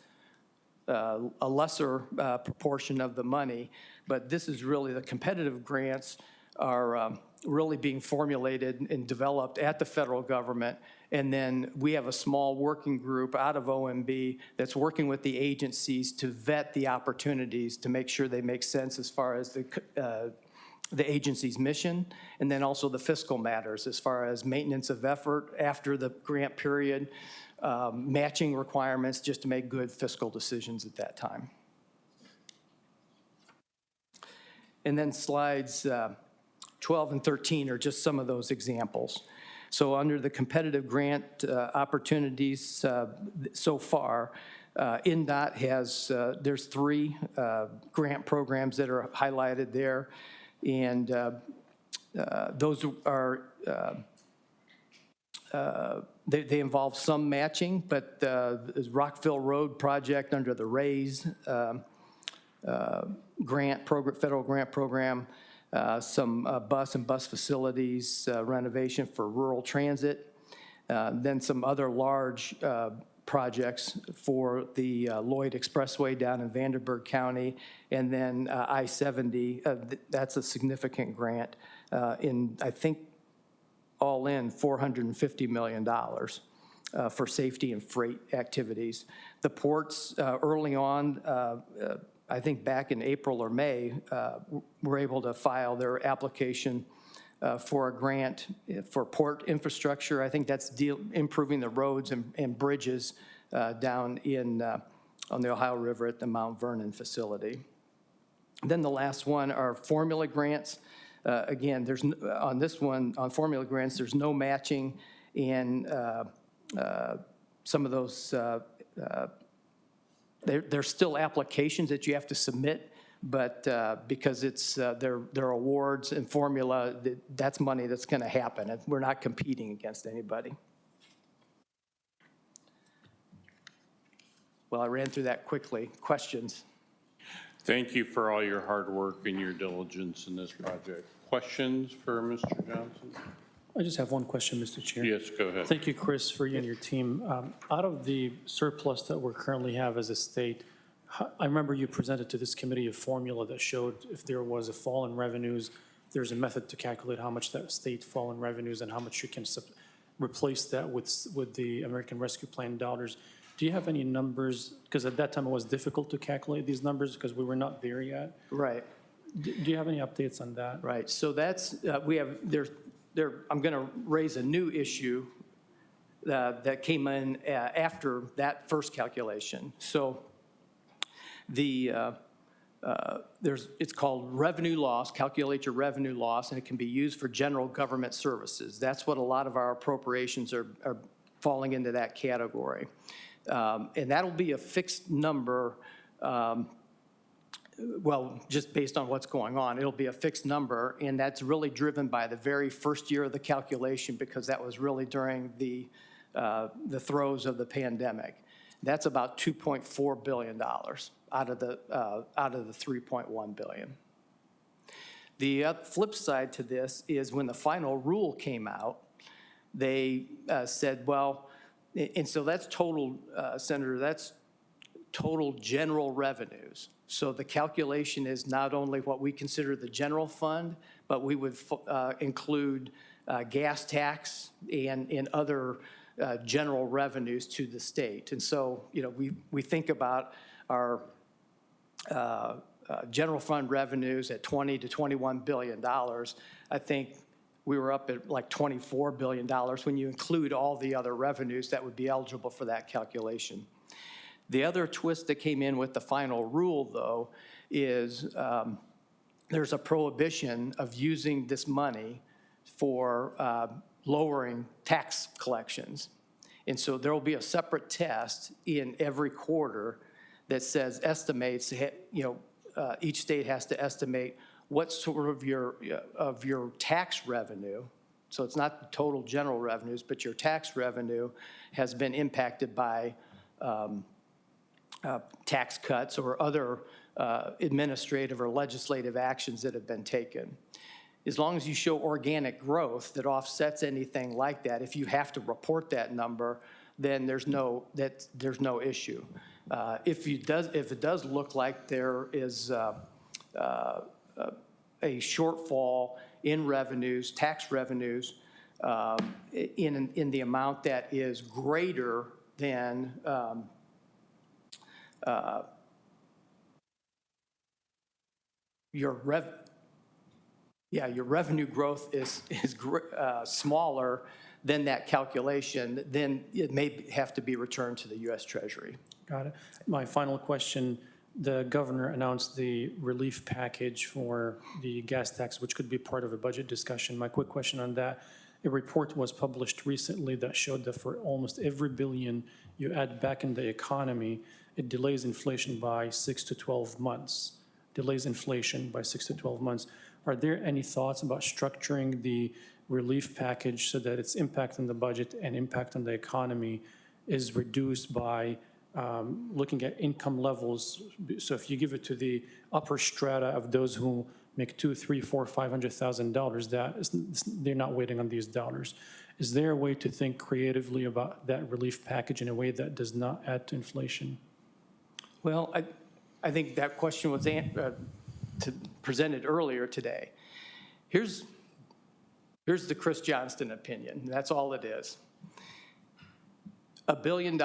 a lesser proportion of the money, but this is really the competitive grants are really being formulated and developed at the federal government. And then we have a small working group out of OMB that's working with the agencies to vet the opportunities to make sure they make sense as far as the agency's mission, and then also the fiscal matters as far as maintenance of effort after the grant period, matching requirements just to make good fiscal decisions at that time. And then slides 12 and 13 are just some of those examples. So under the competitive grant opportunities so far, NDOT has, there's 3 grant programs that are highlighted there, and those are, they involve some matching, but the Rockville Road project under the RAISE grant program, federal grant program, some bus and bus facilities renovation for rural transit, then some other large projects for the Lloyd Expressway down in Vanderburgh County, and then I-70, that's a significant grant in, I think, all in $450 million for safety and freight activities. The ports early on, I think back in April or May, were able to file their application for a grant for port infrastructure. I think that's improving the roads and bridges down on the Ohio River at the Mount Vernon facility. Then the last one are formula grants. Again, there's on this one, on formula grants, there's no matching, and some of those, there's still applications that you have to submit, but because it's they're awards and formula, that's money that's going to happen. We're not competing against anybody. Well, I ran through that quickly. Questions? Thank you for all your hard work and your diligence in this project. Questions for Mr. Johnson? I just have one question, Mr. Chair. Yes, go ahead. Thank you, Chris, for you and your team. Out of the surplus that we currently have as a state, I remember you presented to this committee a formula that showed if there was a fall in revenues, there's a method to calculate how much that state fall in revenues and how much you can replace that with the American Rescue Plan dollars. Do you have any numbers? Because at that time it was difficult to calculate these numbers because we were not there yet. Right. Do you have any updates on that? Right. So that's, we have, I'm going to raise a new issue that came in after that first calculation. So it's called revenue loss, calculate your revenue loss, and it can be used for general government services. That's what a lot of our appropriations are falling into that category. And that'll be a fixed number, well, just based on what's going on, it'll be a fixed number, and that's really driven by the very first year of the calculation because that was really during the throes of the pandemic. That's about $2.4 billion out of the $3.1 billion. The flip side to this is when the final rule came out, they said, well, and so that's total, Senator, that's total general revenues. So the calculation is not only what we consider the general fund, but we would include gas tax and other general revenues to the state. And so, you know, we think about our general fund revenues at $20 to $21 billion. I think we were up at like $24 billion when you include all the other revenues that would be eligible for that calculation. The other twist that came in with the final rule, though, is there's a prohibition of using this money for lowering tax collections. And so there will be a separate test in every quarter that says estimates, you know, each state has to estimate what sort of your tax revenue, so it's not the total general revenues, but your tax revenue has been impacted by tax cuts or other administrative or legislative actions that have been taken. As long as you show organic growth that offsets anything like that, if you have to report that number, then there's no issue. If it does look like there is a shortfall in revenues, tax revenues, in the amount that is greater than your revenue growth is smaller than that calculation, then it may have to be returned to the U.S. Treasury. Got it. My final question, the governor announced the relief package for the gas tax, which could be part of a budget discussion. My quick question on that a report was published recently that showed that for almost every billion you add back in the economy, it delays inflation by 6 to 12 months. Delays inflation by 6 to 12 months. Are there any thoughts about structuring the relief package so that its impact on the budget and impact on the economy is reduced by looking at income levels? So if you give it to the upper strata of those who make $200,000, $300,000, $500,000, they're not waiting on these dollars. Is there a way to think creatively about that relief package in a way that does not add to inflation? Well, I think that question was presented earlier today. Here's the Chris Johnston opinion. That's all it is. $1 billion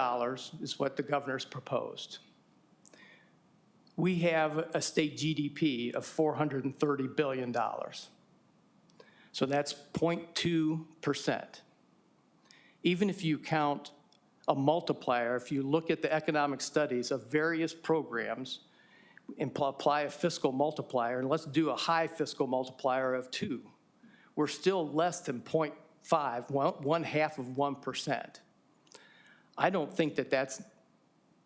is what the governor's proposed. We have a state GDP of $430 billion. So that's 0.2%. Even if you count a multiplier, if you look at the economic studies of various programs and apply a fiscal multiplier, and let's do a high fiscal multiplier of 2, we're still less than 0.5, one half of 1%. I don't think that that's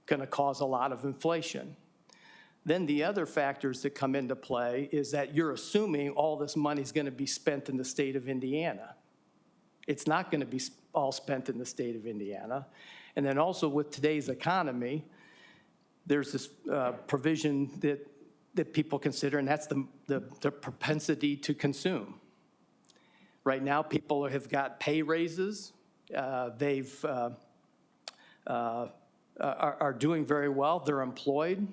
going to cause a lot of inflation. Then the other factors that come into play is that you're assuming all this money is going to be spent in the state of Indiana. It's not going to be all spent in the state of Indiana. And then also with today's economy, there's this provision that people consider, and that's the propensity to consume. Right now, people have got pay raises. They've are doing very well. They're employed.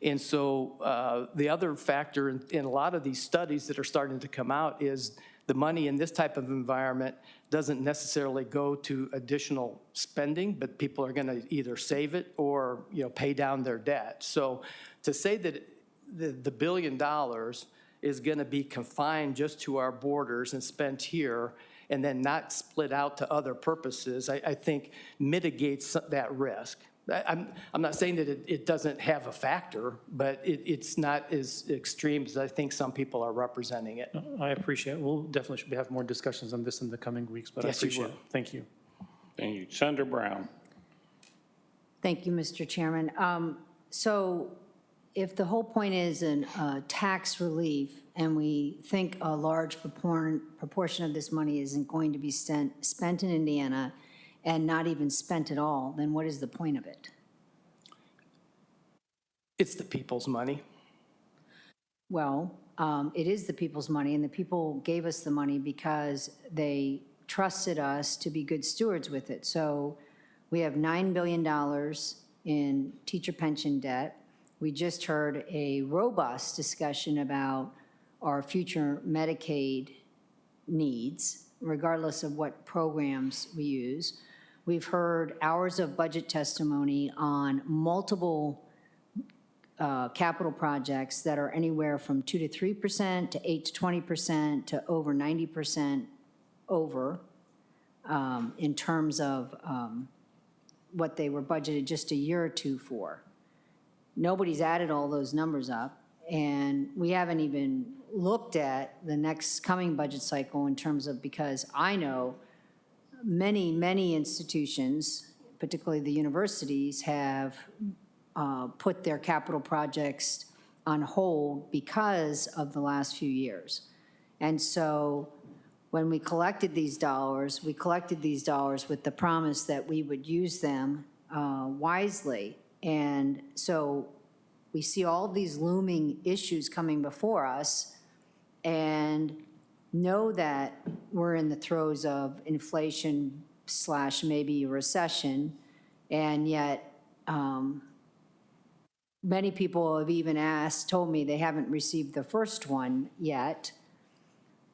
And so the other factor in a lot of these studies that are starting to come out is the money in this type of environment doesn't necessarily go to additional spending, but people are going to either save it or pay down their debt. So to say that the $1 billion is going to be confined just to our borders and spent here and then not split out to other purposes, I think mitigates that risk. I'm not saying that it doesn't have a factor, but it's not as extreme as I think some people are representing it. I appreciate it. We'll definitely should have more discussions on this in the coming weeks, but Yes, I appreciate you it. will. Thank you. Thank you. Senator Brown. Thank you, Mr. Chairman. So if the whole point is tax relief, and we think a large proportion of this money isn't going to be spent in Indiana and not even spent at all, then what is the point of it? It's the people's money. Well, it is the people's money, and the people gave us the money because they trusted us to be good stewards with it. So we have $9 billion in teacher pension debt. We just heard a robust discussion about our future Medicaid needs, regardless of what programs we use. We've heard hours of budget testimony on multiple capital projects that are anywhere from 2 to 3% to 8 to 20% to over 90% over in terms of what they were budgeted just a year or two for. Nobody's added all those numbers up, and we haven't even looked at the next coming budget cycle in terms of, because I know many, many institutions, particularly the universities, have put their capital projects on hold because of the last few years. And so when we collected these dollars with the promise that we would use them wisely. And so we see all these looming issues coming before us and know that we're in the throes of inflation / maybe recession, and yet many people have even told me they haven't received the first one yet.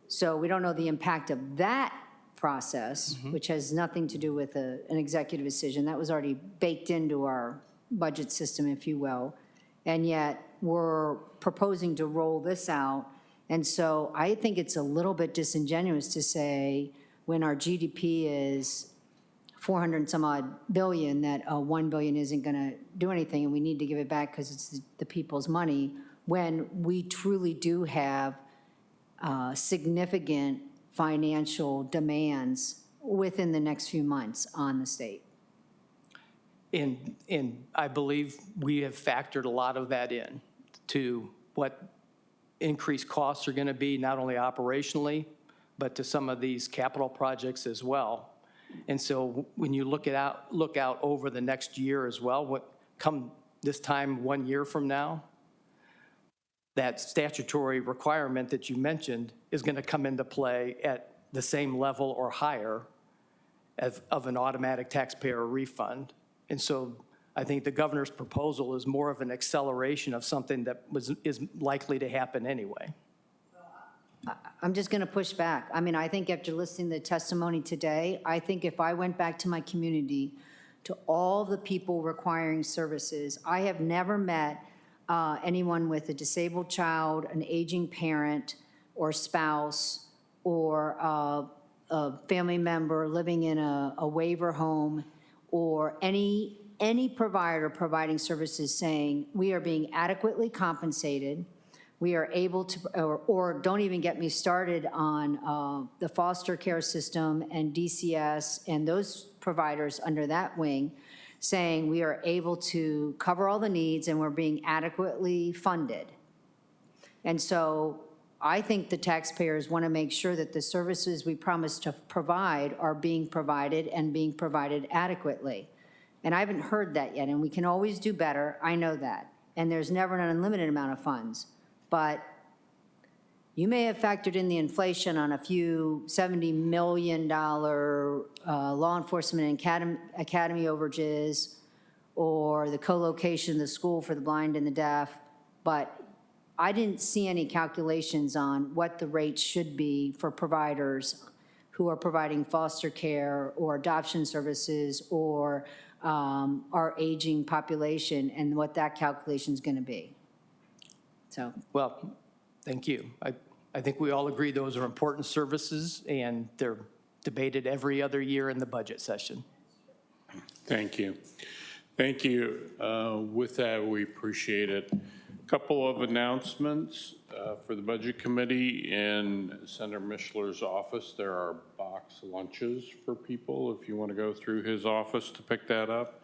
So we don't know the impact of that process, which has nothing to do with an executive decision. That was already baked into our budget system, if you will. And yet we're proposing to roll this out. And so I think it's a little bit disingenuous to say when our GDP is 400 and some odd billion, that $1 billion isn't going to do anything and we need to give it back because it's the people's money, when we truly do have significant financial demands within the next few months on the state. And I believe we have factored a lot of that in to what increased costs are going to be, not only operationally, but to some of these capital projects as well. And so when you look out over the next year as well, what come this time 1 year from now, that statutory requirement that you mentioned is going to come into play at the same level or higher of an automatic taxpayer refund. And so I think the governor's proposal is more of an acceleration of something that is likely to happen anyway. I'm just going to push back. I mean, I think after listening to the testimony today, I think if I went back to my community, to all the people requiring services, I have never met anyone with a disabled child, an aging parent or spouse, or a family member living in a waiver home, or any provider providing services saying, we are being adequately compensated, we are able to, or don't even get me started on the foster care system and DCS and those providers under that wing, saying we are able to cover all the needs and we're being adequately funded. And so I think the taxpayers want to make sure that the services we promise to provide are being provided and being provided adequately. And I haven't heard that yet, and we can always do better, I know that. And there's never an unlimited amount of funds. But you may have factored in the inflation on a few $70 million law enforcement and academy overages, or the co-location of the school for the blind and the deaf, but I didn't see any calculations on what the rates should be for providers who are providing foster care or adoption services or our aging population, and what that calculation is going to be. So. Well, thank you. I think we all agree those are important services, and they're debated every other year in the budget session. Thank you. Thank you. With that, we appreciate it. A couple of announcements for the Budget Committee. In Senator Mishler's office, there are box lunches for people if you want to go through his office to pick that up.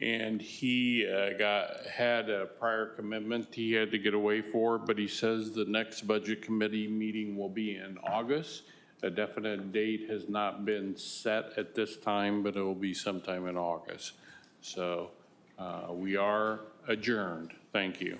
And he had a prior commitment he had to get away for, but he says the next Budget Committee meeting will be in August. A definite date has not been set at this time, but it will be sometime in August. So we are adjourned. Thank you.